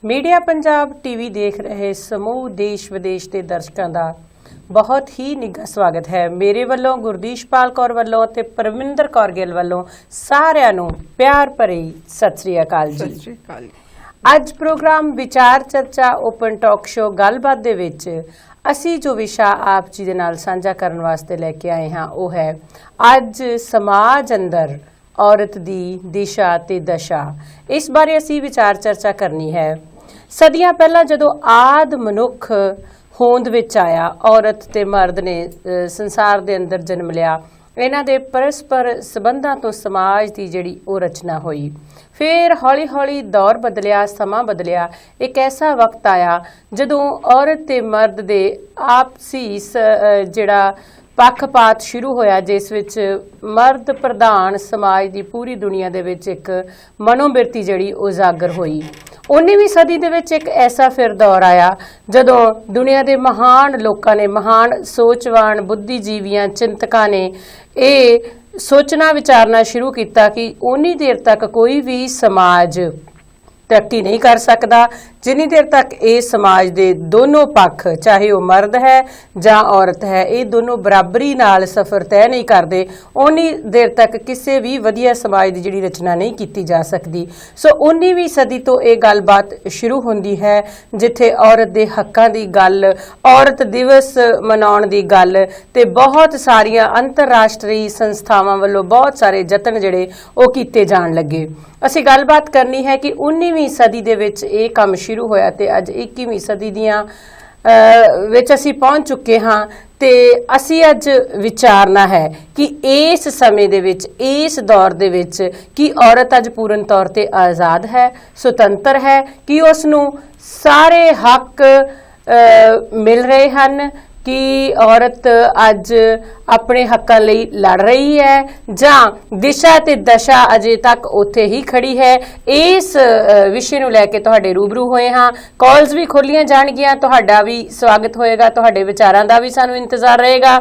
Media Punjab TV देख रहे समूह देश विदेश के दर्शकों का बहुत ही निੱਘਾ स्वागत है। मेरे वालों गुरदीशपाल कौर वालों ते परमिंदर कौर गिल वालों सारिਆਂ ਨੂੰ प्यार भरी सत श्री अकाल जी। ਅੱਜ प्रोग्राम विचार चर्चा ओपन टॉक शो गलबात दे विच असी जो विषय आप जी दे नाल साझा करन वास्ते लेके आए हाँ वो है अज समाज अंदर औरत दी दिशा ते दशा। इस बारे असी विचार चर्चा करनी है। सदियां पहला जदों आद मनुख होंद विच आया औरत ते मर्द ने संसार दे अंदर जन्म लिया। इन्हां दे परस्पर संबंधां तो समाज दी जिहड़ी ओह रचना हुई। फिर हौली हौली दौर बदलिया, समा बदलिया। एक ऐसा वक्त आया जदों औरत ते मर्द दे आपसी जिहड़ा पक्षपात शुरू होया, जिस विच मर्द प्रधान समाज दी पूरी दुनिया दे विच एक मनोबिरती जिहड़ी उजागर हुई। 19वीं सदी दे विच एक ऐसा फिर दौर आया जदों दुनिया दे महान लोकां ने, महान सोचवान बुद्धिजीवियां चिंतकां ने ये सोचना विचारना शुरू किया कि उन्नी देर तक कोई भी समाज तरक्की नहीं कर सकता जिन्नी देर तक ये समाज दे दोनों पक्ष, चाहे वो मर्द है ਜਾਂ औरत है, ये दोनों बराबरी नाल सफ़र तय नहीं करते, उन्नी देर तक किसी भी वधिया समाज की जिहड़ी रचना नहीं की जा सकती। सो 19वीं सदी तो ये गलबात शुरू होंदी है जिथे औरत के हकों की गल, औरत दिवस मनाउण दी गल ते बहुत सारिया अंतरराष्ट्रीय संस्थावां वालों बहुत सारे जतन जिहड़े वो कीते जाण लगे। असीं गलबात करनी है कि 19वीं सदी दे विच ये काम शुरू होया ते अज 21वीं सदी दियां विच असीं पहुंच चुके हाँ। ते असीं अज विचारना है कि इस समय दे विच, इस दौर दे विच कि औरत अज पूर्ण तौर ते आज़ाद है, सुतंत्र है, कि उसनूं सारे हक मिल रहे हैं, कि औरत अज अपने हकों लई लड़ रही है जां दिशा ते दशा अजे तक उत्थे ही खड़ी है। इस विषय नूं लैके तुहाडे रूबरू होए हाँ। कॉल्स भी खोलियां जाणगियां, तुहाडा भी स्वागत होएगा, तुहाडे विचारां दा भी सानूं इंतज़ार रहेगा।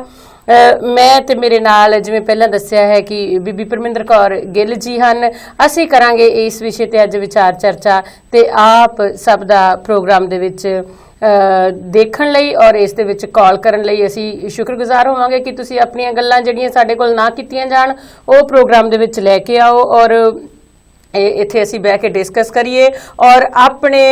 मैं ते मेरे नाल जिवें पहलां दस्सिया है कि बीबी परमिंदर कौर गिल जी हन। असीं करांगे इस विषय ते अज विचार चर्चा ते आप सब दा प्रोग्राम दे विच देखण लई और इस दे विच कॉल करन लई असीं शुक्रगुजार होवांगे कि तुसीं अपणीआं गल्लां जिहड़ियां साडे कोल ना कीतीआं जाण ਉਹ प्रोग्राम दे विच लै के आओ और इत्थे असीं बह के डिस्कस करिए और अपने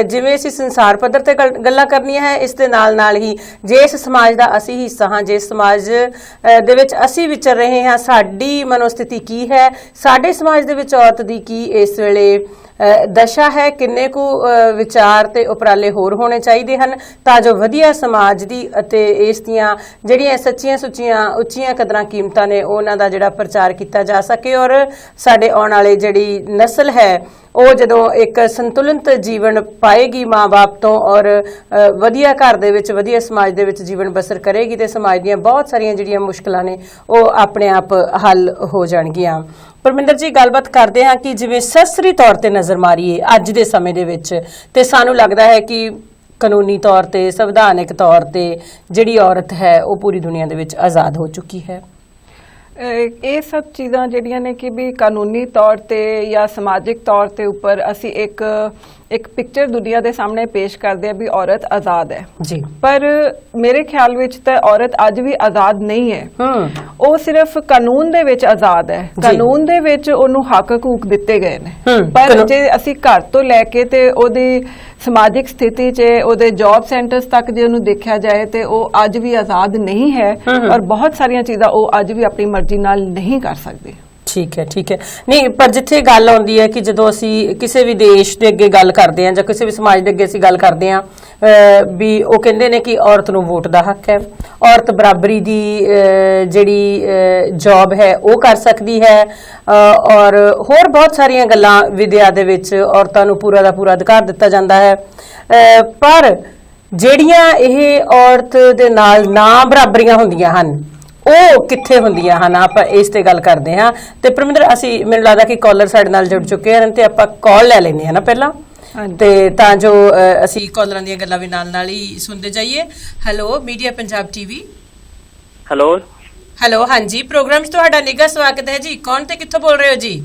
जिवें असीं संसार पद्धर ते गल्लां करनियां है, इस दे नाल नाल ही जिस समाज दा असीं हिस्सा हाँ, जिस समाज दे विच असीं विचर रहे हाँ, साडी मनोस्थिति की है, साडे समाज दे विच औरत दी की इस वेले दशा है, किन्ने को विचार ते उपराले होर होने चाहिए हैं तां जो वधिया समाज दी अते इस दियां जिहड़ियां सच्चियां सुच्चियां उच्चियां कदरां कीमतां ने उन्हां दा जिहड़ा प्रचार किया जा सके और साडे आउण वाले जिहड़ी नस्ल है वो जदों एक संतुलित जीवन पाएगी माँ बाप तो और वधिया घर दे विच वधिया समाज दे विच जीवन बसर करेगी तो समाज दीयां बहुत सारियां जिहड़ियां मुश्किलां ने वो अपने आप हल हो जाणगियां। परमिंदर जी गलबात करते हैं कि जिवें सरसरी तौर पर नज़र मारीए अज दे समय दे विच ते सानूं लगदा है कि कानूनी तौर पर संविधानिक तौर पर जिहड़ी औरत है वो पूरी दुनिया दे विच आज़ाद हो चुकी है। ये सब चीज़ां जिहड़ियां ने कि भी कानूनी तौर ते या समाजिक तौर ते उपर असी एक पिक्चर दुनिया के सामने पेश करते हैं भी औरत आज़ाद है जी, पर मेरे ख्याल विच ते औरत अज भी आज़ाद नहीं है। वो सिर्फ कानून दे विच आज़ाद है, कानून दे विच उहनूं हक हकूक दिते गए ने, पर जे असी घर तो लैके ते ओहदी समाजिक स्थिति च ओहदे जॉब सेंटर्स तक जे उहनूं देखा जाए तो वह अज भी आज़ाद नहीं है और बहुत सारिया चीज़ां वो अज भी अपनी मर्जी नाल नहीं कर सकती। ठीक है, ठीक है। नहीं पर जिथे गल आउंदी है कि जदों असी किसी भी देश के अगे गल करते हैं जां किसी भी समाज के अगे असी गल करते हैं भी वो कहते हैं कि औरत नूं वोट का हक है, औरत बराबरी की जिहड़ी जॉब है वो कर सकती है और होर बहुत सारिया गल्लां विद्या दे विच औरतां नूं पूरा दा पूरा अधिकार दिता जाता है। पर जिहड़ियां इह औरत दे नाल ना बराबरियां हुंदियां हन ਉਹ ਕਿੱਥੇ ਹੁੰਦੀਆਂ ਹਨ, ਆਪਾਂ ਇਸ ਤੇ ਗੱਲ ਕਰਦੇ ਹਾਂ। ਤੇ ਪਰਮਿੰਦਰ ਅਸੀਂ ਮੈਨੂੰ ਲੱਗਦਾ ਕਿ ਕਾਲਰ ਸਾਡੇ ਨਾਲ ਜੁੜ ਚੁੱਕੇ ਹਨ ਤੇ ਆਪਾਂ ਕਾਲ ਲੈ ਲੈਂਦੇ ਹਾਂ ਨਾ ਪਹਿਲਾਂ ਤੇ ਤਾਂ ਜੋ ਅਸੀਂ ਕਾਲਰਾਂ ਦੀਆਂ ਗੱਲਾਂ ਵੀ ਨਾਲ ਨਾਲ ਹੀ ਸੁਣਦੇ ਜਾਈਏ। Hello media Punjab TV. Hello ਹਾਂਜੀ ਪ੍ਰੋਗਰਾਮ 'ਚ ਤੁਹਾਡਾ ਨਿੱਘਾ ਸਵਾਗਤ ਹੈ ਜੀ। ਕੌਣ ਤੇ ਕਿੱਥੋਂ ਬੋਲ ਰਹੇ ਹੋ ਜੀ?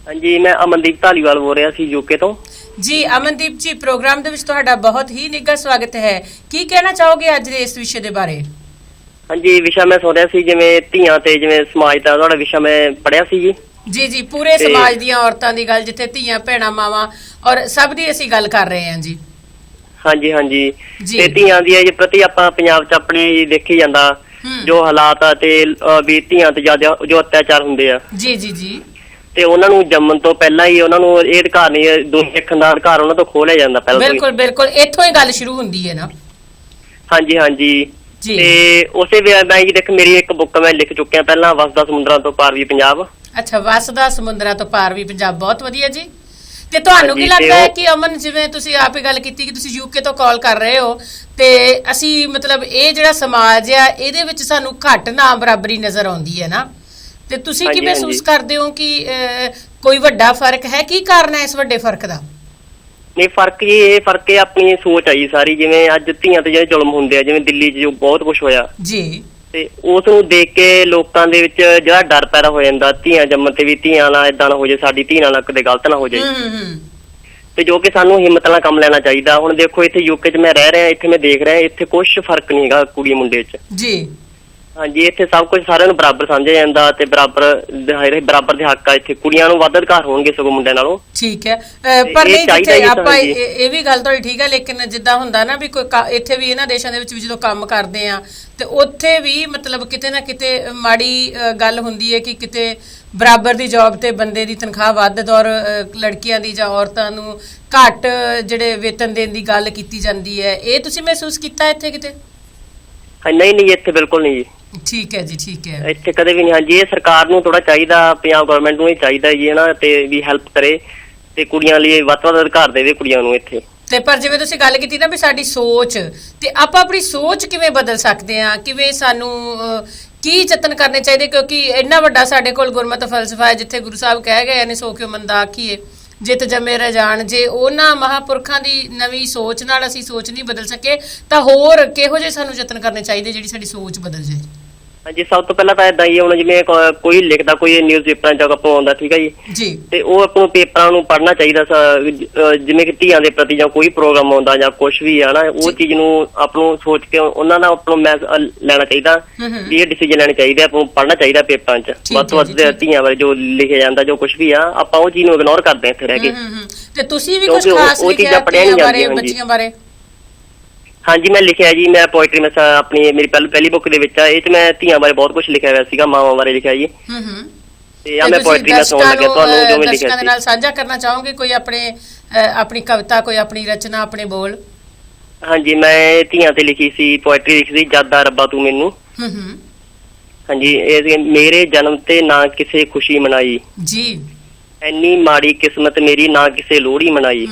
ਹਾਂਜੀ, ਮੈਂ ਅਮਨਦੀਪ ਧਾਲੀਵਾਲ ਬੋਲ ਰਿਹਾ ਸੀ ਯੂਕੇ ਤੋਂ। ਜੀ ਅਮਨਦੀਪ ਜੀ, ਪ੍ਰੋਗਰਾਮ ਦੇ ਵਿੱਚ ਤੁਹਾਡਾ ਬਹੁਤ ਹੀ ਨਿੱਘਾ ਸਵਾਗਤ ਹੈ। ਕੀ ਕਹਿਣਾ ਚਾਹੋਗੇ ਅੱਜ ਦੇ ਇਸ ਵਿਸ਼ੇ ਦੇ ਬਾਰੇ? ਹਾਂਜੀ, ਵਿਸ਼ਾ ਮੈਂ ਸੁਣ ਰਿਹਾ ਸੀ ਜਿਵੇਂ ਧੀਆਂ ਤੇ ਜਿਵੇਂ ਸਮਾਜ ਦਾ ਤੁਹਾਡਾ ਵਿਸ਼ਾ ਮੈਂ ਪੜ੍ਹਿਆ ਸੀ ਜੀ। ਜੀ ਜੀ, ਪੂਰੇ ਸਮਾਜ ਦੀਆਂ ਔਰਤਾਂ ਦੀ ਗੱਲ, ਜਿੱਥੇ ਧੀਆਂ ਭੈਣਾਂ ਮਾਵਾਂ ਔਰ ਸਭ ਦੀ ਅਸੀਂ ਗੱਲ ਕਰ ਰਹੇ ਹਾਂ ਜੀ। ਹਾਂਜੀ ਹਾਂਜੀ, ਜੀ। ਤੇ ਧੀਆਂ ਦੀ ਜੀ ਪ੍ਰਤੀ ਆਪਾਂ ਪੰਜਾਬ 'ਚ ਆਪਣੇ ਜੀ ਦੇਖੀ ਜਾਂਦਾ ਜੋ ਹਾਲਾਤ ਆ ਤੇ ਵੀ ਧੀਆਂ ਤੇ ਜ਼ਿਆਦਾ ਜੋ ਅਤਿਆਚਾਰ ਹੁੰਦੇ ਆ। ਜੀ ਜੀ ਜੀ। ਤੇ ਉਹਨਾਂ ਨੂੰ ਜੰਮਣ ਤੋਂ ਪਹਿਲਾਂ ਹੀ ਉਹਨਾਂ ਨੂੰ ਇਹ ਅਧਿਕਾਰ ਨਹੀਂ, ਦੁਨੀਆ ਦੇਖਣ ਦਾ ਅਧਿਕਾਰ ਉਹਨਾਂ ਤੋਂ ਖੋਹ ਲਿਆ ਜਾਂਦਾ ਪਹਿਲਾਂ ਤੋਂ ਹੀ। ਬਿਲਕੁਲ ਬਿਲਕੁਲ, ਇੱਥੋਂ ਹੀ ਗੱਲ ਸ਼ੁਰੂ ਹੁੰਦੀ ਹੈ ਨਾ। ਹਾਂਜੀ ਹਾਂਜੀ। ਜੀ। ਤੇ ਉਸੇ ਮੈਂ ਜੀ ਦੇਖ ਮੇਰੀ ਇੱਕ ਬੁੱਕ ਮੈਂ ਲਿਖ ਚੁੱਕਿਆ ਪਹਿਲਾਂ, ਵਸਦਾ ਸਮੁੰਦਰਾਂ ਤੋਂ ਪਾਰ ਵੀ ਪੰਜਾਬ। ਅੱਛਾ, ਵਸਦਾ ਸਮੁੰਦਰਾਂ ਤੋਂ ਪਾਰ ਵੀ ਪੰਜਾਬ, ਬਹੁਤ ਵਧੀਆ ਜੀ। ਤੇ ਤੁਹਾਨੂੰ ਕੀ ਹਾਂਜੀ, ਲੱਗਦਾ ਹੈ ਕਿ ਅਮਨ, ਜਿਵੇਂ ਤੁਸੀਂ ਆਪੇ ਗੱਲ ਕੀਤੀ ਕਿ ਤੁਸੀਂ ਯੂਕੇ ਤੋਂ ਕਾਲ ਕਰ ਰਹੇ ਹੋ, ਤੇ ਅਸੀਂ ਮਤਲਬ ਇਹ ਜਿਹੜਾ ਸਮਾਜ ਆ ਇਹਦੇ ਵਿੱਚ ਸਾਨੂੰ ਘੱਟ ਨਾ ਬਰਾਬਰੀ ਨਜ਼ਰ ਆਉਂਦੀ ਹੈ ਨਾ, ਤੇ ਤੁਸੀਂ ਕੀ ਹਾਂਜੀ, ਮਹਿਸੂਸ ਹਾਂਜੀ। ਕਰਦੇ ਹੋ ਕਿ ਕੋਈ ਵੱਡਾ ਫਰਕ ਹੈ? ਕੀ ਕਾਰਨ ਹੈ ਇਸ ਵੱਡੇ ਫਰਕ ਦਾ? ਨਹੀਂ, ਫਰਕ ਜੀ ਇਹ ਫਰਕ ਇਹ ਆਪਣੀ ਸੋਚ ਆਈ ਸਾਰੀ। ਜਿਵੇਂ ਅੱਜ ਧੀਆਂ ਤੇ ਜਿਹੜੇ ਜ਼ੁਲਮ ਹੁੰਦੇ ਆ, ਜਿਵੇਂ ਦਿੱਲੀ 'ਚ ਜੋ ਬਹੁਤ ਕੁਝ ਹੋਇਆ, ਜੀ। ਤੇ ਉਸ ਨੂੰ ਦੇਖ ਕੇ ਲੋਕਾਂ ਦੇ ਵਿੱਚ ਜਿਹੜਾ ਡਰ ਪੈਦਾ ਹੋ ਜਾਂਦਾ, ਧੀਆਂ ਜੰਮਣ ਤੇ ਵੀ ਧੀਆਂ ਨਾਲ ਏਦਾਂ ਨਾ ਹੋ ਜਾਏ, ਸਾਡੀ ਧੀ ਨਾਲ ਕਦੇ ਗਲਤ ਨਾ ਹੋ ਜਾਏ। ਤੇ ਜੋ ਕਿ ਸਾਨੂੰ ਹਿੰਮਤ ਨਾਲ ਕੰਮ ਲੈਣਾ ਚਾਹੀਦਾ। ਹੁਣ ਦੇਖੋ ਇੱਥੇ ਯੂਕੇ 'ਚ ਮੈਂ ਰਹਿ ਰਿਹਾ, ਇੱਥੇ ਮੈਂ ਦੇਖ ਰਿਹਾ ਇੱਥੇ ਕੁਝ ਫਰਕ ਨਹੀਂ ਹੈਗਾ ਕੁੜੀ ਮੁੰਡੇ 'ਚ। ਜੀ। ਹਾਂਜੀ, ਇੱਥੇ ਸਭ ਕੁਝ ਸਾਰਿਆਂ ਨੂੰ ਬਰਾਬਰ ਸਮਝਿਆ ਜਾਂਦਾ ਤੇ ਬਰਾਬਰ ਦੇ ਹੱਕ ਆ। ਇੱਥੇ ਕੁੜੀਆਂ ਨੂੰ ਵੱਧ ਅਧਿਕਾਰ ਹੋਣਗੇ ਸਗੋਂ ਮੁੰਡਿਆਂ ਨਾਲੋਂ। ਠੀਕ ਹੈ, ਪਰ ਇਹ ਨਹੀਂ, ਚਾਹੀਦਾ ਜਿੱਥੇ ਜੀ ਆਪਾਂ ਹਾਂਜੀ। ਇਹ ਵੀ ਗੱਲ ਤੁਹਾਡੀ ਠੀਕ ਹੈ, ਲੇਕਿਨ ਜਿੱਦਾਂ ਹੁੰਦਾ ਨਾ ਵੀ ਕੋਈ ਇੱਥੇ ਵੀ ਇਹਨਾਂ ਦੇਸ਼ਾਂ ਦੇ ਵਿੱਚ ਵੀ ਜਦੋਂ ਕੰਮ ਕਰਦੇ ਆ ਤੇ ਉੱਥੇ ਵੀ ਮਤਲਬ ਕਿਤੇ ਨਾ ਕਿਤੇ ਮਾੜੀ ਗੱਲ ਹੁੰਦੀ ਹੈ ਕਿ ਕਿਤੇ ਬਰਾਬਰ ਦੀ ਜੌਬ ਤੇ ਬੰਦੇ ਦੀ ਤਨਖਾਹ ਵੱਧ ਔਰ ਲੜਕੀਆਂ ਦੀ ਜਾਂ ਔਰਤਾਂ ਨੂੰ ਘੱਟ ਜਿਹੜੇ ਵੇਤਨ ਦੇਣ ਦੀ ਗੱਲ ਕੀਤੀ ਜਾਂਦੀ ਹੈ। ਇਹ ਤੁਸੀਂ ਮਹਿਸੂਸ ਕੀਤਾ ਇੱਥੇ ਕਿਤੇ? ਨਹੀਂ ਨਹੀਂ, ਇੱਥੇ ਬਿਲਕੁਲ ਨਹੀਂ ਜੀ। ਠੀਕ ਹੈ ਜੀ, ਠੀਕ ਹੈ। ਇੱਥੇ ਕਦੇ ਵੀ ਨਹੀਂ। ਹਾਂਜੀ, ਇਹ ਸਰਕਾਰ ਨੂੰ ਥੋੜਾ ਚਾਹੀਦਾ, ਪੰਜਾਬ ਗਵਰਨਮੈਂਟ ਨੂੰ ਇਹ ਚਾਹੀਦਾ ਜੀ ਨਾ, ਤੇ ਵੀ ਹੈਲਪ ਕਰੇ ਤੇ ਕੁੜੀਆਂ ਲਈ ਵੱਧ ਤੋਂ ਵੱਧ ਅਧਿਕਾਰ ਦੇਵੇ ਕੁੜੀਆਂ ਨੂੰ ਇੱਥੇ। ਤੇ ਪਰ ਜਿਵੇਂ ਤੁਸੀਂ ਗੱਲ ਕੀਤੀ ਨਾ ਵੀ ਸਾਡੀ ਸੋਚ, ਤੇ ਆਪਾਂ ਆਪਣੀ ਸੋਚ ਕਿਵੇਂ ਬਦਲ ਸਕਦੇ ਹਾਂ? ਕਿਵੇਂ ਸਾਨੂੰ ਕੀ ਯਤਨ ਕਰਨੇ ਚਾਹੀਦੇ? ਕਿਉਂਕਿ ਇੰਨਾ ਵੱਡਾ ਸਾਡੇ ਕੋਲ ਗੁਰਮਤਿ ਫਲਸਫਾ ਹੈ, ਜਿੱਥੇ ਗੁਰੂ ਸਾਹਿਬ ਕਹਿ ਗਏ ਨੇ ਸੋ ਕਿਉ ਮੰਦਾ ਆਖੀਏ, ਜਿਤ ਜੰਮੇ ਰਹਿ ਜਾਣ। ਜੇ ਉਹਨਾਂ ਮਹਾਂਪੁਰਖਾਂ ਦੀ ਨਵੀਂ ਸੋਚ ਨਾਲ ਅਸੀਂ ਸੋਚ ਨਹੀਂ ਬਦਲ ਸਕੇ ਤਾਂ ਹੋਰ ਕਿਹੋ ਜਿਹੇ ਸਾਨੂੰ ਯਤਨ ਕਰਨੇ ਚਾਹੀਦੇ ਜਿਹੜੀ ਸਾਡੀ ਸੋਚ ਬਦਲ ਜਾਏ? ਹਾਂਜੀ, ਸਭ ਤੋਂ ਪਹਿਲਾਂ ਤਾਂ ਏਦਾਂ ਹੀ ਹੁਣ ਜਿਵੇਂ ਕੋਈ ਲਿਖਦਾ, ਕੋਈ ਨਿਊਜ਼ ਪੇਪਰਾਂ 'ਚ ਆਪਾਂ ਆਉਂਦਾ, ਠੀਕ ਹੈ ਜੀ, ਤੇ ਉਹ ਆਪਾਂ ਨੂੰ ਪੇਪਰਾਂ ਨੂੰ ਪੜ੍ਹਨਾ ਚਾਹੀਦਾ। ਜਿਵੇਂ ਕਿ ਧੀਆਂ ਦੇ ਪ੍ਰਤੀ ਜਾਂ ਕੋਈ ਪ੍ਰੋਗਰਾਮ ਆਉਂਦਾ ਜਾਂ ਕੁਝ ਵੀ ਹੈ ਨਾ, ਉਹ ਚੀਜ਼ ਨੂੰ ਆਪ ਨੂੰ ਸੋਚ ਕੇ ਉਹਨਾਂ ਨਾਲ ਆਪਾਂ ਨੂੰ ਲੈਣਾ ਚਾਹੀਦਾ ਵੀ ਇਹ ਡਿਸੀਜਨ ਲੈਣੇ ਚਾਹੀਦੇ, ਆਪਾਂ ਨੂੰ ਪੜ੍ਹਨਾ ਚਾਹੀਦਾ ਪੇਪਰਾਂ 'ਚ ਵੱਧ ਤੋਂ ਵੱਧ ਧੀਆਂ ਬਾਰੇ ਜੋ ਲਿਖਿਆ ਜਾਂਦਾ, ਜੋ ਕੁਝ ਵੀ ਆ ਆਪਾਂ ਉਹ ਚੀਜ਼ ਨੂੰ ਇਗਨੋਰ ਕਰਦੇ ਇੱਥੇ ਰਹਿ ਕੇ। ਤੇ ਤੁਸੀਂ ਵੀ ਕੁਝ ਖਾਸ ਲਿਖਿਆ ਧੀਆਂ ਬਾਰੇ, ਬੱਚੀਆਂ ਬਾਰੇ? ਹਾਂਜੀ, ਮੈਂ ਲਿਖਿਆ ਜੀ। ਮੈਂ ਪੋਇਟਰੀ ਮੈਂ ਆਪਣੀ ਮੇਰੀ ਪਹਿਲੀ ਬੁੱਕ ਦੇ ਵਿੱਚ ਆ, ਇਹ 'ਚ ਮੈਂ ਧੀਆਂ ਬਾਰੇ ਬਹੁਤ ਕੁਝ ਲਿਖਿਆ ਹੋਇਆ ਸੀਗਾ, ਮਾਵਾਂ ਬਾਰੇ ਲਿਖਿਆ ਜੀ। ਤੇ ਆ ਮੈਂ ਪੋਇਟਰੀ ਮੈਂ ਸੁਣਾਉਣ ਲੱਗਿਆ ਤੁਹਾਨੂੰ ਜੋ ਮੈਂ ਲਿਖਿਆ ਸੀ। ਨਾਲ ਸਾਂਝਾ ਕਰਨਾ ਚਾਹੋਗੇ ਕੋਈ ਆਪਣੀ ਕਵਿਤਾ, ਕੋਈ ਆਪਣੀ ਰਚਨਾ, ਆਪਣੇ ਬੋਲ? ਹਾਂਜੀ, ਮੈਂ ਧੀਆਂ ਤੇ ਲਿਖੀ ਸੀ, ਪੋਇਟਰੀ ਲਿਖੀ ਸੀ, ਜੱਦਾ ਰੱਬਾ ਤੂੰ ਮੈਨੂੰ। ਹਾਂਜੀ, ਇਹ ਮੇਰੇ ਜਨਮ ਤੇ ਨਾ ਕਿਸੇ ਖੁਸ਼ੀ ਮਨਾਈ ਜੀ, ਇੰਨੀ ਮਾੜੀ ਕਿਸਮਤ ਮੇਰੀ ਨਾ ਕਿਸੇ ਲੋਹੜੀ ਮਨਾਈ।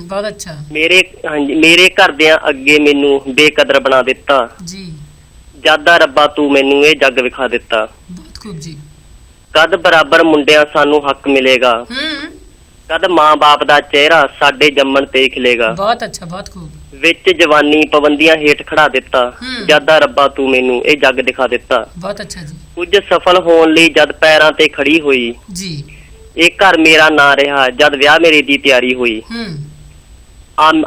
ਬਹੁਤ ਅੱਛਾ। ਮੇਰੇ ਘਰਦਿਆਂ ਅੱਗੇ ਮੈਨੂੰ ਬੇਕਦਰ ਬਣਾ ਦਿੱਤਾ ਜੀ, ਜੱਦਾ ਰੱਬਾ ਤੂੰ ਮੈਨੂੰ ਇਹ ਜੱਗ ਵਿਖਾ ਦਿੱਤਾ। ਬਹੁਤ ਖੂਬ ਜੀ। ਕਦ ਬਰਾਬਰ ਮੁੰਡਿਆਂ ਸਾਨੂੰ ਹੱਕ ਮਿਲੇਗਾ, ਕਦ ਮਾਂ-ਬਾਪ ਦਾ ਚਿਹਰਾ ਸਾਡੇ ਜੰਮਣ ਤੇ ਖਿਲੇਗਾ। ਬਹੁਤ ਅੱਛਾ, ਬਹੁਤ ਖੂਬ। ਵਿੱਚ ਜਵਾਨੀ ਪਾਬੰਦੀਆਂ ਹੇਠ ਖੜਾ ਦਿੱਤਾ, ਜੱਦਾ ਰੱਬਾ ਤੂੰ ਮੈਨੂੰ ਇਹ ਜੱਗ ਦਿਖਾ ਦਿੱਤਾ। ਬਹੁਤ ਅੱਛਾ ਜੀ। ਕੁਝ ਸਫਲ ਹੋਣ ਲਈ ਜਦ ਪੈਰਾਂ ਤੇ ਖੜੀ ਹੋਈ ਜੀ, ਇਹ ਘਰ ਮੇਰਾ ਨਾ ਰਿਹਾ ਜਦ ਵਿਆਹ ਮੇਰੇ ਦੀ ਤਿਆਰੀ ਹੋਈ।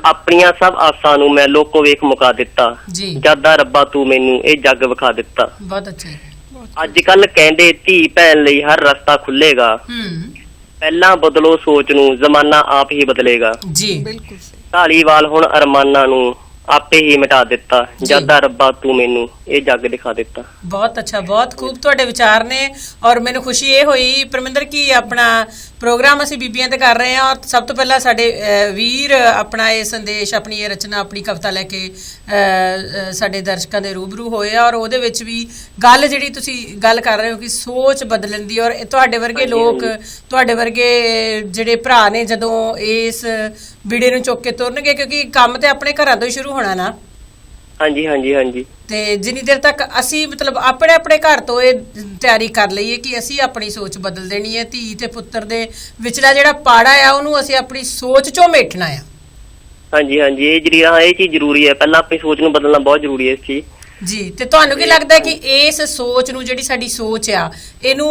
ਆਪਣੀਆਂ ਸਭ ਆਸਾਂ ਨੂੰ ਮੈਂ ਲੋਕੋ ਵੇਖ ਮੁਕਾ ਦਿੱਤਾ, ਜੱਦਾ ਰੱਬਾ ਤੂੰ ਮੈਨੂੰ ਇਹ ਜੱਗ ਵਿਖਾ ਦਿੱਤਾ। ਬਹੁਤ ਅੱਛਾ। ਅੱਜ ਕੱਲ ਕਹਿੰਦੇ ਧੀ ਭੈਣ ਲਈ ਹਰ ਰਸਤਾ ਖੁੱਲੇਗਾ, ਪਹਿਲਾਂ ਬਦਲੋ ਸੋਚ ਨੂੰ ਜ਼ਮਾਨਾ ਆਪ ਹੀ ਬਦਲੇਗਾ ਜੀ। ਬਿਲਕੁਲ। ਢਾਲੀਵਾਲ ਹੁਣ ਅਰਮਾਨਾਂ ਨੂੰ ਆਪੇ ਹੀ ਮਿਟਾ ਦਿੱਤਾ, ਜੱਦਾ ਰੱਬਾ ਤੂੰ ਮੈਨੂੰ ਇਹ ਜੱਗ ਦਿਖਾ ਦਿੱਤਾ। ਬਹੁਤ ਅੱਛਾ, ਬਹੁਤ ਖੂਬ ਤੁਹਾਡੇ ਵਿਚਾਰ ਨੇ। ਔਰ ਮੈਨੂੰ ਖੁਸ਼ੀ ਇਹ ਹੋਈ ਪਰਮਿੰਦਰ ਕਿ ਆਪਣਾ ਪ੍ਰੋਗਰਾਮ ਅਸੀਂ ਬੀਬੀਆਂ ਤੇ ਕਰ ਰਹੇ ਹਾਂ, ਔਰ ਸਭ ਤੋਂ ਪਹਿਲਾਂ ਸਾਡੇ ਵੀਰ ਆਪਣਾ ਇਹ ਸੰਦੇਸ਼, ਆਪਣੀ ਇਹ ਰਚਨਾ, ਆਪਣੀ ਕਵਿਤਾ ਲੈ ਕੇ ਸਾਡੇ ਦਰਸ਼ਕਾਂ ਦੇ ਰੂਬਰੂ ਹੋਏ ਆ। ਔਰ ਉਹਦੇ ਵਿੱਚ ਵੀ ਗੱਲ ਜਿਹੜੀ ਤੁਸੀਂ ਗੱਲ ਕਰ ਰਹੇ ਹੋ ਕਿ ਸੋਚ ਬਦਲਣ ਦੀ, ਔਰ ਤੁਹਾਡੇ ਵਰਗੇ ਲੋਕ, ਤੁਹਾਡੇ ਵਰਗੇ ਜਿਹੜੇ ਭਰਾ ਨੇ ਜਦੋਂ ਇਸ ਵੀਡੀਓ ਨੂੰ ਚੁੱਕ ਕੇ ਤੁਰਨਗੇ, ਕਿਉਂਕਿ ਕੰਮ ਤੇ ਆਪਣੇ ਘਰਾਂ ਤੋਂ ਹੀ ਸ਼ੁਰੂ ਹੋਣਾ ਨਾ। ਹਾਂਜੀ ਹਾਂਜੀ ਹਾਂਜੀ। ਤੇ ਜਿੰਨੀ ਦੇਰ ਤੱਕ ਅਸੀਂ ਮਤਲਬ ਆਪਣੇ ਘਰ ਤੋਂ ਇਹ ਤਿਆਰੀ ਕਰ ਲਈਏ ਕਿ ਅਸੀਂ ਆਪਣੀ ਸੋਚ ਬਦਲ ਦੇਣੀ ਹੈ, ਧੀ ਤੇ ਪੁੱਤਰ ਦੇ ਵਿਚਲਾ ਜਿਹੜਾ ਪਾੜਾ ਆ ਉਹਨੂੰ ਅਸੀਂ ਆਪਣੀ ਸੋਚ ਚੋਂ ਮੇਟਣਾ ਆ। ਹਾਂਜੀ ਹਾਂਜੀ, ਇਹ ਚੀਜ਼ ਜ਼ਰੂਰੀ ਹੈ। ਪਹਿਲਾਂ ਆਪਣੀ ਸੋਚ ਨੂੰ ਬਦਲਣਾ ਬਹੁਤ ਜ਼ਰੂਰੀ ਹੈ ਇਸ ਚੀਜ਼ ਜੀ। ਤੇ ਤੁਹਾਨੂੰ ਕੀ ਲੱਗਦਾ ਕਿ ਇਸ ਸੋਚ ਨੂੰ, ਜਿਹੜੀ ਸਾਡੀ ਸੋਚ ਆ, ਇਹਨੂੰ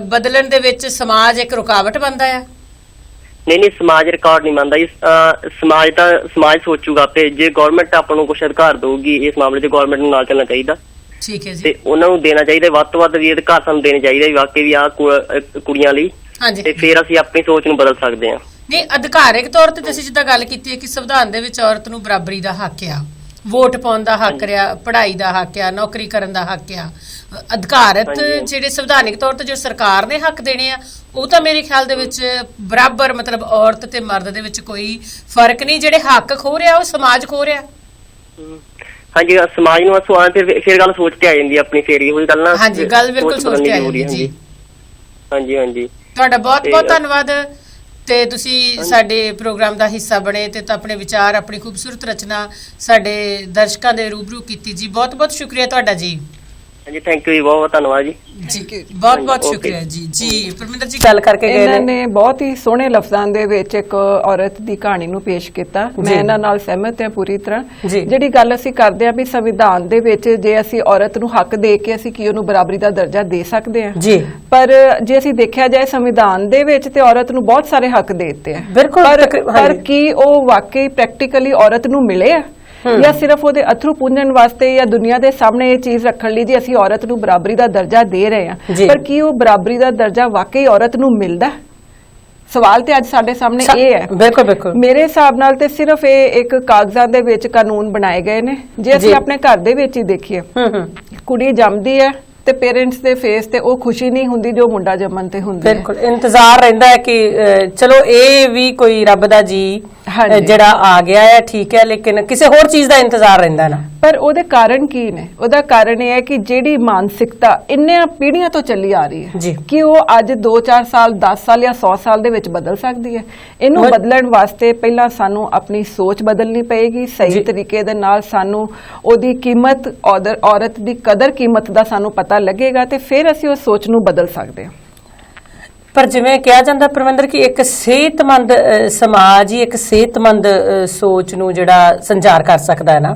ਬਦਲਣ ਦੇ ਵਿੱਚ ਸਮਾਜ ਇੱਕ ਰੁਕਾਵਟ ਬਣਦਾ ਆ? ਨਹੀਂ, ਸਮਾਜ ਰਿਕਾਰਡ ਨਹੀਂ ਮੰਨਦਾ ਜੀ। ਸਮਾਜ ਸੋਚੂਗਾ ਆਪੇ। ਜੇ ਗਵਰਨਮੈਂਟ ਆਪਾਂ ਨੂੰ ਕੁਝ ਅਧਿਕਾਰ ਦਊਗੀ ਇਸ ਮਾਮਲੇ 'ਚ, ਗਵਰਨਮੈਂਟ ਨੂੰ ਨਾਲ ਚੱਲਣਾ ਚਾਹੀਦਾ। ਠੀਕ ਹੈ ਜੀ। ਤੇ ਉਹਨਾਂ ਨੂੰ ਦੇਣਾ ਚਾਹੀਦਾ, ਵੱਧ ਤੋਂ ਵੱਧ ਵੀ ਅਧਿਕਾਰ ਸਾਨੂੰ ਦੇਣੇ ਚਾਹੀਦੇ ਵੀ ਵਾਕਈ ਵੀ ਆਹ ਕੁੜੀਆਂ ਲਈ, ਤੇ ਫਿਰ ਅਸੀਂ ਆਪਣੀ ਸੋਚ ਨੂੰ ਬਦਲ ਸਕਦੇ ਹਾਂ। ਨਹੀਂ, ਅਧਿਕਾਰਿਕ ਤੌਰ ਤੇ ਤੁਸੀਂ ਜਿੱਦਾਂ ਗੱਲ ਕੀਤੀ ਹੈ ਕਿ ਸੰਵਿਧਾਨ ਦੇ ਵਿੱਚ ਔਰਤ ਨੂੰ ਬਰਾਬਰੀ ਦਾ ਹੱਕ ਆ, ਵੋਟ ਪਾਉਣ ਦਾ ਹੱਕ ਆ, ਪੜ੍ਹਾਈ ਦਾ ਹੱਕ ਆ, ਨੌਕਰੀ ਕਰਨ ਦਾ ਹੱਕ ਆ। ਅਧਿਕਾਰਤ ਜਿਹੜੇ ਸੰਵਿਧਾਨਿਕ ਤੌਰ ਤੇ ਜੋ ਸਰਕਾਰ ਨੇ ਹੱਕ ਦੇਣੇ ਆ, ਉਹ ਤਾਂ ਮੇਰੇ ਖਿਆਲ ਦੇ ਵਿੱਚ ਬਰਾਬਰ, ਮਤਲਬ ਔਰਤ ਤੇ ਮਰਦ ਦੇ ਵਿੱਚ ਕੋਈ ਫਰਕ ਨਹੀਂ। ਜਿਹੜੇ ਹੱਕ ਖੋ ਰਿਹਾ ਉਹ ਸਮਾਜ ਖੋ ਰਿਹਾ। ਹਾਂਜੀ, ਸਮਾਜ ਨੂੰ ਫਿਰ ਗੱਲ ਸੋਚ ਤੇ ਆ ਜਾਂਦੀ ਆਪਣੀ, ਫੇਰ ਹੀ ਹੋਈ ਗੱਲ ਨਾ। ਹਾਂਜੀ, ਗੱਲ ਬਿਲਕੁਲ ਸੋਚ ਤੇ ਆ ਜਾਂਦੀ ਜੀ। ਹਾਂਜੀ ਹਾਂਜੀ, ਤੁਹਾਡਾ ਬਹੁਤ ਬਹੁਤ ਧੰਨਵਾਦ। ਤੇ ਤੁਸੀਂ ਸਾਡੇ ਪ੍ਰੋਗਰਾਮ ਦਾ ਹਿੱਸਾ ਬਣੇ ਤੇ ਆਪਣੇ ਵਿਚਾਰ, ਆਪਣੀ ਖੂਬਸੂਰਤ ਰਚਨਾ ਸਾਡੇ ਦਰਸ਼ਕਾਂ ਦੇ ਰੂਬਰੂ ਕੀਤੀ ਜੀ। ਬਹੁਤ ਬਹੁਤ ਸ਼ੁਕਰੀਆ ਤੁਹਾਡਾ ਜੀ। ਹਾਂਜੀ, ਥੈਂਕ ਯੂ ਜੀ, ਬਹੁਤ ਬਹੁਤ ਧੰਨਵਾਦ ਜੀ। ਬਹੁਤ ਬਹੁਤ ਸ਼ੁਕਰੀਆ ਜੀ। ਜੀ ਪਰਮਿੰਦਰ ਜੀ ਗੱਲ ਕਰਕੇ ਗਏ ਇਹਨਾਂ ਨੇ ਬਹੁਤ ਹੀ ਸੋਹਣੇ ਲਫ਼ਜ਼ਾਂ ਦੇ ਵਿੱਚ ਇੱਕ ਔਰਤ ਦੀ ਕਹਾਣੀ ਨੂੰ ਪੇਸ਼ ਕੀਤਾ। ਮੈਂ ਇਹਨਾਂ ਨਾਲ ਸਹਿਮਤ ਹਾਂ ਪੂਰੀ ਤਰ੍ਹਾਂ। ਜਿਹੜੀ ਗੱਲ ਅਸੀਂ ਕਰਦੇ ਹਾਂ ਵੀ ਸੰਵਿਧਾਨ ਦੇ ਵਿੱਚ ਜੇ ਅਸੀਂ ਔਰਤ ਨੂੰ ਹੱਕ ਦੇ ਕੇ ਅਸੀਂ ਕੀ ਉਹਨੂੰ ਬਰਾਬਰੀ ਦਾ ਦਰਜਾ ਦੇ ਸਕਦੇ ਹਾਂ ਜੀ, ਪਰ ਜੇ ਅਸੀਂ ਦੇਖਿਆ ਜਾਏ ਸੰਵਿਧਾਨ ਦੇ ਵਿੱਚ ਤੇ ਔਰਤ ਨੂੰ ਬਹੁਤ ਸਾਰੇ ਹੱਕ ਦੇ ਦਿੱਤੇ ਆ। ਪਰ ਕੀ ਉਹ ਵਾਕਈ ਪ੍ਰੈਕਟੀਕਲੀ ਔਰਤ ਨੂੰ ਮਿਲੇ ਆ, ਜਾਂ ਸਿਰਫ ਉਹਦੇ ਅਥਰੂ ਪੂੰਝਣ ਵਾਸਤੇ ਜਾਂ ਦੁਨੀਆ ਦੇ ਸਾਹਮਣੇ ਇਹ ਚੀਜ਼ ਰੱਖਣ ਲਈ ਜੀ ਅਸੀਂ ਔਰਤ ਨੂੰ ਬਰਾਬਰੀ ਦਾ ਦਰਜਾ ਦੇ ਰਹੇ ਹਾਂ, ਪਰ ਕੀ ਉਹ ਬਰਾਬਰੀ ਦਾ ਦਰਜਾ ਵਾਕਈ ਔਰਤ ਨੂੰ ਮਿਲਦਾ? ਸਵਾਲ ਤੇ ਅੱਜ ਸਾਡੇ ਸਾਹਮਣੇ ਇਹ ਹੈ। ਬਿਲਕੁਲ ਬਿਲਕੁਲ। ਮੇਰੇ ਹਿਸਾਬ ਨਾਲ ਤੇ ਸਿਰਫ ਇਹ ਇੱਕ ਕਾਗਜ਼ਾਂ ਦੇ ਵਿੱਚ ਕਾਨੂੰਨ ਬਣਾਏ ਗਏ ਨੇ। ਜੇ ਅਸੀਂ ਆਪਣੇ ਘਰ ਦੇ ਵਿੱਚ ਹੀ ਦੇਖੀਏ, ਕੁੜੀ ਜੰਮਦੀ ਹੈ ਤੇ ਪੇਰੈਂਟਸ ਦੇ ਫੇਸ ਤੇ ਉਹ ਖੁਸ਼ੀ ਨਹੀਂ ਹੁੰਦੀ ਜੋ ਮੁੰਡਾ ਜੰਮਣ ਤੇ ਹੁੰਦੀ ਹੈ। ਬਿਲਕੁਲ ਇੰਤਜ਼ਾਰ ਰਹਿੰਦਾ ਹੈ ਕਿ ਚਲੋ ਇਹ ਵੀ ਕੋਈ ਰੱਬ ਦਾ ਜੀ ਜਿਹੜਾ ਆ ਗਿਆ ਹੈ, ਠੀਕ ਹੈ, ਲੇਕਿਨ ਕਿਸੇ ਹੋਰ ਚੀਜ਼ ਦਾ ਇੰਤਜ਼ਾਰ ਰਹਿੰਦਾ ਨਾ। ਪਰ ਉਹਦੇ ਕਾਰਨ ਕੀ ਨੇ? ਉਹਦਾ ਕਾਰਨ ਇਹ ਹੈ ਕਿ ਜਿਹੜੀ ਮਾਨਸਿਕਤਾ ਇੰਨੀਆਂ ਪੀੜ੍ਹੀਆਂ ਤੋਂ ਚੱਲੀ ਆ ਰਹੀ ਹੈ ਕਿ ਉਹ ਅੱਜ 2-4 ਸਾਲ, 10 ਸਾਲ ਜਾਂ 100 ਸਾਲ ਦੇ ਵਿੱਚ ਬਦਲ ਸਕਦੀ ਹੈ। ਇਹਨੂੰ ਬਦਲਣ ਵਾਸਤੇ ਪਹਿਲਾਂ ਸਾਨੂੰ ਆਪਣੀ ਸੋਚ ਬਦਲਣੀ ਪਏਗੀ। ਸਹੀ ਤਰੀਕੇ ਦੇ ਨਾਲ ਸਾਨੂੰ ਉਹਦੀ ਕੀਮਤ, ਔਰਤ ਦੀ ਕਦਰ ਕੀਮਤ ਦਾ ਸਾਨੂੰ ਪਤਾ ਲੱਗੇਗਾ ਤੇ ਫਿਰ ਅਸੀਂ ਉਸ ਸੋਚ ਨੂੰ ਬਦਲ ਸਕਦੇ ਹਾਂ। ਪਰ ਜਿਵੇਂ ਕਿਹਾ ਜਾਂਦਾ ਪਰਵਿੰਦਰ ਕਿ ਇੱਕ ਸਿਹਤਮੰਦ ਸਮਾਜ ਹੀ ਇੱਕ ਸਿਹਤਮੰਦ ਸੋਚ ਨੂੰ ਜਿਹੜਾ ਸੰਚਾਰ ਕਰ ਸਕਦਾ ਹੈ ਨਾ।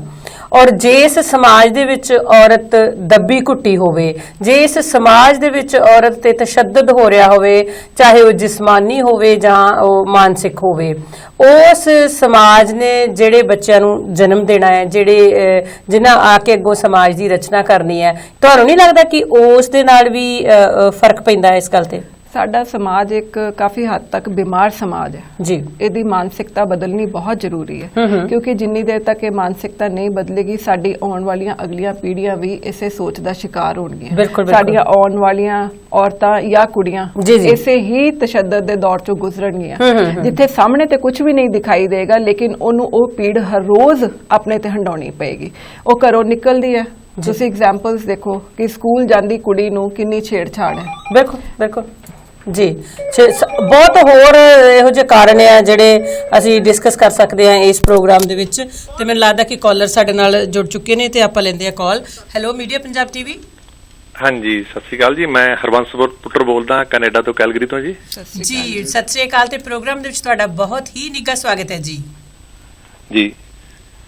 ਔਰ ਜੇ ਇਸ ਸਮਾਜ ਦੇ ਵਿੱਚ ਔਰਤ ਦੱਬੀ ਘੁੱਟੀ ਹੋਵੇ, ਜੇ ਇਸ ਸਮਾਜ ਦੇ ਵਿੱਚ ਔਰਤ ਤੇ ਤਸ਼ੱਦਦ ਹੋ ਰਿਹਾ ਹੋਵੇ, ਚਾਹੇ ਉਹ ਜਿਸਮਾਨੀ ਹੋਵੇ ਜਾਂ ਉਹ ਮਾਨਸਿਕ ਹੋਵੇ, ਉਸ ਸਮਾਜ ਨੇ ਜਿਹੜੇ ਬੱਚਿਆਂ ਨੂੰ ਜਨਮ ਦੇਣਾ ਹੈ, ਜਿਨ੍ਹਾਂ ਆ ਕੇ ਅੱਗੋਂ ਸਮਾਜ ਦੀ ਰਚਨਾ ਕਰਨੀ ਹੈ, ਤੁਹਾਨੂੰ ਨਹੀਂ ਲੱਗਦਾ ਕਿ ਉਸ ਦੇ ਨਾਲ ਵੀ ਫਰਕ ਪੈਂਦਾ ਹੈ ਇਸ ਗੱਲ ਤੇ? ਸਾਡਾ ਸਮਾਜ ਇੱਕ ਕਾਫੀ ਹੱਦ ਤੱਕ ਬਿਮਾਰ ਸਮਾਜ ਹੈ ਜੀ। ਇਹਦੀ ਮਾਨਸਿਕਤਾ ਬਦਲਣੀ ਬਹੁਤ ਜ਼ਰੂਰੀ ਹੈ, ਕਿਉਂਕਿ ਜਿੰਨੀ ਦੇਰ ਤੱਕ ਇਹ ਮਾਨਸਿਕਤਾ ਨਹੀਂ ਬਦਲੇਗੀ ਸਾਡੀ ਆਉਣ ਵਾਲੀਆਂ ਅਗਲੀਆਂ ਪੀੜ੍ਹੀਆਂ ਵੀ ਇਸੇ ਸੋਚ ਦਾ ਸ਼ਿਕਾਰ ਹੋਣਗੀਆਂ। ਸਾਡੀਆਂ ਆਉਣ ਵਾਲੀਆਂ ਔਰਤਾਂ ਜਾਂ ਕੁੜੀਆਂ ਇਸੇ ਹੀ ਤਸ਼ੱਦਦ ਦੇ ਦੌਰ ਚੋਂ ਗੁਜ਼ਰਨਗੀਆਂ, ਜਿੱਥੇ ਸਾਹਮਣੇ ਤੇ ਕੁਝ ਵੀ ਨਹੀਂ ਦਿਖਾਈ ਦੇਗਾ, ਲੇਕਿਨ ਉਹਨੂੰ ਉਹ ਪੀੜ ਹਰ ਰੋਜ਼ ਆਪਣੇ ਤੇ ਹੰਡਾਉਣੀ ਪਏਗੀ। ਉਹ ਘਰੋਂ ਨਿਕਲਦੀ ਹੈ, ਤੁਸੀਂ ਐਗਜ਼ਾਮਪਲਸ ਦੇਖੋ ਕਿ ਸਕੂਲ ਜਾਂਦੀ ਕੁੜੀ ਨੂੰ ਕਿੰਨੀ ਛੇੜਛਾੜ ਹੈ। ਬਿਲਕੁਲ ਬਿਲਕੁਲ ਜੀ। ਬਹੁਤ ਹੋਰ ਇਹੋ ਜਿਹੇ ਕਾਰਨ ਆ ਜਿਹੜੇ ਅਸੀਂ ਡਿਸਕਸ ਕਰ ਸਕਦੇ ਹਾਂ ਇਸ ਪ੍ਰੋਗਰਾਮ ਦੇ ਵਿੱਚ। ਤੇ ਮੈਨੂੰ ਲੱਗਦਾ ਕਿ ਕਾਲਰ ਸਾਡੇ ਨਾਲ ਜੁੜ ਚੁੱਕੇ ਨੇ ਤੇ ਆਪਾਂ ਲੈਂਦੇ ਆ call. Hello media Punjab TV. ਹਾਂਜੀ, ਸਤਿ ਸ਼੍ਰੀ ਅਕਾਲ ਜੀ। ਮੈਂ ਹਰਬੰਸ ਪੁੱਤਰ ਬੋਲਦਾ ਕੈਨੇਡਾ ਤੋਂ, ਕੈਲਗਰੀ ਤੋਂ ਜੀ। ਜੀ ਸਤਿ ਸ਼੍ਰੀ ਅਕਾਲ। ਤੇ ਪ੍ਰੋਗਰਾਮ ਦੇ ਵਿੱਚ ਤੁਹਾਡਾ ਬਹੁਤ ਹੀ ਨਿੱਘਾ ਸਵਾਗਤ ਹੈ ਜੀ। ਜੀ,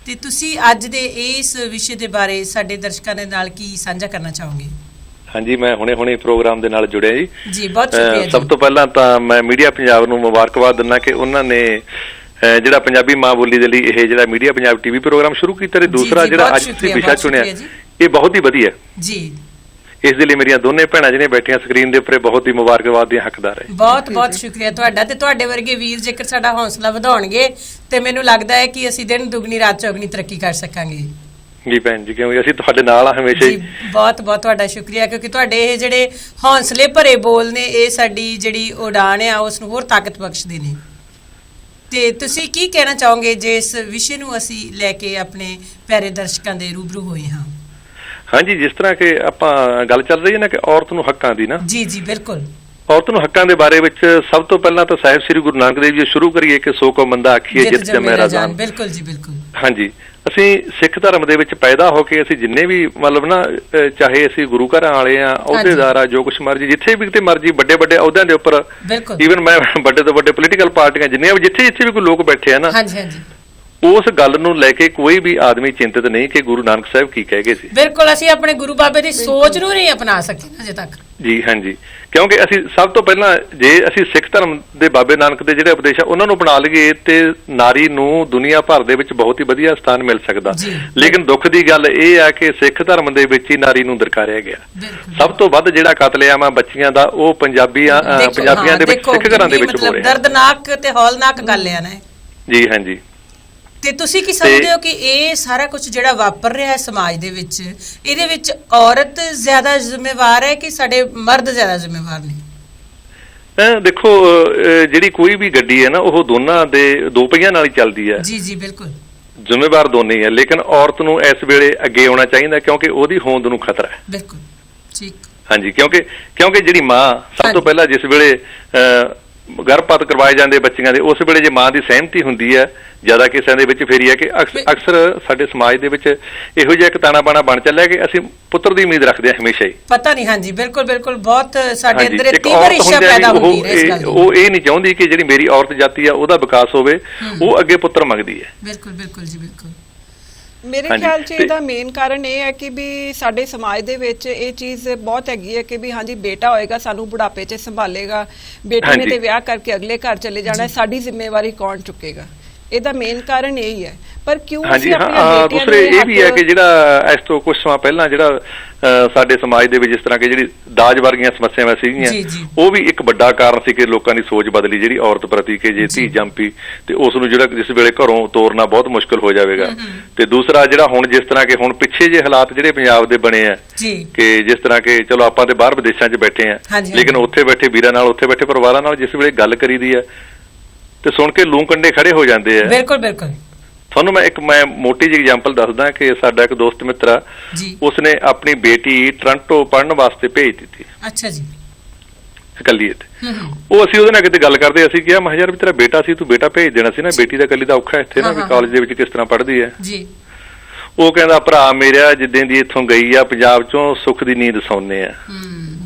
ਤੇ ਤੁਸੀਂ ਅੱਜ ਦੇ ਇਸ ਵਿਸ਼ੇ ਦੇ ਬਾਰੇ ਸਾਡੇ ਦਰਸ਼ਕਾਂ ਦੇ ਨਾਲ ਕੀ ਸਾਂਝਾ ਕਰਨਾ ਚਾਹੋਗੇ? ਹਾਂਜੀ, ਮੈਂ ਹੁਣੇ ਪ੍ਰੋਗਰਾਮ ਦੇ ਨਾਲ ਜੁੜਿਆ ਜੀ। ਜੀ ਬਹੁਤ ਸ਼ੁਕਰੀਆ ਜੀ। ਸਭ ਤੋਂ ਪਹਿਲਾਂ ਤਾਂ ਮੈਂ ਮੀਡੀਆ ਪੰਜਾਬ ਨੂੰ ਮੁਬਾਰਕਬਾਦ ਦਿੰਦਾ ਕਿ ਉਹਨਾਂ ਨੇ ਜਿਹੜਾ ਪੰਜਾਬੀ ਮਾਂ ਬੋਲੀ ਦੇ ਲਈ ਇਹ ਜਿਹੜਾ ਮੀਡੀਆ ਪੰਜਾਬ ਟੀਵੀ ਪ੍ਰੋਗਰਾਮ ਸ਼ੁਰੂ ਕੀਤਾ, ਤੇ ਦੂਸਰਾ ਜਿਹੜਾ ਅੱਜ ਤੁਸੀਂ ਵਿਸ਼ਾ ਚੁਣਿਆ ਇਹ ਬਹੁਤ ਹੀ ਵਧੀਆ ਜੀ। ਇਸ ਦੇ ਲਈ ਮੇਰੀਆਂ ਦੋਨੇ ਭੈਣਾਂ ਜਿਹਨੇ ਬੈਠੀਆਂ ਸਕਰੀਨ ਦੇ ਉੱਪਰ ਬਹੁਤ ਹੀ ਮੁਬਾਰਕਬਾਦ ਦੀਆਂ ਹੱਕਦਾਰ ਹੈ। ਬਹੁਤ ਬਹੁਤ ਸ਼ੁਕਰੀਆ ਤੁਹਾਡਾ। ਤੇ ਤੁਹਾਡੇ ਵਰਗੇ ਵੀਰ ਜੇਕਰ ਸਾਡਾ ਹੌਸਲਾ ਵਧਾਉਣਗੇ ਤੇ ਮੈਨੂੰ ਲੱਗਦਾ ਹੈ ਕਿ ਅਸੀਂ ਦਿਨ ਦੁਗਣੀ ਰਾਤ ਚੌਗਣੀ ਤਰੱਕੀ ਕਰ ਸਕਾਂਗੇ। ਜੀ ਭੈਣ ਜੀ, ਕਿਉਂਕਿ ਅਸੀਂ ਤੁਹਾਡੇ ਨਾਲ ਆ ਹਮੇਸ਼ਾ ਹੀ। ਬਹੁਤ ਬਹੁਤ ਤੁਹਾਡਾ ਸ਼ੁਕਰੀਆ, ਕਿਉਂਕਿ ਤੁਹਾਡੇ ਇਹ ਜਿਹੜੇ ਹੌਸਲੇ ਭਰੇ ਬੋਲ ਨੇ ਇਹ ਸਾਡੀ ਜਿਹੜੀ ਉਡਾਨ ਆ ਉਸ ਨੂੰ ਹੋਰ ਤਾਕਤ ਬਖਸ਼ਦੇ ਨੇ। ਤੇ ਤੁਸੀਂ ਕੀ ਕਹਿਣਾ ਚਾਹੋਗੇ ਜੇ ਇਸ ਵਿਸ਼ੇ ਨੂੰ ਅਸੀਂ ਲੈ ਕੇ ਆਪਣੇ ਪਿਆਰੇ ਦਰਸ਼ਕਾਂ ਦੇ ਰੂਬਰੂ ਹੋਏ ਹਾਂ? ਹਾਂਜੀ, ਜਿਸ ਤਰ੍ਹਾਂ ਕਿ ਆਪਾਂ ਗੱਲ ਚੱਲ ਰਹੀ ਹੈ ਨਾ ਕਿ ਔਰਤ ਨੂੰ ਹੱਕਾਂ ਦੀ ਨਾ। ਜੀ ਜੀ ਬਿਲਕੁਲ। ਔਰਤ ਨੂੰ ਹੱਕਾਂ ਦੇ ਬਾਰੇ ਵਿੱਚ ਸਭ ਤੋਂ ਪਹਿਲਾਂ ਤਾਂ ਸਾਹਿਬ ਸ੍ਰੀ ਗੁਰੂ ਨਾਨਕ ਦੇਵ ਜੀ ਸ਼ੁਰੂ ਕਰੀਏ ਕਿ ਸੋ ਕੋ ਮੰਦਾ ਆਖੀਏ ਜਿਤ ਜੰਮੇ ਰਾਜਾਨ। ਬਿਲਕੁਲ ਜੀ ਬਿਲਕੁਲ। ਹਾਂਜੀ, ਅਸੀਂ ਸਿੱਖ ਧਰਮ ਦੇ ਵਿੱਚ ਪੈਦਾ ਹੋ ਕੇ ਅਸੀਂ ਜਿੰਨੇ ਵੀ ਮਤਲਬ ਨਾ, ਚਾਹੇ ਅਸੀਂ ਗੁਰੂ ਘਰਾਂ ਵਾਲੇ ਆ, ਅਹੁਦੇਦਾਰ ਆ, ਜੋ ਕੁਛ ਮਰਜੀ, ਜਿੱਥੇ ਵੀ ਕਿਤੇ ਮਰਜੀ ਵੱਡੇ ਵੱਡੇ ਅਹੁਦਿਆਂ ਦੇ ਉੱਪਰ, ਈਵਨ ਮੈਂ ਵੱਡੇ ਤੋਂ ਵੱਡੇ ਪੋਲੀਟੀਕਲ ਪਾਰਟੀਆਂ ਜਿੰਨੀਆਂ ਵੀ ਜਿੱਥੇ ਵੀ ਕੋਈ ਲੋਕ ਬੈਠੇ ਆ ਨਾ, ਉਸ ਗੱਲ ਨੂੰ ਲੈ ਕੇ ਕੋਈ ਵੀ ਆਦਮੀ ਚਿੰਤਤ ਨਹੀਂ ਕਿ ਗੁਰੂ ਨਾਨਕ ਸਾਹਿਬ ਕੀ ਕਹਿ ਗਏ ਸੀ। ਬਿਲਕੁਲ, ਅਸੀਂ ਆਪਣੇ ਗੁਰੂ ਬਾਬੇ ਦੀ ਸੋਚ ਨੂੰ ਨਹੀਂ ਅਪਣਾ ਸਕੇ ਅਜੇ ਤੱਕ। ਜੀ ਹਾਂਜੀ, ਕਿਉਂਕਿ ਅਸੀਂ ਸਭ ਤੋਂ ਪਹਿਲਾਂ ਜੇ ਅਸੀਂ ਸਿੱਖ ਧਰਮ ਦੇ ਬਾਬੇ ਨਾਨਕ ਦੇ ਜਿਹੜੇ ਉਪਦੇਸ਼ ਆ ਉਹਨਾਂ ਨੂੰ ਅਪਣਾ ਲਈਏ ਤੇ ਨਾਰੀ ਨੂੰ ਦੁਨੀਆ ਭਰ ਦੇ ਵਿੱਚ ਬਹੁਤ ਹੀ ਵਧੀਆ ਸਥਾਨ ਮਿਲ ਸਕਦਾ। ਲੇਕਿਨ ਦੁੱਖ ਦੀ ਗੱਲ ਇਹ ਆ ਕਿ ਸਿੱਖ ਧਰਮ ਦੇ ਵਿੱਚ ਹੀ ਨਾਰੀ ਨੂੰ ਦਰਕਾਰਿਆ ਗਿਆ। ਸਭ ਤੋਂ ਵੱਧ ਜਿਹੜਾ ਕਤਲੇਆਮ ਆ ਬੱਚੀਆਂ ਦਾ ਉਹ ਪੰਜਾਬੀਆਂ ਦੇ ਵਿੱਚ ਸਿੱਖ ਘਰਾਂ ਦੇ ਵਿੱਚ ਹੋ ਰਿਹਾ। ਦਰਦਨਾਕ ਤੇ ਹੌਲਨਾਕ ਗੱਲ ਆ ਨਾ। ਜੀ ਹਾਂਜੀ। ਤੇ ਤੁਸੀਂ ਕੀ ਸਮਝਦੇ ਹੋ ਕਿ ਇਹ ਸਾਰਾ ਕੁਝ ਜਿਹੜਾ ਵਾਪਰ ਰਿਹਾ ਹੈ ਸਮਾਜ ਦੇ ਵਿੱਚ, ਇਹਦੇ ਵਿੱਚ ਔਰਤ ਜ਼ਿਆਦਾ ਜ਼ਿੰਮੇਵਾਰ ਹੈ ਕਿ ਸਾਡੇ ਮਰਦ ਜ਼ਿਆਦਾ ਜ਼ਿੰਮੇਵਾਰ ਨੇ? ਦੇਖੋ, ਜਿਹੜੀ ਕੋਈ ਵੀ ਗੱਡੀ ਹੈ ਨਾ ਉਹ ਦੋਨਾਂ ਦੇ ਦੋ ਪਹੀਆਂ ਨਾਲ ਹੀ ਚੱਲਦੀ ਹੈ। ਜੀ ਜੀ ਬਿਲਕੁਲ, ਜ਼ਿੰਮੇਵਾਰ ਦੋਨੇ ਹੀ ਹੈ, ਲੇਕਿਨ ਔਰਤ ਨੂੰ ਇਸ ਵੇਲੇ ਅੱਗੇ ਆਉਣਾ ਚਾਹੀਦਾ ਕਿਉਂਕਿ ਉਹਦੀ ਹੋਂਦ ਨੂੰ ਖਤਰਾ ਹੈ। ਬਿਲਕੁਲ ਠੀਕ। ਹਾਂਜੀ, ਕਿਉਂਕਿ ਜਿਹੜੀ ਮਾਂ ਸਭ ਤੋਂ ਪਹਿਲਾਂ ਜਿਸ ਵੇਲੇ ਗਰਭਪਾਤ ਕਰਵਾਏ ਜਾਂਦੇ ਬੱਚੀਆਂ ਦੇ, ਉਸ ਵੇਲੇ ਜੇ ਮਾਂ ਦੀ ਸਹਿਮਤੀ ਹੁੰਦੀ ਹੈ ਜ਼ਿਆਦਾ ਕੇਸਾਂ ਦੇ ਵਿੱਚ ਫੇਰੀ ਹੈ ਕਿ ਅਕਸਰ ਸਾਡੇ ਸਮਾਜ ਦੇ ਵਿੱਚ ਇਹੋ ਜਿਹਾ ਇੱਕ ਤਾਣਾ ਬਾਣਾ ਬਣ ਚੱਲਿਆ ਕਿ ਅਸੀਂ ਪੁੱਤਰ ਦੀ ਉਮੀਦ ਰੱਖਦੇ ਹਾਂ ਹਮੇਸ਼ਾ ਹੀ। ਪਤਾ ਨਹੀਂ, ਹਾਂਜੀ ਬਿਲਕੁਲ ਬਿਲਕੁਲ, ਬਹੁਤ ਸਾਡੇ ਅੰਦਰ ਤੀਬਰ ਇੱਛਾ ਪੈਦਾ ਹੁੰਦੀ ਹੈ ਇਸ ਗੱਲ ਦੀ। ਉਹ ਇਹ ਨਹੀਂ ਚਾਹੁੰਦੀ ਕਿ ਜਿਹੜੀ ਮੇਰੀ ਔਰਤ ਜਾਤੀ ਆ ਉਹਦਾ ਵਿਕਾਸ ਹੋਵੇ, ਉਹ ਅੱਗੇ ਪੁੱਤਰ ਮੰਗਦੀ ਹੈ। ਬਿਲਕੁਲ ਬਿਲਕੁਲ ਜੀ ਬਿਲਕੁਲ। ਮੇਰੇ ਖਿਆਲ 'ਚ ਇਹਦਾ ਮੇਨ ਕਾਰਨ ਇਹ ਹੈ ਕਿ ਵੀ ਸਾਡੇ ਸਮਾਜ ਦੇ ਵਿੱਚ ਇਹ ਚੀਜ਼ ਬਹੁਤ ਹੈਗੀ ਹੈ ਕਿ ਵੀ ਹਾਂਜੀ ਬੇਟਾ ਹੋਏਗਾ ਸਾਨੂੰ ਬੁਢਾਪੇ 'ਚ ਸੰਭਾਲੇਗਾ, ਬੇਟੀ ਨੇ ਤੇ ਵਿਆਹ ਕਰਕੇ ਅਗਲੇ ਘਰ ਚਲੇ ਜਾਣਾ, ਸਾਡੀ ਜ਼ਿੰਮੇਵਾਰੀ ਕੌਣ ਚੁੱਕੇਗਾ? ਇਹਦਾ ਮੇਨ ਕਾਰਨ ਇਹੀ ਹੈ। ਪਰ ਕਿਉਂ ਅਸੀਂ ਆਪਣੀਆਂ ਬੇਟੀਆਂ ਦੂਸਰੇ ਇਹ ਵੀ ਹੈ ਕਿ ਜਿਹੜਾ ਇਸ ਤੋਂ ਕੁਝ ਸਮਾਂ ਪਹਿਲਾਂ ਜਿਹੜਾ ਸਾਡੇ ਸਮਾਜ ਦੇ ਵਿੱਚ ਜਿਸ ਤਰ੍ਹਾਂ ਕਿ ਜਿਹੜੀ ਦਾਜ ਵਰਗੀਆਂ ਸਮੱਸਿਆਵਾਂ ਸੀਗੀਆਂ, ਉਹ ਵੀ ਇੱਕ ਵੱਡਾ ਕਾਰਨ ਸੀ ਕਿ ਲੋਕਾਂ ਦੀ ਸੋਚ ਬਦਲੀ ਜਿਹੜੀ ਔਰਤ ਪ੍ਰਤੀ ਕਿ ਜੇ ਧੀ ਜੰਮੀ ਤੇ ਉਸ ਨੂੰ ਜਿਹੜਾ ਜਿਸ ਵੇਲੇ ਘਰੋਂ ਤੋਰਨਾ ਬਹੁਤ ਮੁਸ਼ਕਲ ਹੋ ਜਾਵੇਗਾ। ਤੇ ਦੂਸਰਾ ਜਿਹੜਾ ਹੁਣ ਜਿਸ ਤਰ੍ਹਾਂ ਕਿ ਹੁਣ ਪਿੱਛੇ ਜੇ ਹਾਲਾਤ ਜਿਹੜੇ ਪੰਜਾਬ ਦੇ ਬਣੇ ਆ ਕਿ ਜਿਸ ਤਰ੍ਹਾਂ ਕਿ ਚਲੋ ਆਪਾਂ ਤੇ ਬਾਹਰ ਵਿਦੇਸ਼ਾਂ 'ਚ ਬੈਠੇ ਆ, ਲੇਕਿਨ ਉੱਥੇ ਬੈਠੇ ਵੀਰਾਂ ਨਾਲ, ਉੱਥੇ ਬੈਠੇ ਪਰਿਵਾਰਾਂ ਨਾਲ ਜਿਸ ਵੇਲੇ ਗੱਲ ਕਰੀਦੀ ਆ ਤੇ ਸੁਣ ਕੇ ਲੂੰ ਕੰਡੇ ਖੜੇ ਹੋ ਜਾਂਦੇ ਆ। ਬਿਲਕੁਲ ਬਿਲਕੁਲ। ਤੁਹਾਨੂੰ ਮੈਂ ਮੋਟੀ ਜਿਹੀ ਐਗਜ਼ਾਮਪਲ ਦੱਸਦਾ ਕਿ ਸਾਡਾ ਇੱਕ ਦੋਸਤ ਮਿੱਤਰ ਆ, ਉਸਨੇ ਆਪਣੀ ਬੇਟੀ ਟੋਰਾਂਟੋ ਪੜ੍ਹਨ ਵਾਸਤੇ ਭੇਜ ਦਿੱਤੀ। ਅੱਛਾ ਜੀ। ਇਕੱਲੀ ਇੱਥੇ। ਉਹ ਅਸੀਂ ਉਹਦੇ ਨਾਲ ਕਿਤੇ ਗੱਲ ਕਰਦੇ, ਅਸੀਂ ਕਿਹਾ ਮੈਂ ਯਾਰ ਵੀ ਤੇਰਾ ਬੇਟਾ ਸੀ, ਤੂੰ ਬੇਟਾ ਭੇਜ ਦੇਣਾ ਸੀ ਨਾ, ਬੇਟੀ ਦਾ ਇਕੱਲੀ ਦਾ ਔਖਾ ਇੱਥੇ ਨਾ ਵੀ ਕਾਲਜ ਦੇ ਵਿੱਚ ਕਿਸ ਤਰ੍ਹਾਂ ਪੜ੍ਹਦੀ ਹੈ। ਉਹ ਕਹਿੰਦਾ ਭਰਾ ਮੇਰਾ ਜਿੱਦਾਂ ਦੀ ਇੱਥੋਂ ਗਈ ਆ ਪੰਜਾਬ ਚੋਂ ਸੁੱਖ ਦੀ ਨੀਂਦ ਸੌਂਦੇ ਆ।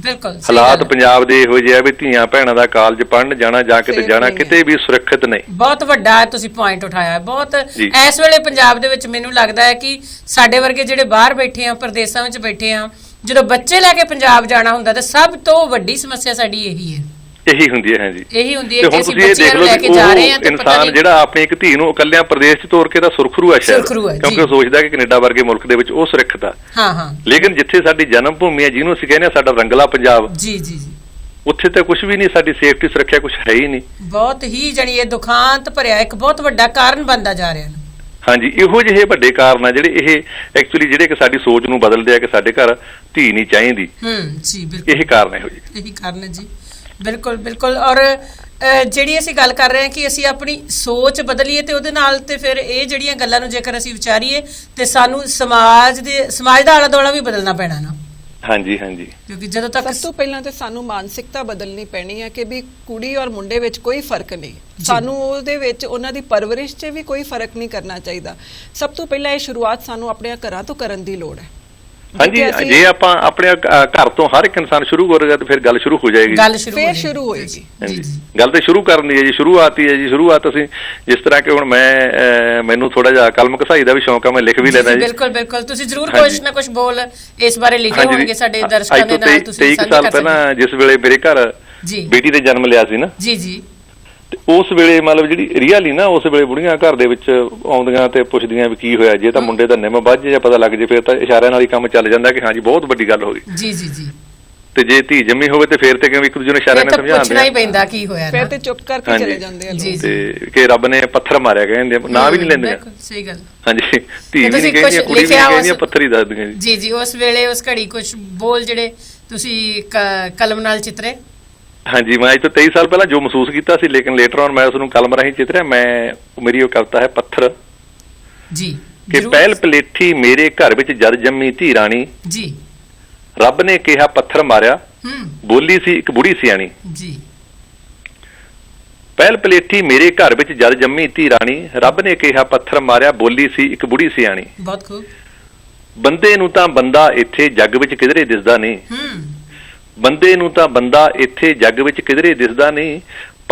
ਬਿਲਕੁਲ ਹਾਲਾਤ ਪੰਜਾਬ ਦੇ ਇਹੋ ਜਿਹੇ ਆ ਵੀ ਧੀਆਂ ਭੈਣਾਂ ਦਾ ਕਾਲਜ ਪੜ੍ਹਨ ਜਾਣਾ ਜਾਂ ਕਿਤੇ ਜਾਣਾ ਕਿਤੇ ਵੀ ਸੁਰੱਖਿਅਤ ਨਹੀਂ। ਬਹੁਤ ਵੱਡਾ ਤੁਸੀਂ ਪੁਆਇੰਟ ਉਠਾਇਆ। ਬਹੁਤ ਇਸ ਵੇਲੇ ਪੰਜਾਬ ਦੇ ਵਿੱਚ ਮੈਨੂੰ ਲੱਗਦਾ ਹੈ ਕਿ ਸਾਡੇ ਵਰਗੇ ਜਿਹੜੇ ਬਾਹਰ ਬੈਠੇ ਆ, ਪ੍ਰਦੇਸ਼ਾਂ ਵਿੱਚ ਬੈਠੇ ਆ, ਜਦੋਂ ਬੱਚੇ ਲੈ ਕੇ ਪੰਜਾਬ ਜਾਣਾ ਹੁੰਦਾ ਤਾਂ ਸਭ ਤੋਂ ਵੱਡੀ ਸਮੱਸਿਆ ਸਾਡੀ ਇਹੀ ਹੈ। ਇਹੀ ਹੁੰਦੀ ਹੈ। ਹਾਂਜੀ, ਇਹੀ ਹੁੰਦੀ ਹੈ ਕਿ ਅਸੀਂ ਬੱਚਿਆਂ ਨੂੰ ਲੈ ਕੇ ਜਾ ਰਹੇ ਹਾਂ ਤੇ ਇਨਸਾਨ ਜਿਹੜਾ ਆਪਣੀ ਇੱਕ ਧੀ ਨੂੰ ਇਕੱਲਿਆਂ ਪ੍ਰਦੇਸ਼ 'ਚ ਤੋਰ ਕੇ ਤਾਂ ਸੁਰਖਰੂ ਆ ਸ਼ਾਇਦ, ਕਿਉਂਕਿ ਉਹ ਸੋਚਦਾ ਕਿ ਕੈਨੇਡਾ ਵਰਗੇ ਮੁਲਕ ਦੇ ਵਿੱਚ ਉਹ ਸੁਰੱਖਿਅਤ ਆ। ਲੇਕਿਨ ਜਿੱਥੇ ਸਾਡੀ ਜਨਮ ਭੂਮੀ ਹੈ, ਜਿਹਨੂੰ ਅਸੀਂ ਕਹਿੰਦੇ ਆ ਸਾਡਾ ਰੰਗਲਾ ਪੰਜਾਬ, ਉੱਥੇ ਤਾਂ ਕੁਝ ਵੀ ਨਹੀਂ, ਸਾਡੀ ਸੇਫਟੀ ਸੁਰੱਖਿਆ ਕੁਝ ਹੈ ਹੀ ਨਹੀਂ। ਬਹੁਤ ਹੀ ਜਾਨੀ ਇਹ ਦੁਖਾਂਤ ਭਰਿਆ ਇੱਕ ਬਹੁਤ ਵੱਡਾ ਕਾਰਨ ਬਣਦਾ ਜਾ ਰਿਹਾ। ਹਾਂਜੀ, ਇਹੋ ਜਿਹੇ ਵੱਡੇ ਕਾਰਨ ਆ ਜਿਹੜੇ ਇਹ ਐਕਚੁਅਲੀ ਜਿਹੜੇ ਕਿ ਸਾਡੀ ਸੋਚ ਨੂੰ ਬਦਲਦੇ ਆ ਕਿ ਸਾਡੇ ਘਰ ਧੀ ਨਹੀਂ ਚਾਹੀਦੀ। ਜੀ ਬਿਲਕੁਲ, ਇਹੀ ਕਾਰਨ ਇਹੋ ਜਿਹੇ। ਇਹੀ ਕਾਰਨ ਹੈ ਜੀ, ਬਿਲਕੁਲ ਬਿਲਕੁਲ। ਔਰ ਜਿਹੜੀ ਅਸੀਂ ਗੱਲ ਕਰ ਰਹੇ ਹਾਂ ਕਿ ਅਸੀਂ ਆਪਣੀ ਸੋਚ ਬਦਲੀਏ ਤੇ ਉਹਦੇ ਨਾਲ ਤੇ ਫਿਰ ਇਹ ਜਿਹੜੀਆਂ ਗੱਲਾਂ ਨੂੰ ਜੇਕਰ ਅਸੀਂ ਵਿਚਾਰੀਏ ਤੇ ਸਾਨੂੰ ਸਮਾਜ ਦਾ ਆਲਾ ਦੁਆਲਾ ਵੀ ਬਦਲਣਾ ਪੈਣਾ ਨਾ। ਹਾਂਜੀ ਹਾਂਜੀ, ਕਿਉਂਕਿ ਜਦੋਂ ਤੱਕ ਸਭ ਤੋਂ ਪਹਿਲਾਂ ਤੇ ਸਾਨੂੰ ਮਾਨਸਿਕਤਾ ਬਦਲਣੀ ਪੈਣੀ ਹੈ ਕਿ ਵੀ ਕੁੜੀ ਔਰ ਮੁੰਡੇ ਵਿੱਚ ਕੋਈ ਫਰਕ ਨਹੀਂ। ਸਾਨੂੰ ਉਹਦੇ ਵਿੱਚ ਉਹਨਾਂ ਦੀ ਪਰਵਰਿਸ਼ 'ਚ ਵੀ ਕੋਈ ਫਰਕ ਨਹੀਂ ਕਰਨਾ ਚਾਹੀਦਾ। ਸਭ ਤੋਂ ਪਹਿਲਾਂ ਇਹ ਸ਼ੁਰੂਆਤ ਸਾਨੂੰ ਆਪਣੇ ਘਰਾਂ ਤੋਂ ਕਰਨ ਦੀ ਲੋੜ ਹੈ। ਹਾਂਜੀ, ਜੇ ਆਪਾਂ ਆਪਣੇ ਘਰ ਤੋਂ ਹਰ ਇੱਕ ਇਨਸਾਨ ਸ਼ੁਰੂ ਕਰੇਗਾ ਤਾਂ ਫਿਰ ਗੱਲ ਸ਼ੁਰੂ ਹੋ ਜਾਏਗੀ, ਫਿਰ ਸ਼ੁਰੂ ਹੋਏਗੀ। ਹਾਂਜੀ, ਗੱਲ ਤੇ ਸ਼ੁਰੂ ਕਰਨੀ ਹੈ ਜੀ, ਸ਼ੁਰੂਆਤ ਹੀ ਹੈ ਜੀ। ਸ਼ੁਰੂਆਤ ਅਸੀਂ ਜਿਸ ਤਰ੍ਹਾਂ ਕਿ ਹੁਣ ਮੈਨੂੰ ਥੋੜਾ ਜਿਹਾ ਕਲਮ ਘਸਾਈ ਦਾ ਵੀ ਸ਼ੌਂਕ ਆ, ਮੈਂ ਲਿਖ ਵੀ ਲੈਂਦਾ ਜੀ। ਬਿਲਕੁਲ ਬਿਲਕੁਲ, ਤੁਸੀਂ ਜ਼ਰੂਰ ਕੁਛ ਨਾ ਕੁਛ ਬੋਲ ਇਸ ਬਾਰੇ ਲਿਖੇ ਹੋਣਗੇ ਸਾਡੇ ਦਰਸ਼ਕਾਂ ਦੇ ਨਾਲ। ਤੁਸੀਂ 23 ਸਾਲ ਪਹਿਲਾਂ ਜਿਸ ਵੇਲੇ ਮੇਰੇ ਘਰ ਬੇਟੀ ਦੇ ਜਨਮ ਲਿਆ ਸੀ ਨਾ, ਜੀ ਉਸ ਵੇਲੇ ਮਤਲਬ ਜਿਹੜੀ ਰੀਅਲੀ ਨਾ ਉਸ ਵੇਲੇ ਬੁੜੀਆਂ ਘਰ ਦੇ ਵਿੱਚ ਆਉਂਦੀਆਂ ਤੇ ਪੁੱਛਦੀਆਂ ਵੀ ਕੀ ਹੋਇਆ, ਜੇ ਤਾਂ ਮੁੰਡੇ ਦਾ ਨਿੰਮ ਵੱਜ ਜਾਂ ਪਤਾ ਲੱਗ ਜੇ ਫਿਰ ਤਾਂ ਇਸ਼ਾਰਿਆਂ ਨਾਲ ਹੀ ਕੰਮ ਚੱਲ ਜਾਂਦਾ ਕਿ ਹਾਂਜੀ ਬਹੁਤ ਵੱਡੀ ਗੱਲ ਹੋ ਗਈ। ਜੀ ਤੇ ਜੇ ਧੀ ਜੰਮੀ ਹੋਵੇ ਤੇ ਫਿਰ ਤੇ ਕਿਵੇਂ ਇੱਕ ਦੂਜੇ ਨੂੰ ਇਸ਼ਾਰਿਆਂ ਨਾਲ ਸਮਝਾਉਂਦੇ ਆ, ਪੁੱਛਣਾ ਹੀ ਪੈਂਦਾ ਕੀ ਹੋਇਆ, ਫਿਰ ਤੇ ਚੁੱਪ ਕਰਕੇ ਚਲੇ ਜਾਂਦੇ ਆ ਤੇ ਕਿ ਰੱਬ ਨੇ ਪੱਥਰ ਮਾਰਿਆ ਕਹਿੰਦੇ, ਨਾਂ ਵੀ ਨਹੀਂ ਲੈਂਦੇ। ਸਹੀ ਗੱਲ। ਹਾਂਜੀ, ਧੀ ਵੀ ਨਹੀਂ ਕਹਿੰਦੀਆਂ, ਕੁੜੀ ਵੀ ਨਹੀਂ ਕਹਿੰਦੀਆਂ, ਪੱਥਰ ਹੀ ਦੱਸਦੀਆਂ ਜੀ। ਜੀ ਉਸ ਵੇਲੇ ਉਸ ਘੜੀ ਕੁਝ ਬੋਲ ਜਿਹੜੇ ਤੁਸੀਂ ਕਲਮ ਨਾਲ ਚਿੱਤਰੇ। ਹਾਂਜੀ, ਮੈਂ ਅੱਜ ਤੋਂ 23 ਸਾਲ ਪਹਿਲਾਂ ਜੋ ਮਹਿਸੂਸ ਕੀਤਾ ਸੀ, ਲੇਕਿਨ ਲੇਟਰ ਔਨ ਮੈਂ ਉਸ ਨੂੰ ਕਲਮ ਰਾਹੀਂ ਚਿਤਰਿਆ। ਮੇਰੀ ਉਹ ਕਵਿਤਾ ਹੈ ਪੱਥਰ ਜੀ। ਕਿ ਪਹਿਲ ਪਲੇਠੀ ਮੇਰੇ ਘਰ ਵਿੱਚ ਜਦ ਜੰਮੀ ਧੀ ਰਾਣੀ, ਜੀ ਰੱਬ ਨੇ ਕਿਹਾ ਪੱਥਰ ਮਾਰਿਆ, ਬੋਲੀ ਸੀ ਇੱਕ ਬੁੜੀ ਸਿਆਣੀ। ਜੀ ਪਹਿਲ ਪਲੇਠੀ ਮੇਰੇ ਘਰ ਵਿੱਚ ਜਦ ਜੰਮੀ ਧੀ ਰਾਣੀ, ਰੱਬ ਨੇ ਕਿਹਾ ਪੱਥਰ ਮਾਰਿਆ, ਬੋਲੀ ਸੀ ਇੱਕ ਬੁੜੀ ਸਿਆਣੀ। ਬਹੁਤ ਖੂਬ। ਬੰਦੇ ਨੂੰ ਤਾਂ ਬੰਦਾ ਇੱਥੇ ਜੱਗ ਵਿੱਚ ਕਿਧਰੇ ਦਿਸਦਾ ਨਹੀਂ, ਬੰਦੇ ਨੂੰ ਤਾਂ ਬੰਦਾ ਇੱਥੇ ਜੱਗ ਵਿੱਚ ਕਿਧਰੇ ਦਿਸਦਾ ਨਹੀਂ,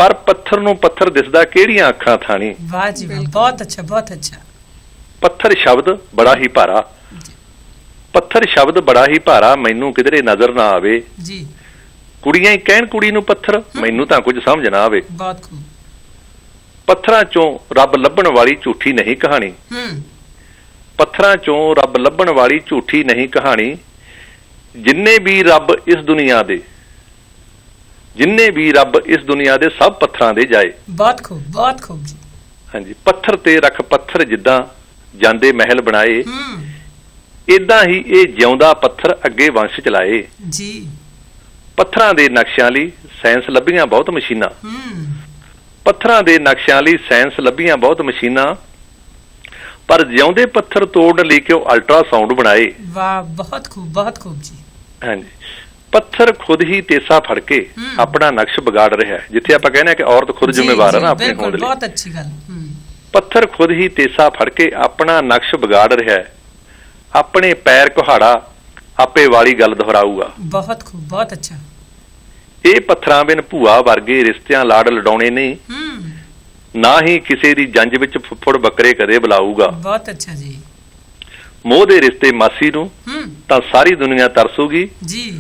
ਪਰ ਪੱਥਰ ਨੂੰ ਪੱਥਰ ਦਿਸਦਾ ਕਿਹੜੀਆਂ ਅੱਖਾਂ ਥਾਣੀ। ਵਾਹ ਜੀ ਵਾਹ, ਬਹੁਤ ਅੱਛਾ ਬਹੁਤ ਅੱਛਾ। ਪੱਥਰ ਸ਼ਬਦ ਬੜਾ ਹੀ ਭਾਰਾ, ਪੱਥਰ ਸ਼ਬਦ ਬੜਾ ਹੀ ਭਾਰਾ, ਮੈਨੂੰ ਕਿਧਰੇ ਨਜ਼ਰ ਨਾ ਆਵੇ ਜੀ। ਕੁੜੀਆਂ ਹੀ ਕਹਿਣ ਕੁੜੀ ਨੂੰ ਪੱਥਰ, ਮੈਨੂੰ ਤਾਂ ਕੁਝ ਸਮਝ ਨਾ ਆਵੇ। ਬਹੁਤ ਖੂਬ। ਪੱਥਰਾਂ ਚੋਂ ਰੱਬ ਲੱਭਣ ਵਾਲੀ ਝੂਠੀ ਨਹੀਂ ਕਹਾਣੀ, ਪੱਥਰਾਂ ਚੋਂ ਰੱਬ ਲੱਭਣ ਵਾਲੀ ਝੂਠੀ ਨਹੀਂ ਕਹਾਣੀ। ਜਿੰਨੇ ਵੀ ਰੱਬ ਇਸ ਦੁਨੀਆ ਦੇ, ਜਿੰਨੇ ਵੀ ਰੱਬ ਇਸ ਦੁਨੀਆ ਦੇ ਸਭ ਪੱਥਰਾਂ ਦੇ ਜਾਏ। ਬਹੁਤ ਖੂਬ ਬਹੁਤ ਖੂਬ ਜੀ। ਹਾਂਜੀ, ਪੱਥਰ ਤੇ ਰੱਖ ਪੱਥਰ ਜਿੱਦਾਂ ਜਾਂਦੇ ਮਹਿਲ ਬਣਾਏ, ਇਦਾਂ ਹੀ ਇਹ ਜਿਉਂਦਾ ਪੱਥਰ ਅੱਗੇ ਵੰਸ਼ ਚਲਾਏ ਜੀ। ਪੱਥਰਾਂ ਦੇ ਨਕਸ਼ਿਆਂ ਲਈ ਸਾਇੰਸ ਲੱਭੀਆਂ ਬਹੁਤ ਮਸ਼ੀਨਾਂ, ਪੱਥਰਾਂ ਦੇ ਨਕਸ਼ਿਆਂ ਲਈ ਸਾਇੰਸ ਲੱਭੀਆਂ ਬਹੁਤ ਮਸ਼ੀਨਾਂ, ਪਰ ਜਿਉਂਦੇ ਪੱਥਰ ਤੋੜਨ ਲਈ ਕਿ ਉਹ ਅਲਟਰਾਸਾਊਂਡ ਬਣਾਏ। ਵਾਹ, ਬਹੁਤ ਖੂਬ ਬਹੁਤ ਖੂਬ ਜੀ। ਹਾਂਜੀ, ਪੱਥਰ ਖੁਦ ਹੀ ਤੇਸਾ ਫੜ ਕੇ ਆਪਣਾ ਨਕਸ਼ ਵਿਗਾੜ ਰਿਹਾ ਹੈ। ਜਿੱਥੇ ਆਪਾਂ ਕਹਿੰਦੇ ਆ ਕਿ ਔਰਤ ਖੁਦ ਜ਼ਿੰਮੇਵਾਰ ਹੈ ਨਾ ਆਪਣੀ ਹੋਂਦ ਲਈ, ਬਹੁਤ ਅੱਛੀ ਗੱਲ। ਪੱਥਰ ਖੁਦ ਹੀ ਤੇਸਾ ਫੜ ਕੇ ਆਪਣਾ ਨਕਸ਼ ਵਿਗਾੜ ਰਿਹਾ ਹੈ। ਆਪਣੇ ਪੈਰ ਕੁਹਾੜਾ ਆਪੇ ਵਾਲੀ ਗੱਲ ਦੁਹਰਾਊਗਾ। ਬਹੁਤ ਖੂਬ ਬਹੁਤ ਅੱਛਾ। ਇਹ ਪੱਥਰਾਂ ਬਿਨ ਭੂਆ ਵਰਗੇ ਰਿਸ਼ਤਿਆਂ ਲਾੜ ਲਡਾਉਣੇ ਨਹੀਂ, ਨਾ ਹੀ ਕਿਸੇ ਦੀ ਜੰਜ ਵਿੱਚ ਫੁੱਫੜ ਬੱਕਰੇ ਕਦੇ ਬੁਲਾਊਗਾ। ਬਹੁਤ ਅੱਛਾ ਜੀ। ਮੋਹ ਦੇ ਰਿਸ਼ਤੇ ਮਾਸੀ ਨੂੰ ਤਾਂ ਸਾਰੀ ਦੁਨੀਆ ਤਰਸੂਗੀ ਜੀ।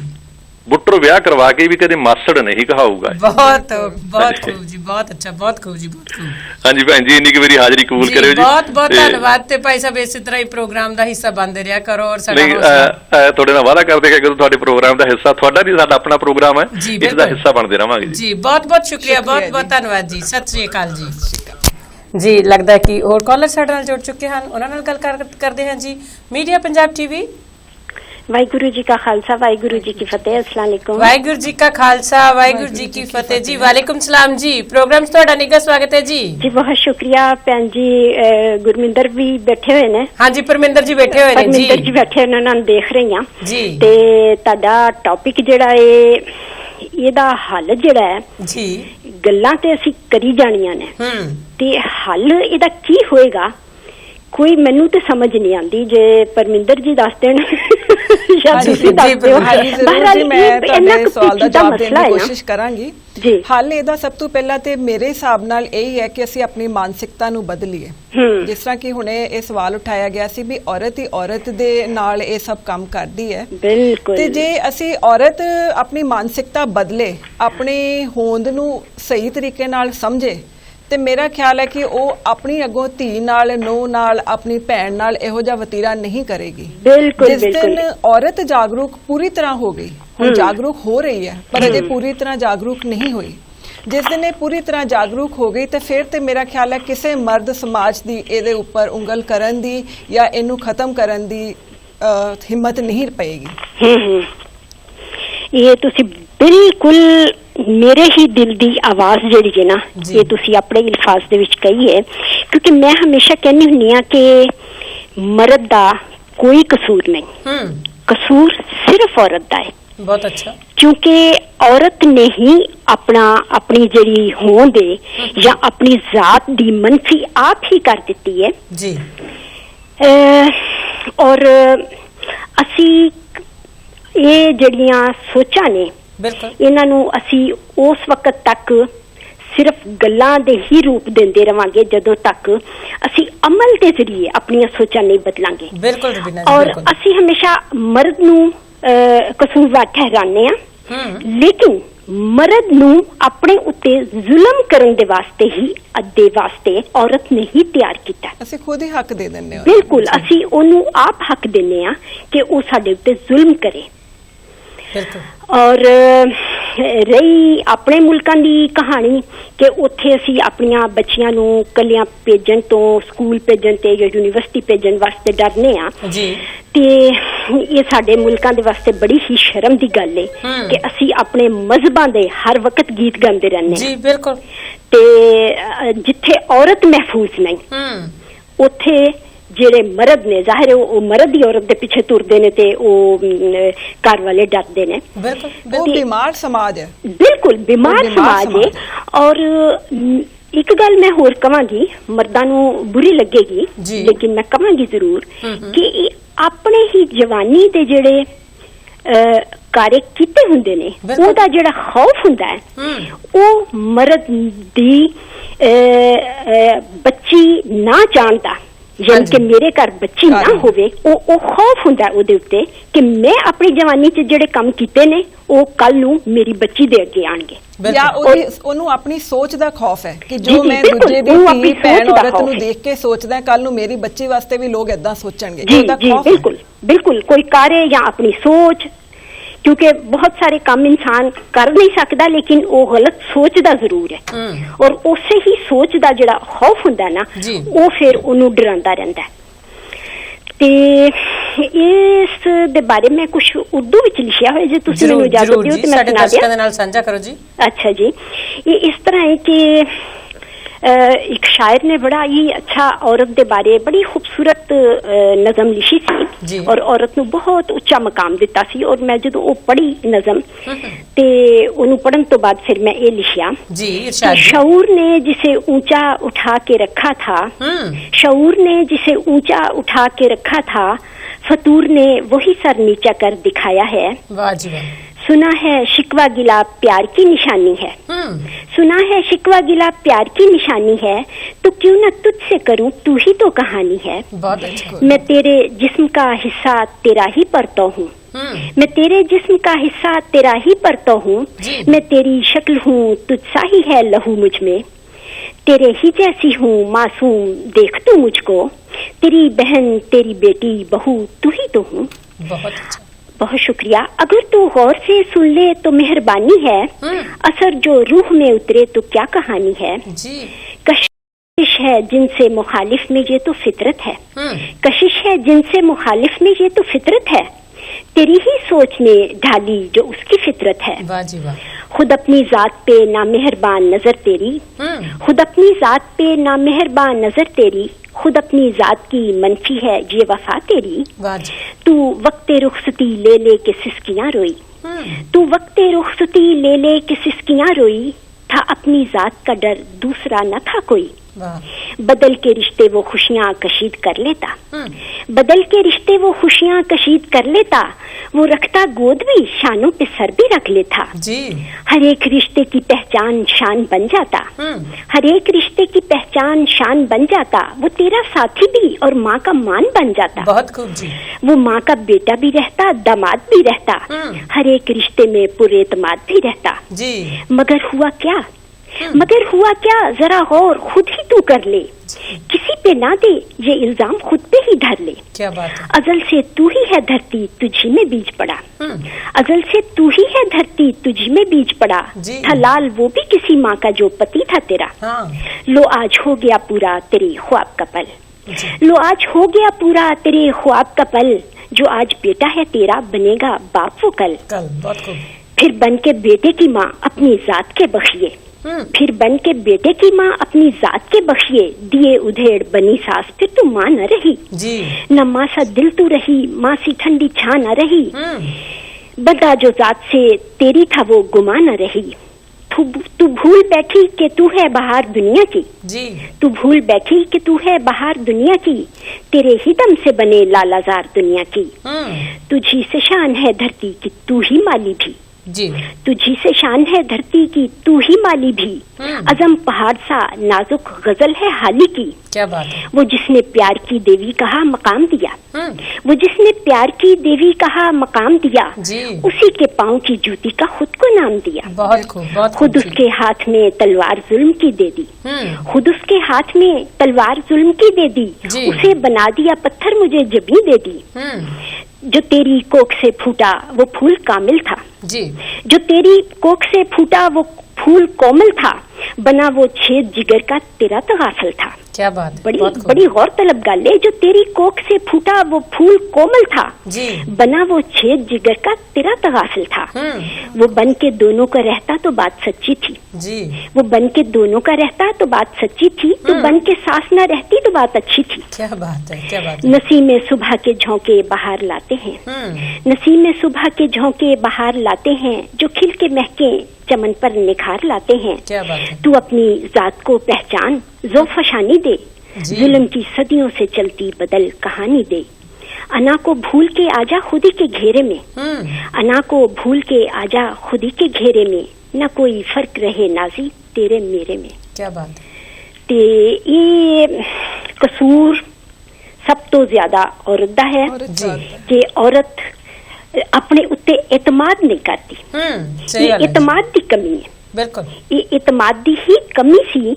ਬੁੱਟਰ ਵਿਆਹ ਕਰਵਾ ਕੇ ਵੀ ਕਦੇ ਮਾਸੜ ਨਹੀਂ ਕਹਾਊਗਾ। ਬਹੁਤ ਬਹੁਤ ਖੂਬ ਜੀ, ਬਹੁਤ ਅੱਛਾ, ਬਹੁਤ ਖੂਬ ਜੀ, ਬਹੁਤ ਖੂਬ। ਹਾਂਜੀ ਭੈਣ ਜੀ, ਇੰਨੀ ਕੁ ਮੇਰੀ ਹਾਜ਼ਰੀ ਕਬੂਲ ਕਰਿਓ ਜੀ। ਬਹੁਤ ਬਹੁਤ ਧੰਨਵਾਦ। ਤੇ ਭਾਈ ਸਾਹਿਬ ਇਸੇ ਤਰ੍ਹਾਂ ਹੀ ਪ੍ਰੋਗਰਾਮ ਦਾ ਹਿੱਸਾ ਬਣਦੇ ਰਿਹਾ ਕਰੋ। ਔਰ ਸਾਡਾ ਤੁਹਾਡੇ ਨਾਲ ਵਾਅਦਾ ਕਰਦੇ ਕਿ ਜਦੋਂ ਤੁਹਾਡੇ ਪ੍ਰੋਗਰਾਮ ਦਾ ਹਿੱਸਾ, ਤੁਹਾਡਾ ਨਹੀਂ ਸਾਡਾ ਆਪਣਾ ਪ੍ਰੋਗਰਾਮ ਹੈ, ਇਸ ਦਾ ਹਿੱਸਾ ਬਣਦੇ ਰਵਾਂਗੇ ਜੀ। ਬਹੁਤ ਬਹੁਤ ਸ਼ੁਕਰੀਆ, ਬਹੁਤ ਬਹੁਤ ਧੰਨਵਾਦ ਜੀ। ਸਤਿ ਸ੍ਰੀ ਅਕਾਲ ਜੀ। ਜੀ, ਲੱਗਦਾ ਕਿ ਹੋਰ ਕਾਲਰ ਸਾਡੇ ਨਾਲ ਜੁੜ ਚੁੱਕੇ ਹਨ, ਉਹਨਾਂ ਨਾਲ ਗੱਲ ਕਰਦੇ ਹਾਂ ਜੀ। Media Punjab TV. ਵਾਹਿਗੁਰੂ ਜੀ ਕਾ ਖਾਲਸਾ, ਵਾਹਿਗੁਰੂ ਜੀ ਕੀ ਫਤਿਹ। अस्सलाम वालेकुम। ਵਾਹਿਗੁਰੂ ਜੀ ਕਾ ਖਾਲਸਾ, ਵਾਹਿਗੁਰੂ ਜੀ ਕੀ ਫਤਿਹ ਜੀ। ਵਾਲੇकुम सलाम जी। प्रोग्राम ਤੁਹਾਡਾ ਨਿੱਘਾ ਸਵਾਗਤ ਹੈ ਜੀ। ਜੀ ਬਹੁਤ ਸ਼ੁਕਰੀਆ ਭੈਣ ਜੀ। ਗੁਰਮਿੰਦਰ ਵੀ ਬੈਠੇ ਹੋਏ ਨੇ। ਹਾਂਜੀ, ਪਰਮਿੰਦਰ ਜੀ ਬੈਠੇ ਹੋਏ ਨੇ ਜੀ। ਪਰਮਿੰਦਰ ਜੀ ਬੈਠੇ ਉਹਨਾਂ ਨੂੰ ਦੇਖ ਰਹੀ ਹਾਂ ਜੀ। ਤੇ ਤੁਹਾਡਾ ਟੌਪਿਕ ਜਿਹੜਾ ਇਹਦਾ ਹੱਲ ਜਿਹੜਾ ਹੈ ਜੀ, ਗੱਲਾਂ ਤੇ ਅਸੀਂ ਕਰੀ ਜਾਣੀਆਂ ਨੇ, ਤੇ ਹੱਲ ਇਹਦਾ ਕੀ ਹੋਏਗਾ ਕੋਈ ਮੈਨੂੰ ਤੇ ਸਮਝ ਨਹੀਂ ਆਉਂਦੀ। ਜੇ ਪਰਮਿੰਦਰ ਜੀ ਦੱਸ ਦੇਣ ਜਾਂ ਤੁਸੀਂ ਦੱਸ ਦਿਓ। ਬਹਰਾਲ ਮੈਂ ਤੁਹਾਡੇ ਸਵਾਲ ਦਾ ਜਵਾਬ ਦੇਣ ਦੀ ਕੋਸ਼ਿਸ਼ ਕਰਾਂਗੀ। ਹੱਲ ਇਹਦਾ ਸਭ ਤੋਂ ਪਹਿਲਾਂ ਤੇ ਮੇਰੇ ਹਿਸਾਬ ਨਾਲ ਇਹੀ ਹੈ ਕਿ ਅਸੀਂ ਆਪਣੀ ਮਾਨਸਿਕਤਾ ਨੂੰ ਬਦਲੀਏ। ਜਿਸ ਤਰ੍ਹਾਂ ਕਿ ਹੁਣੇ ਇਹ ਸਵਾਲ ਉਠਾਇਆ ਗਿਆ ਸੀ ਵੀ ਔਰਤ ਹੀ ਔਰਤ ਦੇ ਨਾਲ ਇਹ ਸਭ ਕੰਮ ਕਰਦੀ ਹੈ। ਬਿਲਕੁਲ। ਤੇ ਜੇ ਅਸੀਂ ਔਰਤ ਆਪਣੀ ਮਾਨਸਿਕਤਾ ਬਦਲੇ, ਆਪਣੀ ਹੋਂਦ ਨੂੰ ਸਹੀ ਤਰੀਕੇ ਨਾਲ ਸਮਝੇ, ਤੇ ਮੇਰਾ ਖਿਆਲ ਹੈ ਕਿ ਉਹ ਆਪਣੀ ਅੱਗੋਂ ਧੀ ਨਾਲ, ਨੂੰਹ ਨਾਲ, ਆਪਣੀ ਭੈਣ ਨਾਲ ਇਹੋ ਜਿਹਾ ਵਤੀਰਾ ਨਹੀਂ ਕਰੇਗੀ। ਬਿਲਕੁਲ। ਜਿਸ ਦਿਨ ਔਰਤ ਜਾਗਰੂਕ ਪੂਰੀ ਤਰ੍ਹਾਂ ਹੋ ਗਈ, ਹੁਣ ਜਾਗਰੂਕ ਹੋ ਰਹੀ ਹੈ ਪਰ ਅਜੇ ਪੂਰੀ ਤਰ੍ਹਾਂ ਜਾਗਰੂਕ ਨਹੀਂ ਹੋਈ, ਜਿਸ ਦਿਨ ਇਹ ਪੂਰੀ ਤਰ੍ਹਾਂ ਜਾਗਰੂਕ ਹੋ ਗਈ ਤੇ ਫਿਰ ਤੇ ਮੇਰਾ ਖਿਆਲ ਹੈ ਕਿਸੇ ਮਰਦ ਸਮਾਜ ਦੀ ਇਹਦੇ ਉੱਪਰ ਉਂਗਲ ਕਰਨ ਦੀ ਜਾਂ ਇਹਨੂੰ ਖਤਮ ਕਰਨ ਦੀ ਹਿੰਮਤ ਨਹੀਂ ਪਏਗੀ। ਇਹ ਤੁਸੀਂ ਬਿਲਕੁਲ ਮੇਰੇ ਹੀ ਦਿਲ ਦੀ ਆਵਾਜ਼ ਜਿਹੜੀ ਹੈ ਨਾ, ਇਹ ਤੁਸੀਂ ਆਪਣੇ ਅਲਫਾਜ਼ ਦੇ ਵਿੱਚ ਕਹੀ ਹੈ, ਕਿਉਂਕਿ ਮੈਂ ਹਮੇਸ਼ਾ ਕਹਿੰਦੀ ਹੁੰਦੀ ਹਾਂ ਕਿ ਮਰਦ ਦਾ ਕੋਈ ਕਸੂਰ ਨਹੀਂ, ਕਸੂਰ ਸਿਰਫ ਔਰਤ ਦਾ ਹੈ। ਬਹੁਤ ਅੱਛਾ। ਕਿਉਂਕਿ ਔਰਤ ਨੇ ਹੀ ਆਪਣੀ ਜਿਹੜੀ ਹੋਂਦ ਹੈ ਜਾਂ ਆਪਣੀ ਜ਼ਾਤ ਦੀ ਮੰਫੀ ਆਪ ਹੀ ਕਰ ਦਿੱਤੀ ਹੈ ਜੀ। ਔਰ ਅਸੀਂ ਇਹ ਜਿਹੜੀਆਂ ਸੋਚਾਂ ਨੇ, ਇਹਨਾਂ ਨੂੰ ਅਸੀਂ ਉਸ ਵਕਤ ਤੱਕ ਸਿਰਫ ਗੱਲਾਂ ਦੇ ਹੀ ਰੂਪ ਦਿੰਦੇ ਰਵਾਂਗੇ ਜਦੋਂ ਤੱਕ ਅਸੀਂ ਅਮਲ ਦੇ ਜ਼ਰੀਏ ਆਪਣੀਆਂ ਸੋਚਾਂ ਨਹੀਂ ਬਦਲਾਂਗੇ। ਬਿਲਕੁਲ। ਔਰ ਅਸੀਂ ਹਮੇਸ਼ਾ ਮਰਦ ਨੂੰ ਕਸੂਰਵਾਰ ਠਹਿਰਾਉਂਦੇ ਹਾਂ, ਲੇਕਿਨ ਮਰਦ ਨੂੰ ਆਪਣੇ ਉੱਤੇ ਜ਼ੁਲਮ ਕਰਨ ਦੇ ਵਾਸਤੇ ਔਰਤ ਨੇ ਹੀ ਤਿਆਰ ਕੀਤਾ। ਅਸੀਂ ਖੁਦ ਹੀ ਹੱਕ ਦੇ ਦਿੰਦੇ ਹਾਂ। ਬਿਲਕੁਲ, ਅਸੀਂ ਉਹਨੂੰ ਆਪ ਹੱਕ ਦਿੰਦੇ ਹਾਂ ਕਿ ਉਹ ਸਾਡੇ ਉੱਤੇ ਜ਼ੁਲਮ ਕਰੇ। ਔਰ ਰਹੀ ਆਪਣੇ ਮੁਲਕਾਂ ਦੀ ਕਹਾਣੀ ਕਿ ਉੱਥੇ ਅਸੀਂ ਆਪਣੀਆਂ ਬੱਚੀਆਂ ਨੂੰ ਕੱਲਿਆਂ ਭੇਜਣ ਤੋਂ, ਸਕੂਲ ਭੇਜਣ ਤੇ ਜਾਂ ਯੂਨੀਵਰਸਿਟੀ ਭੇਜਣ ਵਾਸਤੇ ਡਰਨੇ ਆ, ਤੇ ਇਹ ਸਾਡੇ ਮੁਲਕਾਂ ਦੇ ਵਾਸਤੇ ਬੜੀ ਹੀ ਸ਼ਰਮ ਦੀ ਗੱਲ ਹੈ ਕਿ ਅਸੀਂ ਆਪਣੇ ਮਜ਼ਹਬਾਂ ਦੇ ਹਰ ਵਕਤ ਗੀਤ ਗਾਉਂਦੇ ਰਹਿੰਦੇ ਜੀ। ਬਿਲਕੁਲ। ਤੇ ਜਿੱਥੇ ਔਰਤ ਮਹਿਫੂਜ਼ ਨਹੀਂ, ਉੱਥੇ ਜਿਹੜੇ ਮਰਦ ਨੇ, ਜ਼ਾਹਿਰ ਹੈ ਉਹ ਮਰਦ ਹੀ ਔਰਤ ਦੇ ਪਿੱਛੇ ਤੁਰਦੇ ਨੇ ਤੇ ਉਹ ਘਰ ਵਾਲੇ ਡਰਦੇ ਨੇ। ਉਹ ਬਿਮਾਰ ਸਮਾਜ ਹੈ। ਬਿਲਕੁਲ ਬਿਮਾਰ ਸਮਾਜ ਹੈ। ਔਰ ਇੱਕ ਗੱਲ ਮੈਂ ਹੋਰ ਕਵਾਂਗੀ, ਮਰਦਾਂ ਨੂੰ ਬੁਰੀ ਲੱਗੇਗੀ ਲੇਕਿਨ ਮੈਂ ਕਵਾਂਗੀ ਜ਼ਰੂਰ ਕਿ ਆਪਣੇ ਹੀ ਜਵਾਨੀ ਦੇ ਜਿਹੜੇ ਕਾਰੇ ਕੀਤੇ ਹੁੰਦੇ ਨੇ ਉਹਦਾ ਜਿਹੜਾ ਖੌਫ ਹੁੰਦਾ ਹੈ ਉਹ ਮਰਦ ਦੀ ਬੱਚੀ ਨਾ ਜਾਣਦਾ ਯਾਨੀ ਕਿ ਮੇਰੇ ਘਰ ਬੱਚੀ ਨਾ ਹੋਵੇ ਉਹ ਖੌਫ ਹੁੰਦਾ ਉਹਦੇ ਉੱਤੇ ਕਿ ਮੈਂ ਆਪਣੀ ਜਵਾਨੀ 'ਚ ਜਿਹੜੇ ਕੰਮ ਕੀਤੇ ਨੇ ਉਹ ਕੱਲ ਨੂੰ ਮੇਰੀ ਬੱਚੀ ਦੇ ਅੱਗੇ ਆਣਗੇ ਜਾਂ ਉਹਨੂੰ ਆਪਣੀ ਸੋਚ ਦਾ ਖੌਫ ਹੈ ਕਿ ਜੋ ਮੈਂ ਦੂਜੇ ਦੀ ਧੀ ਭੈਣ ਔਰਤ ਨੂੰ ਦੇਖ ਕੇ ਸੋਚਦਾ ਕੱਲ ਨੂੰ ਮੇਰੀ ਬੱਚੀ ਵਾਸਤੇ ਵੀ ਲੋਕ ਏਦਾਂ ਸੋਚਣਗੇ ਉਹਦਾ ਖੌਫ ਬਿਲਕੁਲ ਬਿਲकुल कोई कार्य या अपनी सोच क्योंकि बहुत सारे काम इंसान कर नहीं सकता लेकिन वो गलत सोचदा जरूर है और उसे ही सोच दा जिहड़ा खौफ हुंदा ना वो फिर उन्हें डरांदा रहिंदा है ते इस दे बारे में कुछ उर्दू विच लिखिया होया जे तुसीं मैनूं इजाजत दिओ ते मैं सुना दियां साझा करो जी। अच्छा जी ये इस तरह है कि एक शायर ने बड़ा ही अच्छा औरत दे बारे बड़ी खूबसूरत नज़म लिखी सी और औरत नूं बहुत उच्चा मकाम दिता सी और मैं जदों वो पढ़ी नज़म ते ओनू पढ़न तो बाद फिर मैं ये लिखिया शऊर ने जिसे ऊंचा उठा के रखा था शऊर ने जिसे ऊंचा उठा के रखा था फतूर ने वही सर नीचा कर दिखाया है। वाह जी वाह। सुना है शिकवा गिला प्यार की निशानी है सुना है शिकवा गिला प्यार की निशानी है तो क्यों न तुझसे करूं तू ही तो कहानी है। बहुत अच्छा। मैं तेरे जिस्म का हिस्सा तेरा ही परता हूँ मैं तेरे जिस्म का हिस्सा तेरा ही परता हूँ मैं तेरी शक्ल हूँ तुझसा ही है लहू मुझ में तेरे ही जैसी हूँ मासूम देख तू मुझको तेरी बहन तेरी बेटी बहू तू ही तो हूँ। बहुत अच्छा। बहुत शुक्रिया। अगर तू गौर से सुन ले तो मेहरबानी है असर जो रूह में उतरे तो क्या कहानी है। कशिश है जिनसे मुखालिफ में ये तो फितरत है कशिश है जिनसे मुखालिफ में ये तो फितरत है तेरी ही सोच ने ढाली जो उसकी फितरत है। वाह जी वाह। खुद अपनी जात पे नामेहरबान नजर तेरी खुद अपनी जात पे नामेहरबान नजर तेरी खुद अपनी जात की मनफी है ये वफा तेरी। तू वक्ते रुखसती ले ले के सिसकियां रोई तू वक्ते रुखसती ले ले के सिसकियां रोई था अपनी जात का डर दूसरा न था कोई। बदल के रिश्ते वो खुशियां कशीद कर लेता बदल के रिश्ते वो खुशियां कशीद कर लेता वो रखता गोद भी शानों पे सर भी रख लेता हर एक रिश्ते की पहचान शान बन जाता हर एक रिश्ते की पहचान शान बन जाता वो तेरा साथी भी और माँ का मान बन जाता। बहुत खूब जी। वो माँ का बेटा भी रहता दामाद भी रहता हर एक रिश्ते में पुरेतमाद भी रहता जी। मगर हुआ क्या मगर हुआ क्या जरा गौर खुद ही तू कर ले किसी पे ना दे ये इल्जाम खुद पे ही धर ले। क्या बात है। अजल से तू ही है धरती तुझी में बीज पड़ा अजल से तू ही है धरती तुझी में बीज पड़ा था लाल वो भी किसी माँ का जो पति था तेरा। लो आज हो गया पूरा तेरे ख्वाब का पल लो आज हो गया पूरा तेरे ख्वाब का पल जो आज बेटा है तेरा बनेगा बाप वो कल। बहुत खूब। फिर बन के बेटे की माँ अपनी जात के बख्शिए फिर बन के बेटे की माँ अपनी जात के बख्शिए दिए उधेड़ बनी सास फिर तू माँ न रही न माँ सा दिल तू रही माँ सी ठंडी छा न रही बता जो जात से तेरी था वो गुमा न रही तू भूल बैठी कि तू है बाहर दुनिया की तू भूल बैठी कि तू है बाहर दुनिया की तेरे ही दम से बने लालाजार दुनिया की तुझी से शान है धरती की तू ही माली भी तुझी से शान है धरती की तू ही माली भी अजम पहाड़ सा नाजुक गजल है हाली की। क्या बात है। वो जिसने प्यार की देवी कहा मकाम दिया वो जिसने प्यार की देवी कहा मकाम दिया उसी के पाँव की जूती का खुद को नाम दिया। बहुत खूब। बहुत खुद उसके हाथ में तलवार जुल्म की दे दी खुद उसके हाथ में तलवार जुल्म की दे दी उसे बना दिया पत्थर मुझे जबी दे दी जो तेरी कोख से फूटा वो फूल कामिल था जो तेरी कोख से फूटा वो फूल कोमल था बना वो छेद जिगर का तेरा तो गाफिल था। क्या बात है। बड़ी गौर तलब गल है जो तेरी कोख से फूटा वो फूल कोमल था बना वो छेद जिगर का तेरा तो गाफिल था। वो बन के दोनों का रहता तो बात सच्ची थी वो बन के दोनों का रहता तो बात सच्ची थी तो बन के सास न रहती तो बात अच्छी थी। क्या बात है। क्या बात है। नसीब में सुबह के झोंके बाहर लाते हैं नसीब में सुबह के झोंके बाहर लाते हैं जो खिल के महके चमन पर निखार लाते हैं। क्या बात है। तू अपनी जात को पहचान ज़ोफ़शानी दे जुल्म की सदियों से चलती बदल कहानी दे अना को भूल के आजा खुदी के घेरे में, अना को भूल के आजा खुदी के घेरे में, ना कोई फर्क रहे नाजी तेरे मेरे में। क्या बात है। ते ये कसूर सब तो ज्यादा औरत दा है कि औरत अपने उत्ते एतमाद नहीं करती। सही ये गल है। एतमाद की कमी है, बिल्कुल ये एतमाद की ही कमी सी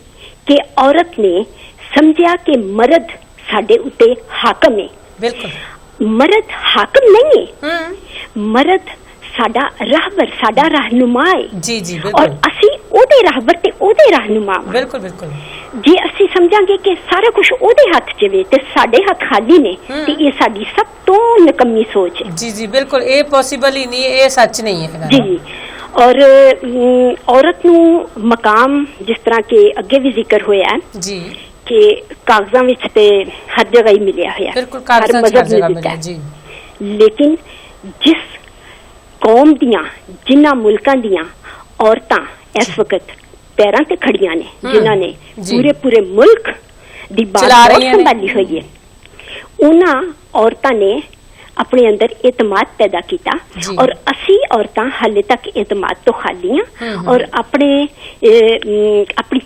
कि औरत ने समझा कि मर्द साडे उत्ते हाकम है। बिल्कुल मर्द हाकम नहीं है, मर्द साडा रहबर, साडा रहनुमा है। जी जी और बिल्कुल असी ओदे रहबर ते ओदे रहनुमा वां। बिल्कुल बिल्कुल जे ਅਸੀਂ ਸਮਝਾਂਗੇ ਕਿ ਸਾਰਾ ਕੁਝ ਉਹਦੇ ਹੱਥ 'ਚ ਵੇ ਤੇ ਸਾਡੇ ਹੱਥ ਖਾਲੀ ਨੇ ਤੇ ਇਹ ਸਾਡੀ ਸਭ ਤੋਂ ਨਕਮੀ ਸੋਚ ਹੈ। जी जी बिल्कुल ये पॉसिबल ही नहीं है, ये सच नहीं है। ਜੀ ਔਰ ਔਰਤ ਨੂੰ ਮਕਾਮ ਜਿਸ ਤਰ੍ਹਾਂ ਕਿ ਅੱਗੇ ਵੀ ਜ਼ਿਕਰ ਹੋਇਆ ਹੈ जी ਕਿ ਕਾਗਜ਼ਾਂ ਵਿੱਚ ਤੇ ਹਰ ਜਗ੍ਹਾ ਹੀ ਮਿਲਿਆ ਹੋਇਆ ਹੈ, बिल्कुल कागजात ਮਜ਼ਹਬ हर जगह ਨੇ मिले ਦਿੱਤਾ ਹੈ। जी ਲੇਕਿन ਜਿਸ ਕੌਮ ਦੀਆਂ ਜਿਨ੍ਹਾਂ ਮੁਲਕਾਂ ਦੀਆਂ ਔਰਤਾਂ ਇਸ ਵਕਤ ਪੈਰਾਂ ਤੇ ਖੜੀਆਂ ਨੇ, ਜਿਨ੍ਹਾਂ ਨੇ ਜੀ। ਪੂਰੇ ਮੁਲਕ ਦੀ ਚਲਾ ਬਾਤ ਰਹੀਆਂ ਨੇ। ਸੰਭਾਲੀ ਹੋਈ ਹੈ, ਉਹਨਾਂ ਔਰਤਾਂ ਨੇ ਆਪਣੇ ਅੰਦਰ ਇਤਮਾਦ ਪੈਦਾ ਕੀਤਾ। ਜੀ। ਔਰ ਅਸੀਂ ਔਰਤਾਂ ਹਾਲੇ ਤੱਕ ਇਤਮਾਦ ਤੋਂ ਖਾਲੀ ਹਾਂ ਔਰ ਆਪਣੀ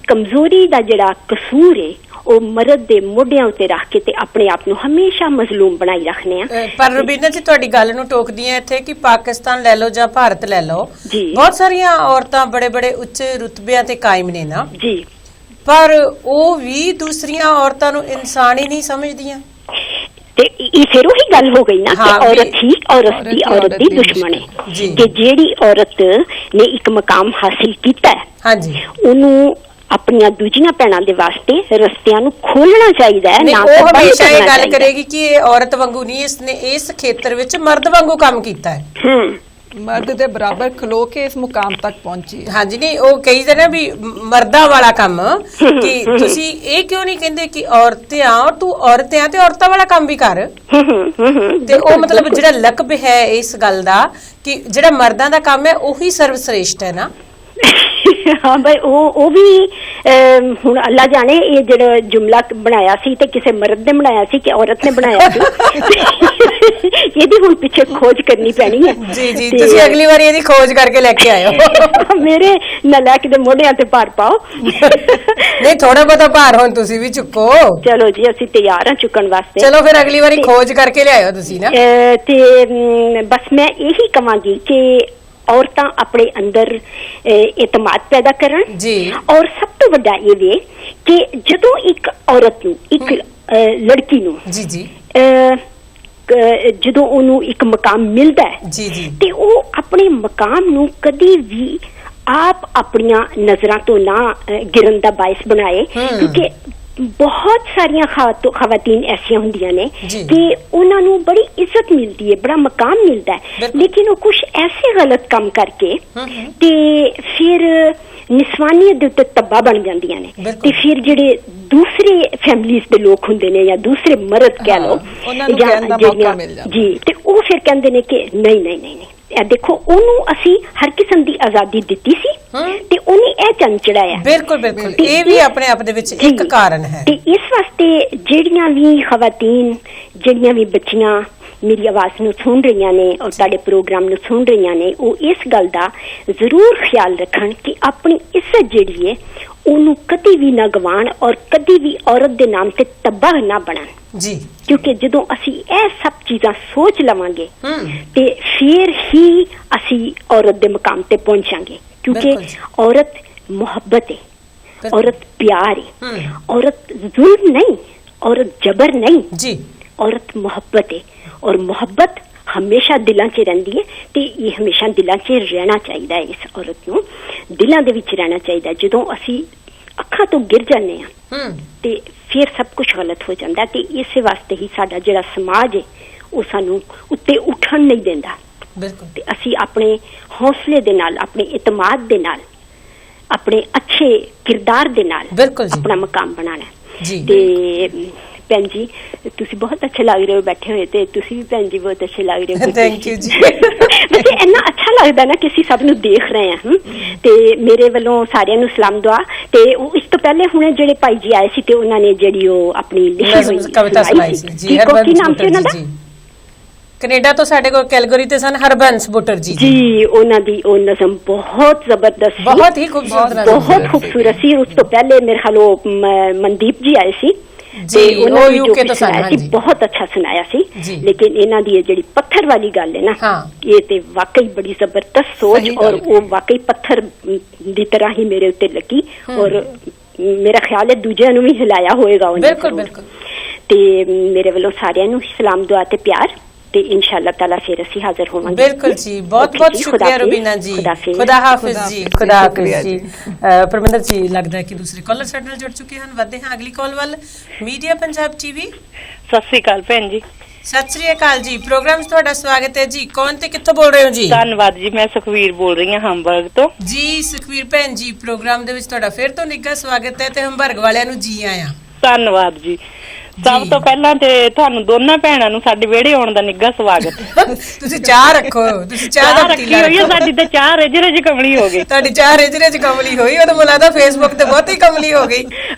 ਕਮਜ਼ੋਰੀ ਦਾ ਜਿਹੜਾ ਕਸੂਰ ਹੈ ਉਹ ਮਰਦ ਦੇ ਮੋਢਿਆਂ ਉੱਤੇ ਰੱਖ ਕੇ ਤੇ ਆਪਣੇ ਆਪ ਨੂੰ ਹਮੇਸ਼ਾ ਮਜ਼ਲੂਮ ਬਣਾਈ ਰੱਖਨੇ ਆ। ਪਰ ਰੁਬੀਨਾ ਜੀ ਤੁਹਾਡੀ ਗੱਲ ਨੂੰ ਟੋਕਦੀ ਹੈ ਇੱਥੇ ਕਿ ਪਾਕਿਸਤਾਨ ਲੈ ਲਓ ਜਾਂ ਭਾਰਤ ਲੈ ਲਓ, ਜੀ। ਬਹੁਤ ਸਾਰੀਆਂ ਔਰਤਾਂ ਬੜੇ ਬੜੇ ਉੱਚੇ ਰੁਤਬਿਆਂ ਤੇ ਕਾਇਮ ਨੇ ਨਾ, ਜੀ ਪਰ ਉਹ ਵੀ ਦੂਸਰੀਆਂ ਔਰਤਾਂ ਨੂੰ ਇਨਸਾਨ ਹੀ ਨਹੀਂ ਸਮਝਦੀਆਂ। ਤੇ ਇਹ ਫਿਰ ਉਹੀ ਗੱਲ ਹੋ ਗਈ ਨਾ ਕਿ ਹਾਂ, ਔਰਤ ਹੀ ਔਰਤ ਦੀ ਦੁਸ਼ਮਣ ਜੀ। ਹੈ ਕਿ ਜਿਹੜੀ ਔਰਤ ਨੇ ਇੱਕ ਮਕਾਮ ਹਾਸਿਲ ਕੀਤਾ ਹੈ ਹਾਂਜੀ ਉਹਨੂੰ ਆਪਣੀਆਂ ਦੂਜੀਆਂ ਭੈਣਾਂ ਦੇ ਵਾਸਤੇ ਰਸਤਿਆਂ ਨੂੰ ਖੋਲਣਾ ਚਾਹੀਦਾ ਹੈ, ਨਹੀਂ, ਨਾ ਉਹ ਕਿ ਬੰਦ ਹਮੇਸ਼ਾ ਇਹ ਕਰਨਾ ਗੱਲ ਚਾਹੀਦਾ। ਕਰੇਗੀ ਕਿ ਇਹ ਔਰਤ ਵਾਂਗੂ ਨਹੀਂ, ਇਸਨੇ ਇਸ ਖੇਤਰ ਵਿੱਚ ਮਰਦ ਵਾਂਗੂ ਕੰਮ ਕੀਤਾ ਹੈ। ਮਰਦ ਦੇ ਬਰਾਬਰ ਖਲੋ ਕੇ ਇਸ ਮੁਕਾਮ ਤੱਕ ਪਹੁੰਚੀ ਹੈ। ਹਾਂਜੀ ਨਹੀਂ, ਉਹ ਕਹੀ ਜਾਂਦੇ ਨਾ ਵੀ ਮਰਦਾਂ ਵਾਲਾ ਕੰਮ, ਕਿ ਤੁਸੀਂ ਇਹ ਕਿਉਂ ਨਹੀਂ ਕਹਿੰਦੇ ਕਿ ਔਰਤਾਂ ਔਰ ਤੂੰ ਔਰਤਾਂ ਤੇ ਔਰਤਾਂ ਵਾਲਾ ਕੰਮ ਵੀ ਕਰ। ਤੇ ਉਹ ਮਤਲਬ ਜਿਹੜਾ ਲਕਬ ਹੈ ਇਸ ਗੱਲ ਦਾ ਕਿ ਜਿਹੜਾ ਮਰਦਾਂ ਦਾ ਕੰਮ ਹੈ ਉਹੀ ਸਰਵਸ਼੍ਰੇਸ਼ਟ ਹੈ ਨਾ। ਹਾਂ ਬਈ ਉਹ ਵੀ ਹੁਣ ਅੱਲਾ ਜਾਣੇ ਇਹ ਜਿਹੜਾ ਜੁਮਲਾ ਬਣਾਇਆ ਸੀ ਤੇ ਕਿਸੇ ਮਰਦ ਨੇ ਬਣਾਇਆ ਸੀ ਕਿ ਔਰਤ ਨੇ ਬਣਾਇਆ ਸੀ। ਇਹਦੀ ਹੁਣ ਪਿੱਛੇ ਖੋਜ ਕਰਨੀ ਪੈਣੀ ਹੈ। ਜੀ ਜੀ ਤੁਸੀਂ ਅਗਲੀ ਵਾਰ ਇਹਦੀ ਖੋਜ ਕਰਕੇ ਲੈ ਕੇ ਆਇਓ। ਮੇਰੇ ਨਲਾਇਕ ਦੇ ਮੋਢਿਆਂ ਤੇ ਭਾਰ ਪਾਓ। ਨਹੀਂ ਥੋੜਾ ਬਹੁਤਾ ਭਾਰ ਹੁਣ ਤੁਸੀਂ ਵੀ ਚੁੱਕੋ। ਚਲੋ ਜੀ ਅਸੀਂ ਤਿਆਰ ਹਾਂ ਚੁੱਕਣ ਵਾਸਤੇ। ਚਲੋ ਫਿਰ ਅਗਲੀ ਵਾਰੀ ਖੋਜ ਕਰਕੇ ਲਿਆਇਓ ਤੁਸੀਂ ਨਾ। ਤੇ ਬਸ ਮੈਂ ਇਹੀ ਕਵਾਂਗੀ ਕਿ ਔਰਤਾਂ ਆਪਣੇ ਅੰਦਰ ਇਤਮਾਦ ਪੈਦਾ ਕਰਨ ਜੀ। ਔਰ ਸਭ ਤੋਂ ਵੱਡਾ ਇਹ ਵੇ ਕਿ ਜਦੋਂ ਇੱਕ ਔਰਤ ਨੂੰ ਇੱਕ ਲੜਕੀ ਨੂੰ ਜੀ ਜੀ ਜਦੋਂ ਉਹਨੂੰ ਇੱਕ ਮਕਾਮ ਮਿਲਦਾ ਹੈ ਜੀ ਜੀ ਤੇ ਉਹ ਆਪਣੇ ਮਕਾਮ ਨੂੰ ਕਦੀ ਵੀ ਆਪ ਆਪਣੀਆਂ ਨਜ਼ਰਾਂ ਤੋਂ ਨਾ ਗਿਰਨ ਦਾ ਬਾਇਸ ਬਣਾਏ, ਕਿਉਂਕਿ ਬਹੁਤ ਸਾਰੀਆਂ ਖਵਾਤੀਨ ਐਸੀਆਂ ਹੁੰਦੀਆਂ ਨੇ ਕਿ ਉਹਨਾਂ ਨੂੰ ਬੜੀ ਇੱਜ਼ਤ ਮਿਲਦੀ ਹੈ, ਬੜਾ ਮਕਾਮ ਮਿਲਦਾ ਹੈ, ਲੇਕਿਨ ਉਹ ਕੁਝ ਐਸੇ ਗਲਤ ਕੰਮ ਕਰਕੇ ਤੇ ਫਿਰ ਨਿਸਵਾਨੀਅਤ ਦੇ ਉੱਤੇ ਤੱਬਾ ਬਣ ਜਾਂਦੀਆਂ ਨੇ। ਤੇ ਫਿਰ ਜਿਹੜੇ ਦੂਸਰੇ ਫੈਮਲੀਜ਼ ਦੇ ਲੋਕ ਹੁੰਦੇ ਨੇ ਜਾਂ ਦੂਸਰੇ ਮਰਦ ਕਹਿ ਲਓ ਜੀ, ਤੇ ਉਹ ਫਿਰ ਕਹਿੰਦੇ ਨੇ ਕਿ ਨਹੀਂ ਨਹੀਂ ਨਹੀਂ ਨਹੀਂ ਇਹ ਦੇਖੋ ਉਹਨੂੰ ਅਸੀਂ ਹਰ ਕਿਸਮ ਦੀ ਆਜ਼ਾਦੀ ਦਿੱਤੀ ਸੀ ਤੇ ਉਹਨੇ ਇਹ ਚੰਨ ਚੜਾਇਆ। ਬਿਲਕੁਲ ਬਿਲਕੁਲ ਇਹ ਵੀ ਆਪਣੇ ਆਪ ਦੇ ਵਿੱਚ ਇੱਕ ਕਾਰਨ ਹੈ। ਤੇ ਇਸ ਵਾਸਤੇ ਜਿਹੜੀਆਂ ਵੀ ਖਵਾਤੀਨ, ਜਿਹੜੀਆਂ ਵੀ ਬੱਚੀਆਂ ਮੇਰੀ ਆਵਾਜ਼ ਨੂੰ ਸੁਣ ਰਹੀਆਂ ਨੇ ਔਰ ਤੁਹਾਡੇ ਪ੍ਰੋਗਰਾਮ ਨੂੰ ਸੁਣ ਰਹੀਆਂ ਨੇ, ਉਹ ਇਸ ਗੱਲ ਦਾ ਜ਼ਰੂਰ ਖਿਆਲ ਰੱਖਣ ਕਿ ਆਪਣੀ ਇੱਜ਼ਤ ਜਿਹੜੀ ਹੈ ਉਹਨੂੰ ਕਦੀ ਵੀ ਨਾ ਗਵਾਣ ਔਰ ਕਦੀ ਵੀ ਔਰਤ ਦੇ ਨਾਮ ਤੇ ਤਬਾਹ ਨਾ ਬਣਨ ਜੀ। ਕਿਉਂਕਿ ਜਦੋਂ ਅਸੀਂ ਇਹ ਸਭ ਚੀਜ਼ਾਂ ਸੋਚ ਲਵਾਂਗੇ ਤੇ ਫਿਰ ਹੀ ਅਸੀਂ ਔਰਤ ਦੇ ਮਕਾਮ ਤੇ ਪਹੁੰਚਾਂਗੇ। ਕਿਉਂਕਿ ਔਰਤ ਮੁਹੱਬਤ ਹੈ, ਔਰਤ ਪਿਆਰ ਹੈ, ਔਰਤ ਜ਼ੁਲਮ ਨਹੀਂ, ਔਰਤ ਜਬਰ ਨਹੀਂ ਜੀ, ਔਰਤ ਮੁਹੱਬਤ ਹੈ ਔਰ ਮੁਹੱਬਤ ਹਮੇਸ਼ਾ ਦਿਲਾਂ 'ਚ ਰਹਿੰਦੀ ਹੈ ਤੇ ਇਹ ਹਮੇਸ਼ਾ ਦਿਲਾਂ 'ਚ ਰਹਿਣਾ ਚਾਹੀਦਾ ਹੈ। ਇਸ ਔਰਤ ਨੂੰ ਦਿਲਾਂ ਦੇ ਵਿੱਚ ਰਹਿਣਾ ਚਾਹੀਦਾ। ਜਦੋਂ ਅਸੀਂ ਅੱਖਾਂ ਤੋਂ ਗਿਰ ਜਾਂਦੇ ਹਾਂ ਤੇ ਫਿਰ ਸਭ ਕੁਝ ਗਲਤ ਹੋ ਜਾਂਦਾ ਤੇ ਇਸੇ ਵਾਸਤੇ ਹੀ ਸਾਡਾ ਜਿਹੜਾ ਸਮਾਜ ਹੈ ਉਹ ਸਾਨੂੰ ਉੱਤੇ ਉੱਠਣ ਨਹੀਂ ਦਿੰਦਾ। ਬਿਲਕੁਲ। ਤੇ ਅਸੀਂ ਆਪਣੇ ਹੌਸਲੇ ਦੇ ਨਾਲ, ਆਪਣੇ ਇਤਮਾਦ ਦੇ ਨਾਲ, ਆਪਣੇ ਅੱਛੇ ਕਿਰਦਾਰ ਦੇ ਨਾਲ ਆਪਣਾ ਮਕਾਮ ਬਣਾਉਣਾ ਜੀ। ਤੇ ਭੈਣ ਜੀ ਤੁਸੀਂ ਬਹੁਤ ਅੱਛੇ ਲੱਗ ਰਹੇ ਹੋ ਬੈਠੇ ਹੋਏ ਤੇ ਤੁਸੀਂ ਵੀ ਭੈਣ ਜੀ ਬਹੁਤ ਅੱਛੇ ਲੱਗ ਰਹੇ ਹੋ। ਥੈਂਕ ਯੂ ਜੀ। ਵੈਸੇ ਇੰਨਾ ਅੱਛਾ ਲੱਗਦਾ ਨਾ ਕਿ ਅਸੀਂ ਸਭ ਨੂੰ ਦੇਖ ਰਹੇ ਹਾਂ। ਤੇ ਮੇਰੇ ਵੱਲੋਂ ਸਾਰਿਆਂ ਨੂੰ ਸਲਾਮ ਦੁਆ। ਤੇ ਇਸ ਤੋਂ ਪਹਿਲੇ ਹੁਣੇ ਜਿਹੜੇ ਭਾਈ ਜੀ ਆਏ ਸੀ ਤੇ ਉਹਨਾਂ ਨੇ ਜਿਹੜੀ ਉਹ ਆਪਣੀ ਲਿਖੀ ਹੋਈ ਕਵਿਤਾ ਸੁਣਾਈ ਸੀ ਜੀ। ਕੀ ਨਾਮ ਸੀ ਉਹਨਾਂ ਦਾ? ਕੈਨੇਡਾ ਤੋਂ ਸਾਡੇ ਕੋਲ ਕੈਲਗਰੀ ਤੇ ਸਨ ਹਰਬੰਸ ਬੁੱਟਰ ਜੀ। ਜੀ ਉਹਨਾਂ ਦੀ ਉਹ ਨਜ਼ਮ ਬਹੁਤ ਜ਼ਬਰਦਸਤ ਸੀ, ਬਹੁਤ ਹੀ ਖੂਬਸੂਰਤ ਨਜ਼ਮ, ਬਹੁਤ ਖੂਬਸੂਰਤ ਸੀ। ਉਸ ਤੋਂ ਪਹਿਲੇ ਮੇਰੇ ਖਿਆਲ ਉਹ ਮਨਦੀਪ ਜੀ ਆਏ ਸੀ ਜੀ, ਉਹ ਯੂਕੇ ਤੋਂ ਸਨ। ਹਾਂਜੀ, ਬਹੁਤ ਅੱਛਾ ਸੁਣਾਇਆ ਸੀ। ਲੇਕਿਨ ਇਹਨਾਂ ਦੀ ਇਹ ਜਿਹੜੀ ਪੱਥਰ ਵਾਲੀ ਗੱਲ ਹੈ ਨਾ, ਇਹ ਤੇ ਵਾਕਈ ਬੜੀ ਜ਼ਬਰਦਸਤ ਸੋਚ, ਔਰ ਉਹ ਵਾਕਈ ਪੱਥਰ ਦੀ ਤਰ੍ਹਾਂ ਹੀ ਮੇਰੇ ਉੱਤੇ ਲੱਗੀ, ਔਰ ਮੇਰਾ ਖਿਆਲ ਹੈ ਦੂਜਿਆਂ ਨੂੰ ਵੀ ਹਿਲਾਇਆ ਹੋਏਗਾ ਉਹਨੇ। ਬਿਲਕੁਲ ਬਿਲਕੁਲ। ਤੇ ਮੇਰੇ ਵੱਲੋਂ ਸਾਰਿਆਂ ਨੂੰ ਸਲਾਮ ਦੁਆ ਤੇ ਪਿਆਰ, ਤੇ ਇਨਸ਼ਾਅੱਲਾ ਤਾਲਾ ਫਿਰ ਅਸੀਂ ਹਾਜ਼ਰ ਹੋਵਾਂਗੇ। ਬਿਲਕੁਲ ਜੀ, ਬਹੁਤ ਬਹੁਤ ਸ਼ੁਕਰੀਆ ਰੁਬੀਨਾ ਜੀ, ਖੁਦਾ ਹਾਫਿਜ਼ ਜੀ, ਖੁਦਾ ਹਾਫਿਜ਼ ਜੀ। ਪਰਮਿੰਦਰ ਜੀ, ਲੱਗਦਾ ਹੈ ਕਿ ਦੂਸਰੇ ਕਾਲਰ ਸਾਡੇ ਨਾਲ ਜੁੜ ਚੁੱਕੇ ਹਨ। ਵਧਦੇ ਹਾਂ ਅਗਲੀ ਕਾਲ ਵੱਲ। ਮੀਡੀਆ ਪੰਜਾਬ ਟੀਵੀ, ਸਤਿ ਸ੍ਰੀ ਅਕਾਲ ਭੈਣ ਜੀ। ਸਤਿ ਸ੍ਰੀ ਅਕਾਲ ਜੀ, ਪ੍ਰੋਗਰਾਮ 'ਚ ਤੁਹਾਡਾ ਸਵਾਗਤ ਹੈ ਜੀ। ਕੌਣ ਤੇ ਕਿੱਥੋਂ ਬੋਲ ਰਹੇ ਹੋ ਜੀ? ਧੰਨਵਾਦ ਜੀ, ਮੈਂ ਸੁਖਵੀਰ ਬੋਲ ਰਹੀ ਹਾਂ ਹੰਬਰਗ ਤੋਂ ਜੀ। ਸੁਖਵੀਰ ਭੈਣ ਜੀ, ਪ੍ਰੋਗਰਾਮ ਦੇ ਵਿੱਚ ਤੁਹਾਡਾ ਫਿਰ ਤੋਂ ਨਿੱਘਾ ਸਵਾਗਤ ਹੈ ਤੇ ਹੰਬਰਗ ਵਾਲਿਆਂ ਨੂੰ ਜੀ ਆਇਆਂ। ਧੰਨਵਾਦ ਜੀ। ਸਭ ਤੋਂ ਪਹਿਲਾਂ ਤੇ ਤੁਹਾਨੂੰ ਦੋਨਾਂ ਭੈਣਾਂ ਨੂੰ ਸਾਡੇ ਵਿਹੜੇ ਆਉਣ ਦਾ ਨਿੱਘਾ ਸਵਾਗਤ। ਤੁਸੀਂ ਚਾਹ ਰੱਖੋ, ਤੁਸੀਂ ਚਾਹ ਦਾ ਰੱਖੀ ਹੋਈ ਹੈ ਸਾਡੀ, ਤੇ ਚਾਹ ਰਿਜ ਕਮਲੀ ਹੋ ਗਈ। ਤੁਹਾਡੀ ਚਾਹ ਰਿਜ ਕਮਲੀ ਹੋਈ, ਉਹ ਤਾਂ ਮੈਨੂੰ ਲੱਗਦਾ ਫੇਸਬੁੱਕ ਤੇ ਬਹੁਤੀ ਕਮਲੀ ਹੋ ਗਈ।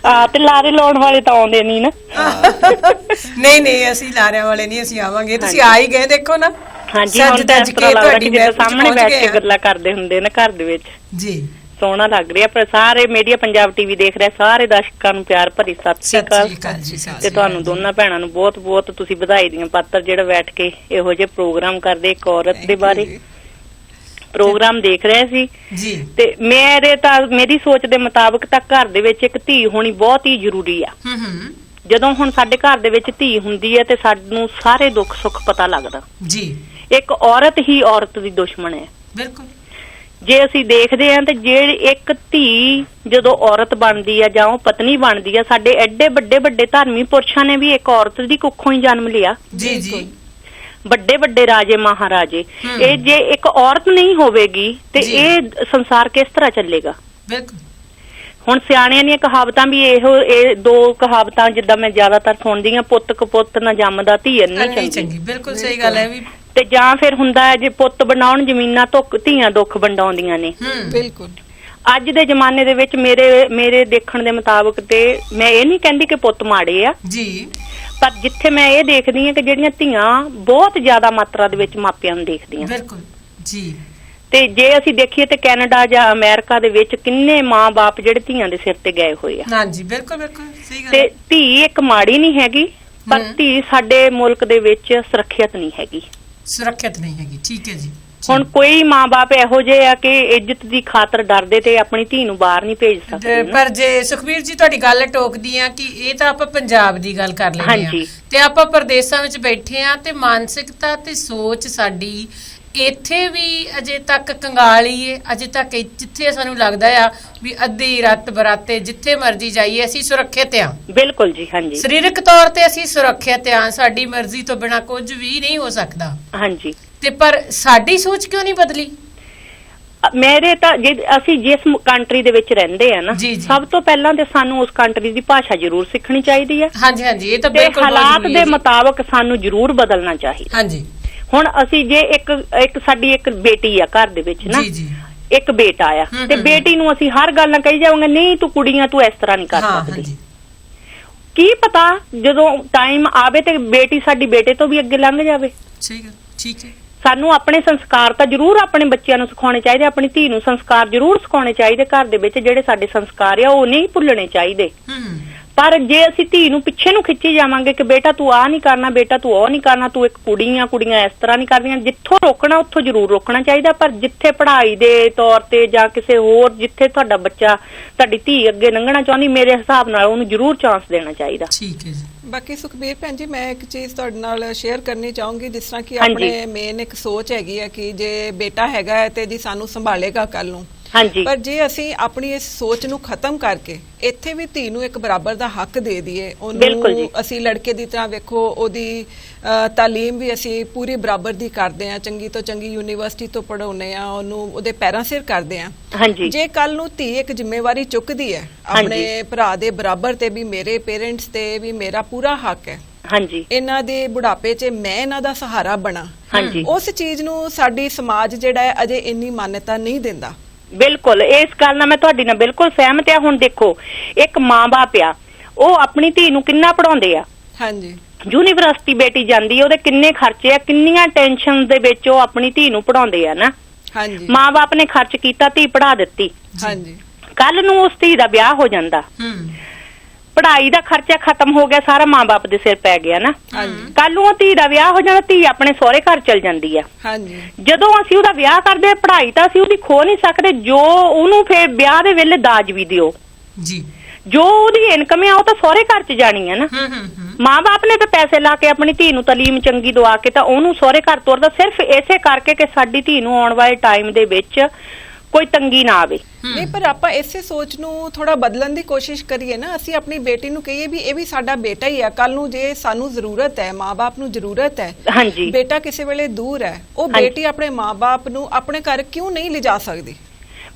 ਤੇ ਲਾਰੇ ਲਾਉਣ ਵਾਲੇ ਤਾਂ ਆਉਂਦੇ ਨਹੀਂ ਨਾ। ਨਹੀਂ, ਅਸੀਂ ਲਾਰਿਆਂ ਵਾਲੇ ਨਹੀਂ, ਅਸੀਂ ਆਵਾਂਗੇ। ਤੁਸੀਂ ਆ ਹੀ ਗਏ, ਦੇਖੋ ਨਾ। ਹਾਂਜੀ, ਹੁਣ ਤਾਂ ਇਸ ਤਰ੍ਹਾਂ ਲੱਗਦਾ ਕਿ ਜਿੱਦਾਂ ਸਾਹਮਣੇ ਬੈਠ ਕੇ ਗੱਲਾਂ ਕਰਦੇ ਹੁੰਦੇ ਨੇ ਘਰ ਦੇ ਵਿੱਚ ਜੀ। ਸੋਹਣਾ ਲੱਗ ਰਿਹਾ। ਪਰ ਸਾਰੇ ਮੀਡੀਆ ਪੰਜਾਬ ਟੀਵੀ ਦੇਖ ਰਹੇ ਸਾਰੇ ਦਰਸ਼ਕਾਂ ਨੂੰ ਪਿਆਰ ਭਰੀ ਸਤਿ ਸ੍ਰੀ ਅਕਾਲ ਤੇ ਤੁਹਾਨੂੰ ਦੋਨਾਂ ਭੈਣਾਂ ਨੂੰ ਬਹੁਤ ਬਹੁਤ ਤੁਸੀਂ ਵਧਾਈ ਦੀਆਂ ਪਾਤਰ, ਜਿਹੜਾ ਬੈਠ ਕੇ ਇਹੋ ਜਿਹੇ ਪ੍ਰੋਗਰਾਮ ਕਰਦੇ, ਇੱਕ ਔਰਤ ਦੇ ਬਾਰੇ ਪ੍ਰੋਗਰਾਮ ਦੇਖ ਰਹੇ ਸੀ ਜੀ। ਤੇ ਮੇਰੀ ਸੋਚ ਦੇ ਮੁਤਾਬਕ ਤਾਂ ਘਰ ਦੇ ਵਿੱਚ ਇੱਕ ਧੀ ਹੋਣੀ ਬਹੁਤ ਹੀ ਜ਼ਰੂਰੀ ਆ। ਜਦੋਂ ਹੁਣ ਸਾਡੇ ਘਰ ਦੇ ਵਿੱਚ ਧੀ ਹੁੰਦੀ ਹੈ ਤੇ ਸਾਨੂੰ ਸਾਰੇ ਦੁੱਖ ਸੁੱਖ ਪਤਾ ਲੱਗਦਾ ਜੀ। ਇੱਕ ਔਰਤ ਹੀ ਔਰਤ ਦੀ ਦੁਸ਼ਮਣ ਹੈ। ਬਿਲਕੁਲ। ਜੇ ਅਸੀਂ ਦੇਖਦੇ ਹਾਂ ਤੇ ਜਿਹੜੀ ਇੱਕ ਧੀ ਜਦੋਂ ਔਰਤ ਬਣਦੀ ਆ ਜਾਂ ਉਹ ਪਤਨੀ ਬਣਦੀ ਆ, ਸਾਡੇ ਐਡੇ ਵੱਡੇ ਵੱਡੇ ਧਾਰਮਿਕ ਪੁਰਸ਼ਾਂ ਨੇ ਵੀ ਇੱਕ ਔਰਤ ਦੀ ਕੁੱਖੋਂ ਹੀ ਜਨਮ ਲਿਆ ਜੀ ਜੀ। ਵੱਡੇ ਵੱਡੇ ਰਾਜੇ ਮਹਾਰਾਜੇ, ਇਹ ਜੇ ਇੱਕ ਔਰਤ ਨਹੀਂ ਹੋਵੇਗੀ ਤੇ ਇਹ ਸੰਸਾਰ ਕਿਸ ਤਰ੍ਹਾਂ ਚੱਲੇਗਾ? ਬਿਲਕੁਲ। ਹੁਣ ਸਿਆਣਿਆਂ ਦੀਆਂ ਕਹਾਵਤਾਂ ਵੀ ਇਹ ਦੋ ਕਹਾਵਤਾਂ ਜਿੱਦਾਂ ਮੈਂ ਜ਼ਿਆਦਾਤਰ ਸੁਣਦੀ ਆ, ਪੁੱਤ ਕਪੁੱਤ ਨਾ ਜੰਮਦਾ ਧੀ ਇੰਨੀ ਚੰਗੀ। ਬਿਲਕੁਲ ਸਹੀ ਗੱਲ ਹੈ ਵੀ। ਤੇ ਜਾਂ ਫਿਰ ਹੁੰਦਾ ਹੈ ਜੇ ਪੁੱਤ ਬਣਾਉਣ ਜ਼ਮੀਨਾਂ ਧੀਆਂ ਦੁੱਖ ਵੰਡਾਉਂਦੀਆਂ ਨੇ। ਬਿਲਕੁਲ। ਅੱਜ ਦੇ ਜ਼ਮਾਨੇ ਦੇ ਵਿੱਚ ਮੇਰੇ ਦੇਖਣ ਦੇ ਮੁਤਾਬਕ, ਤੇ ਮੈਂ ਇਹ ਨਹੀਂ ਕਹਿੰਦੀ ਕਿ ਪੁੱਤ ਮਾੜੇ ਆ ਜੀ, ਪਰ ਜਿੱਥੇ ਮੈਂ ਇਹ ਦੇਖਦੀ ਹਾਂ ਕਿ ਜਿਹੜੀਆਂ ਧੀਆਂ ਬਹੁਤ ਜ਼ਿਆਦਾ ਮਾਤਰਾ ਦੇ ਵਿੱਚ ਮਾਪਿਆਂ ਨੂੰ ਦੇਖਦੀਆਂ। ਬਿਲਕੁਲ ਜੀ। ਤੇ ਜੇ ਅਸੀਂ ਦੇਖੀਏ ਤੇ ਕੈਨੇਡਾ ਜਾਂ ਅਮਰੀਕਾ ਦੇ ਵਿੱਚ ਕਿੰਨੇ ਮਾਂ-ਬਾਪ ਜਿਹੜੇ ਧੀਆਂ ਦੇ ਸਿਰ ਤੇ ਗਏ ਹੋਏ ਆ। ਹਾਂਜੀ, ਬਿਲਕੁਲ ਬਿਲਕੁਲ ਸਹੀ ਗੱਲ। ਤੇ ਧੀ ਇੱਕ ਮਾੜੀ ਨਹੀਂ ਹੈਗੀ, ਪਰ ਧੀ ਸਾਡੇ ਮੁਲਕ ਦੇ ਵਿੱਚ ਸੁਰੱਖਿਅਤ ਨਹੀਂ ਹੈਗੀ। ਸੁਰੱਖਿਅਤ ਨਹੀਂ ਹੈਗੀ, ਠੀਕ ਹੈ ਜੀ। ਹੁਣ ਕੋਈ ਮਾਂ-ਬਾਪ ਇਹੋ ਜਿਹੇ ਆ ਕਿ ਇੱਜ਼ਤ ਦੀ ਖਾਤਰ ਡਰਦੇ ਤੇ ਆਪਣੀ ਧੀ ਨੂੰ ਬਾਹਰ ਨਹੀਂ ਭੇਜ ਸਕਦੇ। ਪਰ ਜੇ ਸੁਖਬੀਰ ਜੀ ਤੁਹਾਡੀ ਗੱਲ ਟੋਕਦੀ ਆ ਕਿ ਇਹ ਤਾਂ ਆਪਾਂ ਪੰਜਾਬ ਦੀ ਗੱਲ ਕਰ ਲੈਂਦੇ ਆ ਤੇ ਆਪਾਂ ਪ੍ਰਦੇਸਾਂ ਵਿੱਚ ਬੈਠੇ ਆ ਤੇ ਮਾਨਸਿਕਤਾ ਤੇ ਸੋਚ ਸਾਡੀ ਇੱਥੇ ਵੀ ਅਜੇ ਤੱਕ ਕੰਗਾਲੀ ਏ। ਅਜੇ ਤੱਕ ਜਿੱਥੇ ਸਾਨੂੰ ਲੱਗਦਾ ਆ ਵੀ ਅੱਧੀ ਰਾਤ ਬਰਾਤੇ ਜਿੱਥੇ ਮਰਜ਼ੀ ਜਾਈਏ ਅਸੀਂ ਸੁਰੱਖਿਅਤ ਆ। ਬਿਲਕੁਲ ਜੀ, ਹਾਂਜੀ। ਸਰੀਰਕ ਤੌਰ ਤੇ ਅਸੀਂ ਸੁਰੱਖਿਅਤ ਆ, ਸਾਡੀ ਮਰਜ਼ੀ ਤੋਂ ਬਿਨਾਂ ਕੁਝ ਵੀ ਨਹੀਂ ਹੋ ਸਕਦਾ। ਹਾਂਜੀ। ਤੇ ਪਰ ਸਾਡੀ ਸੋਚ ਕਿਉਂ ਨਹੀਂ ਬਦਲੀ? ਮੇਰੇ ਤਾਂ ਜੇ ਅਸੀਂ ਜਿਸ ਕੰਟਰੀ ਦੇ ਵਿੱਚ ਰਹਿੰਦੇ ਆ ਨਾ, ਸਭ ਤੋਂ ਪਹਿਲਾਂ ਤੇ ਸਾਨੂੰ ਉਸ ਕੰਟਰੀ ਦੀ ਭਾਸ਼ਾ ਜ਼ਰੂਰ ਸਿੱਖਣੀ ਚਾਹੀਦੀ ਹੈ। ਹਾਂਜੀ ਹਾਂਜੀ, ਇਹ ਤਾਂ ਬਿਲਕੁਲ ਹਾਲਾਤ ਦੇ ਮੁਤਾਬਕ ਸਾਨੂੰ ਜ਼ਰੂਰ ਬਦਲਣਾ ਚਾਹੀਦਾ। ਹਾਂਜੀ। ਹੁਣ ਅਸੀਂ ਜੇ ਇੱਕ ਸਾਡੀ ਇੱਕ ਬੇਟੀ ਆ ਘਰ ਦੇ ਵਿੱਚ ਨਾ, ਇੱਕ ਬੇਟਾ ਆ, ਤੇ ਬੇਟੀ ਨੂੰ ਅਸੀਂ ਹਰ ਗੱਲ ਨਾਲ ਕਹੀ ਜਾਵਾਂਗੇ ਨਹੀਂ ਤੂੰ ਕੁੜੀਆਂ ਤੂੰ ਇਸ ਤਰ੍ਹਾਂ ਨਹੀਂ ਕਰ ਸਕਦੀ। ਕੀ ਪਤਾ ਜਦੋਂ ਟਾਈਮ ਆਵੇ ਤੇ ਬੇਟੀ ਸਾਡੀ ਬੇਟੇ ਤੋਂ ਵੀ ਅੱਗੇ ਲੰਘ ਜਾਵੇ। ਸਹੀ ਗੱਲ, ਠੀਕ ਹੈ। ਸਾਨੂੰ ਆਪਣੇ ਸੰਸਕਾਰ ਤਾਂ ਜ਼ਰੂਰ ਆਪਣੇ ਬੱਚਿਆਂ ਨੂੰ ਸਿਖਾਉਣੇ ਚਾਹੀਦੇ, ਆਪਣੀ ਧੀ ਨੂੰ ਸੰਸਕਾਰ ਜ਼ਰੂਰ ਸਿਖਾਉਣੇ ਚਾਹੀਦੇ ਘਰ ਦੇ ਵਿੱਚ। ਜਿਹੜੇ ਸਾਡੇ ਸੰਸਕਾਰ ਆ ਉਹ ਨਹੀਂ ਭੁੱਲਣੇ ਚਾਹੀਦੇ। ਪਰ ਜੇ ਅਸੀਂ ਧੀ ਨੂੰ ਪਿੱਛੇ ਨੂੰ ਖਿੱਚੀ ਜਾਵਾਂਗੇ ਕਿ ਬੇਟਾ ਤੂੰ ਆਹ ਨਹੀਂ ਕਰਨਾ, ਬੇਟਾ ਤੂੰ ਉਹ ਨਹੀਂ ਕਰਨਾ, ਤੂੰ ਇੱਕ ਕੁੜੀ ਆ, ਕੁੜੀਆਂ ਇਸ ਤਰ੍ਹਾਂ ਨਹੀਂ ਕਰਦੀਆਂ, ਜਿੱਥੋਂ ਰੋਕਣਾ ਉੱਥੋਂ ਜ਼ਰੂਰ ਰੋਕਣਾ ਚਾਹੀਦਾ। ਪਰ ਜਿੱਥੇ ਪੜ੍ਹਾਈ ਦੇ ਤੌਰ ਤੇ ਜਾਂ ਕਿਸੇ ਹੋਰ ਜਿੱਥੇ ਤੁਹਾਡਾ ਬੱਚਾ ਤੁਹਾਡੀ ਧੀ ਅੱਗੇ ਲੰਘਣਾ ਚਾਹੁੰਦੀ, ਮੇਰੇ ਹਿਸਾਬ ਨਾਲ ਉਹਨੂੰ ਜ਼ਰੂਰ ਚਾਂਸ ਦੇਣਾ ਚਾਹੀਦਾ। ਠੀਕ ਹੈ ਜੀ। ਬਾਕੀ ਸੁਖਬੀਰ ਭੈਣ ਜੀ, ਮੈਂ ਇੱਕ ਚੀਜ਼ ਤੁਹਾਡੇ ਨਾਲ ਸ਼ੇਅਰ ਕਰਨੀ ਚਾਹੂੰਗੀ। ਜਿਸ ਤਰ੍ਹਾਂ ਕਿ ਆਪਣੇ ਮੇਨ ਇੱਕ ਸੋਚ ਹੈਗੀ ਹੈ ਕਿ ਜੇ ਬੇਟਾ ਹੈਗਾ ਹੈ ਤੇ ਜੀ ਸਾਨੂੰ ਸੰਭਾਲੇਗਾ ਕੱਲ ਨੂੰ। ਹਾਂਜੀ। ਪਰ ਜੇ ਅਸੀਂ ਆਪਣੀ ਇਸ ਸੋਚ ਨੂੰ ਖਤਮ ਕਰਕੇ ਇੱਥੇ ਵੀ ਧੀ ਨੂੰ ਇੱਕ ਬਰਾਬਰ ਦਾ ਹੱਕ ਦੇ ਦਈਏ, ਉਹਨੂੰ ਅਸੀਂ ਲੜਕੇ ਦੀ ਤਰ੍ਹਾਂ ਵੇਖੋ ਉਹਦੀ ਤਾਲੀਮ ਵੀ ਅਸੀਂ ਪੂਰੀ ਬਰਾਬਰ ਦੀ ਕਰਦੇ ਆ, ਚੰਗੀ ਤੋਂ ਚੰਗੀ ਯੂਨੀਵਰਸਿਟੀ ਤੋਂ ਪੜਾਉਨੇ ਆ, ਉਹਨੂੰ ਉਹਦੇ ਪੈਰਾਂ ਸਿਰ ਕਰਦੇ ਆ। ਜੇ ਕੱਲ ਨੂੰ ਧੀ ਇੱਕ ਜ਼ਿੰਮੇਵਾਰੀ ਚੁੱਕਦੀ ਹੈ ਆਪਣੇ ਭਰਾ ਦੇ ਬਰਾਬਰ ਤੇ ਵੀ ਮੇਰੇ ਪੇਰੈਂਟਸ ਤੇ ਵੀ ਮੇਰਾ ਪੂਰਾ ਹੱਕ ਹੈ, ਹਾਂਜੀ, ਇਹਨਾਂ ਦੇ ਬੁਢਾਪੇ 'ਚ ਮੈਂ ਇਹਨਾਂ ਦਾ ਸਹਾਰਾ ਬਣਾ, ਉਸ ਚੀਜ਼ ਨੂੰ ਸਾਡੀ ਸਮਾਜ ਜਿਹੜਾ ਹੈ ਅਜੇ ਇੰਨੀ ਮਾਨਤਾ ਨਹੀਂ ਦਿੰਦਾ। ਬਿਲਕੁਲ, ਇਸ ਗੱਲ ਨਾਲ ਮੈਂ ਤੁਹਾਡੀ ਨਾਲ ਬਿਲਕੁਲ ਸਹਿਮਤ ਆ। ਹੁਣ ਦੇਖੋ ਇੱਕ ਮਾਂ-ਬਾਪ ਆ, ਉਹ ਆਪਣੀ ਧੀ ਨੂੰ ਕਿੰਨਾ ਪੜਾਉਂਦੇ ਆ। ਹਾਂਜੀ। ਯੂਨੀਵਰਸਿਟੀ ਬੇਟੀ ਜਾਂਦੀ ਹੈ, ਉਹਦੇ ਕਿੰਨੇ ਖਰਚੇ ਆ, ਕਿੰਨੀਆਂ ਟੈਨਸ਼ਨ ਦੇ ਵਿੱਚ ਉਹ ਆਪਣੀ ਧੀ ਨੂੰ ਪੜਾਉਂਦੇ ਆ ਨਾ। ਹਾਂਜੀ, ਮਾਂ-ਬਾਪ ਨੇ ਖਰਚ ਕੀਤਾ, ਧੀ ਪੜਾ ਦਿੱਤੀ, ਹਾਂਜੀ, ਕੱਲ ਨੂੰ ਉਸ ਧੀ ਦਾ ਵਿਆਹ ਹੋ ਜਾਂਦਾ, ਪੜ੍ਹਾਈ ਦਾ ਖਰਚਾ ਖਤਮ ਹੋ ਗਿਆ, ਸਾਰਾ ਮਾਂ-ਬਾਪ ਦੇ ਸਿਰ ਪੈ ਗਿਆ ਨਾ। ਕੱਲ ਨੂੰ ਉਹ ਧੀ ਦਾ ਵਿਆਹ ਹੋ ਜਾਣਾ, ਧੀ ਆਪਣੇ ਸਹੁਰੇ ਘਰ ਚਲ ਜਾਂਦੀ ਆ। ਹਾਂਜੀ, ਜਦੋਂ ਅਸੀਂ ਉਹਦਾ ਵਿਆਹ ਕਰਦੇ ਆ, ਪੜ੍ਹਾਈ ਤਾਂ ਅਸੀਂ ਉਹਦੀ ਖੋ ਨਹੀਂ ਸਕਦੇ, ਜੋ ਉਹਨੂੰ ਫਿਰ ਵਿਆਹ ਦੇ ਵੇਲੇ ਦਾਜ ਵੀ ਦਿਓ ਜੀ, ਜੋ ਉਹਦੀ ਇਨਕਮ ਆ ਉਹ ਤਾਂ ਸਹੁਰੇ ਘਰ ਚ ਜਾਣੀ ਆ ਨਾ। ਮਾਂ-ਬਾਪ ਨੇ ਤਾਂ ਪੈਸੇ ਲਾ ਕੇ ਆਪਣੀ ਧੀ ਨੂੰ ਤਾਲੀਮ ਚੰਗੀ ਦਵਾ ਕੇ ਤਾਂ ਉਹਨੂੰ ਸਹੁਰੇ ਘਰ ਤੋਰਦਾ, ਸਿਰਫ ਇਸੇ ਕਰਕੇ ਕਿ ਸਾਡੀ ਧੀ ਨੂੰ ਆਉਣ ਵਾਲੇ ਟਾਈਮ ਦੇ ਵਿੱਚ ਕੋਈ ਤੰਗੀ ਨਾ ਆਵੇ। ਨਹੀਂ, ਪਰ ਆਪਾਂ ਇਸੇ ਸੋਚ ਨੂੰ ਥੋੜਾ ਬਦਲਣ ਦੀ ਕੋਸ਼ਿਸ਼ ਕਰੀਏ ਨਾ। ਅਸੀਂ ਆਪਣੀ ਬੇਟੀ ਨੂੰ ਕਹੀਏ ਵੀ ਇਹ ਵੀ ਸਾਡਾ ਬੇਟਾ ਹੀ ਹੈ, ਕੱਲ ਨੂੰ ਜੇ ਸਾਨੂੰ ਜ਼ਰੂਰਤ ਹੈ, ਮਾਂ-ਬਾਪ ਨੂੰ ਜ਼ਰੂਰਤ ਹੈ, ਹਾਂਜੀ, ਬੇਟਾ ਕਿਸੇ ਵੇਲੇ ਦੂਰ ਹੈ, ਉਹ ਬੇਟੀ ਆਪਣੇ ਮਾਂ-ਬਾਪ ਨੂੰ ਆਪਣੇ ਘਰ ਕਿਉਂ ਨਹੀਂ ਲਿਜਾ ਸਕਦੀ?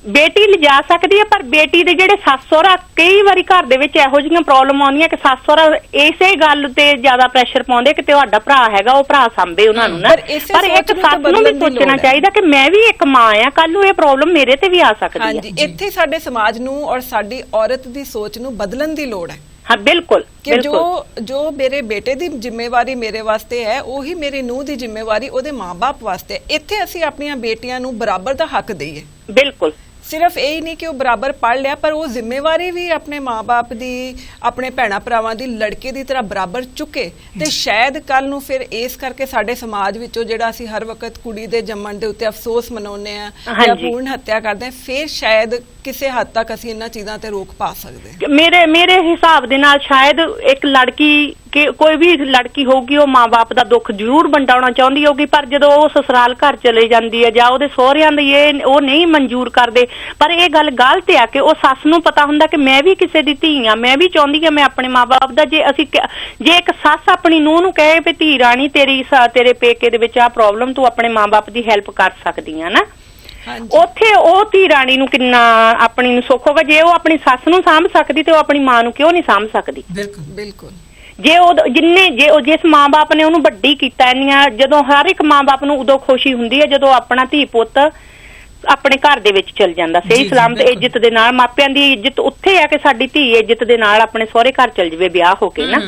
ਬੇਟੀ ਲਿਜਾ ਸਕਦੀ ਹੈ, ਪਰ ਬੇਟੀ ਦੇ ਜਿਹੜੇ ਸੱਸ ਸਹੁਰਾ, ਕਈ ਵਾਰੀ ਘਰ ਦੇ ਵਿੱਚ ਇਹੋ ਜਿਹੀਆਂ ਪ੍ਰੋਬਲਮ ਆਉਂਦੀਆਂ ਕਿ ਸੱਸ ਸਹੁਰਾ ਇਸੇ ਗੱਲ ਤੇ ਜ਼ਿਆਦਾ ਪ੍ਰੈਸ਼ਰ ਪਾਉਂਦੇ ਕਿ ਤੁਹਾਡਾ ਭਰਾ ਹੈਗਾ, ਉਹ ਭਰਾ ਸਾਂਭੇ ਉਹਨਾਂ ਨੂੰ ਨਾ। ਪਰ ਇੱਕ ਸੱਸ ਨੂੰ ਵੀ ਸੋਚਣਾ ਚਾਹੀਦਾ ਕਿ ਮੈਂ ਵੀ ਇੱਕ ਮਾਂ ਆ, ਕੱਲ ਨੂੰ ਇਹ ਪ੍ਰੋਬਲਮ ਮੇਰੇ ਤੇ ਵੀ ਆ ਸਕਦੀ ਹੈ। ਹਾਂਜੀ, ਇੱਥੇ ਸਾਡੇ ਸਮਾਜ ਨੂੰ ਔਰ ਸਾਡੀ ਔਰਤ ਦੀ ਸੋਚ ਨੂੰ ਬਦਲਣ ਦੀ ਲੋੜ ਹੈ। ਹਾਂ, ਬਿਲਕੁਲ, ਕਿ ਜੋ ਮੇਰੇ ਬੇਟੇ ਦੀ ਜ਼ਿੰਮੇਵਾਰੀ ਮੇਰੇ ਵਾਸਤੇ ਹੈ, ਉਹੀ ਮੇਰੀ ਨੂੰਹ ਦੀ ਜ਼ਿੰਮੇਵਾਰੀ ਉਹਦੇ ਮਾਂ-ਬਾਪ ਵਾਸਤੇ। ਇੱਥੇ ਅਸੀਂ ਆਪਣੀਆਂ ਬੇਟੀਆਂ ਨੂੰ ਬਰਾਬਰ ਦਾ ਹੱਕ ਦਈਏ। ਬਿਲਕੁਲ, ਸਿਰਫ ਇਹ ਨਹੀਂ ਕਿ ਉਹ ਬਰਾਬਰ ਪੜ੍ਹ ਲਿਆ, ਪਰ ਉਹ ਜ਼ਿੰਮੇਵਾਰੀ ਵੀ ਆਪਣੇ ਮਾਂ-ਬਾਪ ਦੀ, ਆਪਣੇ ਭੈਣਾਂ ਭਰਾਵਾਂ ਦੀ ਲੜਕੇ ਦੀ ਤਰ੍ਹਾਂ ਬਰਾਬਰ ਚੁੱਕੇ। ਤੇ ਸ਼ਾਇਦ ਕੱਲ ਨੂੰ ਫਿਰ ਇਸ ਕਰਕੇ ਸਾਡੇ ਸਮਾਜ ਵਿੱਚੋਂ ਜਿਹੜਾ ਅਸੀਂ ਹਰ ਵਕਤ ਕੁੜੀ ਦੇ ਜੰਮਣ ਦੇ ਉੱਤੇ ਅਫਸੋਸ ਮਨਾਉਂਦੇ ਆ ਜਾਂ ਭਰੂਣ ਹੱਤਿਆ ਕਰਦੇ ਆ, ਫਿਰ ਸ਼ਾਇਦ ਕਿਸੇ ਹੱਦ ਤੱਕ ਅਸੀਂ ਇਹਨਾਂ ਚੀਜ਼ਾਂ ਤੇ ਰੋਕ ਪਾ ਸਕਦੇ। ਮੇਰੇ ਹਿਸਾਬ ਦੇ ਨਾਲ ਸ਼ਾਇਦ ਇੱਕ ਲੜਕੀ, ਕਿ ਕੋਈ ਵੀ ਲੜਕੀ ਹੋਊਗੀ, ਉਹ ਮਾਂ-ਬਾਪ ਦਾ ਦੁੱਖ ਜ਼ਰੂਰ ਵੰਡਾਉਣਾ ਚਾਹੁੰਦੀ ਹੋਊਗੀ, ਪਰ ਜਦੋਂ ਉਹ ਸਸੁਰਾਲ ਘਰ ਚਲੇ ਜਾਂਦੀ ਹੈ ਜਾਂ ਉਹਦੇ ਸਹੁਰਿਆਂ ਦੀ ਉਹ ਨਹੀਂ ਮਨਜ਼ੂਰ ਕਰਦੇ। ਪਰ ਇਹ ਗੱਲ ਗਲਤ ਆ ਕਿ ਉਹ ਸੱਸ ਨੂੰ ਪਤਾ ਹੁੰਦਾ ਕਿ ਮੈਂ ਵੀ ਕਿਸੇ ਦੀ ਧੀ ਆ, ਮੈਂ ਵੀ ਚਾਹੁੰਦੀ ਆ ਮੈਂ ਆਪਣੇ ਮਾਂ-ਬਾਪ ਦਾ। ਜੇ ਇੱਕ ਸੱਸ ਆਪਣੀ ਨੂੰਹ ਨੂੰ ਕਹੇ ਵੀ ਧੀ ਰਾਣੀ ਤੇਰੇ ਪੇਕੇ ਦੇ ਵਿੱਚ ਆ ਪ੍ਰੋਬਲਮ, ਤੂੰ ਆਪਣੇ ਮਾਂ-ਬਾਪ ਦੀ ਹੈਲਪ ਕਰ ਸਕਦੀ ਆ ਨਾ, ਉੱਥੇ ਉਹ ਧੀ ਰਾਣੀ ਨੂੰ ਕਿੰਨਾ ਆਪਣੀ ਨੂੰ ਸੁੱਖ ਹੋਗਾ। ਜੇ ਉਹ ਆਪਣੀ ਸੱਸ ਨੂੰ ਸਾਂਭ ਸਕਦੀ ਤੇ ਉਹ ਆਪਣੀ ਮਾਂ ਨੂੰ ਕਿਉਂ ਨਹੀਂ ਸਾਂਭ ਸਕਦੀ? ਬਿਲਕੁਲ। ਜਿਸ ਮਾਂ-ਬਾਪ ਨੇ ਉਹਨੂੰ ਵੱਡੀ ਕੀਤਾ, ਇੰਨੀਆਂ, ਜਦੋਂ ਹਰ ਇੱਕ ਮਾਂ-ਬਾਪ ਨੂੰ ਉਦੋਂ ਖੁਸ਼ੀ ਹੁੰਦੀ ਹੈ ਜਦੋਂ ਆਪਣਾ ਧੀ ਪੁੱਤ ਆਪਣੇ ਘਰ ਦੇ ਵਿੱਚ ਚਲ ਜਾਂਦਾ ਸਹੀ ਸਲਾਮਤ ਇੱਜ਼ਤ ਦੇ ਨਾਲ। ਮਾਪਿਆਂ ਦੀ ਇੱਜ਼ਤ ਉੱਥੇ ਆ ਕਿ ਸਾਡੀ ਧੀ ਇੱਜ਼ਤ ਦੇ ਨਾਲ ਆਪਣੇ ਸਹੁਰੇ ਘਰ ਚਲ ਜਾਵੇ ਵਿਆਹ ਹੋ ਕੇ ਨਾ।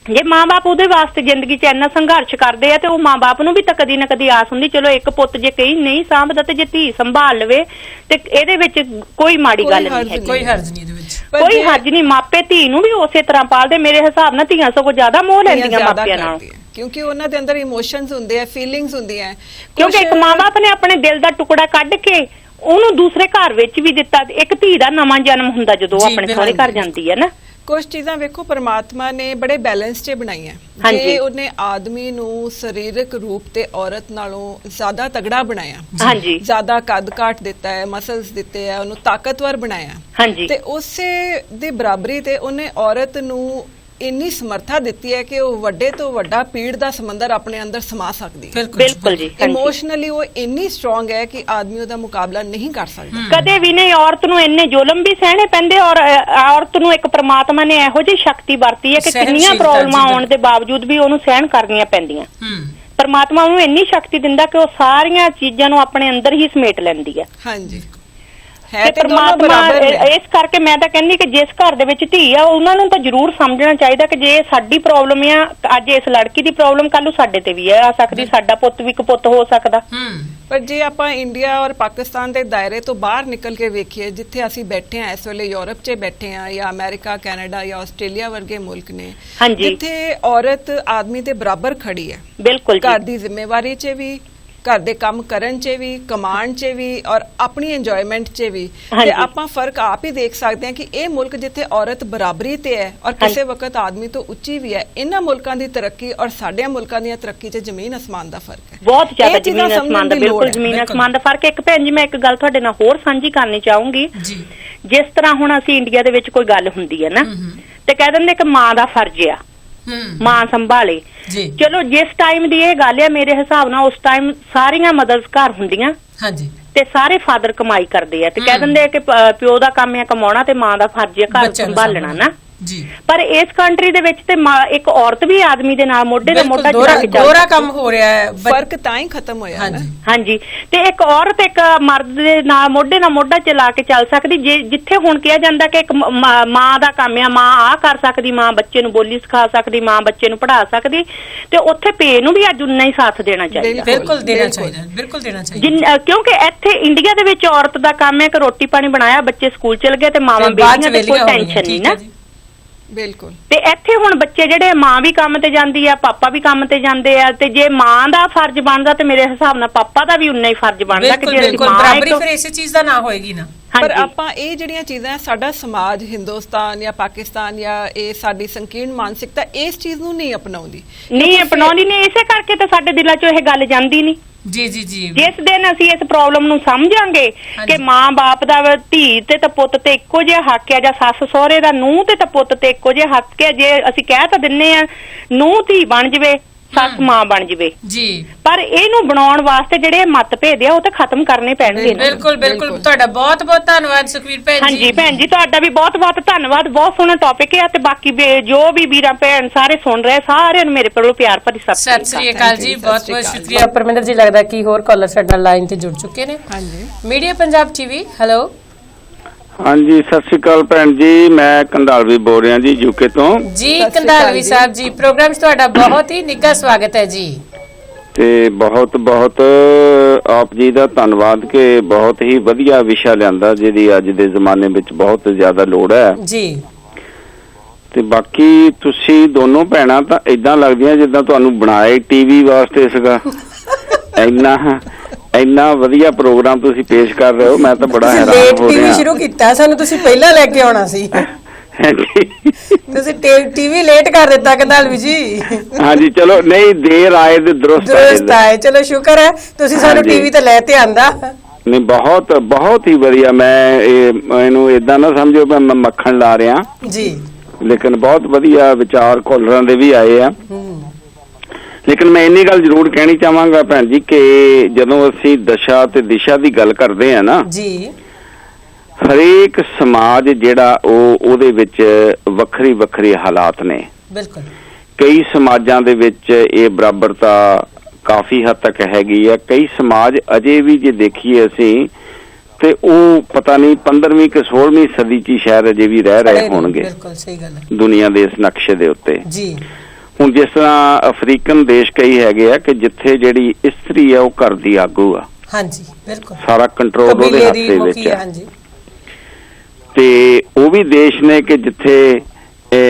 ਜੇ ਮਾਂ-ਬਾਪ ਉਹਦੇ ਵਾਸਤੇ ਜ਼ਿੰਦਗੀ 'ਚ ਇੰਨਾ ਸੰਘਰਸ਼ ਕਰਦੇ ਆ ਤੇ ਉਹ ਮਾਂ-ਬਾਪ ਨੂੰ ਵੀ ਤਾਂ ਕਦੀ ਨਾ ਕਦੀ ਆਸ ਹੁੰਦੀ, ਚਲੋ ਇੱਕ ਪੁੱਤ ਜੇ ਕਈ ਨਹੀਂ ਸਾਂਭਦਾ ਤੇ ਜੇ ਧੀ ਸੰਭਾਲ ਲਵੇ ਤੇ ਇਹਦੇ ਵਿੱਚ ਕੋਈ ਮਾੜੀ ਗੱਲ ਨਹੀਂ ਹੈ, ਕੋਈ ਹਰਜ ਨਹੀਂ ਇਹਦੇ ਵਿੱਚ, ਕੋਈ ਹਰਜ ਨਹੀਂ। ਮਾਪੇ ਧੀ ਨੂੰ ਵੀ ਉਸੇ ਤਰ੍ਹਾਂ ਪਾਲਦੇ। ਮੇਰੇ ਹਿਸਾਬ ਨਾਲ ਧੀਆਂ ਸਗੋਂ ਜ਼ਿਆਦਾ ਮੋਹ ਲੈਂਦੀਆਂ ਮਾਪਿਆਂ ਨਾਲ, ਕਿਉਂਕਿ ਉਹਨਾਂ ਦੇ ਅੰਦਰ ਇਮੋਸ਼ਨਸ ਹੁੰਦੇ ਆ, ਫੀਲਿੰਗਸ ਹੁੰਦੀਆਂ। ਕਿਉਂਕਿ ਇੱਕ ਮਾਂ-ਬਾਪ ਨੇ ਆਪਣੇ ਦਿਲ ਦਾ ਟੁਕੜਾ ਕੱਢ ਕੇ ਉਹਨੂੰ ਦੂਸਰੇ ਘਰ ਵਿੱਚ ਵੀ ਦਿੱਤਾ। ਇੱਕ ਧੀ ਦਾ ਨਵਾਂ ਜਨਮ ਹੁੰਦਾ ਜਦੋਂ ਉਹ ਆਪਣੇ ਸਹੁਰੇ ਘਰ ਜਾਂਦੀ ਹੈ ਨਾ। ਕੁਝ ਚੀਜ਼ਾਂ ਵੇਖੋ ਪਰਮਾਤਮਾ ਨੇ ਬੜੇ ਬੈਲੈਂਸ 'ਚ ਬਣਾਈਆਂ। ਜੇ ਉਹਨੇ ਆਦਮੀ ਨੂੰ ਸਰੀਰਕ ਰੂਪ ਤੇ ਔਰਤ ਨਾਲੋਂ ਜ਼ਿਆਦਾ ਤਗੜਾ ਬਣਾਇਆ, ਹਾਂਜੀ, ਜ਼ਿਆਦਾ ਕੱਦ ਕਾਠ ਦਿੱਤਾ ਹੈ, ਮਸਲਸ ਦਿੱਤੇ ਹੈ, ਉਹਨੂੰ ਤਾਕਤਵਰ ਬਣਾਇਆ, ਹਾਂਜੀ, ਤੇ ਉਸੇ ਦੀ ਬਰਾਬਰੀ ਤੇ ਉਹਨੇ ਔਰਤ ਨੂੰ ਇੰਨੀ ਸਮਰੱਥਾ ਦਿੱਤੀ ਹੈ ਕਿ ਉਹ ਵੱਡੇ ਤੋਂ ਵੱਡਾ ਪੀੜ ਦਾ ਸਮੁੰਦਰ ਆਪਣੇ ਅੰਦਰ ਸਮਾ ਸਕਦੀ ਹੈ। ਬਿਲਕੁਲ ਜੀ। ਇਮੋਸ਼ਨਲੀ ਉਹ ਇੰਨੀ ਸਟਰੋਂਗ ਹੈ ਕਿ ਆਦਮੀ ਉਹਦਾ ਮੁਕਾਬਲਾ ਨਹੀਂ ਕਰ ਸਕਦਾ ਕਦੇ ਵੀ ਨਹੀਂ। ਔਰਤ ਨੂੰ ਇੰਨੇ ਜ਼ੁਲਮ ਵੀ ਸਹਿਣੇ ਪੈਂਦੇ ਔਰ ਔਰਤ ਨੂੰ ਇੱਕ ਪ੍ਰਮਾਤਮਾ ਨੇ ਇਹੋ ਜਿਹੀ ਸ਼ਕਤੀ ਵਰਤੀ ਹੈ ਕਿ ਕਿੰਨੀਆਂ ਪ੍ਰੋਬਲਮਾਂ ਆਉਣ ਦੇ ਬਾਵਜੂਦ ਵੀ ਉਹਨੂੰ ਸਹਿਣ ਕਰਨੀਆਂ ਪੈਂਦੀਆਂ। ਪ੍ਰਮਾਤਮਾ ਉਹਨੂੰ ਇੰਨੀ ਸ਼ਕਤੀ ਦਿੰਦਾ ਕਿ ਉਹ ਸਾਰੀਆਂ ਚੀਜ਼ਾਂ ਨੂੰ ਆਪਣੇ ਅੰਦਰ ਹੀ ਸਮੇਟ ਲੈਂਦੀ ਹੈ। ਹਾਂਜੀ, ਤੇ ਪਰਮਾਤਮਾ ਇਸ ਕਰਕੇ ਮੈਂ ਤਾਂ ਕਹਿੰਦੀ ਕਿ ਜਿਸ ਘਰ ਦੇ ਵਿੱਚ ਧੀ ਆ ਉਹਨਾਂ ਨੂੰ ਤਾਂ ਜ਼ਰੂਰ ਸਮਝਣਾ ਚਾਹੀਦਾ ਕਿ ਜੇ ਸਾਡੀ ਪ੍ਰੋਬਲਮ ਆ, ਅੱਜ ਇਸ ਲੜਕੀ ਦੀ ਪ੍ਰੋਬਲਮ ਕੱਲ ਨੂੰ ਸਾਡੇ ਤੇ ਵੀ ਆ ਸਕਦੀ, ਸਾਡਾ ਪੁੱਤ ਵੀ ਕਪੁੱਤ ਹੋ ਸਕਦਾ। ਪਰ ਜੇ ਆਪਾਂ ਇੰਡੀਆ ਔਰ ਪਾਕਿਸਤਾਨ ਦੇ ਦਾਇਰੇ ਤੋਂ ਬਾਹਰ ਨਿਕਲ ਕੇ ਵੇਖੀਏ, ਜਿੱਥੇ ਅਸੀਂ ਬੈਠੇ ਆ ਇਸ ਵੇਲੇ, ਯੂਰਪ 'ਚ ਬੈਠੇ ਆ ਜਾਂ ਅਮਰੀਕਾ, ਕੈਨੇਡਾ ਜਾਂ ਆਸਟ੍ਰੇਲੀਆ ਵਰਗੇ ਮੁਲਕ ਨੇ, ਜਿੱਥੇ ਔਰਤ ਆਦਮੀ ਦੇ ਬਰਾਬਰ ਖੜੀ ਹੈ। ਬਿਲਕੁਲ, ਘਰ ਦੀ ਜ਼ਿੰਮੇਵਾਰੀ 'ਚ ਵੀ, ਘਰ ਦੇ ਕੰਮ ਕਰਨ 'ਚ ਵੀ, ਕਮਾਉਣ 'ਚ ਵੀ ਔਰ ਆਪਣੀ ਇੰਜੋਇਮੈਂਟ 'ਚ ਵੀ। ਤੇ ਆਪਾਂ ਫਰਕ ਆਪ ਹੀ ਦੇਖ ਸਕਦੇ ਹਾਂ ਕਿ ਇਹ ਮੁਲਕ ਜਿੱਥੇ ਔਰਤ ਬਰਾਬਰੀ ਤੇ ਹੈ ਔਰ ਕਿਸੇ ਵਕਤ ਆਦਮੀ ਤੋਂ ਉੱਚੀ ਵੀ ਹੈ, ਇਹਨਾਂ ਮੁਲਕਾਂ ਦੀ ਤਰੱਕੀ ਔਰ ਸਾਡੇ ਮੁਲਕਾਂ ਦੀ ਤਰੱਕੀ 'ਚ ਜ਼ਮੀਨ ਅਸਮਾਨ ਦਾ ਫਰਕ ਹੈ, ਬਹੁਤ ਜ਼ਿਆਦਾ ਜ਼ਮੀਨ ਅਸਮਾਨ ਦਾ। ਬਿਲਕੁਲ ਜ਼ਮੀਨ ਅਸਮਾਨ ਦਾ ਫਰਕ ਹੈ। ਇੱਕ ਭੈਣ ਜੀ ਮੈਂ ਇੱਕ ਗੱਲ ਤੁਹਾਡੇ ਨਾਲ ਹੋਰ ਸਾਂਝੀ ਕਰਨੀ ਚਾਹੂੰਗੀ। ਜਿਸ ਤਰ੍ਹਾਂ ਹੁਣ ਅਸੀਂ ਇੰਡੀਆ ਦੇ ਵਿੱਚ ਕੋਈ ਗੱਲ ਹੁੰਦੀ ਹੈ ਨਾ ਤੇ ਕਹਿ ਦਿੰਦੇ ਕਿ ਮਾਂ ਦਾ ਫਰਜ਼ ਆ, ਮਾਂ ਸੰਭਾਲੇ। ਚਲੋ ਜਿਸ ਟਾਈਮ ਦੀ ਇਹ ਗੱਲ ਆ, ਮੇਰੇ ਹਿਸਾਬ ਨਾਲ ਉਸ ਟਾਈਮ ਸਾਰੀਆਂ ਮਦਰਸ ਘਰ ਹੁੰਦੀਆਂ ਤੇ ਸਾਰੇ ਫਾਦਰ ਕਮਾਈ ਕਰਦੇ ਆ ਤੇ ਕਹਿ ਦਿੰਦੇ ਆ ਕਿ ਪਿਓ ਦਾ ਕੰਮ ਆ ਕਮਾਉਣਾ ਤੇ ਮਾਂ ਦਾ ਫਰਜ਼ ਆ ਘਰ ਸੰਭਾਲਣਾ ਨਾ। ਪਰ ਇਸ ਕੰਟਰੀ ਦੇ ਵਿੱਚ ਤੇ ਇੱਕ ਔਰਤ ਵੀ ਆਦਮੀ ਦੇ ਨਾਲ ਮੋਢੇ ਨਾਲ ਮੋਢਾ ਚਲਾ ਕੇ ਦੋਹਰਾ ਕੰਮ ਹੋ ਰਿਹਾ ਹੈ, ਫਰਕ ਤਾਂ ਹੀ ਖਤਮ ਹੋਇਆ ਨਾ। ਹਾਂਜੀ, ਤੇ ਇੱਕ ਔਰਤ ਇੱਕ ਮਰਦ ਦੇ ਨਾਲ ਮੋਢੇ ਨਾਲ ਮੋਢਾ ਚਲਾ ਕੇ ਚੱਲ ਸਕਦੀ। ਜਿੱਥੇ ਹੁਣ ਕਿਹਾ ਜਾਂਦਾ ਕਿ ਇੱਕ ਮਾਂ ਦਾ ਕੰਮ ਆ, ਮਾਂ ਆਹ ਕਰ ਸਕਦੀ, ਮਾਂ ਬੱਚੇ ਨੂੰ ਬੋਲੀ ਸਿਖਾ ਸਕਦੀ, ਮਾਂ ਬੱਚੇ ਨੂੰ ਪੜ੍ਹਾ ਸਕਦੀ, ਤੇ ਉੱਥੇ ਪੇ ਨੂੰ ਵੀ ਅੱਜ ਉਨਾ ਹੀ ਸਾਥ ਦੇਣਾ ਚਾਹੀਦਾ। ਬਿਲਕੁਲ ਦੇਣਾ ਚਾਹੀਦਾ, ਕਿਉਂਕਿ ਇੱਥੇ ਇੰਡੀਆ ਦੇ ਵਿੱਚ ਔਰਤ ਦਾ ਕੰਮ ਹੈ ਕਿ ਰੋਟੀ ਪਾਣੀ ਬਣਾਇਆ, ਬੱਚੇ ਸਕੂਲ ਚਲ ਗਏ ਤੇ ਮਾਵਾਂ ਬੇਲੀਆਂ ਤੇ ਕੋਈ ਟੈਨਸ਼ਨ ਨਹੀਂ ਨਾ। ਬਿਲਕੁਲ। ਤੇ ਇੱਥੇ ਹੁਣ ਬੱਚੇ ਜਿਹੜੇ ਮਾਂ ਵੀ ਕੰਮ ਤੇ ਜਾਂਦੀ ਆ, ਪਾਪਾ ਵੀ ਕੰਮ ਤੇ ਜਾਂਦੇ ਆ, ਤੇ ਜੇ ਮਾਂ ਦਾ ਫਰਜ਼ ਬਣਦਾ ਤੇ ਮੇਰੇ ਹਿਸਾਬ ਨਾਲ ਪਾਪਾ ਦਾ ਵੀ ਉਨਾ ਹੀ ਫਰਜ਼ ਬਣਦਾ ਕਿ ਜਿਹੜੀ ਮਾਂ ਬਰਾਬਰੀ ਫਿਰ ਇਸੇ ਚੀਜ਼ ਦਾ ਨਾ ਹੋਏਗੀ ਨਾ। ਪਰ ਆਪਾਂ ਇਹ ਜਿਹੜੀਆਂ ਚੀਜ਼ਾਂ ਸਾਡਾ ਸਮਾਜ ਹਿੰਦੁਸਤਾਨ ਜਾਂ ਪਾਕਿਸਤਾਨ ਜਾਂ ਇਹ ਸਾਡੀ ਸੰਕੀਰਣ ਮਾਨਸਿਕਤਾ ਇਸ ਚੀਜ਼ ਨੂੰ ਨਹੀਂ ਅਪਣਾਉਂਦੀ ਨੇ, ਇਸੇ ਕਰਕੇ ਤਾਂ ਸਾਡੇ ਦਿਲਾਂ 'ਚੋਂ ਇਹ ਗੱਲ ਜਾਂਦੀ ਨਹੀਂ। ਜੀ ਜਿਸ ਦਿਨ ਅਸੀਂ ਇਸ ਪ੍ਰੋਬਲਮ ਨੂੰ ਸਮਝਾਂਗੇ ਕਿ ਮਾਂ ਬਾਪ ਦਾ ਧੀ ਤੇ ਤਾਂ ਪੁੱਤ ਤੇ ਇੱਕੋ ਜਿਹਾ ਹੱਕ ਹੈ, ਜਾਂ ਸੱਸ ਸਹੁਰੇ ਦਾ ਨੂੰਹ ਤੇ ਤਾਂ ਪੁੱਤ ਤੇ ਇੱਕੋ ਜਿਹਾ ਹੱਕ ਹੈ। ਜੇ ਅਸੀਂ ਕਹਿ ਤਾਂ ਦਿੰਨੇ ਆ ਨੂੰਹ ਧੀ ਬਣ ਜਵੇ, ਸੱਸ ਮਾਂ ਬਣ ਜਵੇ, ਪਰ ਇਹਨੂੰ ਬਣਾਉਣ ਵਾਸਤੇ ਜਿਹੜੇ ਮਤਭੇਦ ਆ ਉਹ ਤਾਂ ਖਤਮ ਕਰਨੇ ਪੈਣਗੇ। ਬਿਲਕੁਲ ਤੁਹਾਡਾ ਬਹੁਤ ਬਹੁਤ ਧੰਨਵਾਦ ਸੁਖਵੀਰ ਭੈਣ ਜੀ। ਹਾਂਜੀ ਭੈਣ ਜੀ, ਤੁਹਾਡਾ ਵੀ ਬਹੁਤ ਬਹੁਤ ਧੰਨਵਾਦ। ਬਹੁਤ ਸੋਹਣਾ ਟੌਪਿਕ ਹੈ, ਤੇ ਬਾਕੀ ਜੋ ਵੀ ਵੀਰਾਂ ਭੈਣ ਸਾਰੇ ਸੁਣ ਰਹੇ ਸਾਰਿਆਂ ਨੂੰ ਮੇਰੇ ਵੱਲੋਂ ਪਿਆਰ ਭਰੀ ਸਤਿ ਸ੍ਰੀ ਅਕਾਲ ਜੀ। ਬਹੁਤ ਬਹੁਤ ਸ਼ੁਕਰੀਆ ਪਰਮਿੰਦਰ ਜੀ। ਲੱਗਦਾ ਕਿ ਹੋਰ ਕਾਲਰ ਸਾਡੇ ਨਾਲ ਲਾਈਨ ਤੇ ਜੁੜ ਚੁੱਕੇ ਨੇ। ਹਾਂਜੀ, ਮੀਡੀਆ ਪੰਜਾਬ ਟੀਵੀ, ਹੈਲੋ। ਹਾਂਜੀ, ਸਤਿ ਸ਼੍ਰੀ ਅਕਾਲ ਭੈਣ ਜੀ, ਮੈਂ ਕੰਧਾਲਵੀ ਬੋਲ ਰਿਹਾ ਜੀ, ਯੂਕੇ ਤੋਂ ਜੀ। ਕੰਧਾਲਵੀ ਸਾਹਿਬ ਜੀ, ਪ੍ਰੋਗਰਾਮ 'ਚ ਤੁਹਾਡਾ ਬਹੁਤ ਹੀ ਨਿੱਘਾ ਸਵਾਗਤ ਹੈ ਜੀ। ਤੇ ਬਹੁਤ ਬਹੁਤ ਆਪ ਜੀ ਦਾ ਧੰਨਵਾਦ ਕਿ ਬਹੁਤ ਹੀ ਵਧੀਆ ਵਿਸ਼ਾ ਲਿਆਂਦਾ ਜਿਹਦੀ ਅੱਜ ਦੇ ਜ਼ਮਾਨੇ ਵਿੱਚ ਬਹੁਤ ਜ਼ਿਆਦਾ ਲੋੜ ਹੈ ਜੀ। ਤੇ ਬਾਕੀ ਤੁਸੀਂ ਦੋਨੋਂ ਭੈਣਾਂ ਤਾਂ ਇਦਾਂ ਲੱਗਦੀਆਂ ਜਿੱਦਾਂ ਤੁਹਾਨੂੰ ਬਣਾਏ ਟੀਵੀ ਵਾਸਤੇ ਸੀਗਾ। ਇੰਨਾ ਵਧੀਆ ਪ੍ਰੋਗਰਾਮ ਤੁਸੀਂ ਪੇਸ਼ ਕਰ ਰਹੇ ਹੋ, ਮੈਂ ਤਾਂ ਬੜਾ ਹੈਰਾਨ ਹੋ ਰਿਹਾ। ਟੀਵੀ ਸ਼ੁਰੂ ਕੀਤਾ, ਸਾਨੂੰ ਤੁਸੀਂ ਪਹਿਲਾਂ ਲੈ ਕੇ ਆਉਣਾ ਸੀ। ਤੁਸੀਂ ਟੀਵੀ ਲੇਟ ਕਰ ਦਿੱਤਾ ਕੰਧਾਲਵੀ ਜੀ। ਹਾਂਜੀ, ਚਲੋ ਨਹੀਂ, ਦੇਰ ਆਏ ਤੇ ਦਰੁਸਤ ਆਏ। ਚਲੋ ਸ਼ੁਕਰ ਹੈ ਤੁਸੀਂ ਸਾਨੂੰ ਟੀਵੀ ਤੇ ਲੈ ਤੇ ਆਂਦਾ। ਨਹੀਂ, ਬਹੁਤ ਹੀ ਵਧੀਆ। ਮੈਂ ਇਹਨੂੰ ਏਦਾਂ ਨਾ ਸਮਝੋ ਮੈਂ ਮੱਖਣ ਲਾ ਰਿਹਾ ਜੀ, ਲੇਕਿਨ ਬਹੁਤ ਵਧੀਆ ਵਿਚਾਰ ਕਾਲਰਾਂ ਦੇ ਵੀ ਆਏ ਆ। ਲੇਕਿਨ ਮੈਂ ਇੰਨੀ ਗੱਲ ਜ਼ਰੂਰ ਕਹਿਣੀ ਚਾਹਾਂਗਾ ਭੈਣ ਜੀ ਕਿ ਜਦੋਂ ਅਸੀਂ ਦਸ਼ਾ ਤੇ ਦਿਸ਼ਾ ਦੀ ਗੱਲ ਕਰਦੇ ਆ ਨਾ ਜੀ, ਹਰੇਕ ਸਮਾਜ ਜਿਹੜਾ ਉਹਦੇ ਵਿੱਚ ਵੱਖਰੀ ਵੱਖਰੇ ਹਾਲਾਤ ਨੇ। ਬਿਲਕੁਲ। ਕਈ ਸਮਾਜਾਂ ਦੇ ਵਿੱਚ ਇਹ ਬਰਾਬਰਤਾ ਕਾਫੀ ਹੱਦ ਤੱਕ ਹੈਗੀ ਆ। ਕਈ ਸਮਾਜ ਅਜੇ ਵੀ ਜੇ ਦੇਖੀਏ ਅਸੀਂ ਤੇ ਉਹ ਪਤਾ ਨਹੀਂ 15ਵੀਂ ਕਿ 16ਵੀਂ ਸਦੀ 'ਚ ਸ਼ਾਇਦ ਅਜੇ ਵੀ ਰਹਿ ਰਹੇ ਹੋਣਗੇ। ਬਿਲਕੁਲ ਸਹੀ ਗੱਲ ਹੈ। ਦੁਨੀਆ ਦੇ ਇਸ ਨਕਸ਼ੇ ਦੇ ਉੱਤੇ ਜੀ। ਹੁਣ ਜਿਸ ਤਰ੍ਹਾਂ ਅਫਰੀਕਨ ਦੇਸ਼ ਕਈ ਹੈਗੇ ਆ ਕਿ ਜਿੱਥੇ ਜਿਹੜੀ ਇਸਤਰੀ ਆ ਉਹ ਘਰ ਦੀ ਆਗੂ ਆ। ਹਾਂਜੀ, ਬਿਲਕੁਲ। ਸਾਰਾ ਕੰਟਰੋਲ ਉਹਦੇ ਹੱਥ ਦੇ ਵਿੱਚ ਆ। ਹਾਂਜੀ। ਤੇ ਉਹ ਵੀ ਦੇਸ਼ ਨੇ ਕਿ ਜਿੱਥੇ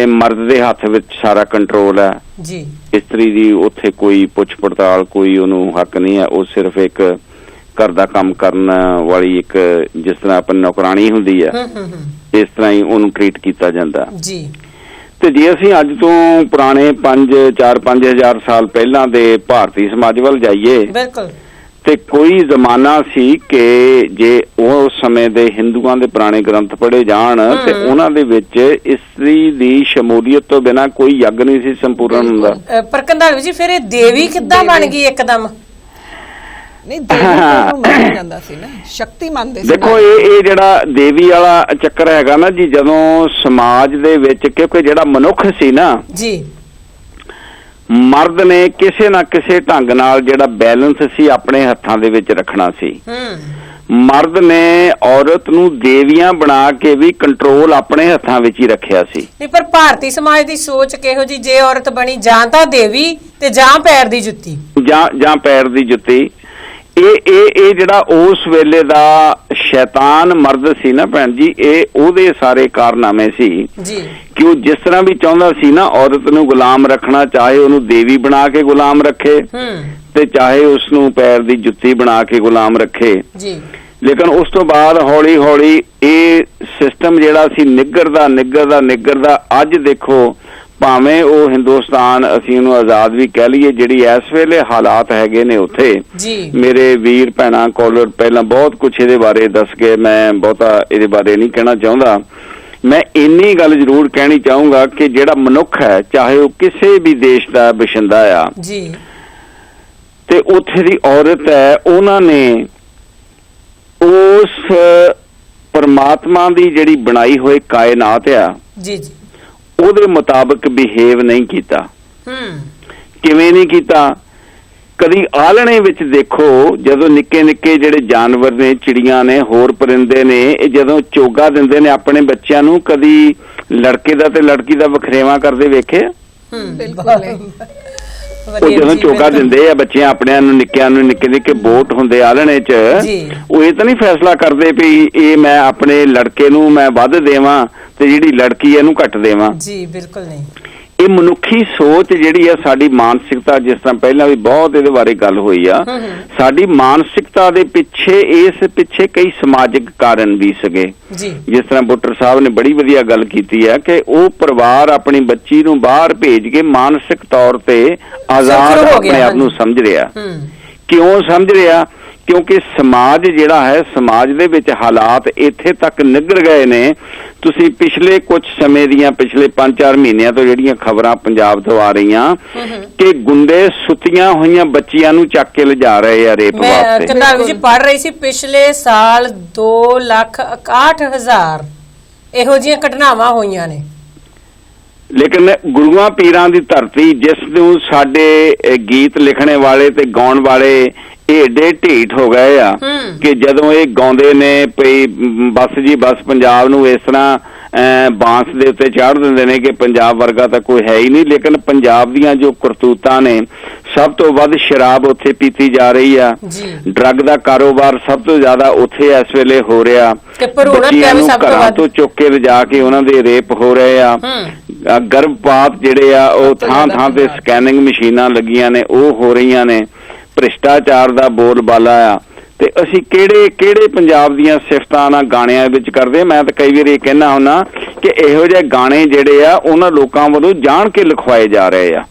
ਮਰਦ ਦੇ ਹੱਥ ਵਿੱਚ ਸਾਰਾ ਕੰਟਰੋਲ ਹੈ ਜੀ। ਇਸਤਰੀ ਦੀ ਉੱਥੇ ਕੋਈ ਪੁੱਛ ਪੜਤਾਲ, ਕੋਈ ਉਹਨੂੰ ਹੱਕ ਨਹੀਂ ਹੈ। ਉਹ ਸਿਰਫ ਇੱਕ ਘਰ ਦਾ ਕੰਮ ਕਰਨ ਵਾਲੀ, ਇੱਕ ਜਿਸ ਤਰ੍ਹਾਂ ਆਪਣੀ ਨੌਕਰਾਨੀ ਹੁੰਦੀ ਹੈ ਇਸ ਤਰ੍ਹਾਂ ਹੀ ਉਹਨੂੰ ਟ੍ਰੀਟ ਕੀਤਾ ਜਾਂਦਾ ਜੀ। ਤੇ ਜੇ ਅਸੀਂ ਅੱਜ ਤੋਂ ਪੁਰਾਣੇ 4-5 ਸਾਲ ਪਹਿਲਾਂ ਦੇ ਭਾਰਤੀ ਸਮਾਜ ਵੱਲ ਜਾਈਏ ਬਿਲਕੁਲ, ਤੇ ਕੋਈ ਜ਼ਮਾਨਾ ਸੀ ਕਿ ਜੇ ਉਹ ਸਮੇਂ ਦੇ ਹਿੰਦੂਆਂ ਦੇ ਪੁਰਾਣੇ ਗ੍ਰੰਥ ਪੜ੍ਹੇ ਜਾਣ ਤੇ ਉਹਨਾਂ ਦੇ ਵਿੱਚ ਇਸਤਰੀ ਦੀ ਸ਼ਮੂਲੀਅਤ ਤੋਂ ਬਿਨਾਂ ਕੋਈ ਯੱਗ ਨਹੀਂ ਸੀ ਸੰਪੂਰਨ ਹੁੰਦਾ। ਪਰ ਕੰਧਾਲਵੀ ਜੀ, ਫਿਰ ਇਹ ਦੇਵੀ ਕਿੱਦਾਂ ਬਣ ਗਈ ਇੱਕਦਮ? ਨਹੀਂ, ਦੇਵੀ ਨੂੰ ਮੰਨਿਆ ਜਾਂਦਾ ਸੀ ਨਾ, ਸ਼ਕਤੀ ਮੰਨਦੇ ਸੀ। ਦੇਖੋ ਇਹ ਜਿਹੜਾ ਦੇਵੀ ਵਾਲਾ ਚੱਕਰ ਹੈਗਾ ਨਾ ਜੀ, ਜਦੋਂ ਸਮਾਜ ਦੇ ਵਿੱਚ ਕਿਉਂਕਿ ਜਿਹੜਾ ਮਨੁੱਖ ਸੀ ਨਾ ਜੀ, ਮਰਦ ਨੇ ਕਿਸੇ ਨਾ ਕਿਸੇ ਢੰਗ ਨਾਲ ਜਿਹੜਾ ਬੈਲੈਂਸ ਸੀ ਆਪਣੇ ਹੱਥਾਂ ਦੇ ਵਿੱਚ ਰੱਖਣਾ ਸੀ। ਮਰਦ ਨੇ ਔਰਤ ਨੂੰ ਦੇਵੀਆਂ ਬਣਾ ਕੇ ਵੀ ਕੰਟਰੋਲ ਆਪਣੇ ਹੱਥਾਂ ਵਿੱਚ ਹੀ ਰੱਖਿਆ ਸੀ। ਨਹੀਂ, ਪਰ ਭਾਰਤੀ ਸਮਾਜ ਦੀ ਸੋਚ ਕਿਹੋ ਜੀ, ਜੇ ਔਰਤ ਬਣੀ ਜਾਂ ਤਾਂ ਦੇਵੀ ਤੇ ਜਾਂ ਪੈਰ ਦੀ ਜੁੱਤੀ, ਜਾਂ ਪੈਰ ਦੀ ਜੁੱਤੀ। ਇਹ ਜਿਹੜਾ ਉਸ ਵੇਲੇ ਦਾ ਸ਼ੈਤਾਨ ਮਰਦ ਸੀ ਨਾ ਭੈਣ ਜੀ, ਇਹ ਉਹਦੇ ਸਾਰੇ ਕਾਰਨਾਮੇ ਸੀ ਜੀ ਕਿ ਉਹ ਜਿਸ ਤਰ੍ਹਾਂ ਵੀ ਚਾਹੁੰਦਾ ਸੀ ਨਾ ਔਰਤ ਨੂੰ ਗੁਲਾਮ ਰੱਖਣਾ, ਚਾਹੇ ਉਹਨੂੰ ਦੇਵੀ ਬਣਾ ਕੇ ਗੁਲਾਮ ਰੱਖੇ ਤੇ ਚਾਹੇ ਉਸ ਨੂੰ ਪੈਰ ਦੀ ਜੁੱਤੀ ਬਣਾ ਕੇ ਗੁਲਾਮ ਰੱਖੇ ਜੀ। ਲੇਕਿਨ ਉਸ ਤੋਂ ਬਾਅਦ ਹੌਲੀ ਹੌਲੀ ਇਹ ਸਿਸਟਮ ਜਿਹੜਾ ਸੀ ਨਿੱਗਰਦਾ ਅੱਜ ਦੇਖੋ ਭਾਵੇਂ ਉਹ ਹਿੰਦੁਸਤਾਨ ਅਸੀਂ ਉਹਨੂੰ ਆਜ਼ਾਦ ਵੀ ਕਹਿ ਲਈਏ, ਜਿਹੜੀ ਇਸ ਵੇਲੇ ਹਾਲਾਤ ਹੈਗੇ ਨੇ ਉੱਥੇ ਮੇਰੇ ਵੀਰ ਭੈਣਾਂ ਕਾਲਰ ਪਹਿਲਾਂ ਬਹੁਤ ਕੁਛ ਇਹਦੇ ਬਾਰੇ ਦੱਸ ਗਏ, ਮੈਂ ਬਹੁਤਾ ਇਹਦੇ ਬਾਰੇ ਨਹੀਂ ਕਹਿਣਾ ਚਾਹੁੰਦਾ। ਮੈਂ ਇੰਨੀ ਗੱਲ ਜ਼ਰੂਰ ਕਹਿਣੀ ਚਾਹੂੰਗਾ ਕਿ ਜਿਹੜਾ ਮਨੁੱਖ ਹੈ ਚਾਹੇ ਉਹ ਕਿਸੇ ਵੀ ਦੇਸ਼ ਦਾ ਵਸਿੰਦਾ ਆ ਜੀ, ਤੇ ਉੱਥੇ ਦੀ ਔਰਤ ਹੈ, ਉਹਨਾਂ ਨੇ ਉਸ ਪਰਮਾਤਮਾ ਦੀ ਜਿਹੜੀ ਬਣਾਈ ਹੋਈ ਕਾਇਨਾਤ ਆ ਜੀ ਜੀ, ਉਹਦੇ ਮੁਤਾਬਕ ਬਿਹੇਵ ਨਹੀਂ ਕੀਤਾ। ਕਿਵੇਂ ਨਹੀਂ ਕੀਤਾ? ਕਦੀ ਆਲਣੇ ਵਿੱਚ ਦੇਖੋ, ਜਦੋਂ ਨਿੱਕੇ ਨਿੱਕੇ ਜਿਹੜੇ ਜਾਨਵਰ ਨੇ, ਚਿੜੀਆਂ ਨੇ, ਹੋਰ ਪਰਿੰਦੇ ਨੇ, ਇਹ ਜਦੋਂ ਚੋਗਾ ਦਿੰਦੇ ਨੇ ਆਪਣੇ ਬੱਚਿਆਂ ਨੂੰ, ਕਦੀ ਲੜਕੇ ਦਾ ਤੇ ਲੜਕੀ ਦਾ ਵਖਰੇਵਾਂ ਕਰਦੇ ਵੇਖੇ? ਉਹ ਜਦੋਂ ਚੋਗਾ ਦਿੰਦੇ ਆ ਬੱਚਿਆਂ ਆਪਣਿਆਂ ਨੂੰ, ਨਿੱਕਿਆਂ ਨੂੰ, ਨਿੱਕੇ ਨਿੱਕੇ ਬੋਟ ਹੁੰਦੇ ਆਲਣੇ 'ਚ, ਉਹ ਇਹ ਤਾਂ ਨਹੀਂ ਫੈਸਲਾ ਕਰਦੇ ਵੀ ਇਹ ਮੈਂ ਆਪਣੇ ਲੜਕੇ ਨੂੰ ਮੈਂ ਵੱਧ ਦੇਵਾਂ ਤੇ ਜਿਹੜੀ ਲੜਕੀ ਇਹਨੂੰ ਘੱਟ ਦੇਵਾਂ। ਜੀ ਬਿਲਕੁਲ ਨਹੀਂ। ਇਹ ਮਨੁੱਖੀ ਸੋਚ ਜਿਹੜੀ ਆ, ਸਾਡੀ ਮਾਨਸਿਕਤਾ, ਜਿਸ ਤਰ੍ਹਾਂ ਪਹਿਲਾਂ ਵੀ ਬਹੁਤ ਇਹਦੇ ਬਾਰੇ ਗੱਲ ਹੋਈ ਆ, ਸਾਡੀ ਮਾਨਸਿਕਤਾ ਦੇ ਪਿੱਛੇ, ਇਸ ਪਿੱਛੇ ਕਈ ਸਮਾਜਿਕ ਕਾਰਨ ਵੀ ਸੀਗੇ। ਜਿਸ ਤਰ੍ਹਾਂ ਬੁੱਟਰ ਸਾਹਿਬ ਨੇ ਬੜੀ ਵਧੀਆ ਗੱਲ ਕੀਤੀ ਹੈ ਕਿ ਉਹ ਪਰਿਵਾਰ ਆਪਣੀ ਬੱਚੀ ਨੂੰ ਬਾਹਰ ਭੇਜ ਕੇ ਮਾਨਸਿਕ ਤੌਰ ਤੇ ਆਜ਼ਾਦ ਆਪਣੇ ਆਪ ਨੂੰ ਸਮਝ ਰਿਹਾ। ਕਿਉਂ ਸਮਝ ਰਿਹਾ? ਕਿਉਂਕਿ ਸਮਾਜ ਜਿਹੜਾ ਹੈ, ਸਮਾਜ ਦੇ ਵਿੱਚ ਹਾਲਾਤ ਇੱਥੇ ਤੱਕ ਨਿੱਘਰ ਗਏ ਨੇ। ਤੁਸੀਂ ਪਿਛਲੇ ਕੁਝ ਸਮੇਂ ਦੀਆਂ, ਪਿਛਲੇ 5-4 ਮਹੀਨਿਆਂ ਤੋਂ ਜਿਹੜੀਆਂ ਖਬਰਾਂ ਪੰਜਾਬ ਤੋਂ ਆ ਰਹੀਆਂ ਕਿ ਗੁੰਡੇ ਸੁੱਤੀਆਂ ਹੋਈਆਂ ਬੱਚੀਆਂ ਨੂੰ ਚੱਕ ਕੇ ਲਿਜਾ ਰਹੇ ਆ ਰੇਪ ਵਾਸਤੇ। ਮੈਂ ਕਿਤਾਬ ਵਿੱਚ ਪੜ੍ਹ ਰਹੀ ਸੀ, ਪਿਛਲੇ ਸਾਲ 2,61,000 ਇਹੋ ਜਿਹੀਆਂ ਘਟਨਾਵਾਂ ਹੋਈਆਂ ਨੇ। ਲੇਕਿਨ ਗੁਰੂਆਂ ਪੀਰਾਂ ਦੀ ਧਰਤੀ, ਜਿਸ ਨੂੰ ਸਾਡੇ ਗੀਤ ਲਿਖਣੇ ਵਾਲੇ ਤੇ ਗਾਉਣ ਵਾਲੇ ਇਹ ਏਡੇ ਢੀਠ ਹੋ ਗਏ ਆ ਕਿ ਜਦੋਂ ਇਹ ਗਾਉਂਦੇ ਨੇ ਪਈ ਬਸ ਜੀ ਬਸ ਪੰਜਾਬ ਨੂੰ ਇਸ ਤਰ੍ਹਾਂ ਬਾਂਸ ਦੇ ਉੱਤੇ ਚਾੜ ਦਿੰਦੇ ਨੇ ਕਿ ਪੰਜਾਬ ਵਰਗਾ ਤਾਂ ਕੋਈ ਹੈ ਹੀ ਨਹੀਂ। ਲੇਕਿਨ ਪੰਜਾਬ ਦੀਆਂ ਜੋ ਕਰਤੂਤਾਂ ਨੇ, ਸਭ ਤੋਂ ਵੱਧ ਸ਼ਰਾਬ ਉੱਥੇ ਪੀਤੀ ਜਾ ਰਹੀ ਆ, ਡਰੱਗ ਦਾ ਕਾਰੋਬਾਰ ਸਭ ਤੋਂ ਜ਼ਿਆਦਾ ਉੱਥੇ ਇਸ ਵੇਲੇ ਹੋ ਰਿਹਾ, ਬੱਚਿਆਂ ਨੂੰ ਘਰਾਂ ਤੋਂ ਚੁੱਕ ਕੇ ਲਿਜਾ ਕੇ ਉਹਨਾਂ ਦੇ ਰੇਪ ਹੋ ਰਹੇ ਆ, ਗਰਭਪਾਤ ਜਿਹੜੇ ਆ ਉਹ ਥਾਂ ਥਾਂ ਤੇ ਸਕੈਨਿੰਗ ਮਸ਼ੀਨਾਂ ਲੱਗੀਆਂ ਨੇ, ਉਹ ਹੋ ਰਹੀਆਂ ਨੇ, ਭ੍ਰਿਸ਼ਟਾਚਾਰ ਦਾ ਬੋਲਬਾਲਾ ਆ। ਤੇ ਅਸੀਂ ਕਿਹੜੇ ਪੰਜਾਬ ਦੀਆਂ ਸਿਫਤਾਂ ਨਾਲ ਗਾਣਿਆਂ ਵਿੱਚ ਕਰਦੇ। ਮੈਂ ਤਾਂ ਕਈ ਵਾਰ ਇਹ ਕਹਿਣਾ ਹੁੰਦਾ ਕਿ ਇਹੋ ਜਿਹੇ ਗਾਣੇ ਜਿਹੜੇ ਆ ਉਹਨਾਂ ਲੋਕਾਂ ਵੱਲੋਂ ਜਾਣ ਕੇ ਲਿਖਵਾਏ ਜਾ ਰਹੇ ਆ,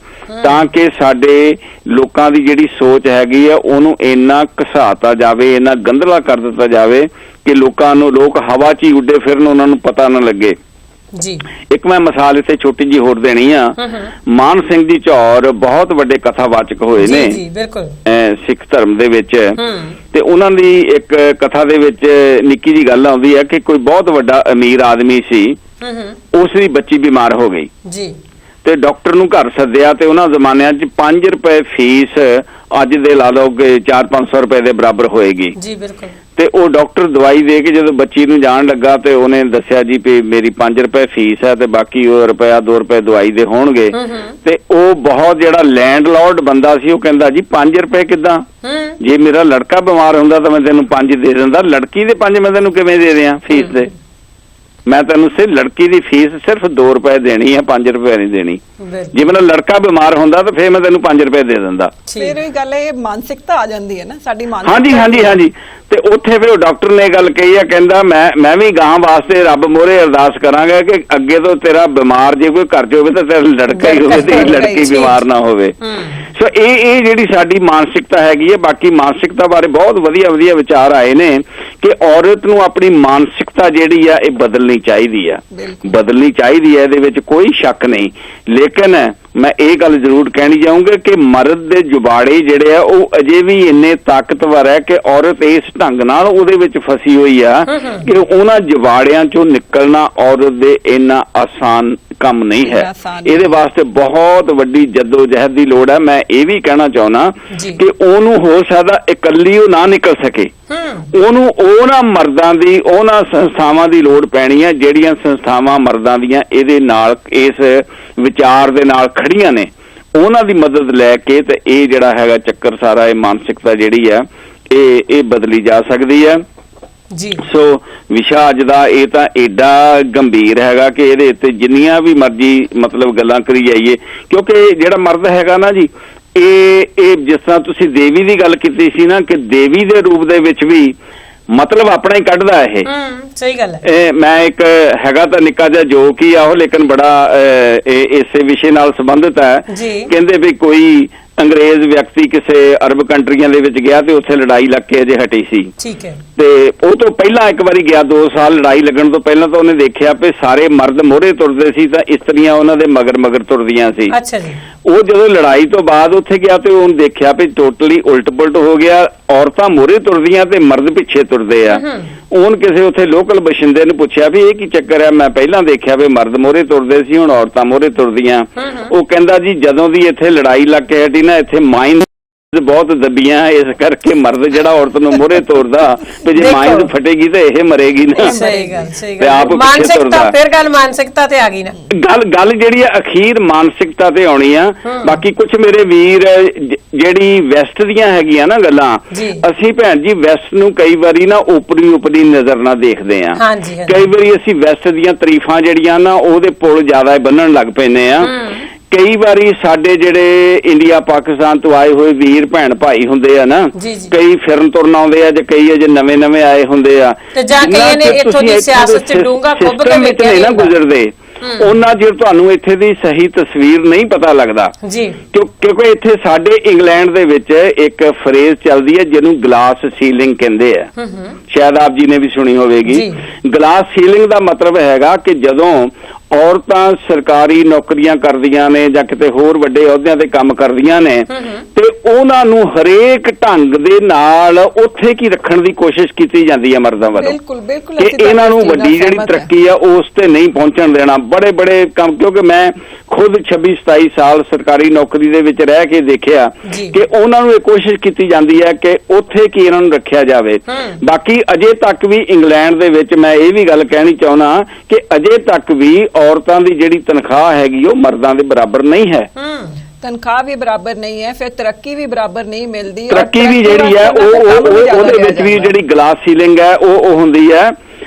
ਤਾਂ ਕਿ ਸਾਡੇ ਲੋਕਾਂ ਦੀ ਜਿਹੜੀ ਸੋਚ ਹੈਗੀ ਆ ਉਹਨੂੰ ਇੰਨਾ ਘਸਾਤਾ ਜਾਵੇ, ਇੰਨਾ ਗੰਧਲਾ ਕਰ ਦਿੱਤਾ ਜਾਵੇ ਕਿ ਲੋਕ ਹਵਾ 'ਚ ਹੀ ਉੱਡੇ ਫਿਰਨ, ਉਹਨਾਂ ਨੂੰ ਪਤਾ ਨਾ ਲੱਗੇ। ਇੱਕ ਮੈਂ ਮਿਸਾਲ ਇੱਥੇ ਛੋਟੀ ਜਿਹੀ ਹੋਰ ਦੇਣੀ ਆ। ਮਾਨ ਸਿੰਘ ਜੀ ਝੌਰ ਬਹੁਤ ਵੱਡੇ ਕਥਾਵਾਚਕ ਹੋਏ ਨੇ ਸਿੱਖ ਧਰਮ ਦੇ ਵਿੱਚ, ਤੇ ਉਹਨਾਂ ਦੀ ਇੱਕ ਕਥਾ ਦੇ ਵਿੱਚ ਨਿੱਕੀ ਜਿਹੀ ਗੱਲ ਆਉਂਦੀ ਹੈ ਕਿ ਕੋਈ ਬਹੁਤ ਵੱਡਾ ਅਮੀਰ ਆਦਮੀ ਸੀ, ਉਸ ਦੀ ਬੱਚੀ ਬਿਮਾਰ ਹੋ ਗਈ ਤੇ ਡਾਕਟਰ ਨੂੰ ਘਰ ਸੱਦਿਆ ਤੇ ਉਹਨਾਂ ਜ਼ਮਾਨਿਆਂ 'ਚ 5 ਰੁਪਏ ਫੀਸ ਅੱਜ ਦੇ ਲਾ ਲਓ ਕਿ 400-500 ਰੁਪਏ ਦੇ ਬਰਾਬਰ ਹੋਏਗੀ। ਤੇ ਉਹ ਡਾਕਟਰ ਦਵਾਈ ਦੇ ਕੇ ਜਦੋਂ ਬੱਚੀ ਨੂੰ ਜਾਣ ਲੱਗਾ ਤੇ ਉਹਨੇ ਦੱਸਿਆ ਜੀ ਵੀ ਮੇਰੀ 5 ਰੁਪਏ ਫੀਸ ਹੈ ਤੇ ਬਾਕੀ ਉਹ ਰੁਪਇਆ 2 ਰੁਪਏ ਦਵਾਈ ਦੇ ਹੋਣਗੇ। ਤੇ ਉਹ ਬਹੁਤ ਜਿਹੜਾ ਲੈਂਡਲੌਰਡ ਬੰਦਾ ਸੀ, ਉਹ ਕਹਿੰਦਾ ਜੀ 5 ਰੁਪਏ ਕਿੱਦਾਂ, ਜੇ ਮੇਰਾ ਲੜਕਾ ਬਿਮਾਰ ਹੁੰਦਾ ਤਾਂ ਮੈਂ ਤੈਨੂੰ 5 ਦੇ ਦਿੰਦਾ, ਲੜਕੀ ਦੇ 5 ਮੈਂ ਤੈਨੂੰ ਕਿਵੇਂ ਦੇ ਦਿਆਂ ਫੀਸ ਦੇ? ਮੈਂ ਤੈਨੂੰ ਲੜਕੀ ਦੀ ਫੀਸ ਸਿਰਫ 2 ਰੁਪਏ ਦੇਣੀ ਹੈ, 5 ਰੁਪਏ ਨਹੀਂ ਦੇਣੀ। ਜੇ ਮੇਰਾ ਲੜਕਾ ਬਿਮਾਰ ਹੁੰਦਾ ਤਾਂ ਫੇਰ ਮੈਂ ਤੈਨੂੰ 5 ਰੁਪਏ ਦੇ ਦਿੰਦਾ। ਫਿਰ ਇਹ ਗੱਲ, ਇਹ ਮਾਨਸਿਕਤਾ ਆ ਜਾਂਦੀ ਹੈ ਨਾ ਸਾਡੀ ਮਾਨਸਿਕਤਾ। ਹਾਂਜੀ। ਤੇ ਉੱਥੇ ਫਿਰ ਉਹ ਡਾਕਟਰ ਨੇ ਗੱਲ ਕਹੀ ਆ, ਕਹਿੰਦਾ ਮੈਂ ਵੀ ਗਾਂ ਵਾਸਤੇ ਰੱਬ ਮੋਹਰੇ ਅਰਦਾਸ ਕਰਾਂਗਾ ਕਿ ਅੱਗੇ ਤੋਂ ਤੇਰਾ ਬਿਮਾਰ ਜੇ ਕੋਈ ਘਰ 'ਚ ਹੋਵੇ ਤਾਂ ਤੇਰਾ ਲੜਕਾ ਹੀ ਹੋਵੇ ਤੇ ਲੜਕੀ ਬਿਮਾਰ ਨਾ ਹੋਵੇ। ਸੋ ਇਹ ਜਿਹੜੀ ਸਾਡੀ ਮਾਨਸਿਕਤਾ ਹੈਗੀ ਹੈ। ਬਾਕੀ ਮਾਨਸਿਕਤਾ ਬਾਰੇ ਬਹੁਤ ਵਧੀਆ ਵਿਚਾਰ ਆਏ ਨੇ ਕਿ ਔਰਤ ਨੂੰ ਆਪਣੀ ਮਾਨਸਿਕਤਾ ਜਿਹੜੀ ਆ ਇਹ ਬਦਲਣੀ ਚਾਹੀਦੀ ਆ, ਇਹਦੇ ਵਿੱਚ ਕੋਈ ਸ਼ੱਕ ਨਹੀਂ। ਲੇਕਿਨ ਮੈਂ ਇਹ ਗੱਲ ਜ਼ਰੂਰ ਕਹਿਣੀ ਚਾਹੂੰਗਾ ਕਿ ਮਰਦ ਦੇ ਜੁਬਾੜੇ ਜਿਹੜੇ ਆ ਉਹ ਅਜੇ ਵੀ ਇੰਨੇ ਤਾਕਤਵਰ ਹੈ ਕਿ ਔਰਤ ਇਸ ਢੰਗ ਨਾਲ ਉਹਦੇ ਵਿੱਚ ਫਸੀ ਹੋਈ ਆ ਕਿ ਉਹਨਾਂ ਜੁਬਾੜਿਆਂ ਚੋਂ ਨਿਕਲਣਾ ਔਰਤ ਦੇ ਇੰਨਾ ਆਸਾਨ ਕੰਮ ਨਹੀਂ ਹੈ। ਇਹਦੇ ਵਾਸਤੇ ਬਹੁਤ ਵੱਡੀ ਜਦੋਜਹਿਦ ਦੀ ਲੋੜ ਹੈ। ਮੈਂ ਇਹ ਵੀ ਕਹਿਣਾ ਚਾਹੁੰਦਾ ਕਿ ਉਹਨੂੰ ਹੋ ਸਕਦਾ ਇਕੱਲੀ ਉਹ ਨਾ ਨਿਕਲ ਸਕੇ, ਉਹਨੂੰ ਉਹਨਾਂ ਮਰਦਾਂ ਦੀ, ਉਹਨਾਂ ਸੰਸਥਾਵਾਂ ਦੀ ਲੋੜ ਪੈਣੀ ਹੈ ਜਿਹੜੀਆਂ ਸੰਸਥਾਵਾਂ ਮਰਦਾਂ ਦੀਆਂ ਇਹਦੇ ਨਾਲ, ਇਸ ਵਿਚਾਰ ਦੇ ਨਾਲ ਖੜੀਆਂ ਨੇ, ਉਹਨਾਂ ਦੀ ਮਦਦ ਲੈ ਕੇ ਤੇ ਇਹ ਜਿਹੜਾ ਹੈਗਾ ਚੱਕਰ ਸਾਰਾ, ਇਹ ਮਾਨਸਿਕਤਾ ਜਿਹੜੀ ਆ ਇਹ ਬਦਲੀ ਜਾ ਸਕਦੀ ਹੈ। ਸੋ ਵਿਸ਼ਾ ਅੱਜ ਦਾ ਇਹ ਤਾਂ ਏਡਾ ਗੰਭੀਰ ਹੈਗਾ ਕਿ ਇਹਦੇ ਉੱਤੇ ਜਿੰਨੀਆਂ ਵੀ ਮਰਜ਼ੀ ਮਤਲਬ ਗੱਲਾਂ ਕਰੀ ਜਾਈਏ, ਕਿਉਂਕਿ ਜਿਹੜਾ ਮਰਦ ਹੈਗਾ ਨਾ ਜੀ, ਇਹ ਜਿਸ ਤਰ੍ਹਾਂ ਤੁਸੀਂ ਦੇਵੀ ਦੀ ਗੱਲ ਕੀਤੀ ਸੀ ਨਾ ਕਿ ਦੇਵੀ ਦੇ ਰੂਪ ਦੇ ਵਿੱਚ ਵੀ ਮਤਲਬ ਆਪਣਾ ਹੀ ਕੱਢਦਾ ਇਹ। ਸਹੀ ਗੱਲ ਹੈ। ਮੈਂ ਇੱਕ ਹੈਗਾ ਤਾਂ ਨਿੱਕਾ ਜਿਹਾ ਜੋਕ ਹੀ ਆ ਉਹ, ਲੇਕਿਨ ਬੜਾ ਇਸੇ ਵਿਸ਼ੇ ਨਾਲ ਸੰਬੰਧਿਤ ਹੈ। ਕਹਿੰਦੇ ਵੀ ਕੋਈ ਅੰਗਰੇਜ਼ ਵਿਅਕਤੀ ਕਿਸੇ ਅਰਬ ਕੰਟਰੀਆਂ ਦੇ ਵਿੱਚ ਗਿਆ ਤੇ ਉੱਥੇ ਲੜਾਈ ਲੱਗ ਕੇ ਅਜੇ ਹਟੀ ਸੀ। ਤੇ ਉਹ ਤੋਂ ਪਹਿਲਾਂ ਇੱਕ ਵਾਰੀ ਗਿਆ, 2 ਸਾਲ ਲੜਾਈ ਲੱਗਣ ਤੋਂ ਪਹਿਲਾਂ ਤਾਂ ਉਹਨੇ ਦੇਖਿਆ ਵੀ ਸਾਰੇ ਮਰਦ ਮੋਹਰੇ ਤੁਰਦੇ ਸੀ ਤਾਂ ਇਸਤਰੀਆਂ ਉਹਨਾਂ ਦੇ ਮਗਰ ਤੁਰਦੀਆਂ ਸੀ। ਉਹ ਜਦੋਂ ਲੜਾਈ ਤੋਂ ਬਾਅਦ ਉੱਥੇ ਗਿਆ ਤੇ ਉਹਨੇ ਦੇਖਿਆ ਵੀ ਟੋਟਲੀ ਉਲਟ ਪੁਲਟ ਹੋ ਗਿਆ, ਔਰਤਾਂ ਮੋਹਰੇ ਤੁਰਦੀਆਂ ਤੇ ਮਰਦ ਪਿੱਛੇ ਤੁਰਦੇ ਆ। ਉਹਨ ਕਿਸੇ ਉੱਥੇ ਲੋਕਲ ਬਸ਼ਿੰਦੇ ਨੂੰ ਪੁੱਛਿਆ ਵੀ ਇਹ ਕੀ ਚੱਕਰ ਹੈ, ਮੈਂ ਪਹਿਲਾਂ ਦੇਖਿਆ ਵੀ ਮਰਦ ਮੋਹਰੇ ਤੁਰਦੇ ਸੀ, ਹੁਣ ਔਰਤਾਂ ਮੋਹਰੇ ਤੁਰਦੀਆਂ। ਉਹ ਕਹਿੰਦਾ ਜੀ ਜਦੋਂ ਦੀ ਇੱਥੇ ਲੜਾਈ ਲੱਗ ਕੇ ਹਟੀ ਨਾ, ਇੱਥੇ ਮਾਈਂਡ ਬਹੁਤ ਦੱਬੀਆਂ, ਇਸ ਕਰਕੇ ਮਰਦ ਜਿਹੜਾ ਔਰਤ ਨੂੰ ਮੋਹਰੇ ਤੋਰਦਾ ਤੇ ਜੇ ਮਾਈਂਡ ਫਟੇਗੀ ਤੇ ਇਹ ਮਰੇਗੀ ਨਾ। ਸਹੀ ਗੱਲ ਤੇ ਆਪ ਮਾਨਸਿਕਤਾ, ਫਿਰ ਗੱਲ ਮਾਨਸਿਕਤਾ ਤੇ ਆ ਗਈ ਨਾ। ਗੱਲ ਜਿਹੜੀ ਆ ਅਖੀਰ ਮਾਨਸਿਕਤਾ ਤੇ ਆਉਣੀ ਆ। ਬਾਕੀ ਕੁਝ ਮੇਰੇ ਵੀਰ ਜਿਹੜੀ ਵੈਸਟ ਦੀਆਂ ਹੈਗੀਆਂ ਨਾ ਗੱਲਾਂ, ਅਸੀਂ ਭੈਣ ਜੀ ਵੈਸਟ ਨੂੰ ਕਈ ਵਾਰੀ ਨਾ ਉਪਰੀ ਨਜ਼ਰ ਨਾਲ ਦੇਖਦੇ ਆ। ਕਈ ਵਾਰੀ ਅਸੀਂ ਵੈਸਟ ਦੀਆਂ ਤਾਰੀਫਾਂ ਜਿਹੜੀਆਂ ਨਾ ਉਹਦੇ ਪੁਲ ਜ਼ਿਆਦਾ ਬੰਨਣ ਲੱਗ ਪੈਂਦੇ ਆ। ਕਈ ਵਾਰੀ ਸਾਡੇ ਜਿਹੜੇ ਇੰਡੀਆ ਪਾਕਿਸਤਾਨ ਤੋਂ ਆਏ ਹੋਏ ਵੀਰ ਭੈਣ ਭਾਈ ਹੁੰਦੇ ਆ ਨਾ, ਕਈ ਫਿਰਨ ਤੁਰਨ ਆਉਂਦੇ ਆ, ਜਾਂ ਕਈ ਅਜੇ ਨਵੇਂ ਆਏ ਹੁੰਦੇ ਆ, ਸਿਆਸਤ ਚ ਡੂੰਘਾ ਖੁੱਭ ਕੇ ਨਹੀਂ ਨਾ ਗੁਜ਼ਰਦੇ, ਉਹਨਾਂ ਚਿਰ ਤੁਹਾਨੂੰ ਇੱਥੇ ਦੀ ਸਹੀ ਤਸਵੀਰ ਨਹੀਂ ਪਤਾ ਲੱਗਦਾ। ਕਿਉਂਕਿ ਇੱਥੇ ਸਾਡੇ ਇੰਗਲੈਂਡ ਦੇ ਵਿੱਚ ਇੱਕ ਫਰੇਜ਼ ਚੱਲਦੀ ਹੈ ਜਿਹਨੂੰ ਗਲਾਸ ਸੀਲਿੰਗ ਕਹਿੰਦੇ ਆ, ਸ਼ਾਇਦ ਆਪ ਜੀ ਨੇ ਵੀ ਸੁਣੀ ਹੋਵੇਗੀ। ਗਲਾਸ ਸੀਲਿੰਗ ਦਾ ਮਤਲਬ ਹੈਗਾ ਕਿ ਜਦੋਂ ਔਰਤਾਂ ਸਰਕਾਰੀ ਨੌਕਰੀਆਂ ਕਰਦੀਆਂ ਨੇ ਜਾਂ ਕਿਤੇ ਹੋਰ ਵੱਡੇ ਅਹੁਦਿਆਂ ਤੇ ਕੰਮ ਕਰਦੀਆਂ ਨੇ, ਤੇ ਉਹਨਾਂ ਨੂੰ ਹਰੇਕ ਢੰਗ ਦੇ ਨਾਲ ਉੱਥੇ ਕੀ ਰੱਖਣ ਦੀ ਕੋਸ਼ਿਸ਼ ਕੀਤੀ ਜਾਂਦੀ ਹੈ ਮਰਦਾਂ ਵੱਲੋਂ ਕਿ ਇਹਨਾਂ ਨੂੰ ਵੱਡੀ ਜਿਹੜੀ ਤਰੱਕੀ ਆ ਉਸ ਤੇ ਨਹੀਂ ਪਹੁੰਚਣ ਦੇਣਾ। ਬੜੇ ਕੰਮ, ਕਿਉਂਕਿ ਮੈਂ ਖੁਦ 26-27 ਸਾਲ ਸਰਕਾਰੀ ਨੌਕਰੀ ਦੇ ਵਿੱਚ ਰਹਿ ਕੇ ਦੇਖਿਆ ਕਿ ਉਹਨਾਂ ਨੂੰ ਇਹ ਕੋਸ਼ਿਸ਼ ਕੀਤੀ ਜਾਂਦੀ ਹੈ ਕਿ ਉੱਥੇ ਕੀ ਇਹਨਾਂ ਨੂੰ ਰੱਖਿਆ ਜਾਵੇ। ਬਾਕੀ ਅਜੇ ਤੱਕ ਵੀ ਇੰਗਲੈਂਡ ਦੇ ਵਿੱਚ ਮੈਂ ਇਹ ਵੀ ਗੱਲ ਕਹਿਣੀ ਚਾਹੁੰਦਾ ਕਿ ਅਜੇ ਤੱਕ ਵੀ ਔਰਤਾਂ ਦੀ ਜਿਹੜੀ ਤਨਖਾਹ ਹੈਗੀ ਉਹ ਮਰਦਾਂ ਦੇ ਬਰਾਬਰ ਨਹੀਂ ਹੈ। ਤਨਖਾਹ ਵੀ ਬਰਾਬਰ ਨਹੀਂ ਹੈ, ਫਿਰ ਤਰੱਕੀ ਵੀ ਬਰਾਬਰ ਨਹੀਂ ਮਿਲਦੀ। ਤਰੱਕੀ ਵੀ ਜਿਹੜੀ ਹੈ ਉਹਦੇ ਵਿੱਚ ਵੀ ਜਿਹੜੀ ਗਲਾਸ ਸੀਲਿੰਗ ਹੈ ਉਹ ਹੁੰਦੀ ਹੈ।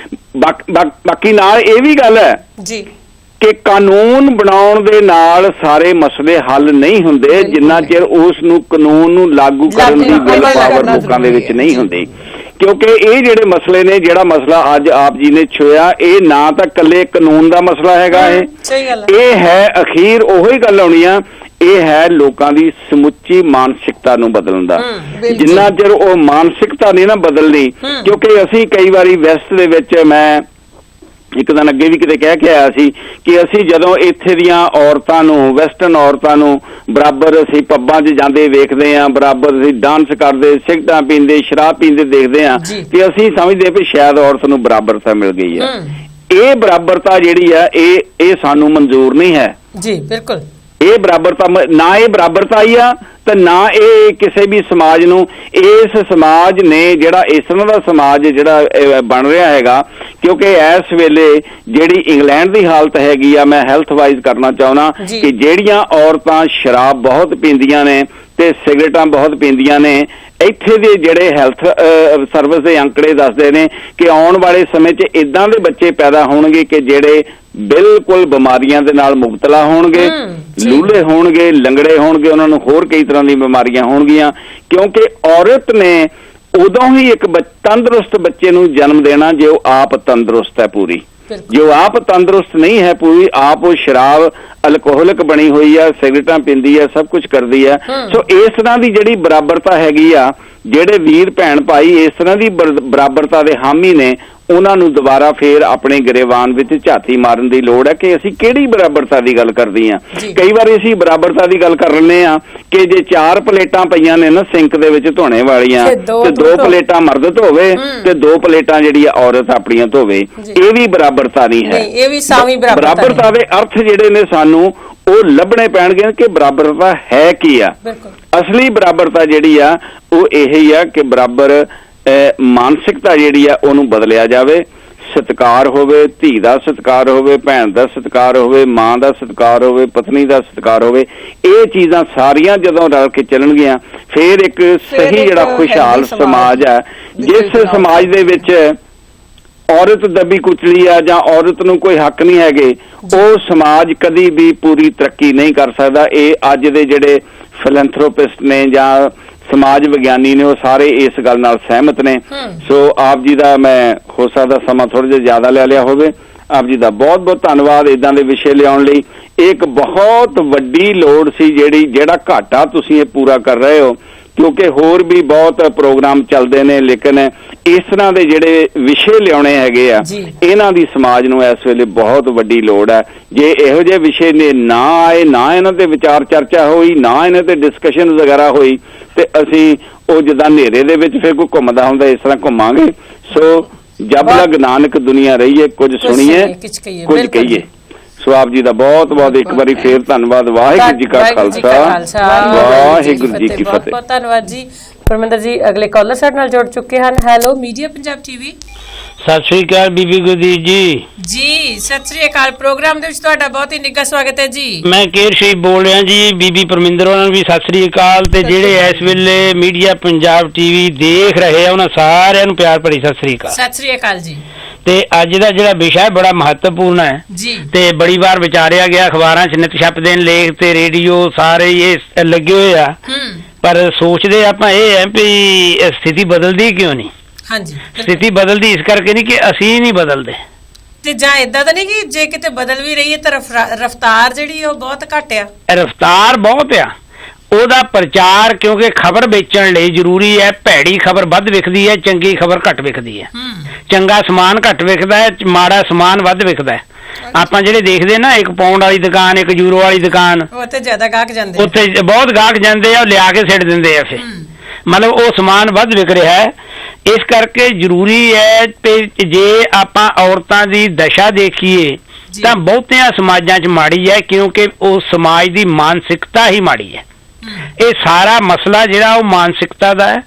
ਬਾਕੀ ਨਾਲ ਇਹ ਵੀ ਗੱਲ ਹੈ ਜੀ ਕਿ ਕਾਨੂੰਨ ਬਣਾਉਣ ਦੇ ਨਾਲ ਸਾਰੇ ਮਸਲੇ ਹੱਲ ਨਹੀਂ ਹੁੰਦੇ ਜਿੰਨਾ ਚਿਰ ਉਸ ਨੂੰ ਕਾਨੂੰਨ ਨੂੰ ਲਾਗੂ ਕਰਨ ਦੀ ਵਿਲ ਪਾਵਰ ਲੋਕਾਂ ਦੇ ਵਿੱਚ ਨਹੀਂ ਹੁੰਦੀ। ਕਿਉਂਕਿ ਇਹ ਜਿਹੜੇ ਮਸਲੇ ਨੇ, ਜਿਹੜਾ ਮਸਲਾ ਅੱਜ ਆਪ ਜੀ ਨੇ ਛੋਇਆ, ਇਹ ਨਾ ਤਾਂ ਇਕੱਲੇ ਕਾਨੂੰਨ ਦਾ ਮਸਲਾ ਹੈਗਾ, ਇਹ ਹੈ ਅਖੀਰ ਉਹੀ ਗੱਲ ਆਉਣੀ ਆ, ਇਹ ਹੈ ਲੋਕਾਂ ਦੀ ਸਮੁੱਚੀ ਮਾਨਸਿਕਤਾ ਨੂੰ ਬਦਲਣ ਦਾ। ਜਿੰਨਾ ਚਿਰ ਉਹ ਮਾਨਸਿਕਤਾ ਨਹੀਂ ਨਾ ਬਦਲਣੀ, ਕਿਉਂਕਿ ਅਸੀਂ ਕਈ ਵਾਰੀ ਵੈਸਟ ਦੇ ਵਿੱਚ, ਮੈਂ ਇੱਕ ਦਿਨ ਅੱਗੇ ਵੀ ਕਿਤੇ ਕਹਿ ਕੇ ਆਇਆ ਸੀ ਕਿ ਅਸੀਂ ਜਦੋਂ ਇੱਥੇ ਦੀਆਂ ਔਰਤਾਂ ਨੂੰ, ਵੈਸਟਰਨ ਔਰਤਾਂ ਨੂੰ ਬਰਾਬਰ ਅਸੀਂ ਪੱਬਾਂ 'ਚ ਜਾਂਦੇ ਵੇਖਦੇ ਹਾਂ, ਬਰਾਬਰ ਅਸੀਂ ਡਾਂਸ ਕਰਦੇ, ਸਿਗਰਟਾਂ ਪੀਂਦੇ, ਸ਼ਰਾਬ ਪੀਂਦੇ ਦੇਖਦੇ ਹਾਂ, ਤੇ ਅਸੀਂ ਸਮਝਦੇ ਵੀ ਸ਼ਾਇਦ ਔਰਤ ਨੂੰ ਬਰਾਬਰਤਾ ਮਿਲ ਗਈ ਹੈ। ਇਹ ਬਰਾਬਰਤਾ ਜਿਹੜੀ ਹੈ ਇਹ ਸਾਨੂੰ ਮਨਜ਼ੂਰ ਨਹੀਂ ਹੈ ਜੀ। ਬਿਲਕੁਲ ਇਹ ਬਰਾਬਰਤਾ ਨਾ, ਇਹ ਬਰਾਬਰਤਾ ਹੀ ਆ ਤੇ ਨਾ ਇਹ ਕਿਸੇ ਵੀ ਸਮਾਜ ਨੂੰ, ਇਸ ਸਮਾਜ ਨੇ ਜਿਹੜਾ ਇਸ ਤਰ੍ਹਾਂ ਦਾ ਸਮਾਜ ਜਿਹੜਾ ਬਣ ਰਿਹਾ ਹੈਗਾ, ਕਿਉਂਕਿ ਇਸ ਵੇਲੇ ਜਿਹੜੀ ਇੰਗਲੈਂਡ ਦੀ ਹਾਲਤ ਹੈਗੀ ਆ, ਮੈਂ ਹੈਲਥ ਵਾਈਜ਼ ਕਰਨਾ ਚਾਹੁੰਦਾ ਕਿ ਜਿਹੜੀਆਂ ਔਰਤਾਂ ਸ਼ਰਾਬ ਬਹੁਤ ਪੀਂਦੀਆਂ ਨੇ ਤੇ ਸਿਗਰਟਾਂ ਬਹੁਤ ਪੀਂਦੀਆਂ ਨੇ, ਇੱਥੇ ਦੇ ਜਿਹੜੇ ਹੈਲਥ ਸਰਵਿਸ ਦੇ ਅੰਕੜੇ ਦੱਸਦੇ ਨੇ ਕਿ ਆਉਣ ਵਾਲੇ ਸਮੇਂ 'ਚ ਇਦਾਂ ਦੇ ਬੱਚੇ ਪੈਦਾ ਹੋਣਗੇ ਕਿ ਜਿਹੜੇ ਬਿਲਕੁਲ ਬਿਮਾਰੀਆਂ ਦੇ ਨਾਲ ਮੁਬਤਲਾ ਹੋਣਗੇ, ਲੂਲੇ ਹੋਣਗੇ, ਲੰਗੜੇ ਹੋਣਗੇ, ਉਹਨਾਂ ਨੂੰ ਹੋਰ ਕਈ ਤਰ੍ਹਾਂ ਦੀਆਂ ਬਿਮਾਰੀਆਂ ਹੋਣਗੀਆਂ। ਕਿਉਂਕਿ ਔਰਤ ਨੇ ਉਦੋਂ ਹੀ ਇੱਕ ਤੰਦਰੁਸਤ ਬੱਚੇ ਨੂੰ ਜਨਮ ਦੇਣਾ ਜੇ ਉਹ ਆਪ ਤੰਦਰੁਸਤ ਹੈ ਪੂਰੀ। ਜੋ ਆਪ ਤੰਦਰੁਸਤ ਨਹੀਂ ਹੈ ਪੂਰੀ, ਆਪ ਉਹ ਸ਼ਰਾਬ ਅਲਕੋਹਲਿਕ ਬਣੀ ਹੋਈ ਆ, ਸਿਗਰਟਾਂ ਪੀਂਦੀ ਆ, ਸਭ ਕੁਝ ਕਰਦੀ ਆ। ਸੋ ਇਸ ਤਰ੍ਹਾਂ ਦੀ ਜਿਹੜੀ ਬਰਾਬਰਤਾ ਹੈਗੀ ਆ, ਜਿਹੜੇ ਵੀਰ ਭੈਣ ਭਾਈ ਇਸ ਤਰ੍ਹਾਂ ਦੀ ਬਰਾਬਰਤਾ ਦੇ ਹਾਮੀ ਨੇ, ਉਹਨਾਂ ਨੂੰ ਦੁਬਾਰਾ ਫੇਰ ਆਪਣੇ ਗਰੇਵਾਨ ਵਿੱਚ ਝਾਤੀ ਮਾਰਨ ਦੀ ਲੋੜ ਹੈ ਕਿ ਅਸੀਂ ਕਿਹੜੀ ਬਰਾਬਰਤਾ ਦੀ ਗੱਲ ਕਰਦੇ ਹਾਂ। ਕਈ ਵਾਰੀ ਅਸੀਂ ਬਰਾਬਰਤਾ ਦੀ ਗੱਲ ਕਰ ਲੈਂਦੇ ਆ ਕਿ ਜੇ 4 ਪਲੇਟਾਂ ਪਈਆਂ ਨੇ ਨਾ ਸਿੰਕ ਦੇ ਵਿੱਚ ਧੋਣੇ ਵਾਲੀਆਂ, ਤੇ 2 ਪਲੇਟਾਂ ਮਰਦ ਧੋਵੇ ਤੇ 2 ਪਲੇਟਾਂ ਜਿਹੜੀ ਔਰਤ ਆਪਣੀਆਂ ਧੋਵੇ, ਇਹ ਵੀ ਬਰਾਬਰਤਾ ਨਹੀਂ ਹੈ। ਇਹ ਵੀ ਸਾਵੀਂ ਬਰਾਬਰਤਾ ਦੇ ਅਰਥ ਜਿਹੜੇ ਨੇ ਸਾਨੂੰ ਉਹ ਲੱਭਣੇ ਪੈਣਗੇ ਕਿ ਬਰਾਬਰਤਾ ਹੈ ਕੀ ਆ। ਅਸਲੀ ਬਰਾਬਰਤਾ ਜਿਹੜੀ ਆ ਉਹ ਇਹੀ ਆ ਕਿ ਬਰਾਬਰ ਮਾਨਸਿਕਤਾ ਜਿਹੜੀ ਆ ਉਹਨੂੰ ਬਦਲਿਆ ਜਾਵੇ। ਸਤਿਕਾਰ ਹੋਵੇ, ਧੀ ਦਾ ਸਤਿਕਾਰ ਹੋਵੇ, ਭੈਣ ਦਾ ਸਤਿਕਾਰ ਹੋਵੇ, ਮਾਂ ਦਾ ਸਤਿਕਾਰ ਹੋਵੇ, ਪਤਨੀ ਦਾ ਸਤਿਕਾਰ ਹੋਵੇ। ਇਹ ਚੀਜ਼ਾਂ ਸਾਰੀਆਂ ਜਦੋਂ ਰਲ ਕੇ ਚੱਲਣਗੀਆਂ ਫੇਰ ਇੱਕ ਸਹੀ ਜਿਹੜਾ ਖੁਸ਼ਹਾਲ ਸਮਾਜ ਹੈ। ਜਿਸ ਸਮਾਜ ਦੇ ਵਿੱਚ ਔਰਤ ਦੱਬੀ ਕੁਚਲੀ ਆ ਜਾਂ ਔਰਤ ਨੂੰ ਕੋਈ ਹੱਕ ਨਹੀਂ ਹੈਗੇ, ਉਹ ਸਮਾਜ ਕਦੀ ਵੀ ਪੂਰੀ ਤਰੱਕੀ ਨਹੀਂ ਕਰ ਸਕਦਾ। ਇਹ ਅੱਜ ਦੇ ਜਿਹੜੇ ਫਿਲੈਂਥਰੋਪਿਸਟ ਨੇ ਜਾਂ ਸਮਾਜ ਵਿਗਿਆਨੀ ਨੇ ਉਹ ਸਾਰੇ ਇਸ ਗੱਲ ਨਾਲ ਸਹਿਮਤ ਨੇ। ਸੋ ਆਪ ਜੀ ਦਾ, ਮੈਂ ਹੋ ਸਕਦਾ ਸਮਾਂ ਥੋੜਾ ਜਿਹਾ ਜ਼ਿਆਦਾ ਲੈ ਲਿਆ ਹੋਵੇ, ਆਪ ਜੀ ਦਾ ਬਹੁਤ ਬਹੁਤ ਧੰਨਵਾਦ ਇਦਾਂ ਦੇ ਵਿਸ਼ੇ ਲਿਆਉਣ ਲਈ। ਇੱਕ ਬਹੁਤ ਵੱਡੀ ਲੋੜ ਸੀ ਜਿਹੜਾ ਘਾਟਾ ਤੁਸੀਂ ਇਹ ਪੂਰਾ ਕਰ ਰਹੇ ਹੋ, ਕਿਉਂਕਿ ਹੋਰ ਵੀ ਬਹੁਤ ਪ੍ਰੋਗਰਾਮ ਚੱਲਦੇ ਨੇ, ਲੇਕਿਨ ਇਸ ਤਰ੍ਹਾਂ ਦੇ ਜਿਹੜੇ ਵਿਸ਼ੇ ਲਿਆਉਣੇ ਹੈਗੇ ਆ, ਇਹਨਾਂ ਦੀ ਸਮਾਜ ਨੂੰ ਇਸ ਵੇਲੇ ਬਹੁਤ ਵੱਡੀ ਲੋੜ ਹੈ। ਜੇ ਇਹੋ ਜਿਹੇ ਵਿਸ਼ੇ ਨੇ ਨਾ ਆਏ, ਨਾ ਇਹਨਾਂ ਤੇ ਵਿਚਾਰ ਚਰਚਾ ਹੋਈ, ਨਾ ਇਹਨਾਂ ਤੇ ਡਿਸਕਸ਼ਨ ਵਗੈਰਾ ਹੋਈ, ਤੇ ਅਸੀਂ ਉਹ ਜਿੱਦਾਂ ਹਨੇਰੇ ਦੇ ਵਿੱਚ ਫਿਰ ਕੋਈ ਘੁੰਮਦਾ ਹੁੰਦਾ ਇਸ ਤਰ੍ਹਾਂ ਘੁੰਮਾਂਗੇ। ਸੋ ਜਬ ਲਗ ਨਾਨਕ ਦੁਨੀਆ ਰਹੀਏ, ਕੁਝ ਸੁਣੀਏ ਕੁਝ ਕਹੀਏ। ਸੋ ਆਪ ਜੀ ਦਾ ਬਹੁਤ ਬਹੁਤ ਇੱਕ ਵਾਰੀ ਫੇਰ ਧੰਨਵਾਦ। ਵਾਹਿਗੁਰੂ ਜੀ ਕਾ ਖਾਲਸਾ, ਵਾਹਿਗੁਰੂ ਜੀ ਕੀ ਫਤਿਹ। ਬਹੁਤ ਧੰਨਵਾਦ ਜੀ ਪਰਮਿੰਦਰ ਜੀ। ਅਗਲੇ ਕਾਲਰ ਸਾਡੇ ਨਾਲ ਜੁੜ ਚੁੱਕੇ ਹਨ। Hello media Punjab TV. Sat Sri ਅਕਾਲ ਬੀਬੀ ਗੁਰਦੀਪ ਜੀ। ਜੀ ਸਤਿ ਸ੍ਰੀ ਅਕਾਲ। ਪ੍ਰੋਗਰਾਮ ਦੇ ਵਿੱਚ ਤੁਹਾਡਾ ਬਹੁਤ ਹੀ ਨਿੱਘਾ ਸਵਾਗਤ ਹੈ ਜੀ। ਮੈਂ ਕੇਰ ਸ਼ਰੀਫ ਬੋਲ ਰਿਹਾ ਜੀ। ਬੀਬੀ ਪਰਮਿੰਦਰ ਉਹਨਾਂ ਨੂੰ ਵੀ ਸਤਿ ਸ੍ਰੀ ਅਕਾਲ, ਤੇ ਜਿਹੜੇ ਇਸ ਵੇਲੇ ਮੀਡੀਆ ਪੰਜਾਬ ਟੀਵੀ ਦੇਖ ਰਹੇ ਆ ਉਹਨਾਂ ਸਾਰਿਆਂ ਨੂੰ ਪਿਆਰ ਭਰੀ ਸਤਿ ਸ੍ਰੀ ਅਕਾਲ। ਸਤਿ ਸ੍ਰੀ ਅਕਾਲ ਜੀ। ਤੇ ਅੱਜ ਦਾ ਜਿਹੜਾ ਵਿਸ਼ਾ ਹੈ ਬੜਾ ਮਹੱਤਵਪੂਰਨ ਹੈ ਜੀ, ਤੇ ਬੜੀ ਵਾਰ ਵਿਚਾਰਿਆ ਗਿਆ, ਅਖਬਾਰਾਂ 'ਚ ਨਿਤ ਛਪਦੇ ਨੇ ਲੇਖ ਤੇ ਰੇਡੀਓ ਸਾਰੇ ਇਹ ਲੱਗੇ ਹੋਏ ਆ, ਪਰ ਸੋਚਦੇ ਆਪਾਂ ਇਹ ਹੈ ਵੀ ਸਥਿਤੀ ਬਦਲਦੀ ਕਿਉਂ ਨਹੀਂ। ਹਾਂਜੀ, ਸਥਿਤੀ ਬਦਲਦੀ ਇਸ ਕਰਕੇ ਨਹੀਂ ਕਿ ਅਸੀਂ ਨਹੀਂ ਬਦਲਦੇ, ਤੇ ਜਾਂ ਇਦਾਂ ਤਾਂ ਨਹੀਂ ਕਿ ਜੇ ਕਿਤੇ ਬਦਲ ਵੀ ਰਹੀ ਹੈ ਤਾਂ ਰਫਤਾਰ ਜਿਹੜੀ ਉਹ ਬਹੁਤ ਘੱਟ ਆ। ਰਫਤਾਰ ਬਹੁਤ ਆ ਉਹਦਾ ਪ੍ਰਚਾਰ, ਕਿਉਂਕਿ ਖਬਰ ਵੇਚਣ ਲਈ ਜ਼ਰੂਰੀ ਹੈ ਭੈੜੀ ਖਬਰ ਵੱਧ ਵਿਕਦੀ ਹੈ, ਚੰਗੀ ਖਬਰ ਘੱਟ ਵਿਕਦੀ ਹੈ। ਚੰਗਾ ਸਮਾਨ ਘੱਟ ਵਿਕਦਾ ਹੈ, ਮਾੜਾ ਸਮਾਨ ਵੱਧ ਵਿਕਦਾ ਹੈ। ਆਪਾਂ ਜਿਹੜੇ ਦੇਖਦੇ ਨਾ 1 ਪਾਉਂਡ ਵਾਲੀ ਦੁਕਾਨ, 1 ਯੂਰੋ ਵਾਲੀ ਦੁਕਾਨ, ਉੱਥੇ ਜ਼ਿਆਦਾ ਗਾਹਕ ਜਾਂਦੇ, ਉੱਥੇ ਬਹੁਤ ਗਾਹਕ ਜਾਂਦੇ ਆ, ਉਹ ਲਿਆ ਕੇ ਸਿੱਟ ਦਿੰਦੇ ਆ, ਫਿਰ ਮਤਲਬ ਉਹ ਸਮਾਨ ਵੱਧ ਵਿਕ ਰਿਹਾ ਹੈ। ਇਸ ਕਰਕੇ ਜ਼ਰੂਰੀ ਹੈ ਕਿ ਜੇ ਆਪਾਂ ਔਰਤਾਂ ਦੀ ਦਸ਼ਾ ਦੇਖੀਏ ਤਾਂ ਬਹੁਤਿਆਂ ਸਮਾਜਾਂ 'ਚ ਮਾੜੀ ਹੈ, ਕਿਉਂਕਿ ਉਹ ਸਮਾਜ ਦੀ ਮਾਨਸਿਕਤਾ ਹੀ ਮਾੜੀ ਹੈ। ਇਹ ਸਾਰਾ ਮਸਲਾ ਜਿਹੜਾ ਉਹ ਮਾਨਸਿਕਤਾ ਦਾ ਹੈ,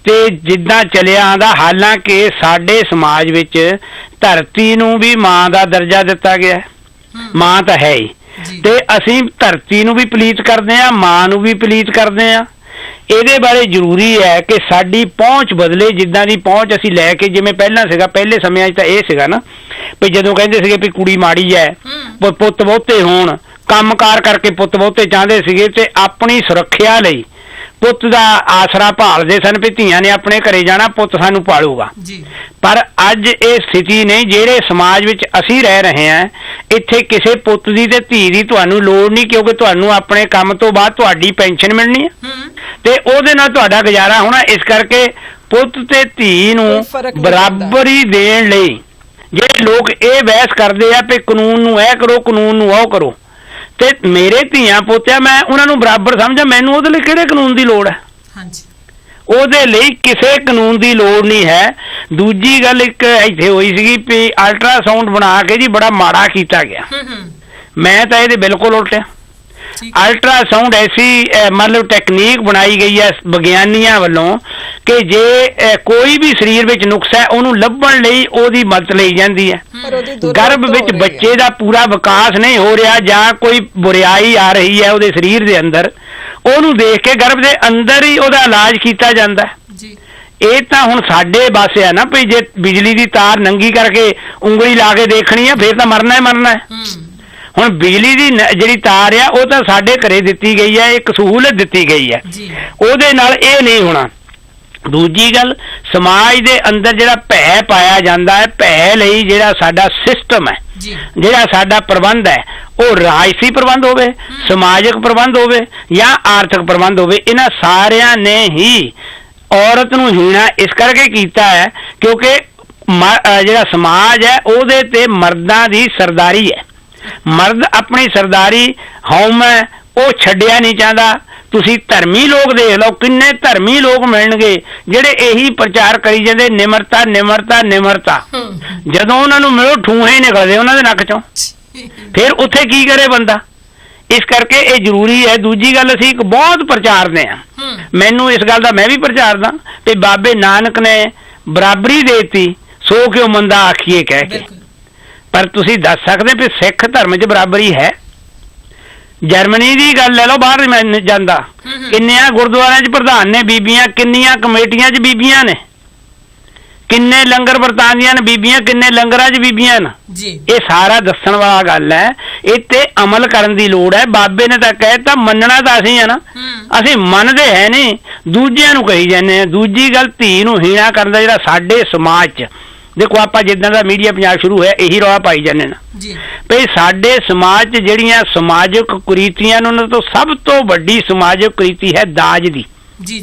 ਤੇ ਜਿੱਦਾਂ ਚੱਲਿਆ ਆਂਦਾ, ਹਾਲਾਂਕਿ ਸਾਡੇ ਸਮਾਜ ਵਿੱਚ ਧਰਤੀ ਨੂੰ ਵੀ ਮਾਂ ਦਾ ਦਰਜਾ ਦਿੱਤਾ ਗਿਆ, ਮਾਂ ਤਾਂ ਹੈ ਹੀ, ਤੇ ਅਸੀਂ ਧਰਤੀ ਨੂੰ ਵੀ ਪਲੀਤ ਕਰਦੇ ਹਾਂ, ਮਾਂ ਨੂੰ ਵੀ ਪਲੀਤ ਕਰਦੇ ਹਾਂ। ਇਹਦੇ ਬਾਰੇ ਜ਼ਰੂਰੀ ਹੈ ਕਿ ਸਾਡੀ ਪਹੁੰਚ ਬਦਲੇ, ਜਿੱਦਾਂ ਦੀ ਪਹੁੰਚ ਅਸੀਂ ਲੈ ਕੇ, ਜਿਵੇਂ ਪਹਿਲਾਂ ਸੀਗਾ, ਪਹਿਲੇ ਸਮਿਆਂ 'ਚ ਤਾਂ ਇਹ ਸੀਗਾ ਨਾ ਵੀ ਜਦੋਂ ਕਹਿੰਦੇ ਸੀਗੇ ਵੀ ਕੁੜੀ ਮਾੜੀ ਹੈ, ਪੁੱਤ ਬਹੁਤੇ ਹੋਣ, ਕੰਮਕਾਰ ਕਰਕੇ ਪੁੱਤ ਬਹੁਤੇ ਚਾਹੁੰਦੇ ਸੀਗੇ, ਤੇ ਆਪਣੀ ਸੁਰੱਖਿਆ ਲਈ ਪੁੱਤ ਦਾ ਆਸਰਾ ਭਾਲਦੇ ਸਨ ਵੀ ਧੀਆਂ ਨੇ ਆਪਣੇ ਘਰੇ ਜਾਣਾ, ਪੁੱਤ ਸਾਨੂੰ ਪਾਲੂਗਾ। ਪਰ ਅੱਜ ਇਹ ਸਥਿਤੀ ਨਹੀਂ। ਜਿਹੜੇ ਸਮਾਜ ਵਿੱਚ ਅਸੀਂ ਰਹਿ ਰਹੇ ਹਾਂ, ਇੱਥੇ ਕਿਸੇ ਪੁੱਤ ਦੀ ਤੇ ਧੀ ਦੀ ਤੁਹਾਨੂੰ ਲੋੜ ਨਹੀਂ, ਕਿਉਂਕਿ ਤੁਹਾਨੂੰ ਆਪਣੇ ਕੰਮ ਤੋਂ ਬਾਅਦ ਤੁਹਾਡੀ ਪੈਨਸ਼ਨ ਮਿਲਣੀ ਹੈ ਤੇ ਉਹਦੇ ਨਾਲ ਤੁਹਾਡਾ ਗੁਜ਼ਾਰਾ ਹੋਣਾ। ਇਸ ਕਰਕੇ ਪੁੱਤ ਤੇ ਧੀ ਨੂੰ ਬਰਾਬਰੀ ਦੇਣ ਲਈ ਜਿਹੜੇ ਲੋਕ ਇਹ ਬਹਿਸ ਕਰਦੇ ਆ ਵੀ ਕਾਨੂੰਨ ਨੂੰ ਇਹ ਕਰੋ, ਕਾਨੂੰਨ ਨੂੰ ਉਹ ਕਰੋ, ਤੇ ਮੇਰੇ ਧੀਆਂ ਪੋਤਿਆਂ ਮੈਂ ਉਹਨਾਂ ਨੂੰ ਬਰਾਬਰ ਸਮਝਾਂ। ਮੈਨੂੰ ਉਹਦੇ ਲਈ ਕਿਹੜੇ ਕਾਨੂੰਨ ਦੀ ਲੋੜ ਹੈ? ਹਾਂਜੀ, ਉਹਦੇ ਲਈ ਕਿਸੇ ਕਾਨੂੰਨ ਦੀ ਲੋੜ ਨਹੀਂ ਹੈ। ਦੂਜੀ ਗੱਲ ਇੱਕ ਇੱਥੇ ਹੋਈ ਸੀਗੀ ਵੀ ਅਲਟਰਾਸਾਊਂਡ ਬਣਾ ਕੇ ਜੀ ਬੜਾ ਮਾੜਾ ਕੀਤਾ ਗਿਆ। ਮੈਂ ਤਾਂ ਇਹਦੇ ਬਿਲਕੁਲ ਉਲਟਿਆ। ਅਲਟਰਾਸਾਊਂਡ ਐਸੀ ਮਤਲਬ ਟੈਕਨੀਕ ਬਣਾਈ ਗਈ ਹੈ ਵਿਗਿਆਨੀਆਂ ਵੱਲੋਂ ਕਿ ਜੇ ਕੋਈ ਵੀ ਸਰੀਰ ਵਿੱਚ ਨੁਕਸ ਹੈ ਉਹਨੂੰ ਲੱਭਣ ਲਈ ਉਹਦੀ ਮਦਦ ਲਈ ਜਾਂਦੀ ਹੈ। ਗਰਭ ਵਿੱਚ ਬੱਚੇ ਦਾ ਪੂਰਾ ਵਿਕਾਸ ਨਹੀਂ ਹੋ ਰਿਹਾ ਜਾਂ ਕੋਈ ਬੁਰਿਆਈ ਆ ਰਹੀ ਹੈ ਉਹਦੇ ਸਰੀਰ ਦੇ ਅੰਦਰ, ਉਹਨੂੰ ਦੇਖ ਕੇ ਗਰਭ ਦੇ ਅੰਦਰ ਹੀ ਉਹਦਾ ਇਲਾਜ ਕੀਤਾ ਜਾਂਦਾ ਹੈ। ਇਹ ਤਾਂ ਹੁਣ ਸਾਡੇ ਬਸ ਆ ਨਾ ਵੀ ਜੇ ਬਿਜਲੀ ਦੀ ਤਾਰ ਨੰਗੀ ਕਰਕੇ ਉਂਗਲੀ ਲਾ ਕੇ ਦੇਖਣੀ ਹੈ ਫਿਰ ਤਾਂ ਮਰਨਾ ਹੀ ਮਰਨਾ ਹੈ। ਹੁਣ ਬਿਜਲੀ ਦੀ ਜਿਹੜੀ ਤਾਰ ਆ ਉਹ ਤਾਂ ਸਾਡੇ ਘਰੇ ਦਿੱਤੀ ਗਈ ਹੈ, ਇੱਕ ਸਹੂਲਤ ਦਿੱਤੀ ਗਈ ਹੈ, ਉਹਦੇ ਨਾਲ ਇਹ ਨਹੀਂ ਹੋਣਾ। ਦੂਜੀ ਗੱਲ, ਸਮਾਜ ਦੇ ਅੰਦਰ ਜਿਹੜਾ ਭੈ ਪਾਇਆ ਜਾਂਦਾ ਹੈ, ਭੈ ਲਈ ਜਿਹੜਾ ਸਾਡਾ ਸਿਸਟਮ ਹੈ, ਜਿਹੜਾ ਸਾਡਾ ਪ੍ਰਬੰਧ ਹੈ, ਉਹ ਰਾਜਸੀ ਪ੍ਰਬੰਧ ਹੋਵੇ, ਸਮਾਜਿਕ ਪ੍ਰਬੰਧ ਹੋਵੇ ਜਾਂ ਆਰਥਿਕ ਪ੍ਰਬੰਧ ਹੋਵੇ, ਇਹਨਾਂ ਸਾਰਿਆਂ ਨੇ ਹੀ ਔਰਤ ਨੂੰ ਹੀਣਾ ਇਸ ਕਰਕੇ ਕੀਤਾ ਹੈ ਕਿਉਂਕਿ ਜਿਹੜਾ ਸਮਾਜ ਹੈ ਉਹਦੇ ਤੇ ਮਰਦਾਂ ਦੀ ਸਰਦਾਰੀ ਹੈ। ਮਰਦ ਆਪਣੀ ਸਰਦਾਰੀ ਹਉਮ ਹੈ ਉਹ ਛੱਡਿਆ ਨਹੀਂ ਚਾਹੁੰਦਾ। ਤੁਸੀਂ ਧਰਮੀ ਲੋਕ ਦੇਖ ਲਓ, ਕਿੰਨੇ ਧਰਮੀ ਲੋਕ ਮਿਲਣਗੇ ਜਿਹੜੇ ਇਹੀ ਪ੍ਰਚਾਰ ਕਰੀ ਜਾਂਦੇ ਨਿਮਰਤਾ ਨਿਮਰਤਾ ਨਿਮਰਤਾ। ਜਦੋਂ ਉਹਨਾਂ ਨੂੰ ਮਿਲੋ ਠੂਹੇ ਨਿਕਲਦੇ ਉਹਨਾਂ ਦੇ ਨੱਕ ਚੋਂ, ਫਿਰ ਉੱਥੇ ਕੀ ਕਰੇ ਬੰਦਾ। ਇਸ ਕਰਕੇ ਇਹ ਜ਼ਰੂਰੀ ਹੈ। ਦੂਜੀ ਗੱਲ, ਅਸੀਂ ਇੱਕ ਬਹੁਤ ਪ੍ਰਚਾਰਦੇ ਹਾਂ, ਮੈਨੂੰ ਇਸ ਗੱਲ ਦਾ ਮੈਂ ਵੀ ਪ੍ਰਚਾਰਦਾ ਤੇ ਬਾਬੇ ਨਾਨਕ ਨੇ ਬਰਾਬਰੀ ਦੇਤੀ, ਸੋ ਕਿਉਂ ਮੰਦਾ ਆਖੀਏ ਕਹਿ ਕੇ। ਪਰ ਤੁਸੀਂ ਦੱਸ ਸਕਦੇ ਵੀ ਸਿੱਖ ਧਰਮ 'ਚ ਬਰਾਬਰੀ ਹੈ? ਜਰਮਨੀ ਦੀ ਗੱਲ ਲੈ ਲਓ, ਬਾਹਰ ਮੈਂ ਜਾਂਦਾ, ਕਿੰਨਿਆਂ ਗੁਰਦੁਆਰਿਆਂ 'ਚ ਪ੍ਰਧਾਨ ਨੇ ਬੀਬੀਆਂ, ਕਿੰਨੀਆਂ ਕਮੇਟੀਆਂ 'ਚ ਬੀਬੀਆਂ ਨੇ, ਕਿੰਨੇ ਲੰਗਰ ਵਰਤਾਉਂਦੀਆਂ ਨੇ ਬੀਬੀਆਂ, ਕਿੰਨੇ ਲੰਗਰਾਂ 'ਚ ਬੀਬੀਆਂ ਨੇ। ਇਹ ਸਾਰਾ ਦੱਸਣ ਵਾਲਾ ਗੱਲ ਹੈ, ਇਹ ਤੇ ਅਮਲ ਕਰਨ ਦੀ ਲੋੜ ਹੈ। ਬਾਬੇ ਨੇ ਤਾਂ ਕਹਿਤਾ, ਮੰਨਣਾ ਤਾਂ ਅਸੀਂ ਆ ਨਾ, ਅਸੀਂ ਮੰਨਦੇ ਹੈ ਨਹੀਂ, ਦੂਜਿਆਂ ਨੂੰ ਕਹੀ ਜਾਂਦੇ ਆ। ਦੂਜੀ ਗੱਲ, ਧੀ ਨੂੰ ਹੀਣਾ ਕਰਨ ਦਾ ਜਿਹੜਾ ਸਾਡੇ ਸਮਾਜ 'ਚ, ਦੇਖੋ ਆਪਾਂ ਜਿੱਦਾਂ ਦਾ ਮੀਡੀਆ ਪੰਜਾਬ ਸ਼ੁਰੂ ਹੋਇਆ ਇਹੀ ਰੌਲਾ ਪਾਈ ਜਾਂਦੇ ਨਾ ਭਈ ਸਾਡੇ ਸਮਾਜ 'ਚ ਜਿਹੜੀਆਂ ਸਮਾਜਿਕ ਕੁਰੀਤੀਆਂ ਨੇ ਉਹਨਾਂ ਤੋਂ ਸਭ ਤੋਂ ਵੱਡੀ ਸਮਾਜਿਕ ਕੁਰੀਤੀ ਹੈ ਦਾਜ ਦੀ।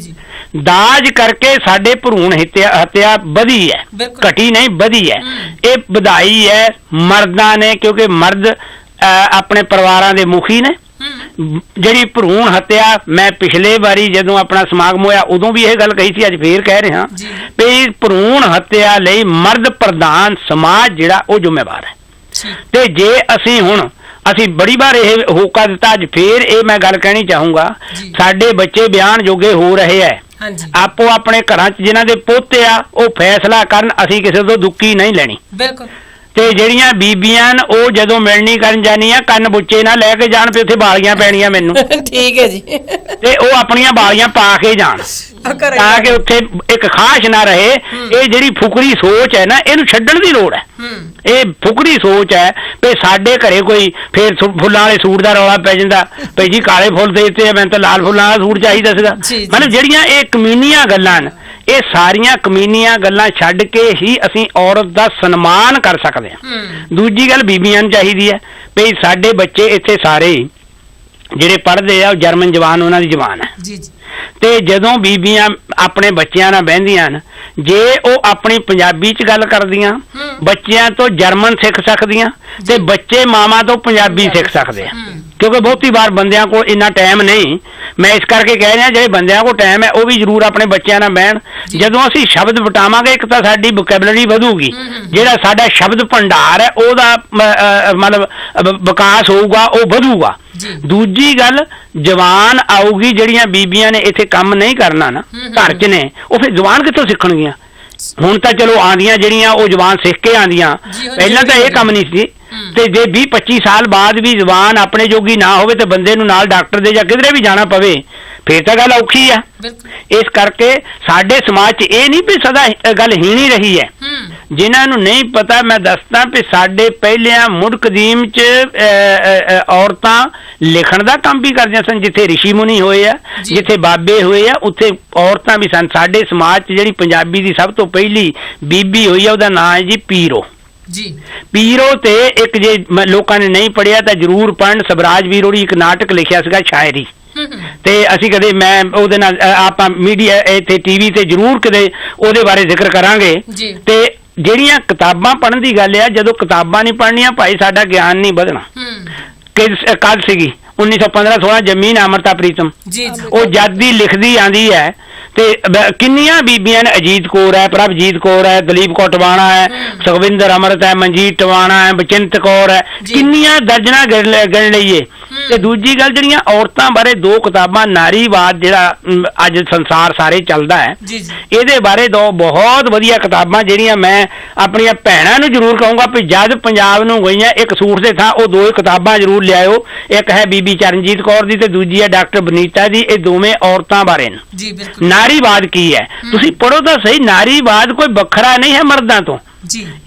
ਦਾਜ ਕਰਕੇ ਸਾਡੇ ਭਰੂਣ ਹੱਤਿਆ ਵਧੀ ਹੈ, ਘਟੀ ਨਹੀਂ ਵਧੀ ਹੈ। ਇਹ ਵਧਾਈ ਹੈ ਮਰਦਾਂ ਨੇ, ਕਿਉਂਕਿ ਮਰਦ ਆਪਣੇ ਪਰਿਵਾਰਾਂ ਦੇ ਮੁਖੀ ਨੇ ਜਿਹੜੀ ਭਰੂਣ ਹੱਤਿਆ, ਮੈਂ ਪਿਛਲੇ ਵਾਰੀ ਜਦੋਂ ਆਪਣਾ ਸਮਾਗਮ ਹੋਇਆ ਉਦੋਂ ਵੀ ਇਹ ਗੱਲ ਕਹੀ ਸੀ, ਅੱਜ ਫੇਰ ਕਹਿ ਰਿਹਾ ਵੀ ਭਰੂਣ ਹੱਤਿਆ ਲਈ ਮਰਦ ਪ੍ਰਧਾਨ ਸਮਾਜ ਜਿਹੜਾ ਉਹ ਜ਼ਿੰਮੇਵਾਰ ਹੈ। ਤੇ ਜੇ ਅਸੀਂ ਬੜੀ ਵਾਰ ਇਹ ਹੋਕਾ ਦਿੱਤਾ, ਅੱਜ ਫੇਰ ਇਹ ਮੈਂ ਗੱਲ ਕਹਿਣੀ ਚਾਹੂੰਗਾ, ਸਾਡੇ ਬੱਚੇ ਬਿਆਨ ਜੋਗੇ ਹੋ ਰਹੇ ਹੈ, ਆਪੋ ਆਪਣੇ ਘਰਾਂ 'ਚ ਜਿਨ੍ਹਾਂ ਦੇ ਪੋਤੇ ਆ ਉਹ ਫੈਸਲਾ ਕਰਨ, ਅਸੀਂ ਕਿਸੇ ਤੋਂ ਦੁੱਕੀ ਨਹੀਂ ਲੈਣੀ। ਬਿਲਕੁਲ। ਤੇ ਜਿਹੜੀਆਂ ਬੀਬੀਆਂ ਉਹ ਜਦੋਂ ਮਿਲਣੀ ਕਰਨ ਜਾਣੀਆਂ, ਕੰਨ ਬੁੱਚੇ ਨਾ ਲੈ ਕੇ ਜਾਣ ਵੀ ਉੱਥੇ ਬਾਲੀਆਂ ਪੈਣੀਆਂ ਮੈਨੂੰ। ਠੀਕ ਹੈ ਜੀ। ਤੇ ਉਹ ਆਪਣੀਆਂ ਬਾਲੀਆਂ ਪਾ ਕੇ ਜਾਣ ਤਾਂ ਕਿ ਉੱਥੇ ਇੱਕ ਖਾਸ਼ ਨਾ ਰਹੇ। ਇਹ ਜਿਹੜੀ ਫੁਕਰੀ ਸੋਚ ਹੈ ਨਾ, ਇਹਨੂੰ ਛੱਡਣ ਦੀ ਲੋੜ ਹੈ। ਇਹ ਫੁਕਰੀ ਸੋਚ ਹੈ ਵੀ ਸਾਡੇ ਘਰੇ ਕੋਈ ਫੇਰ ਫੁੱਲਾਂ ਵਾਲੇ ਸੂਟ ਦਾ ਰੌਲਾ ਪੈ ਜਾਂਦਾ, ਭਈ ਜੀ ਕਾਲੇ ਫੁੱਲ ਦੇ ਦਿੱਤੇ, ਮੈਨੂੰ ਤਾਂ ਲਾਲ ਫੁੱਲਾਂ ਵਾਲਾ ਸੂਟ ਚਾਹੀਦਾ ਸੀਗਾ। ਮਤਲਬ ਜਿਹੜੀਆਂ ਇਹ ਕਮੀਨੀਆਂ ਗੱਲਾਂ ਨੇ, ਇਹ ਸਾਰੀਆਂ ਕਮੀਨੀਆਂ ਗੱਲਾਂ ਛੱਡ ਕੇ ਹੀ ਅਸੀਂ ਔਰਤ ਦਾ ਸਨਮਾਨ ਕਰ ਸਕਦੇ ਹਾਂ। ਦੂਜੀ ਗੱਲ ਬੀਬੀਆਂ ਨੂੰ ਚਾਹੀਦੀ ਹੈ ਵੀ ਸਾਡੇ ਬੱਚੇ ਇੱਥੇ ਸਾਰੇ ਜਿਹੜੇ ਪੜ੍ਹਦੇ ਆ ਉਹ ਜਰਮਨ ਜ਼ਬਾਨ ਉਹਨਾਂ ਦੀ ਜ਼ਬਾਨ ਹੈ। ਤੇ ਜਦੋਂ ਬੀਬੀਆਂ ਆਪਣੇ ਬੱਚਿਆਂ ਨਾਲ ਬਹਿੰਦੀਆਂ ਨੇ, ਜੇ ਉਹ ਆਪਣੀ ਪੰਜਾਬੀ 'ਚ ਗੱਲ ਕਰਦੀਆਂ, ਬੱਚਿਆਂ ਤੋਂ ਜਰਮਨ ਸਿੱਖ ਸਕਦੀਆਂ ਤੇ ਬੱਚੇ ਮਾਵਾਂ ਤੋਂ ਪੰਜਾਬੀ ਸਿੱਖ ਸਕਦੇ ਆ। ਕਿਉਂਕਿ ਬਹੁਤੀ ਵਾਰ ਬੰਦਿਆਂ ਕੋਲ ਇੰਨਾ ਟਾਈਮ ਨਹੀਂ, ਮੈਂ ਇਸ ਕਰਕੇ ਕਹਿ ਰਿਹਾ ਜਿਹੜੇ ਬੰਦਿਆਂ ਕੋਲ ਟਾਈਮ ਹੈ ਉਹ ਵੀ ਜ਼ਰੂਰ ਆਪਣੇ ਬੱਚਿਆਂ ਨਾਲ ਬਹਿਣ। ਜਦੋਂ ਅਸੀਂ ਸ਼ਬਦ ਵਟਾਵਾਂਗੇ, ਇੱਕ ਤਾਂ ਸਾਡੀ ਵੋਕੈਬਲਰੀ ਵਧੂਗੀ, ਜਿਹੜਾ ਸਾਡਾ ਸ਼ਬਦ ਭੰਡਾਰ ਹੈ ਉਹਦਾ ਮਤਲਬ ਵਿਕਾਸ ਹੋਊਗਾ, ਉਹ ਵਧੂਗਾ। ਦੂਜੀ ਗੱਲ, ਜਵਾਨ ਆਊਗੀ, ਜਿਹੜੀਆਂ ਬੀਬੀਆਂ ਨੇ ਇੱਥੇ ਕੰਮ ਨਹੀਂ ਕਰਨਾ ਨਾ, ਘਰ 'ਚ ਨੇ, ਉਹ ਫਿਰ ਜਵਾਨ ਕਿੱਥੋਂ ਸਿੱਖਣਗੀਆਂ? ਹੁਣ ਤਾਂ ਚਲੋ ਆਂਦੀਆਂ ਜਿਹੜੀਆਂ ਉਹ ਜਵਾਨ ਸਿੱਖ ਕੇ ਆਂਦੀਆਂ, ਪਹਿਲਾਂ ਤਾਂ ਇਹ ਕੰਮ ਨਹੀਂ ਸੀ। ਤੇ ਜੇ 20-25 ਸਾਲ ਬਾਅਦ ਵੀ ਜਵਾਨ ਆਪਣੇ ਜੋਗੀ ਨਾ ਹੋਵੇ ਤੇ ਬੰਦੇ ਨੂੰ ਨਾਲ ਡਾਕਟਰ ਦੇ ਜਾਂ ਕਿਧਰੇ ਵੀ ਜਾਣਾ ਪਵੇ, ਫੇਰ ਤਾਂ ਗੱਲ ਔਖੀ ਆ। ਇਸ ਕਰਕੇ ਸਾਡੇ ਸਮਾਜ 'ਚ ਇਹ ਨਹੀਂ ਵੀ ਸਦਾ ਗੱਲ ਹੀਣੀ ਰਹੀ ਹੈ। ਜਿਨ੍ਹਾਂ ਨੂੰ ਨਹੀਂ ਪਤਾ, ਮੈਂ ਦੱਸਦਾ ਵੀ ਸਾਡੇ ਪਹਿਲਿਆਂ ਮੁੱਢ ਕਦੀਮ 'ਚ ਔਰਤਾਂ ਲਿਖਣ ਦਾ ਕੰਮ ਵੀ ਕਰਦੀਆਂ ਸਨ। ਜਿੱਥੇ ਰਿਸ਼ੀ ਮੁਨੀ ਹੋਏ ਆ, ਜਿੱਥੇ ਬਾਬੇ ਹੋਏ ਆ, ਉੱਥੇ ਔਰਤਾਂ ਵੀ ਸਨ। ਸਾਡੇ ਸਮਾਜ 'ਚ ਜਿਹੜੀ ਪੰਜਾਬੀ ਦੀ ਸਭ ਤੋਂ ਪਹਿਲੀ ਬੀਬੀ ਹੋਈ ਆ, ਉਹਦਾ ਨਾਂ ਹੈ ਜੀ ਪੀਰੋ। ਪੀਰੋ ਤੇ ਇੱਕ, ਜੇ ਲੋਕਾਂ ਨੇ ਨਹੀਂ ਪੜ੍ਹਿਆ ਤਾਂ ਜ਼ਰੂਰ ਪੜ੍ਹਨ, ਸਵਰਾਜ ਵੀਰੋ ਨੇ ਇੱਕ ਨਾਟਕ ਲਿਖਿਆ ਸੀਗਾ, ਸ਼ਾਇਰੀ। ਤੇ ਅਸੀਂ ਕਦੇ, ਮੈਂ ਉਹਦੇ ਨਾਲ ਆਪਾਂ ਮੀਡੀਆ ਇੱਥੇ TV ਤੇ ਜ਼ਰੂਰ ਕਦੇ ਉਹਦੇ ਬਾਰੇ ਜ਼ਿਕਰ ਕਰਾਂਗੇ। ਤੇ ਜਿਹੜੀਆਂ ਕਿਤਾਬਾਂ ਪੜ੍ਹਨ ਦੀ ਗੱਲ ਆ, ਜਦੋਂ ਕਿਤਾਬਾਂ ਨਹੀਂ ਪੜ੍ਹਨੀਆਂ ਭਾਈ, ਸਾਡਾ ਗਿਆਨ ਨਹੀਂ ਵਧਣਾ। ਕੱਲ ਸੀਗੀ 1915-16 ਜੰਮੀ ਨਾ ਅਮਰਤਾ ਪ੍ਰੀਤਮ, ਉਹ ਜਦ ਦੀ ਲਿਖਦੀ ਆਂਦੀ ਹੈ। ਤੇ ਕਿੰਨੀਆਂ ਬੀਬੀਆਂ ਨੇ, ਅਜੀਤ ਕੌਰ ਹੈ, ਪ੍ਰਭਜੀਤ ਕੌਰ ਹੈ, ਦਲੀਪ ਕੌਰ ਟਵਾਣਾ ਹੈ, ਸੁਖਵਿੰਦਰ ਅਮਰਤ ਹੈ, ਮਨਜੀਤ ਟਵਾਣਾ ਹੈ, ਬਚਿੰਤ ਕੌਰ ਹੈ, ਕਿੰਨੀਆਂ ਦਰਜਨਾਂ ਗਿਣ ਲਈਏ। ਤੇ ਦੂਜੀ ਗੱਲ, ਜਿਹੜੀਆਂ ਔਰਤਾਂ ਬਾਰੇ 2 ਕਿਤਾਬਾਂ, ਨਾਰੀਵਾਦ ਜਿਹੜਾ ਅੱਜ ਸੰਸਾਰ ਸਾਰੇ ਚੱਲਦਾ ਹੈ, ਇਹਦੇ ਬਾਰੇ 2 ਬਹੁਤ ਵਧੀਆ ਕਿਤਾਬਾਂ, ਜਿਹੜੀਆਂ ਮੈਂ ਆਪਣੀਆਂ ਭੈਣਾਂ ਨੂੰ ਜ਼ਰੂਰ ਕਹੂੰਗਾ ਵੀ ਜਦ ਪੰਜਾਬ ਨੂੰ ਗਈਆਂ, ਇੱਕ ਸੂਟ ਦੇ ਥਾਂ ਉਹ 2 ਕਿਤਾਬਾਂ ਜ਼ਰੂਰ ਲਿਆਇਓ। ਇੱਕ ਹੈ ਬੀਬੀ ਚਰਨਜੀਤ ਕੌਰ ਦੀ ਤੇ ਦੂਜੀ ਹੈ ਡਾਕਟਰ ਬਨੀਤਾ ਦੀ। ਇਹ ਦੋਵੇਂ ਔਰਤਾਂ ਬਾਰੇ ਨੇ। ਨਾਰੀਵਾਦ ਕੀ ਹੈ ਤੁਸੀਂ ਪੜ੍ਹੋ ਤਾਂ ਸਹੀ। ਨਾਰੀਵਾਦ ਕੋਈ ਵੱਖਰਾ ਨਹੀਂ ਹੈ ਮਰਦਾਂ ਤੋਂ,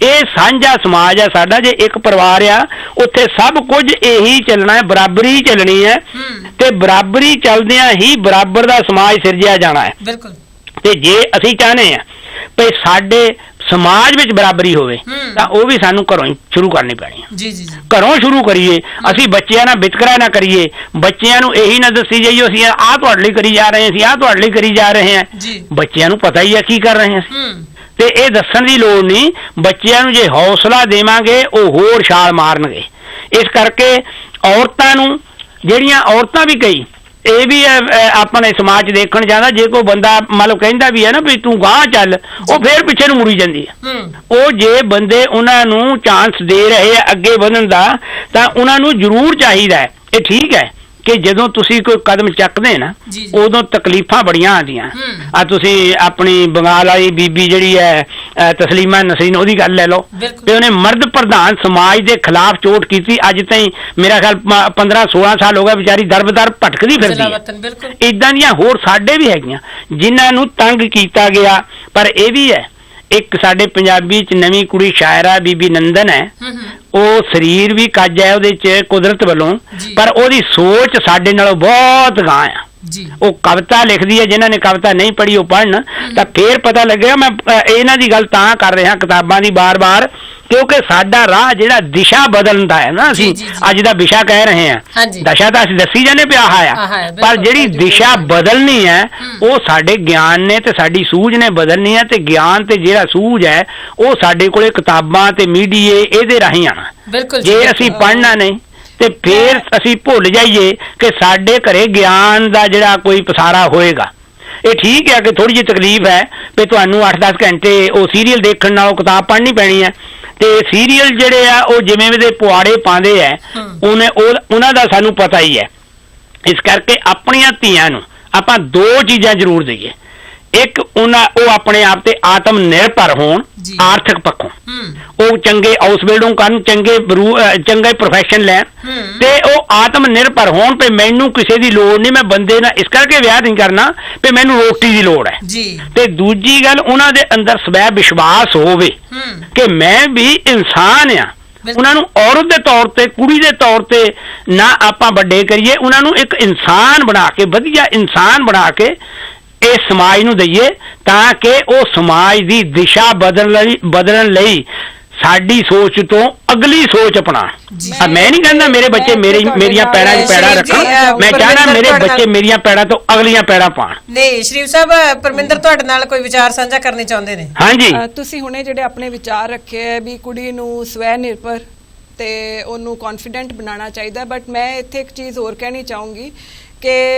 ਇਹ ਸਾਂਝਾ ਸਮਾਜ ਹੈ ਸਾਡਾ। ਜੇ ਇੱਕ ਪਰਿਵਾਰ ਆ, ਉੱਥੇ ਸਭ ਕੁਝ ਇਹੀ ਚੱਲਣਾ ਹੈ, ਬਰਾਬਰੀ ਚੱਲਣੀ ਹੈ। ਤੇ ਬਰਾਬਰੀ ਚੱਲਦਿਆਂ ਹੀ ਬਰਾਬਰ ਦਾ ਸਮਾਜ ਸਿਰਜਿਆ ਜਾਣਾ ਹੈ। ਤੇ ਜੇ ਅਸੀਂ ਚਾਹੁੰਦੇ ਆ ਵੀ ਸਾਡੇ ਸਮਾਜ ਵਿੱਚ ਬਰਾਬਰੀ ਹੋਵੇ ਤਾਂ ਉਹ ਵੀ ਸਾਨੂੰ ਘਰੋਂ ਹੀ ਸ਼ੁਰੂ ਕਰਨੀ ਪੈਣੀ ਹੈ। ਘਰੋਂ ਸ਼ੁਰੂ ਕਰੀਏ। ਅਸੀਂ ਬੱਚਿਆਂ ਨਾਲ ਵਿਤਕਰਾ ਨਾ ਕਰੀਏ, ਬੱਚਿਆਂ ਨੂੰ ਇਹੀ ਨਾ ਦੱਸੀ ਜਾਈਏ ਅਸੀਂ ਆਹ ਤੁਹਾਡੇ ਲਈ ਕਰੀ ਜਾ ਰਹੇ ਹਾਂ, ਅਸੀਂ ਆਹ ਤੁਹਾਡੇ ਲਈ ਕਰੀ ਜਾ ਰਹੇ ਹਾਂ। ਬੱਚਿਆਂ ਨੂੰ ਪਤਾ ਹੀ ਹੈ ਕੀ ਕਰ ਰਹੇ ਹਾਂ ਅਸੀਂ, ਤੇ ਇਹ ਦੱਸਣ ਦੀ ਲੋੜ ਨਹੀਂ। ਬੱਚਿਆਂ ਨੂੰ ਜੇ ਹੌਸਲਾ ਦੇਵਾਂਗੇ ਉਹ ਹੋਰ ਛਾਲ ਮਾਰਨਗੇ। ਇਸ ਕਰਕੇ ਔਰਤਾਂ ਨੂੰ, ਜਿਹੜੀਆਂ ਔਰਤਾਂ ਵੀ ਕਈ ਇਹ ਵੀ ਆਪਣੇ ਸਮਾਜ 'ਚ ਦੇਖਣ ਜਾਂਦਾ, ਜੇ ਕੋਈ ਬੰਦਾ ਮਤਲਬ ਕਹਿੰਦਾ ਵੀ ਹੈ ਨਾ ਵੀ ਤੂੰ ਗਾਂਹ ਚੱਲ, ਉਹ ਫੇਰ ਪਿੱਛੇ ਨੂੰ ਮੁੜੀ ਜਾਂਦੀ ਹੈ। ਉਹ ਜੇ ਬੰਦੇ ਉਹਨਾਂ ਨੂੰ ਚਾਂਸ ਦੇ ਰਹੇ ਆ ਅੱਗੇ ਵਧਣ ਦਾ, ਤਾਂ ਉਹਨਾਂ ਨੂੰ ਜ਼ਰੂਰ ਚਾਹੀਦਾ ਹੈ। ਇਹ ਠੀਕ ਹੈ ਕਿ ਜਦੋਂ ਤੁਸੀਂ ਕੋਈ ਕਦਮ ਚੱਕਦੇ ਨਾ, ਉਦੋਂ ਤਕਲੀਫਾਂ ਬੜੀਆਂ ਆਉਂਦੀਆਂ। ਆ ਤੁਸੀਂ ਆਪਣੀ ਬੰਗਾਲ ਵਾਲੀ ਬੀਬੀ ਜਿਹੜੀ ਹੈ ਤਸਲੀਮਾ ਨਸਰੀਨ, ਉਹਦੀ ਗੱਲ ਲੈ ਲਓ ਤੇ ਉਹਨੇ ਮਰਦ ਪ੍ਰਧਾਨ ਸਮਾਜ ਦੇ ਖਿਲਾਫ ਚੋਟ ਕੀਤੀ। ਅੱਜ ਤਾਈਂ ਮੇਰਾ ਖਿਆਲ 15-16 ਸਾਲ ਹੋ ਗਿਆ, ਵਿਚਾਰੀ ਦਰਬਦਰ ਭਟਕਦੀ ਫਿਰਦੀ ਹੈ। ਇਦਾਂ ਦੀਆਂ ਹੋਰ ਸਾਡੇ ਵੀ ਹੈਗੀਆਂ ਜਿਨ੍ਹਾਂ ਨੂੰ ਤੰਗ ਕੀਤਾ ਗਿਆ। ਪਰ ਇਹ ਵੀ ਹੈ, ਇੱਕ ਸਾਡੇ ਪੰਜਾਬੀ 'ਚ ਨਵੀਂ ਕੁੜੀ ਸ਼ਾਇਰਾ ਬੀਬੀ ਨੰਦਨ ਹੈ, ਉਹ ਸਰੀਰ ਵੀ ਕੱਜ ਹੈ ਉਹਦੇ 'ਚ ਕੁਦਰਤ ਵੱਲੋਂ, ਪਰ ਉਹਦੀ ਸੋਚ ਸਾਡੇ ਨਾਲੋਂ ਬਹੁਤ ਗਾਂਹ ਆ। ਉਹ ਕਵਿਤਾ ਲਿਖਦੀ ਹੈ। ਜਿਨ੍ਹਾਂ ਨੇ ਕਵਿਤਾ ਨਹੀਂ ਪੜ੍ਹੀ ਉਹ ਪੜ੍ਹਨ ਤਾਂ ਫੇਰ ਪਤਾ ਲੱਗੇਗਾ। ਮੈਂ ਇਹਨਾਂ ਦੀ ਗੱਲ ਤਾਂ ਕਰ ਰਿਹਾ ਕਿਤਾਬਾਂ ਦੀ ਬਾਰ-ਬਾਰ, ਕਿਉਂਕਿ ਸਾਡਾ ਰਾਹ ਜਿਹੜਾ ਦਿਸ਼ਾ ਬਦਲਦਾ ਹੈ ਨਾ, ਅਸੀਂ ਅੱਜ ਦਾ ਵਿਸ਼ਾ ਕਹਿ ਰਹੇ ਹਾਂ, ਦਸ਼ਾ ਤਾਂ ਅਸੀਂ ਦੱਸੀ ਜਾਂਦੇ ਪਿਆ ਆ, ਪਰ ਜਿਹੜੀ ਦਿਸ਼ਾ ਬਦਲਣੀ ਹੈ ਉਹ ਸਾਡੇ ਗਿਆਨ ਨੇ ਤੇ ਸਾਡੀ ਸੂਝ ਨੇ ਬਦਲਣੀ ਹੈ। ਤੇ ਗਿਆਨ ਤੇ ਜਿਹੜਾ ਸੂਝ ਹੈ ਉਹ ਸਾਡੇ ਕੋਲੇ ਕਿਤਾਬਾਂ ਤੇ ਮੀਡੀਏ ਇਹਦੇ ਰਾਹੀਂ ਆਣਾ। ਜੇ ਅਸੀਂ ਪੜ੍ਹਨਾ ਨਹੀਂ ਤੇ ਫਿਰ ਅਸੀਂ ਭੁੱਲ ਜਾਈਏ ਕਿ ਸਾਡੇ ਘਰੇ ਗਿਆਨ ਦਾ ਜਿਹੜਾ ਕੋਈ ਪਸਾਰਾ ਹੋਏਗਾ। ਇਹ ਠੀਕ ਹੈ ਕਿ ਥੋੜੀ ਜਿਹੀ ਤਕਲੀਫ ਹੈ ਵੀ ਤੁਹਾਨੂੰ 8-10 ਘੰਟੇ ਉਹ ਸੀਰੀਅਲ ਦੇਖਣ ਨਾਲੋਂ ਕਿਤਾਬ ਪੜ੍ਹਨੀ ਪੈਣੀ ਹੈ, ਤੇ ਸੀਰੀਅਲ ਜਿਹੜੇ ਆ ਉਹ ਜਿਵੇਂ ਦੇ ਪੁਆੜੇ ਪਾਉਂਦੇ ਆ ਉਹਨਾਂ ਦਾ ਸਾਨੂੰ ਪਤਾ ਹੀ ਹੈ। ਇਸ ਕਰਕੇ ਆਪਣੀਆਂ ਧੀਆਂ ਨੂੰ ਆਪਾਂ 2 ਚੀਜ਼ਾਂ ਜ਼ਰੂਰ ਦਈਏ। ਇੱਕ ਉਹ ਆਪਣੇ ਆਪ ਤੇ ਆਤਮ ਨਿਰਭਰ ਹੋਣ ਆਰਥਿਕ ਪੱਖੋਂ, ਉਹ ਚੰਗੇ ਹਾਊਸ ਬਿਲਡਿੰਗ ਕਰਨ, ਚੰਗੇ ਪ੍ਰੋਫੈਸ਼ਨ ਲੈਣ ਤੇ ਉਹ ਆਤਮ ਨਿਰਭਰ ਹੋਣ ਤੇ ਮੈਨੂੰ ਕਿਸੇ ਦੀ ਲੋੜ ਨਹੀਂ, ਮੈਂ ਬੰਦੇ ਨਾਲ ਇਸ ਕਰਕੇ ਵਿਆਹ ਨਹੀਂ ਕਰਨਾ ਤੇ ਮੈਨੂੰ ਰੋਟੀ ਦੀ ਲੋੜ ਹੈ। ਤੇ ਦੂਜੀ ਗੱਲ ਉਹਨਾਂ ਦੇ ਅੰਦਰ ਸਵੈ ਵਿਸ਼ਵਾਸ ਹੋਵੇ ਕਿ ਮੈਂ ਵੀ ਇਨਸਾਨ ਆ। ਉਹਨਾਂ ਨੂੰ ਔਰਤ ਦੇ ਤੌਰ ਤੇ, ਕੁੜੀ ਦੇ ਤੌਰ ਤੇ ਨਾ ਆਪਾਂ ਵੱਡੇ ਕਰੀਏ, ਉਹਨਾਂ ਨੂੰ ਇੱਕ ਇਨਸਾਨ ਬਣਾ ਕੇ, ਵਧੀਆ ਇਨਸਾਨ ਬਣਾ ਕੇ ਇਹ ਸਮਾਜ ਨੂੰ ਦਈਏ ਤਾਂ ਕਿ ਉਹ ਸਮਾਜ ਦੀ ਦਿਸ਼ਾ ਬਦਲਣ ਲਈ ਸਾਡੀ ਸੋਚ ਤੋਂ ਅਗਲੀ ਸੋਚ ਅਪਣਾਉਣ। ਮੈਂ ਨਹੀਂ ਕਹਿੰਦਾ ਮੇਰੇ ਬੱਚੇ ਮੇਰੀਆਂ ਪੈੜਾਂ 'ਚ ਪੈੜਾ ਰੱਖਣ, ਮੈਂ ਚਾਹਨਾ ਮੇਰੇ ਬੱਚੇ ਮੇਰੀਆਂ ਪੈੜਾਂ ਤੋਂ ਅਗਲੀਆਂ ਪੈੜਾਂ ਪਾਉਣ। ਨਹੀਂ ਸ਼ਰੀਫ ਸਾਹਿਬ, ਪਰਮਿੰਦਰ ਤੁਹਾਡੇ ਨਾਲ ਕੋਈ ਵਿਚਾਰ ਸਾਂਝਾ ਕਰਨੇ ਚਾਹੁੰਦੇ ਨੇ? ਹਾਂਜੀ, ਤੁਸੀਂ ਹੁਣੇ ਜਿਹੜੇ ਆਪਣੇ ਵਿਚਾਰ ਰੱਖੇ ਹੈ ਵੀ ਕੁੜੀ ਨੂੰ ਸਵੈ ਨਿਰਭਰ ਤੇ ਉਹਨੂੰ ਕੌਨਫੀਡੈਂਟ ਬਣਾਉਣਾ ਚਾਹੀਦਾ, ਬਟ ਮੈਂ ਇੱਥੇ ਇੱਕ ਚੀਜ਼ ਹੋਰ ਕਹਿਣੀ ਚਾਹੂੰਗੀ ਕਿ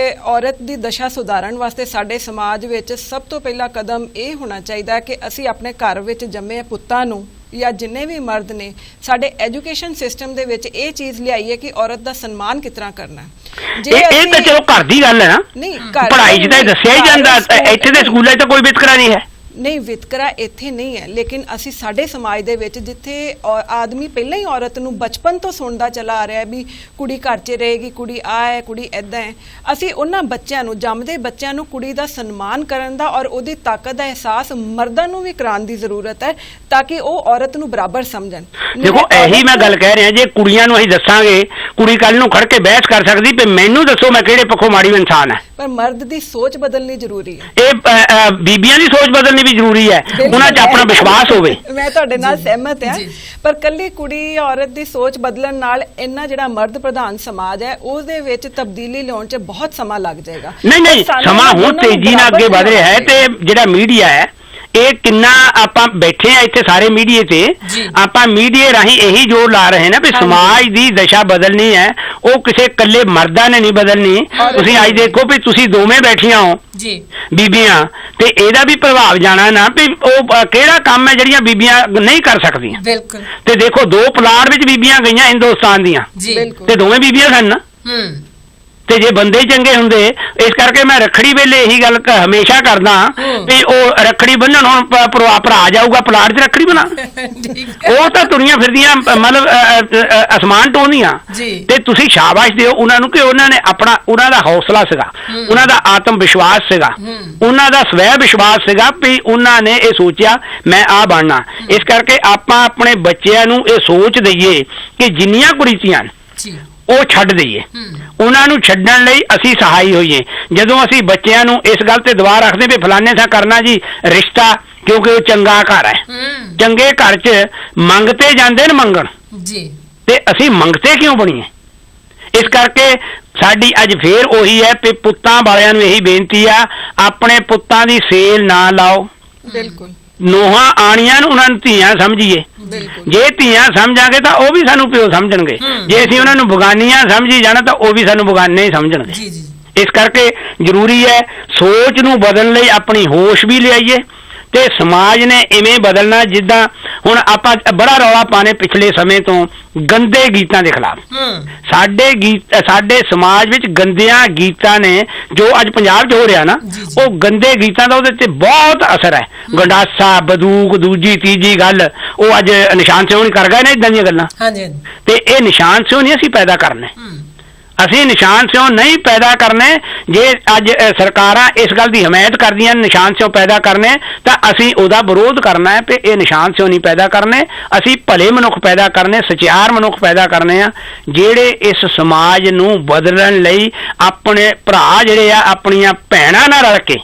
ਔਰਤ ਦੀ ਦਸ਼ਾ ਸੁਧਾਰਨ ਵਾਸਤੇ ਸਾਡੇ ਸਮਾਜ ਵਿੱਚ ਸਭ ਤੋਂ ਪਹਿਲਾ ਕਦਮ ਇਹ ਹੋਣਾ ਚਾਹੀਦਾ ਕਿ ਅਸੀਂ ਆਪਣੇ ਘਰ ਵਿੱਚ ਜੰਮੇ ਪੁੱਤਾਂ ਨੂੰ ਜਾਂ ਜਿੰਨੇ ਵੀ ਮਰਦ ਨੇ ਸਾਡੇ ਐਜੂਕੇਸ਼ਨ ਸਿਸਟਮ ਦੇ ਵਿੱਚ ਇਹ ਚੀਜ਼ ਲਿਆਈਏ ਕਿ ਔਰਤ ਦਾ ਸਨਮਾਨ ਕਿਸ ਤਰ੍ਹਾਂ ਕਰਨਾ। ਇਹ ਤਾਂ ਚਲੋ ਘਰ ਦੀ ਗੱਲ ਹੈ ਨਾ, ਨਹੀਂ ਪੜ੍ਹਾਈ 'ਚ ਤਾਂ ਦੱਸਿਆ ਹੀ ਜਾਂਦਾ, ਇੱਥੇ ਦੇ ਸਕੂਲਾਂ 'ਚ ਤਾਂ ਕੋਈ ਵਿਤਕਰਾ ਨਹੀਂ ਹੈ। ਨਹੀਂ, ਵਿਤਕਰਾ ਇੱਥੇ ਨਹੀਂ ਹੈ, ਲੇਕਿਨ ਅਸੀਂ ਸਾਡੇ ਸਮਾਜ ਦੇ ਵਿੱਚ ਜਿੱਥੇ ਆਦਮੀ ਪਹਿਲਾਂ ਹੀ ਔਰਤ ਨੂੰ ਬਚਪਨ ਤੋਂ ਸੁਣਦਾ ਚਲਾ ਆ ਰਿਹਾ ਵੀ ਕੁੜੀ ਘਰ 'ਚ ਰਹੇਗੀ, ਕੁੜੀ ਆ ਹੈ, ਕੁੜੀ ਇੱਦਾਂ ਹੈ, ਅਸੀਂ ਉਹਨਾਂ ਬੱਚਿਆਂ ਨੂੰ, ਜੰਮਦੇ ਬੱਚਿਆਂ ਨੂੰ ਕੁੜੀ ਦਾ ਸਨਮਾਨ ਕਰਨ ਦਾ ਔਰ ਉਹਦੀ ਤਾਕਤ ਦਾ ਅਹਿਸਾਸ ਮਰਦਾਂ ਨੂੰ ਵੀ ਕਰਾਉਣ ਦੀ ਜ਼ਰੂਰਤ ਹੈ ਤਾਂ ਕਿ ਉਹ ਔਰਤ ਨੂੰ ਬਰਾਬਰ ਸਮਝਣ। ਦੇਖੋ ਇਹੀ ਮੈਂ ਗੱਲ ਕਹਿ ਰਿਹਾ, ਜੇ ਕੁੜੀਆਂ ਨੂੰ ਅਸੀਂ ਦੱਸਾਂਗੇ, ਕੁੜੀ ਕੱਲ ਨੂੰ ਖੜ ਕੇ ਬਹਿਸ ਕਰ ਸਕਦੀ ਵੀ ਮੈਨੂੰ ਦੱਸੋ ਮੈਂ ਕਿਹੜੇ ਪੱਖੋਂ ਮਾੜੀ ਇਨਸਾਨ ਹੈ, ਪਰ ਮਰਦ ਦੀ ਸੋਚ ਬਦਲਣੀ ਜ਼ਰੂਰੀ ਹੈ। ਇਹ ਬੀਬੀਆਂ ਦੀ ਸੋਚ ਬਦਲਣੀ ਵੀ ਜ਼ਰੂਰੀ ਹੈ, ਉਹਨਾਂ 'ਚ ਆਪਣਾ ਵਿਸ਼ਵਾਸ ਹੋਵੇ। ਮੈਂ ਤੁਹਾਡੇ ਨਾਲ ਸਹਿਮਤ ਹਾਂ, ਪਰ ਕੱਲੀ ਕੁੜੀ ਔਰਤ ਦੀ ਸੋਚ ਬਦਲਣ ਨਾਲ ਇੰਨਾ ਜਿਹੜਾ ਮਰਦ ਪ੍ਰਧਾਨ ਸਮਾਜ ਹੈ ਉਹਦੇ ਵਿੱਚ ਤਬਦੀਲੀ ਲਿਆਉਣ 'ਚ ਬਹੁਤ ਸਮਾਂ ਲੱਗ ਜਾਏਗਾ। ਨਹੀਂ, ਸਮਾਂ ਹੁਣ ਤੇਜ਼ੀ ਨਾਲ ਅੱਗੇ ਵਧ ਰਿਹਾ ਹੈ ਤੇ ਜਿਹੜਾ ਮੀਡੀਆ ਹੈ ਇਹ ਕਿੰਨਾ ਆਪਾਂ ਬੈਠੇ ਆ ਇੱਥੇ ਸਾਰੇ ਮੀਡੀਏ ਤੇ, ਆਪਾਂ ਮੀਡੀਏ ਰਾਹੀਂ ਇਹੀ ਜ਼ੋਰ ਲਾ ਰਹੇ ਨਾ ਵੀ ਸਮਾਜ ਦੀ ਦਸ਼ਾ ਬਦਲਣੀ ਹੈ, ਉਹ ਕਿਸੇ ਇਕੱਲੇ ਮਰਦਾਂ ਨੇ ਨਹੀਂ ਬਦਲਣੀ। ਤੁਸੀਂ ਅੱਜ ਦੇਖੋ ਵੀ ਤੁਸੀਂ ਦੋਵੇਂ ਬੈਠੀਆਂ ਹੋ ਬੀਬੀਆਂ, ਤੇ ਇਹਦਾ ਵੀ ਪ੍ਰਭਾਵ ਜਾਣਾ ਨਾ ਵੀ ਉਹ ਕਿਹੜਾ ਕੰਮ ਹੈ ਜਿਹੜੀਆਂ ਬੀਬੀਆਂ ਨਹੀਂ ਕਰ ਸਕਦੀਆਂ। ਬਿਲਕੁਲ। ਤੇ ਦੇਖੋ 2 ਪਲਾਟ ਵਿੱਚ ਬੀਬੀਆਂ ਗਈਆਂ ਹਿੰਦੁਸਤਾਨ ਦੀਆਂ, ਤੇ ਦੋਵੇਂ ਬੀਬੀਆਂ ਸਨ ਨਾ। ਤੇ ਜੇ ਬੰਦੇ ਚੰਗੇ ਹੁੰਦੇ, ਇਸ ਕਰਕੇ ਮੈਂ ਰੱਖੜੀ ਵੇਲੇ ਇਹੀ ਗੱਲ ਹਮੇਸ਼ਾ ਕਰਦਾ ਵੀ ਉਹ ਰੱਖੜੀ ਬੰਨਣ ਹੁਣ ਭਰਾ ਜਾਊਗਾ ਪਲਾਟ 'ਚ ਰੱਖੜੀ ਬਣਾ, ਉਹ ਤਾਂ ਤੁਰੀਆਂ ਫਿਰਦੀਆਂ ਮਤਲਬ ਅਸਮਾਨ ਟੋਹਦੀਆਂ। ਤੇ ਤੁਸੀਂ ਸ਼ਾਬਾਸ਼ ਦਿਓ ਉਹਨਾਂ ਨੂੰ ਕਿ ਉਹਨਾਂ ਨੇ ਆਪਣਾ, ਉਹਨਾਂ ਦਾ ਹੌਸਲਾ ਸੀਗਾ, ਉਹਨਾਂ ਦਾ ਆਤਮ ਵਿਸ਼ਵਾਸ ਸੀਗਾ, ਉਹਨਾਂ ਦਾ ਸਵੈ ਵਿਸ਼ਵਾਸ ਸੀਗਾ ਵੀ ਉਹਨਾਂ ਨੇ ਇਹ ਸੋਚਿਆ ਮੈਂ ਆ ਬਣਨਾ। ਇਸ ਕਰਕੇ ਆਪਾਂ ਆਪਣੇ ਬੱਚਿਆਂ ਨੂੰ ਇਹ ਸੋਚ ਦਈਏ ਕਿ ਜਿੰਨੀਆਂ ਕੁਰੀਤੀਆਂ ਉਹ ਛੱਡ ਦਈਏ, ਉਹਨਾਂ ਨੂੰ ਛੱਡਣ ਲਈ ਅਸੀਂ ਸਹਾਈ ਹੋਈਏ। ਜਦੋਂ ਅਸੀਂ ਬੱਚਿਆਂ ਨੂੰ ਇਸ ਗੱਲ ਤੇ ਦਬਾਅ ਰੱਖਦੇ ਵੀ ਫਲਾਣੇ ਸਾ ਕਰਨਾ ਜੀ ਰਿਸ਼ਤਾ, ਕਿਉਂਕਿ ਉਹ ਚੰਗਾ ਘਰ ਹੈ, ਚੰਗੇ ਘਰ 'ਚ ਮੰਗਤੇ ਜਾਂਦੇ ਨੇ ਮੰਗਣ, ਤੇ ਅਸੀਂ ਮੰਗਤੇ ਕਿਉਂ ਬਣੀਏ? ਇਸ ਕਰਕੇ ਸਾਡੀ ਅੱਜ ਫੇਰ ਉਹੀ ਹੈ ਕਿ ਪੁੱਤਾਂ ਵਾਲਿਆਂ ਨੂੰ ਇਹੀ ਬੇਨਤੀ ਆ, ਆਪਣੇ ਪੁੱਤਾਂ ਦੀ ਸੇਲ ਨਾ ਲਾਓ। ਬਿਲਕੁਲ। ਨੋਹਾਂ ਆਣੀਆਂ ਨੂੰ ਉਹਨਾਂ ਨੂੰ ਧੀਆਂ ਸਮਝੀਏ, ਜੇ ਧੀਆਂ ਸਮਝਾਂਗੇ ਤਾਂ ਉਹ ਵੀ ਸਾਨੂੰ ਪਿਓ ਸਮਝਣਗੇ, ਜੇ ਅਸੀਂ ਉਹਨਾਂ ਨੂੰ ਬਗਾਨੀਆਂ ਸਮਝੀ ਜਾਣਾ ਤਾਂ ਉਹ ਵੀ ਸਾਨੂੰ ਬਗਾਨੇ ਹੀ ਸਮਝਣਗੇ। ਇਸ ਕਰਕੇ ਜ਼ਰੂਰੀ ਹੈ ਸੋਚ ਨੂੰ ਬਦਲਣ ਲਈ ਆਪਣੀ ਹੋਸ਼ ਵੀ ਲਿਆਈਏ ਤੇ ਸਮਾਜ ਨੇ ਇਵੇਂ ਬਦਲਣਾ ਜਿੱਦਾਂ ਹੁਣ ਆਪਾਂ ਬੜਾ ਰੌਲਾ ਪਾਣੇ ਪਿਛਲੇ ਸਮੇਂ ਤੋਂ ਗੰਦੇ ਗੀਤਾਂ ਦੇ ਖਿਲਾਫ। ਸਾਡੇ ਸਮਾਜ ਵਿੱਚ ਗੰਦਿਆਂ ਗੀਤਾਂ ਨੇ ਜੋ ਅੱਜ ਪੰਜਾਬ 'ਚ ਹੋ ਰਿਹਾ ਨਾ, ਉਹ ਗੰਦੇ ਗੀਤਾਂ ਦਾ ਉਹਦੇ ਤੇ ਬਹੁਤ ਅਸਰ ਹੈ। ਗੰਡਾਸਾ, ਬੰਦੂਕ, ਦੂਜੀ ਤੀਜੀ ਗੱਲ, ਉਹ ਅੱਜ ਨਿਸ਼ਾਨ ਸਿਓ ਨਹੀਂ ਕਰ ਗਏ ਨੇ ਇਦਾਂ ਦੀਆਂ ਗੱਲਾਂ। ਤੇ ਇਹ ਨਿਸ਼ਾਨ ਸਿਓ ਨਹੀਂ ਅਸੀਂ ਪੈਦਾ ਕਰਨੇ, ਅਸੀਂ ਨਿਸ਼ਾਨ ਸਿਓ ਨਹੀਂ ਪੈਦਾ ਕਰਨੇ। ਜੇ ਅੱਜ ਸਰਕਾਰਾਂ ਇਸ ਗੱਲ ਦੀ ਹਮਾਇਤ ਕਰਦੀਆਂ ਨਿਸ਼ਾਨ ਸਿਓ ਪੈਦਾ ਕਰਨੇ, ਤਾਂ ਅਸੀਂ ਉਹਦਾ ਵਿਰੋਧ ਕਰਨਾ ਹੈ ਕਿ ਇਹ ਨਿਸ਼ਾਨ ਸਿਓ ਨਹੀਂ ਪੈਦਾ ਕਰਨੇ। ਅਸੀਂ ਭਲੇ ਮਨੁੱਖ ਪੈਦਾ ਕਰਨੇ, ਸਚਿਆਰ ਮਨੁੱਖ ਪੈਦਾ ਕਰਨੇ ਆ, ਜਿਹੜੇ ਇਸ ਸਮਾਜ ਨੂੰ ਬਦਲਣ ਲਈ ਆਪਣੇ ਭਰਾ ਜਿਹੜੇ ਆ ਆਪਣੀਆਂ ਭੈਣਾਂ ਨਾਲ ਰਲ ਕੇ,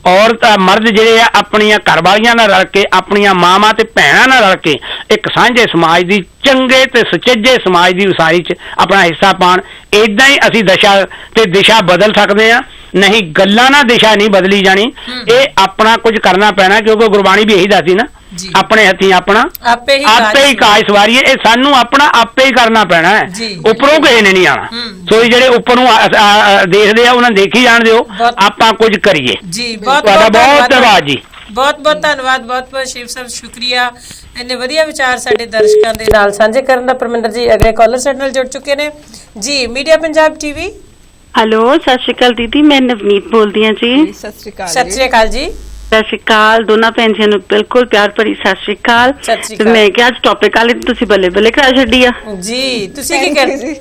ਔਰਤ ਮਰਦ ਜਿਹੜੇ ਆ ਆਪਣੀਆਂ ਘਰ ਵਾਲੀਆਂ ਨਾਲ ਰਲ ਕੇ, ਆਪਣੀਆਂ ਮਾਵਾਂ ਤੇ ਭੈਣਾਂ ਨਾਲ ਰਲ ਕੇ ਇੱਕ ਸਾਂਝੇ ਸਮਾਜ ਦੀ, ਚੰਗੇ ਤੇ ਸੁਚੱਜੇ ਸਮਾਜ ਦੀ ਉਸਾਰੀ 'ਚ ਆਪਣਾ ਹਿੱਸਾ ਪਾਉਣ। ਇਦਾਂ ਹੀ ਅਸੀਂ ਦਸ਼ਾ ਤੇ ਦਿਸ਼ਾ ਬਦਲ ਸਕਦੇ ਹਾਂ। ਨਹੀਂ ਗੱਲਾਂ ਨਾਲ ਦਿਸ਼ਾ ਨਹੀਂ ਬਦਲੀ ਜਾਣੀ, ਇਹ ਆਪਣਾ ਕੁਝ ਕਰਨਾ ਪੈਣਾ, ਕਿਉਂਕਿ ਗੁਰਬਾਣੀ ਵੀ ਇਹੀ ਦੱਸਦੀ ਨਾ, ਆਪਣੇ ਹੱਥੀਂ ਆਪਣਾ ਆਪੇ ਹੀ ਕਾਜ ਸਵਾਰੀਏ। ਇਹ ਸਾਨੂੰ ਆਪਣਾ ਆਪੇ ਹੀ ਕਰਨਾ ਪੈਣਾ ਹੈ, ਉੱਪਰੋਂ ਕਿਸੇ ਨੇ ਨਹੀਂ ਆਣਾ। ਸੋ ਜਿਹੜੇ ਉੱਪਰ ਨੂੰ ਦੇਖਦੇ ਆ ਉਹਨਾਂ ਦੇਖੀ ਜਾਣ ਦਿਓ, ਆਪਾਂ ਕੁਝ ਕਰੀਏ ਜੀ। ਤੁਹਾਡਾ ਬਹੁਤ ਧੰਨਵਾਦ ਜੀ, ਬਹੁਤ ਬਹੁਤ ਧੰਨਵਾਦ, ਬਹੁਤ ਬਹੁਤ ਸ਼ਿਵ ਸਾਹਿਬ ਸ਼ੁਕਰੀਆ ਇੰਨੇ ਵਧੀਆ ਵਿਚਾਰ ਸਾਡੇ ਦਰਸ਼ਕਾਂ ਦੇ ਨਾਲ ਸਾਂਝੇ ਕਰਨ ਦਾ। ਪਰਮਿੰਦਰ ਜੀ ਅਗਲੇ ਕਾਲਰ ਸਾਡੇ ਨਾਲ ਜੁੜ ਚੁੱਕੇ ਨੇ ਜੀ, ਮੀਡੀਆ ਪੰਜਾਬ ਟੀਵੀ। ਹੈਲੋ, ਸਤਿ ਸ਼੍ਰੀ ਅਕਾਲ ਦੀਦੀ, ਮੈਂ ਨਵਨੀਤ ਬੋਲਦੀ ਹਾਂ ਜੀ। ਸਤਿ ਸ਼੍ਰੀ ਅਕਾਲ। ਸਤਿ ਸ਼੍ਰੀ ਅਕਾਲ ਜੀ। ਸਤਿ ਸ਼੍ਰੀ ਅਕਾਲ ਦੋਨਾਂ ਭੈਣ ਜੀਆਂ ਨੂੰ, ਬਿਲਕੁਲ ਪਿਆਰ ਭਰੀ ਸਤਿ ਸ਼੍ਰੀ ਅਕਾਲ। ਤੇ ਮੈਂ ਕਿਹਾ ਅੱਜ ਟੌਪਿਕ ਵਾਲੇ ਤੁਸੀਂ ਬੱਲੇ ਬੱਲੇ ਕਰਾ ਛੱਡੀ ਆ ਜੀ। ਤੁਸੀਂ ਕੀ ਕਹਿੰਦੇ?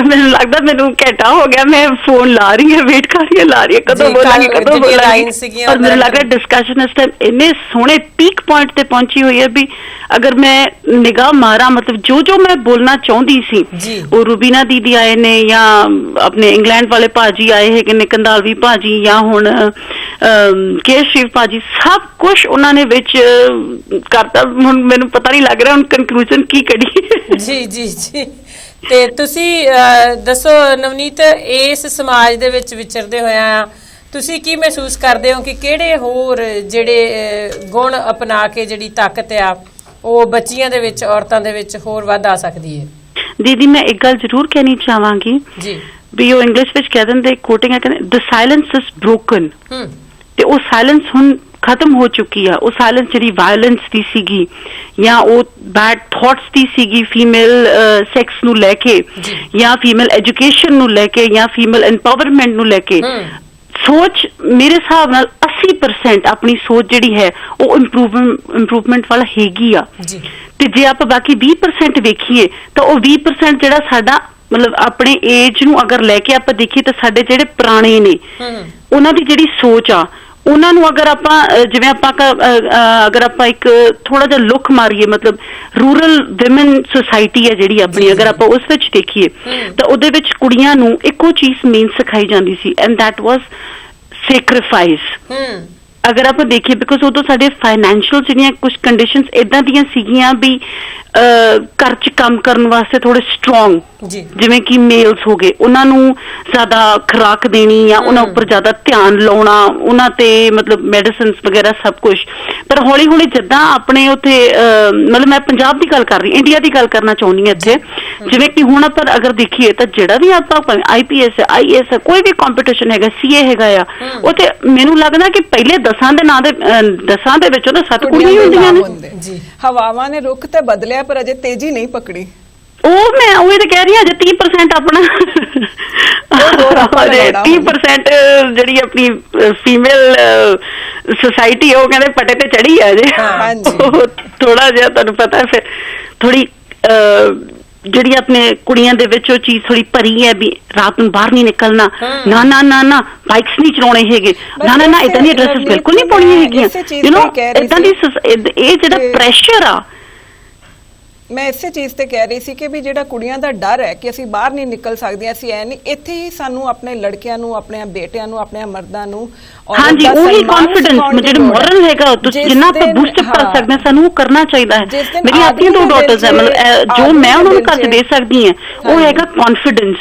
ਮੈਨੂੰ ਲੱਗਦਾ ਮੈਨੂੰ ਘੰਟਾ ਹੋ ਗਿਆ, ਮੈਂ ਫੋਨ ਲਾ ਰਹੀ ਹਾਂ, ਵੇਟ ਕਰ ਰਹੀ ਹਾਂ, ਲਾ ਰਹੀ ਹਾਂ ਕਦੋਂ ਬੋਲਾਂਗੀ ਕਦੋਂ ਬੋਲਾਂਗੀ। ਔਰ ਮੈਨੂੰ ਲੱਗ ਰਿਹਾ ਡਿਸਕਸ਼ਨ ਇਸ ਟਾਈਮ ਇੰਨੇ ਸੋਹਣੇ ਪੀਕ ਪੁਆਇੰਟ ਤੇ ਪਹੁੰਚੀ ਹੋਈ ਹੈ ਵੀ ਅਗਰ ਮੈਂ ਨਿਗਾਹ ਮਾਰਾਂ, ਮਤਲਬ ਜੋ ਮੈਂ ਬੋਲਣਾ ਚਾਹੁੰਦੀ ਸੀ, ਉਹ ਰੂਬੀਨਾ ਦੀਦੀ ਆਏ ਨੇ ਜਾਂ ਆਪਣੇ ਇੰਗਲੈਂਡ ਵਾਲੇ ਭਾਜੀ ਆਏ ਹੈਗੇ ਨੇ, ਕੰਦਾਲਵੀ ਭਾਜੀ, ਜਾਂ ਹੁਣ ਕੇ ਸ਼ਿਵ ਭਾਜੀ, ਸਭ ਕੁਛ ਉਹਨਾਂ ਨੇ ਵਿੱਚ ਕਰਤਾ। ਹੁਣ ਮੈਨੂੰ ਪਤਾ ਨਹੀਂ ਲੱਗ ਰਿਹਾ ਹੁਣ ਕਨਕਲੂਜਨ ਕੀ ਕੱਢੀਏ। ਜੀ ਜੀ ਜੀ। ਤੇ ਤੁਸੀਂ ਦੱਸੋ ਨਵਨੀਤ, ਇਸ ਸਮਾਜ ਦੇ ਵਿੱਚ ਵਿਚਰਦੇ ਹੋਇਆ ਤੁਸੀਂ ਕੀ ਮਹਿਸੂਸ ਕਰਦੇ ਹੋ ਕਿ ਕਿਹੜੇ ਹੋਰ ਜਿਹੜੇ ਗੁਣ ਅਪਣਾ ਕੇ ਜਿਹੜੀ ਤਾਕਤ ਆ ਉਹ ਬੱਚੀਆਂ ਦੇ ਵਿੱਚ, ਔਰਤਾਂ ਦੇ ਵਿੱਚ ਹੋਰ ਵੱਧ ਆ ਸਕਦੀ ਹੈ? ਦੀਦੀ ਮੈਂ ਇੱਕ ਗੱਲ ਜ਼ਰੂਰ ਕਹਿਣੀ ਚਾਹਾਂਗੀ ਜੀ, ਵੀ ਉਹ ਇੰਗਲਿਸ਼ ਵਿੱਚ ਕਹਿ ਦਿੰਦੇ, ਕੋਟਿੰਗ ਹੈ, ਕਹਿੰਦੇ ਦ ਸਾਇਲੈਂਸ ਇਜ਼ ਬ੍ਰੋਕਨ। ਤੇ ਉਹ ਸਾਇਲੈਂਸ ਹੁਣ ਖਤਮ ਹੋ ਚੁੱਕੀ ਆ। ਉਹ ਸਾਇਲੈਂਸ ਜਿਹੜੀ ਵਾਇਲੈਂਸ ਦੀ ਸੀਗੀ ਜਾਂ ਉਹ ਬੈਡ ਥਾਟਸ ਦੀ ਸੀਗੀ ਫੀਮੇਲ ਸੈਕਸ ਨੂੰ ਲੈ ਕੇ, ਜਾਂ ਫੀਮੇਲ ਐਜੂਕੇਸ਼ਨ ਨੂੰ ਲੈ ਕੇ, ਜਾਂ ਫੀਮੇਲ ਐਮਪਾਵਰਮੈਂਟ ਨੂੰ ਲੈ ਕੇ, ਸੋਚ ਮੇਰੇ ਹਿਸਾਬ ਨਾਲ 80% ਆਪਣੀ ਸੋਚ ਜਿਹੜੀ ਹੈ ਉਹ ਇੰਪਰੂਵਮੈਂਟ ਵਾਲਾ ਹੈਗੀ ਆ। ਤੇ ਜੇ ਆਪਾਂ ਬਾਕੀ 20% ਵੇਖੀਏ ਤਾਂ ਉਹ 20% ਜਿਹੜਾ ਸਾਡਾ ਮਤਲਬ ਆਪਣੇ ਏਜ ਨੂੰ ਅਗਰ ਲੈ ਕੇ ਆਪਾਂ ਦੇਖੀਏ ਤਾਂ ਸਾਡੇ ਜਿਹੜੇ ਪੁਰਾਣੇ ਨੇ ਉਹਨਾਂ ਦੀ ਜਿਹੜੀ ਸੋਚ ਆ, ਉਹਨਾਂ ਨੂੰ ਅਗਰ ਆਪਾਂ ਜਿਵੇਂ ਆਪਾਂ ਅਗਰ ਆਪਾਂ ਇੱਕ ਥੋੜਾ ਜਿਹਾ ਲੁੱਕ ਮਾਰੀਏ, ਮਤਲਬ ਰੂਰਲ ਵਿਮਨ ਸੁਸਾਇਟੀ ਹੈ ਜਿਹੜੀ ਆਪਣੀ, ਅਗਰ ਆਪਾਂ ਉਸ ਵਿੱਚ ਦੇਖੀਏ ਤਾਂ ਉਹਦੇ ਵਿੱਚ ਕੁੜੀਆਂ ਨੂੰ ਇੱਕੋ ਚੀਜ਼ ਮੇਨ ਸਿਖਾਈ ਜਾਂਦੀ ਸੀ, ਐਂਡ ਦੈਟ ਵਾਜ਼ ਸੈਕਰੀਫਾਈਸ। ਅਗਰ ਆਪਾਂ ਦੇਖੀਏ ਬਿਕੋਜ਼ ਉਦੋਂ ਸਾਡੇ ਫਾਈਨੈਂਸ਼ੀਅਲ ਜਿਹੜੀਆਂ ਕੁਝ ਕੰਡੀਸ਼ਨਸ ਇਦਾਂ ਦੀਆਂ ਸੀਗੀਆਂ ਵੀ ਘਰ 'ਚ ਕੰਮ ਕਰਨ ਵਾਸਤੇ ਥੋੜੇ ਸਟਰੋਂਗ, ਜਿਵੇਂ ਕਿ ਮੇਲਸ ਹੋ ਗਏ, ਉਹਨਾਂ ਨੂੰ ਜ਼ਿਆਦਾ ਖੁਰਾਕ ਦੇਣੀ ਜਾਂ ਉਹਨਾਂ ਉੱਪਰ ਜ਼ਿਆਦਾ ਧਿਆਨ ਲਾਉਣਾ, ਉਹਨਾਂ ਤੇ ਮਤਲਬ ਮੈਡੀਸਿਨਸ ਵਗੈਰਾ ਸਭ ਕੁਝ। ਪਰ ਹੌਲੀ ਹੌਲੀ ਜਿੱਦਾਂ ਆਪਣੇ ਉੱਥੇ ਮਤਲਬ ਮੈਂ ਪੰਜਾਬ ਦੀ ਗੱਲ ਕਰ ਰਹੀ, ਇੰਡੀਆ ਦੀ ਗੱਲ ਕਰਨਾ ਚਾਹੁੰਦੀ ਹਾਂ ਇੱਥੇ, ਜਿਵੇਂ ਕਿ ਹੁਣ ਆਪਾਂ ਅਗਰ ਦੇਖੀਏ ਤਾਂ ਜਿਹੜਾ ਵੀ ਆਪਾਂ IPS IAS ਕੋਈ ਵੀ ਕੰਪੀਟੀਸ਼ਨ ਹੈਗਾ, CA ਹੈਗਾ ਆ, ਉਹ ਤੇ ਮੈਨੂੰ ਲੱਗਦਾ ਕਿ ਪਹਿਲੇ 10 ਦੇ ਵਿੱਚੋਂ ਤਾਂ 7 ਕੁੜੀਆਂ ਹੀ ਹੁੰਦੀਆਂ ਨੇ। ਹਵਾਵਾਂ ਨੇ ਰੁੱਖ ਤੇ ਬਦਲਿਆ ਪਰ ਅਜੇ ਤੇਜ਼ੀ ਨਹੀਂ ਪਕੜੀ। ਉਹ ਮੈਂ ਉਹ ਤਾਂ ਕਹਿ ਰਹੀ ਹਾਂ, ਅਜੇ 30% ਆਪਣਾ 30% ਜਿਹੜੀ ਆਪਣੀ ਫੀਮੇਲ ਸੁਸਾਇਟੀ ਉਹ ਕਹਿੰਦੇ ਪੱਟੇ ਤੇ ਚੜੀ ਆ ਅਜੇ। ਥੋੜਾ ਜਿਹਾ ਤੁਹਾਨੂੰ ਪਤਾ ਫਿਰ ਥੋੜੀ ਜਿਹੜੀ ਆਪਣੇ ਕੁੜੀਆਂ ਦੇ ਵਿੱਚ ਉਹ ਚੀਜ਼ ਥੋੜੀ ਭਰੀ ਹੈ ਵੀ ਰਾਤ ਨੂੰ ਬਾਹਰ ਨਹੀਂ ਨਿਕਲਣਾ, ਨਾ ਨਾ ਨਾ ਨਾ ਬਾਈਕਸ ਨਹੀਂ ਚਲਾਉਣੇ ਹੈਗੇ, ਨਾ ਨਾ ਨਾ ਇਦਾਂ ਦੀਆਂ ਡਰੈਸਸ ਬਿਲਕੁਲ ਨਹੀਂ ਪਾਉਣੀਆਂ ਹੈਗੀਆਂ। ਯੂ ਨੋ ਇਦਾਂ ਦੀ ਇਹ ਜਿਹੜਾ ਪ੍ਰੈਸ਼ਰ ਆ, ਮੈਂ ਇਸੇ ਚੀਜ਼ ਤੇ ਕਹਿ ਰਹੀ ਸੀ ਕਿ ਵੀ ਜਿਹੜਾ ਕੁੜੀਆਂ ਦਾ ਡਰ ਹੈ ਕਿ ਅਸੀਂ ਬਾਹਰ ਨਹੀਂ ਨਿਕਲ ਸਕਦੀਆਂ, ਅਸੀਂ ਐ ਨਹੀਂ, ਇੱਥੇ ਹੀ ਸਾਨੂੰ ਆਪਣੇ ਲੜਕਿਆਂ ਨੂੰ, ਆਪਣੇ ਬੇਟਿਆਂ ਨੂੰ, ਆਪਣੇ ਮਰਦਾਂ ਨੂੰ ਹਾਂਜੀ ਉਹੀ ਕੌਨਫੀਡੈਂਸ ਜਿਹੜਾ ਮੋਰਲ ਹੈਗਾ ਤੁਸੀਂ ਜਿੰਨਾ ਆਪਾਂ ਬੂਸਟ ਕਰ ਸਕਦੇ ਹਾਂ ਸਾਨੂੰ ਉਹ ਕਰਨਾ ਚਾਹੀਦਾ ਹੈ। ਮੇਰੀ ਆਪਣੀਆਂ 2 ਡਾਟਰਸ ਹੈ, ਮਤਲਬ ਜੋ ਮੈਂ ਉਹਨਾਂ ਨੂੰ ਘਰ 'ਚ ਦੇ ਸਕਦੀ ਹਾਂ ਉਹ ਹੈਗਾ ਕੌਨਫੀਡੈਂਸ,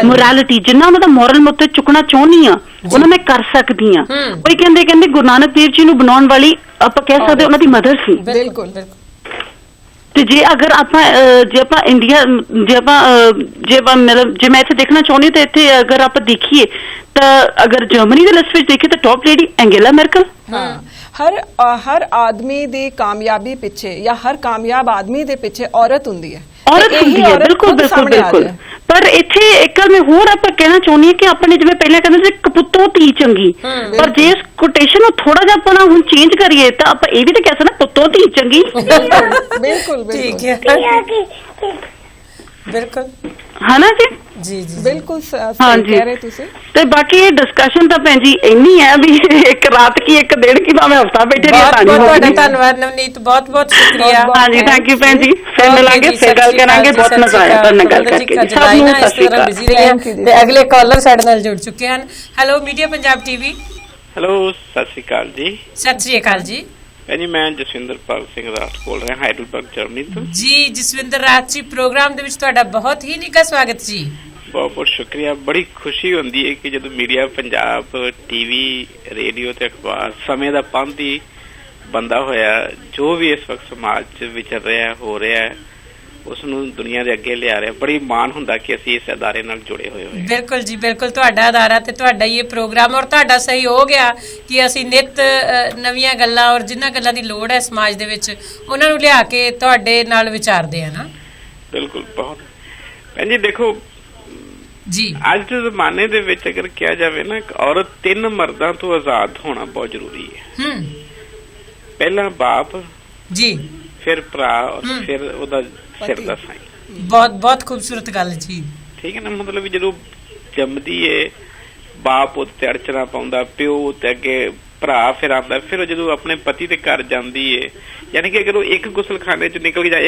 ਮੋਰੈਲਿਟੀ, ਜਿੰਨਾ ਉਹਨਾਂ ਦਾ ਮੋਰਲ ਮੈਂ ਉੱਤੇ ਚੁੱਕਣਾ ਚਾਹੁੰਦੀ ਹਾਂ ਉਹਨਾਂ ਮੈਂ ਕਰ ਸਕਦੀ ਹਾਂ। ਕੋਈ ਕਹਿੰਦੇ ਗੁਰੂ ਨਾਨਕ ਦੇਵ ਜੀ ਨੂੰ ਬਣਾਉਣ ਵਾਲੀ ਆਪਾਂ ਕਹਿ ਸਕਦੇ ਉਹਨਾਂ ਦੀ ਮਦਰ ਸੀ। ਬਿਲਕੁਲ। ਤੇ ਜੇ ਅਗਰ ਆਪਾਂ ਇੰਡੀਆ ਜੇ ਆਪਾਂ ਮਤਲਬ ਜੇ ਮੈਂ ਇੱਥੇ ਦੇਖਣਾ ਚਾਹੁੰਦੀ ਤਾਂ ਇੱਥੇ ਅਗਰ ਆਪਾਂ ਦੇਖੀਏ ਤਾਂ ਅਗਰ ਜਰਮਨੀ ਦੇ ਲਿਸਟ ਵਿੱਚ ਦੇਖੀਏ ਤਾਂ ਟੌਪ ਲੇਡੀ ਐਂਗੇਲਾ ਮੈਰਕਲ। ਹਰ ਆਦਮੀ ਦੀ ਕਾਮਯਾਬੀ ਪਿੱਛੇ ਜਾਂ ਹਰ ਕਾਮਯਾਬ ਆਦਮੀ ਦੇ ਪਿੱਛੇ ਔਰਤ ਹੁੰਦੀ ਹੈ। ਔਰਤ ਹੁੰਦੀ ਹੈ, ਬਿਲਕੁਲ ਬਿਲਕੁਲ ਬਿਲਕੁਲ। ਪਰ ਇੱਥੇ ਇੱਕ ਗੱਲ ਮੈਂ ਹੋਰ ਆਪਾਂ ਕਹਿਣਾ ਚਾਹੁੰਦੀ ਹਾਂ ਕਿ ਆਪਣੇ ਜਿਵੇਂ ਪਹਿਲਾਂ ਕਹਿੰਦੇ ਸੀ ਕਪੁੱਤੋਂ ਧੀ ਚੰਗੀ, ਪਰ ਜੇ ਇਸ ਕੋਟੇਸ਼ਨ ਨੂੰ ਥੋੜਾ ਜਿਹਾ ਆਪਾਂ ਹੁਣ ਚੇਂਜ ਕਰੀਏ ਤਾਂ ਆਪਾਂ ਇਹ ਵੀ ਤਾਂ ਕਹਿ ਸਕਦੇ ਪੁੱਤੋਂ ਧੀ ਚੰਗੀ। ਬਿਲਕੁਲ ਠੀਕ ਹੈ, ਬਿਲਕੁਲ ਹਨਾ ਜੀ। ਜੀ ਜੀ ਬਿਲਕੁਲ ਸਹੀ ਕਹਿ ਰਹੇ ਤੁਸੀਂ। ਤੇ ਬਾਕੀ ਇਹ ਡਿਸਕਸ਼ਨ ਤਾਂ ਭੈਣ ਜੀ ਇੰਨੀ ਹੈ ਵੀ ਇੱਕ ਰਾਤ ਕੀ ਇੱਕ ਦਿਨ ਕੀ ਭਾਵੇਂ ਹਫਤਾ ਬੈਠੇ ਰਹੀ ਤਾਂ ਨਹੀਂ। ਤੁਹਾਡਾ ਧੰਨਵਾਦ ਨਵਨੀਤ, ਬਹੁਤ ਬਹੁਤ ਸ਼ੁਕਰੀਆ। ਹਾਂਜੀ ਥੈਂਕ ਯੂ ਭੈਣ ਜੀ, ਫਿਰ ਮਿਲਾਂਗੇ, ਫਿਰ ਗੱਲ ਕਰਾਂਗੇ। ਬਹੁਤ ਮਜ਼ਾ ਆਇਆ ਤੁਹਾਡੇ ਨਾਲ ਗੱਲ ਕਰਕੇ। ਸਭ ਨੂੰ ਸਤਿ ਸ਼੍ਰੀ ਅਕਾਲ। ਤੇ ਅਗਲੇ ਕਾਲਰ ਸਾਡੇ ਨਾਲ ਜੁੜ ਚੁੱਕੇ ਹਨ। Hello media Punjab TV. Hello ਸਤਿ ਸ਼੍ਰੀ ਅਕਾਲ ਜੀ। ਸਤਿ ਸ਼੍ਰੀ ਅਕਾਲ ਜੀ। ਜੀ ਮੈਂ ਜਸਵਿੰਦਰਪਾਲ ਸਿੰਘ ਰਾਜ ਬੋਲ ਰਿਹਾ ਹਾਈਡਲਬਰਗ ਜਰਮਨੀ ਤੋਂ। ਜੀ ਜਸਵਿੰਦਰ ਰਾਜ ਜੀ, ਪ੍ਰੋਗਰਾਮ ਦੇ ਵਿੱਚ ਤੁਹਾਡਾ ਬਹੁਤ ਹੀ ਨਿੱਘਾ ਸਵਾਗਤ ਜੀ। ਬਹੁਤ ਬਹੁਤ ਸ਼ੁਕਰੀਆ। ਬੜੀ ਖੁਸ਼ੀ ਹੁੰਦੀ ਹੈ ਕਿ ਜਦੋਂ ਮੀਡੀਆ ਪੰਜਾਬ, ਟੀਵੀ, ਰੇਡੀਓ ਤੇ ਅਖਬਾਰ ਸਮੇਂ ਦਾ ਪਾਬੰਦੀ ਬੰਦਾ ਹੋਇਆ ਜੋ ਵੀ ਇਸ ਵਕਤ ਸਮਾਜ 'ਚ ਵਿਚਰ ਰਿਹਾ ਹੋ ਰਿਹਾ ਉਸ ਨੂੰ ਦੁਨੀਆ ਦੇ ਅੱਗੇ ਲਿਆ ਰਿਹਾ। ਬੜੀ ਮਾਣ ਹੁੰਦਾ ਕਿ ਅਸੀਂ ਇਸ ਅਦਾਰੇ ਨਾਲ ਜੁੜੇ ਹੋਏ ਹੋਏ। ਬਿਲਕੁਲ ਜੀ, ਬਿਲਕੁਲ ਤੁਹਾਡਾ ਅਦਾਰਾ ਤੇ ਤੁਹਾਡਾ ਹੀ ਇਹ ਪ੍ਰੋਗਰਾਮ ਔਰ ਤੁਹਾਡਾ ਸਹਿਯੋਗ ਆ ਕਿ ਅਸੀਂ ਨਿਤ ਨਵੀਆਂ ਗੱਲਾਂ ਔਰ ਜਿਨ੍ਹਾਂ ਗੱਲਾਂ ਦੀ ਲੋੜ ਹੈ ਸਮਾਜ ਦੇ ਵਿੱਚ ਉਹਨਾਂ ਨੂੰ ਲਿਆ ਕੇ ਤੁਹਾਡੇ ਨਾਲ ਵਿਚਾਰਦੇ ਆ ਨਾ। ਬਿਲਕੁਲ ਬਹੁਤ ਭੈਣ ਜੀ ਦੇਖੋ ਜੀ, ਅੱਜ ਦੇ ਜ਼ਮਾਨੇ ਦੇ ਵਿੱਚ ਅਗਰ ਕਿਹਾ ਜਾਵੇ ਨਾ, ਇੱਕ ਔਰਤ 3 ਮਰਦਾਂ ਤੋਂ ਆਜ਼ਾਦ ਹੋਣਾ ਬਹੁਤ ਜ਼ਰੂਰੀ ਹੈ। ਪਹਿਲਾਂ ਬਾਪ ਜੀ, ਫਿਰ ਭਰਾ ਔਰ ਫਿਰ ਉਹਦਾ ਸਿਰ ਦਾ ਸਾਈਂ। ਬਹੁਤ ਬਹੁਤ ਖੂਬਸੂਰਤ ਗੱਲ ਜੀ। ਠੀਕ ਹੈ ਨਾ, ਮਤਲਬ ਜਦੋਂ ਜੰਮਦੀ ਏ ਬਾਪ ਉੱਤੇ ਅੜਚਣਾ ਪਾਉਂਦਾ, ਪਿਓ ਤੇ ਅੱਗੇ ਭਰਾ ਫਿਰ ਆਉਂਦਾ, ਫਿਰ ਉਹ ਜਦੋਂ ਆਪਣੇ ਪਤੀ ਦੇ ਘਰ ਜਾਂਦੀ ਏ, ਯਾਨੀ ਕਿ ਅਗਰ ਉਹ ਇੱਕ ਗੁਸਲਖਾਨੇ ਚ ਨਿਕਲ ਕੇ ਜਾਂ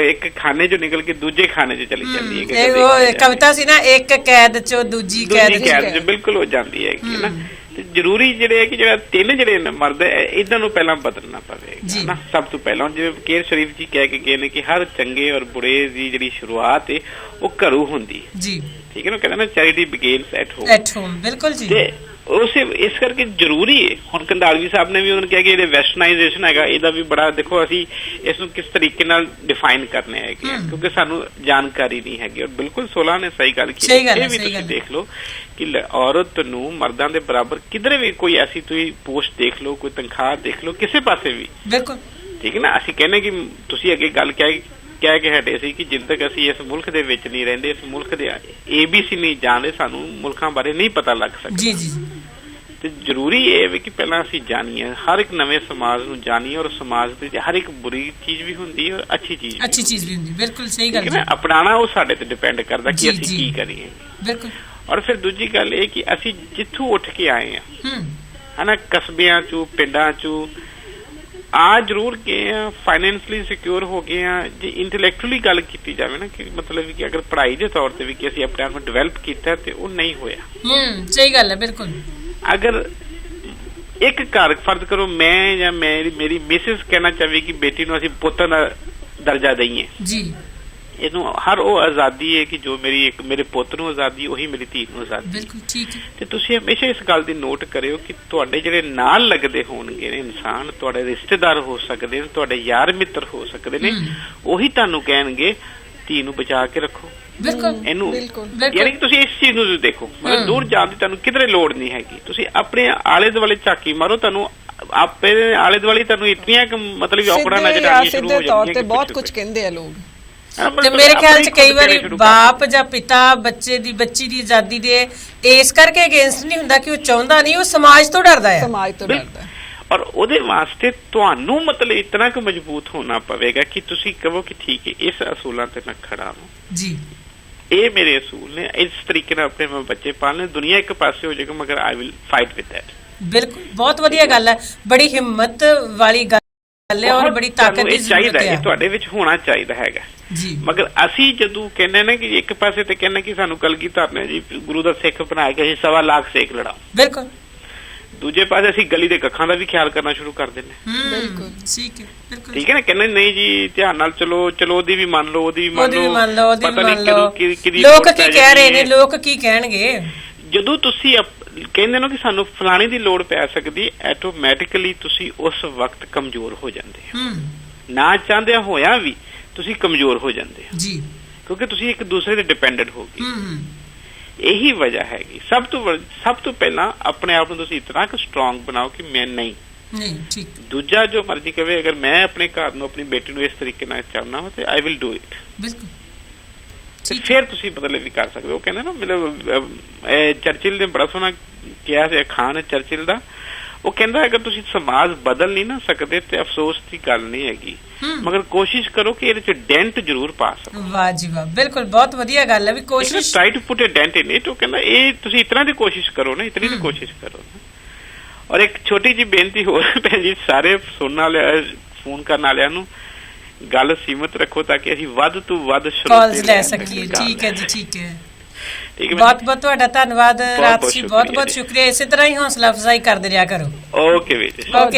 ਇੱਕ ਖਾਨੇ ਚੋਂ ਨਿਕਲ ਕੇ ਦੂਜੇ ਖਾਨੇ ਚ ਚਲੀ ਜਾਂਦੀ ਹੈ। ਉਹ ਕਵਿਤਾ ਸੀ ਨਾ, ਇੱਕ ਕੈਦ ਚੋਂ ਦੂਜੀ ਕੈਦ ਚ, ਬਿਲਕੁਲ ਹੋ ਜਾਂਦੀ ਹੈ ਨਾ। ਤੇ ਜ਼ਰੂਰੀ ਜਿਹੜੇ ਹੈ ਕਿ ਜਿਹੜਾ 3 ਜਿਹੜੇ ਮਰਦ ਇਹਨਾਂ ਨੂੰ ਪਹਿਲਾਂ ਬਦਲਣਾ ਪਵੇਗਾ ਨਾ। ਸਭ ਤੋਂ ਪਹਿਲਾਂ ਜਿਵੇਂ ਕੇਰ ਸ਼ਰੀਫ ਜੀ ਕਹਿ ਕੇ ਗਏ ਨੇ ਕਿ ਹਰ ਚੰਗੇ ਔਰ ਬੁਰੇ ਦੀ ਜਿਹੜੀ ਸ਼ੁਰੂਆਤ ਹੈ ਉਹ ਘਰੋਂ ਹੁੰਦੀ ਹੈ ਜੀ। ਠੀਕ ਹੈ ਨਾ, ਕਹਿੰਦੇ ਨਾ ਚੈਰਿਟੀ ਬਿਗਿਨਸ ਐਟ ਹੋਮ। ਬਿਲਕੁਲ ਜੀ। ਤੇ ਉਸੇ ਇਸ ਕਰਕੇ ਜ਼ਰੂਰੀ ਹੈ। ਹੁਣ ਕੰਧਾਲਵੀ ਸਾਹਿਬ ਨੇ ਵੀ ਉਹਨਾਂ ਕਿਹਾ ਕਿ ਜਿਹੜੇ ਵੈਸਟਰਨਾਈਜੇਸ਼ਨ ਹੈਗਾ ਇਹਦਾ ਵੀ ਬੜਾ ਦੇਖੋ, ਅਸੀਂ ਇਸ ਨੂੰ ਕਿਸ ਤਰੀਕੇ ਨਾਲ ਡਿਫਾਈਨ ਕਰਨੇ ਹੈਗੇ ਕਿਉਂਕਿ ਸਾਨੂੰ ਜਾਣਕਾਰੀ ਨਹੀਂ ਹੈਗੀ। ਔਰ ਬਿਲਕੁਲ 16 ਨੇ ਸਹੀ ਗੱਲ ਕੀਤੀ। ਇਹ ਵੀ ਤੁਸੀਂ ਦੇਖ ਲਓ ਕਿ ਔਰਤ ਨੂੰ ਮਰਦਾਂ ਦੇ ਬਰਾਬਰ ਕਿਧਰੇ ਵੀ ਕੋਈ ਐਸੀ ਤੁਸੀਂ ਪੋਸਟ ਦੇਖ ਲਓ, ਕੋਈ ਤਨਖਾਹ ਦੇਖ ਲਓ, ਕਿਸੇ ਪਾਸੇ ਵੀ। ਬਿਲਕੁਲ ਠੀਕ ਹੈ ਨਾ। ਅਸੀਂ ਕਹਿੰਦੇ ਕਿ ਤੁਸੀਂ ਅੱਗੇ ਗੱਲ ਕਹਿ ਕੇ ਹਟੇ ਸੀ ਕਿ ਜਿੰਨ ਤੱਕ ਅਸੀਂ ਇਸ ਮੁਲਕ ਦੇ ਵਿੱਚ ਨਹੀਂ ਰਹਿੰਦੇ, ਇਸ ਮੁਲਕ ਦੇ ABC ਨਹੀਂ ਜਾਣਦੇ, ਸਾਨੂੰ ਮੁਲਕਾਂ ਬਾਰੇ ਨਹੀਂ ਪਤਾ ਲੱਗ ਸਕਦਾ। ਜੀ ਜੀ। ਤੇ ਜ਼ਰੂਰੀ ਇਹ ਵੀ ਕਿ ਪਹਿਲਾਂ ਅਸੀਂ ਜਾਣੀਏ, ਹਰ ਇੱਕ ਨਵੇਂ ਸਮਾਜ ਨੂੰ ਜਾਣੀਏ ਔਰ ਸਮਾਜ ਦੇ ਹਰ ਇੱਕ ਬੁਰੀ ਚੀਜ਼ ਵੀ ਹੁੰਦੀ ਹੈ ਔਰ ਅੱਛੀ ਚੀਜ਼ ਵੀ ਹੁੰਦੀ। ਬਿਲਕੁਲ ਸਹੀ ਗੱਲ ਹੈ। ਅਪਣਾਉਣਾ ਉਹ ਸਾਡੇ ਤੇ ਡਿਪੈਂਡ ਕਰਦਾ ਕਿ ਅਸੀਂ ਕੀ ਕਰੀਏ। ਬਿਲਕੁਲ। ਔਰ ਫਿਰ ਦੂਜੀ ਗੱਲ ਇਹ ਕਿ ਅਸੀਂ ਜਿੱਥੋਂ ਉੱਠ ਕੇ ਆਏ ਹਾਂ ਹਨਾ, ਕਸਬਿਆਂ ਚੋਂ, ਪਿੰਡਾਂ ਚੋਂ ਆ ਜ਼ਰੂਰ ਗਏ ਆ, ਫਾਈਨੈਂਸ਼ਲੀ ਸਿਕਿਉਰ ਹੋ ਗਏ ਆ। ਜੇ ਇੰਟੈਲੈਕਚੁਅਲੀ ਗੱਲ ਕੀਤੀ ਜਾਵੇ ਨਾ ਕਿ ਮਤਲਬ ਕਿ ਅਗਰ ਪੜ੍ਹਾਈ ਦੇ ਤੌਰ ਤੇ ਵੀ ਕਿ ਅਸੀਂ ਆਪਣੇ ਆਪ ਨੂੰ ਡਿਵੈਲਪ ਕੀਤਾ ਤੇ ਉਹ ਨਹੀਂ ਹੋਇਆ। ਸਹੀ ਗੱਲ ਹੈ। ਬਿਲਕੁਲ। ਅਗਰ ਇੱਕ ਘਰ ਫਰਜ਼ ਕਰੋ ਮੈਂ ਜਾਂ ਮੇਰੀ ਮਿਸਿਸ ਕਹਿਣਾ ਚਾਹਵੇ ਕਿ ਬੇਟੀ ਨੂੰ ਅਸੀਂ ਪੁੱਤ ਦਾ ਦਰਜਾ ਦਈਏ ਜੀ, ਇਹਨੂੰ ਹਰ ਉਹ ਆਜ਼ਾਦੀ ਹੈ ਕਿ ਜੋ ਮੇਰੇ ਪੁੱਤ ਨੂੰ ਆਜ਼ਾਦੀ ਉਹੀ ਮੇਰੀ ਧੀ ਨੂੰ ਆਜ਼ਾਦੀ। ਬਿਲਕੁਲ ਠੀਕ ਹੈ। ਤੇ ਤੁਸੀਂ ਹਮੇਸ਼ਾ ਇਸ ਗੱਲ ਦੀ ਨੋਟ ਕਰਿਓ ਕਿ ਤੁਹਾਡੇ ਜਿਹੜੇ ਨਾਲ ਲੱਗਦੇ ਹੋਣਗੇ ਨੇ ਇਨਸਾਨ, ਤੁਹਾਡੇ ਰਿਸ਼ਤੇਦਾਰ ਹੋ ਸਕਦੇ ਨੇ, ਤੁਹਾਡੇ ਯਾਰ ਮਿੱਤਰ ਹੋ ਸਕਦੇ ਨੇ, ਉਹੀ ਤੁਹਾਨੂੰ ਕਹਿਣਗੇ ਧੀ ਨੂੰ ਬਚਾ ਕੇ ਰੱਖੋ। ਬਿਲਕੁਲ। ਇਹਨੂੰ ਯਾਨੀ ਕਿ ਤੁਸੀਂ ਇਸ ਚੀਜ਼ ਨੂੰ ਦੇਖੋ, ਮਤਲਬ ਦੂਰ ਜਾਣ ਦੀ ਤੁਹਾਨੂੰ ਕਿਧਰੇ ਲੋੜ ਨਹੀਂ ਹੈਗੀ। ਤੁਸੀਂ ਆਪਣੇ ਆਲੇ ਦੁਆਲੇ ਝਾਕੀ ਮਾਰੋ, ਤੁਹਾਨੂੰ ਆਪੇ ਆਲੇ ਦੁਆਲੇ ਤੁਹਾਨੂੰ ਇਤਨੀਆਂ ਮਤਲਬ ਔਕੜਾਂ ਨਜ਼ਰ ਆਉਣੀਆਂ ਸ਼ੁਰੂ ਹੋ ਜਾਂਦੀਆਂ ਕਿ ਬਹੁਤ ਕੁਝ ਕਹਿੰਦੇ ਆ ਲੋਕ। ਤੇ ਮੇਰੇ ਖਿਆਲ ਚ ਕਈ ਵਾਰੀ ਬਾਪ ਜਾਂ ਪਿਤਾ ਬੱਚੀ ਦੀ ਆਜ਼ਾਦੀ ਦੇ ਇਸ ਕਰਕੇ ਅਗੇਂਸਟ ਨਹੀਂ ਹੁੰਦਾ ਕਿ ਉਹ ਚਾਹੁੰਦਾ ਨਹੀਂ, ਉਹ ਸਮਾਜ ਤੋਂ ਡਰਦਾ ਹੈ। ਸਮਾਜ ਤੋਂ ਡਰਦਾ। ਔਰ ਉਹਦੇ ਵਾਸਤੇ ਤੁਹਾਨੂੰ ਮਤਲਬ ਇਤਨਾ ਕੁ ਮਜ਼ਬੂਤ ਹੋਣਾ ਪਵੇਗਾ ਕਿ ਤੁਸੀਂ ਕਹੋ ਕਿ ਠੀਕ ਹੈ ਇਸ ਅਸੂਲਾਂ ਤੇ ਮੈਂ ਖੜਾ ਹਾਂ ਜੀ, ਇਹ ਮੇਰੇ ਅਸੂਲ ਨੇ, ਇਸ ਤਰੀਕੇ ਨਾਲ ਆਪਣੇ ਮੈਂ ਬੱਚੇ ਪਾਲਣੇ, ਦੁਨੀਆ ਇੱਕ ਪਾਸੇ ਹੋ ਜਾਏਗਾ ਮਗਰ I will fight with that. ਬਿਲਕੁਲ, ਬਹੁਤ ਵਧੀਆ ਗੱਲ ਹੈ, ਬੜੀ ਹਿੰਮਤ ਵਾਲੀ ਗੱਲ ਹੈ ਔਰ ਬੜੀ ਤਾਕਤ ਦੀ ਜ਼ਰੂਰਤ ਹੈ। ਇਹ ਤੁਹਾਡੇ ਵਿੱਚ ਹੋਣਾ ਚਾਹੀਦਾ ਹੈਗਾ ਜੀ। ਮਗਰ ਅਸੀਂ ਜਦੋਂ ਕਹਿੰਦੇ ਨੇ ਕਿ ਇੱਕ ਪਾਸੇ ਤੇ ਕਹਿੰਦੇ ਕਿ ਸਾਨੂੰ ਕਲਗੀਧਰ ਨੇ ਜੀ ਗੁਰੂ ਦਾ ਸਿੱਖ ਬਣਾ ਕੇ ਅਸੀਂ 1.25 ਲੱਖ ਸੇਕ ਲੜਾਓ। ਬਿਲਕੁਲ। ਦੂਜੇ ਪਾਸੇ ਅਸੀਂ ਗਲੀ ਦੇ ਕੱਖਾਂ ਦਾ ਵੀ ਖਿਆਲ ਕਰਨਾ ਸ਼ੁਰੂ ਕਰ ਦਿੰਦੇ। ਬਿਲਕੁਲ ਠੀਕ ਹੈ। ਬਿਲਕੁਲ ਠੀਕ ਹੈ ਨਾ। ਕਹਿੰਦੇ ਨਹੀਂ ਜੀ ਧਿਆਨ ਨਾਲ ਚਲੋ ਉਹਦੀ ਵੀ ਮੰਨ ਲਓ, ਉਹਦੀ ਵੀ ਮੰਨ ਲਓ, ਪਤਾ ਨਹੀਂ ਲੋਕ ਕੀ ਕਹਿ ਰਹੇ ਨੇ, ਲੋਕ ਕੀ ਕਹਿਣਗੇ। ਜਦੋਂ ਤੁਸੀਂ ਕਹਿੰਦੇ ਹੋ ਕਿ ਸਾਨੂੰ ਫਲਾਣੇ ਦੀ ਲੋੜ ਪੈ ਸਕਦੀ, ਆਟੋਮੈਟਿਕਲੀ ਤੁਸੀਂ ਉਸ ਵਕਤ ਕਮਜ਼ੋਰ ਹੋ ਜਾਂਦੇ ਹੋ। ਨਾ ਚਾਹੁੰਦਿਆਂ ਹੋਇਆ ਵੀ ਤੁਸੀਂ ਕਮਜ਼ੋਰ ਹੋ ਜਾਂਦੇ ਹੋ ਜੀ, ਕਿਉਂਕਿ ਤੁਸੀਂ ਇੱਕ ਦੂਸਰੇ ਤੇ ਡਿਪੈਂਡੈਂਟ ਹੋ ਗਏ। ਇਹੀ ਵਜ੍ਹਾ ਹੈਗੀ। ਸਭ ਤੋਂ ਪਹਿਲਾਂ ਆਪਣੇ ਆਪ ਨੂੰ ਤੁਸੀਂ ਇਤਨਾ ਕਿ ਸਟਰੋਂਗ ਬਣਾਓ ਕਿ ਮੈਂ ਨਹੀਂ ਠੀਕ। ਦੂਜਾ ਜੋ ਮਰਜ਼ੀ ਕਹੇ, ਅਗਰ ਮੈਂ ਆਪਣੇ ਘਰ ਨੂੰ ਆਪਣੀ ਬੇਟੀ ਨੂੰ ਇਸ ਤਰੀਕੇ ਨਾਲ ਚਾਹੁੰਦਾ ਹਾਂ ਤੇ ਆਈ ਵਿਲ ਡੂ ਇਟ। ਬਿਲਕੁਲ। ਫਿਰ ਤੁਸੀਂ ਬਦਲੇ ਵੀ ਕਰ ਸਕਦੇ ਹੋ। ਕਹਿੰਦੇ ਨਾ ਮਤਲਬ ਚਰਚਿਲ ਨੇ ਬੜਾ ਸੋਹਣਾ ਕਿਹਾ ਸੀ, ਖਾਨ ਚਰਚਿਲ ਦਾ, ਉਹ ਕਹਿੰਦਾ ਅਗਰ ਤੁਸੀਂ ਸਮਾਜ ਬਦਲ ਨਹੀਂ ਨਾ ਸਕਦੇ ਤੇ ਅਫਸੋਸ ਦੀ ਗੱਲ ਨਹੀਂ ਹੈਗੀ, ਮਗਰ ਕੋਸ਼ਿਸ਼ ਕਰੋ ਕਿ ਇਹਦੇ ਚ ਡੈਂਟ ਜ਼ਰੂਰ ਪਾ ਸਕੋ। ਵਾਹ ਜੀ ਵਾਹ, ਬਿਲਕੁਲ ਬਹੁਤ ਵਧੀਆ ਗੱਲ ਹੈ ਵੀ ਕੋਸ਼ਿਸ਼ try to put a dent in it. ਉਹ ਕਹਿੰਦਾ ਇਹ ਤੁਸੀਂ ਇਤਨਾ ਦੀ ਕੋਸ਼ਿਸ਼ ਕਰੋ ਨਾ, ਇਤਨੀ ਦੀ ਕੋਸ਼ਿਸ਼ ਕਰੋ। ਔਰ ਇੱਕ ਛੋਟੀ ਜਿਹੀ ਬੇਨਤੀ ਹੋਰ ਭੈਣ ਜੀ, ਸਾਰੇ ਸੁਣਨ ਵਾਲੇ ਫੋਨ ਕਰਨ ਵਾਲਿਆਂ ਨੂੰ ਗੱਲ ਸੀਮਤ ਰੱਖੋ ਤਾਂ ਕਿ ਅਸੀਂ ਵੱਧ ਤੋਂ ਵੱਧ ਕਾਲਸ ਲੈ ਸਕੀਏ। ਠੀਕ ਹੈ ਜੀ, ਠੀਕ ਹੈ। ਬਹੁਤ ਬਹੁਤ ਤੁਹਾਡਾ ਧੰਨਵਾਦ ਰਾਤ ਜੀ, ਬਹੁਤ ਬਹੁਤ ਸ਼ੁਕਰੀਆ। ਇਸੇ ਤਰ੍ਹਾਂ ਹੀ ਹੌਸਲਾ ਅਫਜ਼ਾਈ ਕਰਦੇ ਰਿਹਾ ਕਰੋ। ਓਕੇ ਜੀ,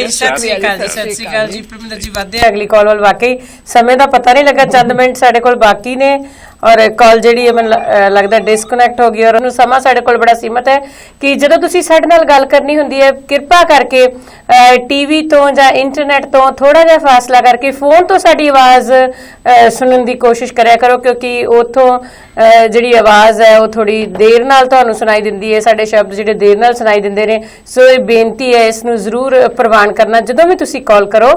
ਸਤਿ ਸ੍ਰੀ ਅਕਾਲ ਜੀ। ਸਤਿ ਸ੍ਰੀ ਅਕਾਲ ਜੀ। ਪਰਮਿੰਦਰ ਜੀ ਵਧਦੇ ਅਗਲੀ ਕਾਲ ਵੱਲ। ਵਾਕਈ ਸਮੇਂ ਦਾ ਪਤਾ ਨਹੀਂ ਲੱਗਾ, ਚੰਦ ਮਿੰਟ ਸਾਡੇ ਕੋਲ ਬਾਕੀ ਨੇ ਔਰ ਕਾਲ ਜਿਹੜੀ ਹੈ ਮੈਨੂੰ ਲੱਗਦਾ ਡਿਸਕਨੈਕਟ ਹੋ ਗਈ ਔਰ ਉਹਨੂੰ ਸਮਾਂ ਸਾਡੇ ਕੋਲ ਬੜਾ ਸੀਮਤ ਹੈ ਕਿ ਜਦੋਂ ਤੁਸੀਂ ਸਾਡੇ ਨਾਲ ਗੱਲ ਕਰਨੀ ਹੁੰਦੀ ਹੈ ਕਿਰਪਾ ਕਰਕੇ ਟੀਵੀ ਤੋਂ ਜਾਂ ਇੰਟਰਨੈਟ ਤੋਂ ਥੋੜਾ ਜਿਹਾ ਫਾਸਲਾ ਕਰਕੇ ਫੋਨ ਤੋਂ ਸਾਡੀ ਆਵਾਜ਼ ਸੁਣਨ ਦੀ ਕੋਸ਼ਿਸ਼ ਕਰਿਆ ਕਰੋ ਕਿਉਂਕਿ ਉਥੋਂ ਜਿਹੜੀ ਆਵਾਜ਼ ਹੈ ਉਹ ਥੋੜੀ ਦੇਰ ਨਾਲ ਤੁਹਾਨੂੰ ਸੁਣਾਈ ਦਿੰਦੀ ਹੈ ਸਾਡੇ ਸ਼ਬਦ ਜਿਹੜੇ ਦੇਰ ਨਾਲ ਸੁਣਾਈ ਦਿੰਦੇ ਨੇ ਸੋ ਇਹ ਬੇਨਤੀ ਹੈ ਇਸ ਨੂੰ ਜ਼ਰੂਰ ਪ੍ਰਵਾਨ ਕਰਨਾ ਜਦੋਂ ਵੀ ਤੁਸੀਂ ਕਾਲ ਕਰੋ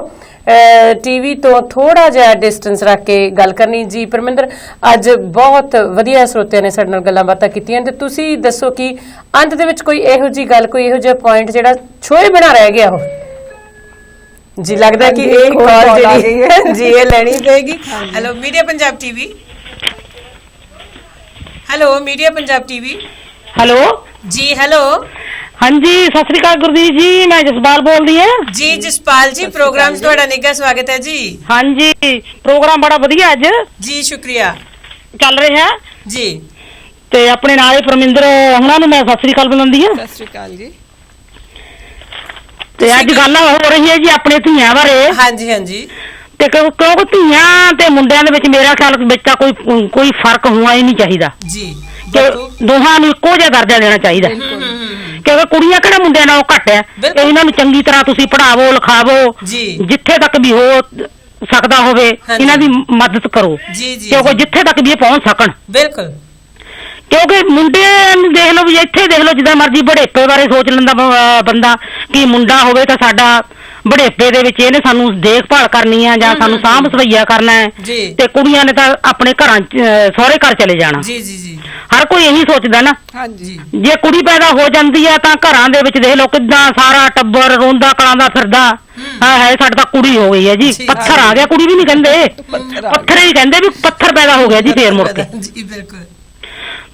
ਟੀਵੀ ਤੋਂ ਥੋੜਾ ਜਿਹਾ ਡਿਸਟੈਂਸ ਰੱਖ ਕੇ ਗੱਲ ਕਰਨੀ ਜੀ ਪਰਮਿੰਦਰ ਅੱਜ ਬਹੁਤ ਵਧੀਆ ਸਰੋਤਿਆਂ ਨੇ ਸਾਡੇ ਨਾਲ ਗੱਲਾਂ ਬਾਤਾਂ ਕੀਤੀਆਂ ਤੇ ਤੁਸੀਂ ਦੱਸੋ ਕਿ ਅੰਤ ਦੇ ਵਿੱਚ ਕੋਈ ਇਹੋ ਜੀ ਗੱਲ ਕੋਈ ਇਹੋ ਜਿਹਾ ਪੁਆਇੰਟ ਜਿਹੜਾ ਛੋਏ ਬਣਾ ਰਹਿ ਗਿਆ ਹੋ ਜੀ ਲੱਗਦਾ ਕਿ ਇਹ ਕਾਲ ਜਿਹੜੀ ਹੈ ਜੀ ਇਹ ਲੈਣੀ ਪਏਗੀ hello media Punjab TV hello media Punjab TV hello ਜੀ ਹੈਲੋ ਹਾਂਜੀ ਸਤਿ ਸ੍ਰੀ ਅਕਾਲ ਗੁਰਦੀਪ ਜੀ ਮੈਂ ਜਸਪਾਲ ਬੋਲਦੀ ਹਾਂ ਜੀ ਜਸਪਾਲ ਜੀ ਪ੍ਰੋਗਰਾਮ 'ਚ ਤੁਹਾਡਾ ਨਿੱਘਾ ਸਵਾਗਤ ਹੈ ਜੀ ਹਾਂਜੀ ਪ੍ਰੋਗਰਾਮ ਬੜਾ ਵਧੀਆ ਅੱਜ ਜੀ ਸ਼ੁਕਰੀਆ ਚੱਲ ਰਿਹਾ ਜੀ ਤੇ ਆਪਣੇ ਨਾਲ ਪਰਮਿੰਦਰ ਹੁਣਾਂ ਨੂੰ ਮੈਂ ਸਤਿ ਸ੍ਰੀ ਅਕਾਲ ਬੁਲਾਉਂਦੀ ਹਾਂ ਸਤਿ ਸ਼੍ਰੀ ਅਕਾਲ ਜੀ ਤੇ ਅੱਜ ਗੱਲ ਹੋ ਰਹੀ ਹੈ ਜੀ ਆਪਣੇ ਧੀਆਂ ਬਾਰੇ ਹਾਂਜੀ ਹਾਂਜੀ ਤੇ ਕਿਉਂਕਿ ਧੀਆਂ ਤੇ ਮੁੰਡਿਆਂ ਦੇ ਵਿੱਚ ਮੇਰਾ ਖਿਆਲ ਵਿੱਚ ਤਾਂ ਕੋਈ ਫਰਕ ਹੋਣਾ ਹੀ ਨਹੀਂ ਚਾਹੀਦਾ ਜੀ ਕਿ ਦੋਹਾਂ ਨੂੰ ਇੱਕੋ ਜਿਹਾ ਦਰਜਾ ਦੇਣਾ ਚਾਹੀਦਾ ਕਿਉਂਕਿ ਕੁੜੀਆਂ ਕਿਹੜਾ ਮੁੰਡਿਆਂ ਨਾਲੋਂ ਘੱਟ ਹੈ ਇਹਨਾਂ ਨੂੰ ਚੰਗੀ ਤਰ੍ਹਾਂ ਤੁਸੀਂ ਪੜ੍ਹਾਵੋ ਲਿਖਾਵੋ ਜਿੱਥੇ ਤੱਕ ਵੀ ਹੋ ਸਕਦਾ ਹੋਵੇ ਇਹਨਾਂ ਦੀ ਮਦਦ ਕਰੋ ਕਿਉਂਕਿ ਜਿੱਥੇ ਤੱਕ ਵੀ ਇਹ ਪਹੁੰਚ ਸਕਣ ਬਿਲਕੁਲ ਕਿਉਂਕਿ ਮੁੰਡੇ ਦੇਖ ਲਓ ਵੀ ਇੱਥੇ ਦੇਖ ਲਓ ਜਿੱਦਾਂ ਮਰਜ਼ੀ ਬੜੇਪੇ ਬਾਰੇ ਸੋਚ ਲੈਂਦਾ ਬੰਦਾ ਕਿ ਮੁੰਡਾ ਹੋਵੇ ਤਾਂ ਸਾਡਾ ਬੜੇਪੇ ਦੇ ਵਿੱਚ ਇਹਨੇ ਸਾਨੂੰ ਦੇਖਭਾਲ ਕਰਨੀ ਆ ਜਾਂ ਸਾਨੂੰ ਸਾਂਭ ਸਵਈਆ ਕਰਨਾ ਹੈ ਤੇ ਕੁੜੀਆਂ ਨੇ ਤਾਂ ਆਪਣੇ ਘਰਾਂ ਸਹੁਰੇ ਘਰ ਚਲੇ ਜਾਣਾ ਹਰ ਕੋਈ ਇਹੀ ਸੋਚਦਾ ਨਾ ਜੇ ਕੁੜੀ ਪੈਦਾ ਹੋ ਜਾਂਦੀ ਆ ਤਾਂ ਘਰਾਂ ਦੇ ਵਿੱਚ ਦੇਖ ਲਓ ਕਿੱਦਾਂ ਸਾਰਾ ਟੱਬਰ ਰੋਂਦਾ ਕਲਾਂਦਾ ਫਿਰਦਾ ਹੈ ਸਾਡਾ ਤਾਂ ਕੁੜੀ ਹੋ ਗਈ ਹੈ ਜੀ ਪੱਥਰ ਆ ਗਿਆ ਕੁੜੀ ਵੀ ਨਹੀਂ ਕਹਿੰਦੇ ਪੱਥਰ ਹੀ ਕਹਿੰਦੇ ਵੀ ਪੱਥਰ ਪੈਦਾ ਹੋ ਗਿਆ ਜੀ ਫੇਰ ਮੁੜ ਕੇ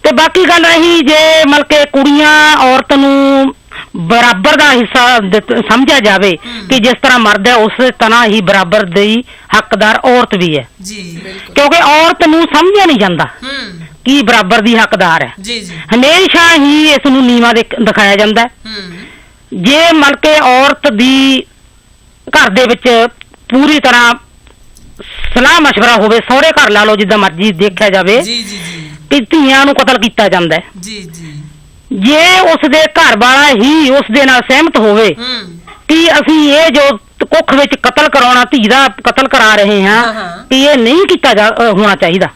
ਤੇ ਬਾਕੀ ਗੱਲ ਰਹੀ ਜੇ ਮਤਲਬ ਕਿ ਕੁੜੀਆਂ ਔਰਤ ਨੂੰ ਬਰਾਬਰ ਦਾ ਹਿੱਸਾ ਸਮਝਿਆ ਜਾਵੇ ਕਿ ਜਿਸ ਤਰ੍ਹਾਂ ਮਰਦ ਹੈ ਉਸ ਤਰ੍ਹਾਂ ਹੀ ਬਰਾਬਰ ਦੀ ਹੱਕਦਾਰ ਔਰਤ ਵੀ ਹੈ ਕਿਉਂਕਿ ਔਰਤ ਨੂੰ ਸਮਝਿਆ ਨਹੀਂ ਜਾਂਦਾ ਕਿ ਬਰਾਬਰ ਦੀ ਹੱਕਦਾਰ ਹੈ ਹਮੇਸ਼ਾ ਹੀ ਇਸ ਨੂੰ ਨੀਵਾਂ ਦਿਖਾਇਆ ਜਾਂਦਾ ਜੇ ਮਤਲਬ ਕਿ ਔਰਤ ਦੀ ਘਰ ਦੇ ਵਿੱਚ ਪੂਰੀ ਤਰ੍ਹਾਂ ਸਲਾਹ ਮਸ਼ਵਰਾ ਹੋਵੇ ਸਹੁਰੇ ਘਰ ਲਾ ਲਓ ਜਿੱਦਾਂ ਮਰਜ਼ੀ ਦੇਖਿਆ ਜਾਵੇ ਕਿ ਧੀਆਂ ਨੂੰ ਕਤਲ ਕੀਤਾ ਜਾਂਦਾ ਹੈ ਜੇ ਉਸ ਦੇ ਘਰ ਵਾਲਾ ਹੀ ਉਸ ਦੇ ਨਾਲ ਸਹਿਮਤ ਹੋਵੇ ਕਿ ਅਸੀਂ ਇਹ ਜੋ ਕੁੱਖ ਵਿੱਚ ਕਤਲ ਕਰਾਉਣਾ ਧੀ ਦਾ ਕਤਲ ਕਰਾ ਰਹੇ ਹਾਂ ਕਿ ਇਹ ਨਹੀਂ ਕੀਤਾ ਹੋਣਾ ਚਾਹੀਦਾ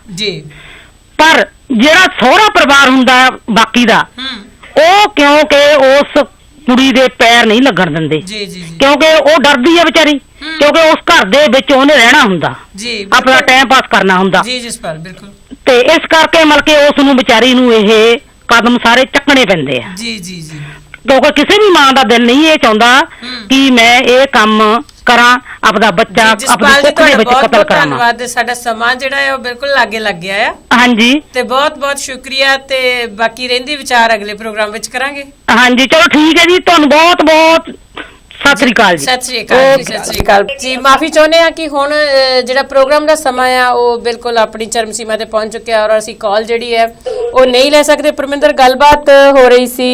ਪਰ ਜਿਹੜਾ ਸਹੁਰਾ ਪਰਿਵਾਰ ਹੁੰਦਾ ਬਾਕੀ ਦਾ ਉਹ ਕਿਉਂਕਿ ਉਸ ਕੁੜੀ ਦੇ ਪੈਰ ਨਹੀਂ ਲੱਗਣ ਦਿੰਦੇ ਕਿਉਂਕਿ ਉਹ ਡਰਦੀ ਹੈ ਵਿਚਾਰੀ ਕਿਉਂਕਿ ਉਸ ਘਰ ਦੇ ਵਿੱਚ ਉਹਨੇ ਰਹਿਣਾ ਹੁੰਦਾ ਆਪਣਾ ਟਾਈਮ ਪਾਸ ਕਰਨਾ ਹੁੰਦਾ ਤੇ ਇਸ ਕਰਕੇ ਮਤਲਬ ਕਿ ਉਸ ਨੂੰ ਵਿਚਾਰੀ ਨੂੰ ਇਹ ਕਦਮ ਸਾਰੇ ਚੱਕਣੇ ਪੈਂਦੇ ਆ ਕਿਉਂਕਿ ਕਿਸੇ ਵੀ ਮਾਂ ਦਾ ਦਿਲ ਨਹੀਂ ਇਹ ਚਾਹੁੰਦਾ ਕਿ ਮੈਂ ਇਹ ਕੰਮ ਕਰਾਂ ਆਪਦਾ ਬੱਚਾ ਆਪਣੀ ਕੁੱਖ ਦੇ ਵਿੱਚ ਕਤਲ ਕਰਾਂ ਧੰਨਵਾਦ ਸਾਡਾ ਸਮਾਂ ਜਿਹੜਾ ਹੈ ਉਹ ਬਿਲਕੁਲ ਲਾਗੇ ਲੱਗ ਗਿਆ ਆ ਹਾਂਜੀ ਤੇ ਬਹੁਤ ਬਹੁਤ ਸ਼ੁਕਰੀਆ ਤੇ ਬਾਕੀ ਰਹਿੰਦੀ ਵਿਚਾਰ ਅਗਲੇ ਪ੍ਰੋਗਰਾਮ ਵਿੱਚ ਕਰਾਂਗੇ ਹਾਂਜੀ ਚਲੋ ਠੀਕ ਹੈ ਜੀ ਤੁਹਾਨੂੰ ਬਹੁਤ ਬਹੁਤ ਸਤਿ ਸ੍ਰੀ ਅਕਾਲ ਜੀ ਸਤਿ ਸ੍ਰੀ ਅਕਾਲ ਜੀ ਸਤਿ ਸ੍ਰੀ ਅਕਾਲ ਜੀ ਮਾਫੀ ਚਾਹੁੰਦੇ ਆ ਕਿ ਹੁਣ ਜਿਹੜਾ ਪ੍ਰੋਗਰਾਮ ਦਾ ਸਮਾਂ ਆ ਉਹ ਬਿਲਕੁਲ ਆਪਣੀ ਚਰਮ ਸੀਮਾ ਤੇ ਪਹੁੰਚ ਚੁੱਕਿਆ ਔਰ ਅਸੀਂ ਕਾਲ ਜਿਹੜੀ ਹੈ ਉਹ ਨਹੀਂ ਲੈ ਸਕਦੇ ਪਰਮਿੰਦਰ ਗੱਲਬਾਤ ਹੋ ਰਹੀ ਸੀ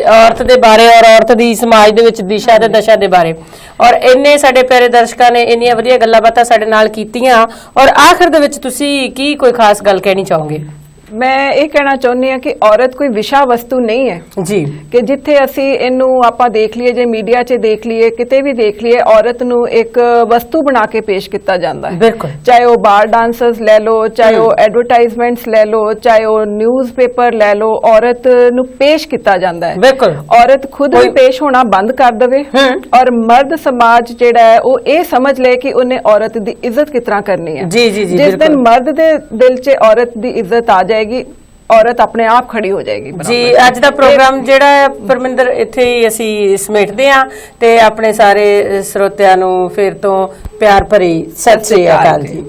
ਔਰਤ ਦੇ ਬਾਰੇ ਔਰ ਔਰਤ ਦੀ ਸਮਾਜ ਦੇ ਵਿੱਚ ਦਿਸ਼ਾ ਤੇ ਦਸ਼ਾ ਦੇ ਬਾਰੇ ਔਰ ਇੰਨੇ ਸਾਡੇ ਪਿਆਰੇ ਦਰਸ਼ਕਾਂ ਨੇ ਇੰਨੀਆਂ ਵਧੀਆ ਗੱਲਾਂ ਬਾਤਾਂ ਸਾਡੇ ਨਾਲ ਕੀਤੀਆਂ ਔਰ ਆਖਰ ਦੇ ਵਿੱਚ ਤੁਸੀਂ ਕੀ ਕੋਈ ਖਾਸ ਗੱਲ ਕਹਿਣੀ ਚਾਹੋਗੇ ਮੈਂ ਇਹ ਕਹਿਣਾ ਚਾਹੁੰਦੀ ਹਾਂ ਕਿ ਔਰਤ ਕੋਈ ਵਿਸ਼ਾ ਵਸਤੂ ਨਹੀਂ ਹੈ ਜੀ ਕਿ ਜਿੱਥੇ ਅਸੀਂ ਇਹਨੂੰ ਆਪਾਂ ਦੇਖ ਲਈਏ ਜੇ ਮੀਡੀਆ 'ਚ ਦੇਖ ਲਈਏ ਕਿਤੇ ਵੀ ਦੇਖ ਲਈਏ ਔਰਤ ਨੂੰ ਇੱਕ ਵਸਤੂ ਬਣਾ ਕੇ ਪੇਸ਼ ਕੀਤਾ ਜਾਂਦਾ ਹੈ ਬਿਲਕੁਲ ਚਾਹੇ ਉਹ ਬਾਰ ਡਾਂਸਰਸ ਲੈ ਲਓ ਚਾਹੇ ਉਹ ਐਡਵਰਟਾਈਜ਼ਮੈਂਟਸ ਲੈ ਲਓ ਚਾਹੇ ਉਹ ਨਿਊਜ਼ਪੇਪਰ ਲੈ ਲਓ ਔਰਤ ਨੂੰ ਪੇਸ਼ ਕੀਤਾ ਜਾਂਦਾ ਹੈ ਬਿਲਕੁਲ ਔਰਤ ਖੁਦ ਵੀ ਪੇਸ਼ ਹੋਣਾ ਬੰਦ ਕਰ ਦੇਵੇ ਔਰ ਮਰਦ ਸਮਾਜ ਜਿਹੜਾ ਹੈ ਉਹ ਇਹ ਸਮਝ ਲੈ ਕਿ ਉਹਨੇ ਔਰਤ ਦੀ ਇੱਜ਼ਤ ਕਿਸ ਤਰ੍ਹਾਂ ਕਰਨੀ ਹੈ ਜਿਸ ਦਿਨ ਮਰਦ ਦੇ ਦਿਲ 'ਚ ਔਰਤ ਦੀ ਇੱਜ਼ਤ ਆ ਜਾਏਗੀ ਔਰਤ ਆਪਣੇ ਆਪ ਖੜੀ ਹੋ ਜਾਏਗੀ ਜੀ ਅੱਜ ਦਾ ਪ੍ਰੋਗਰਾਮ ਜਿਹੜਾ ਪਰਮਿੰਦਰ ਇੱਥੇ ਹੀ ਅਸੀਂ ਸਮੇਟਦੇ ਹਾਂ ਤੇ ਆਪਣੇ ਸਾਰੇ ਸਰੋਤਿਆਂ ਨੂੰ ਫਿਰ ਤੋਂ ਪਿਆਰ ਭਰੀ ਸਤਿ ਸ੍ਰੀ ਅਕਾਲ ਜੀ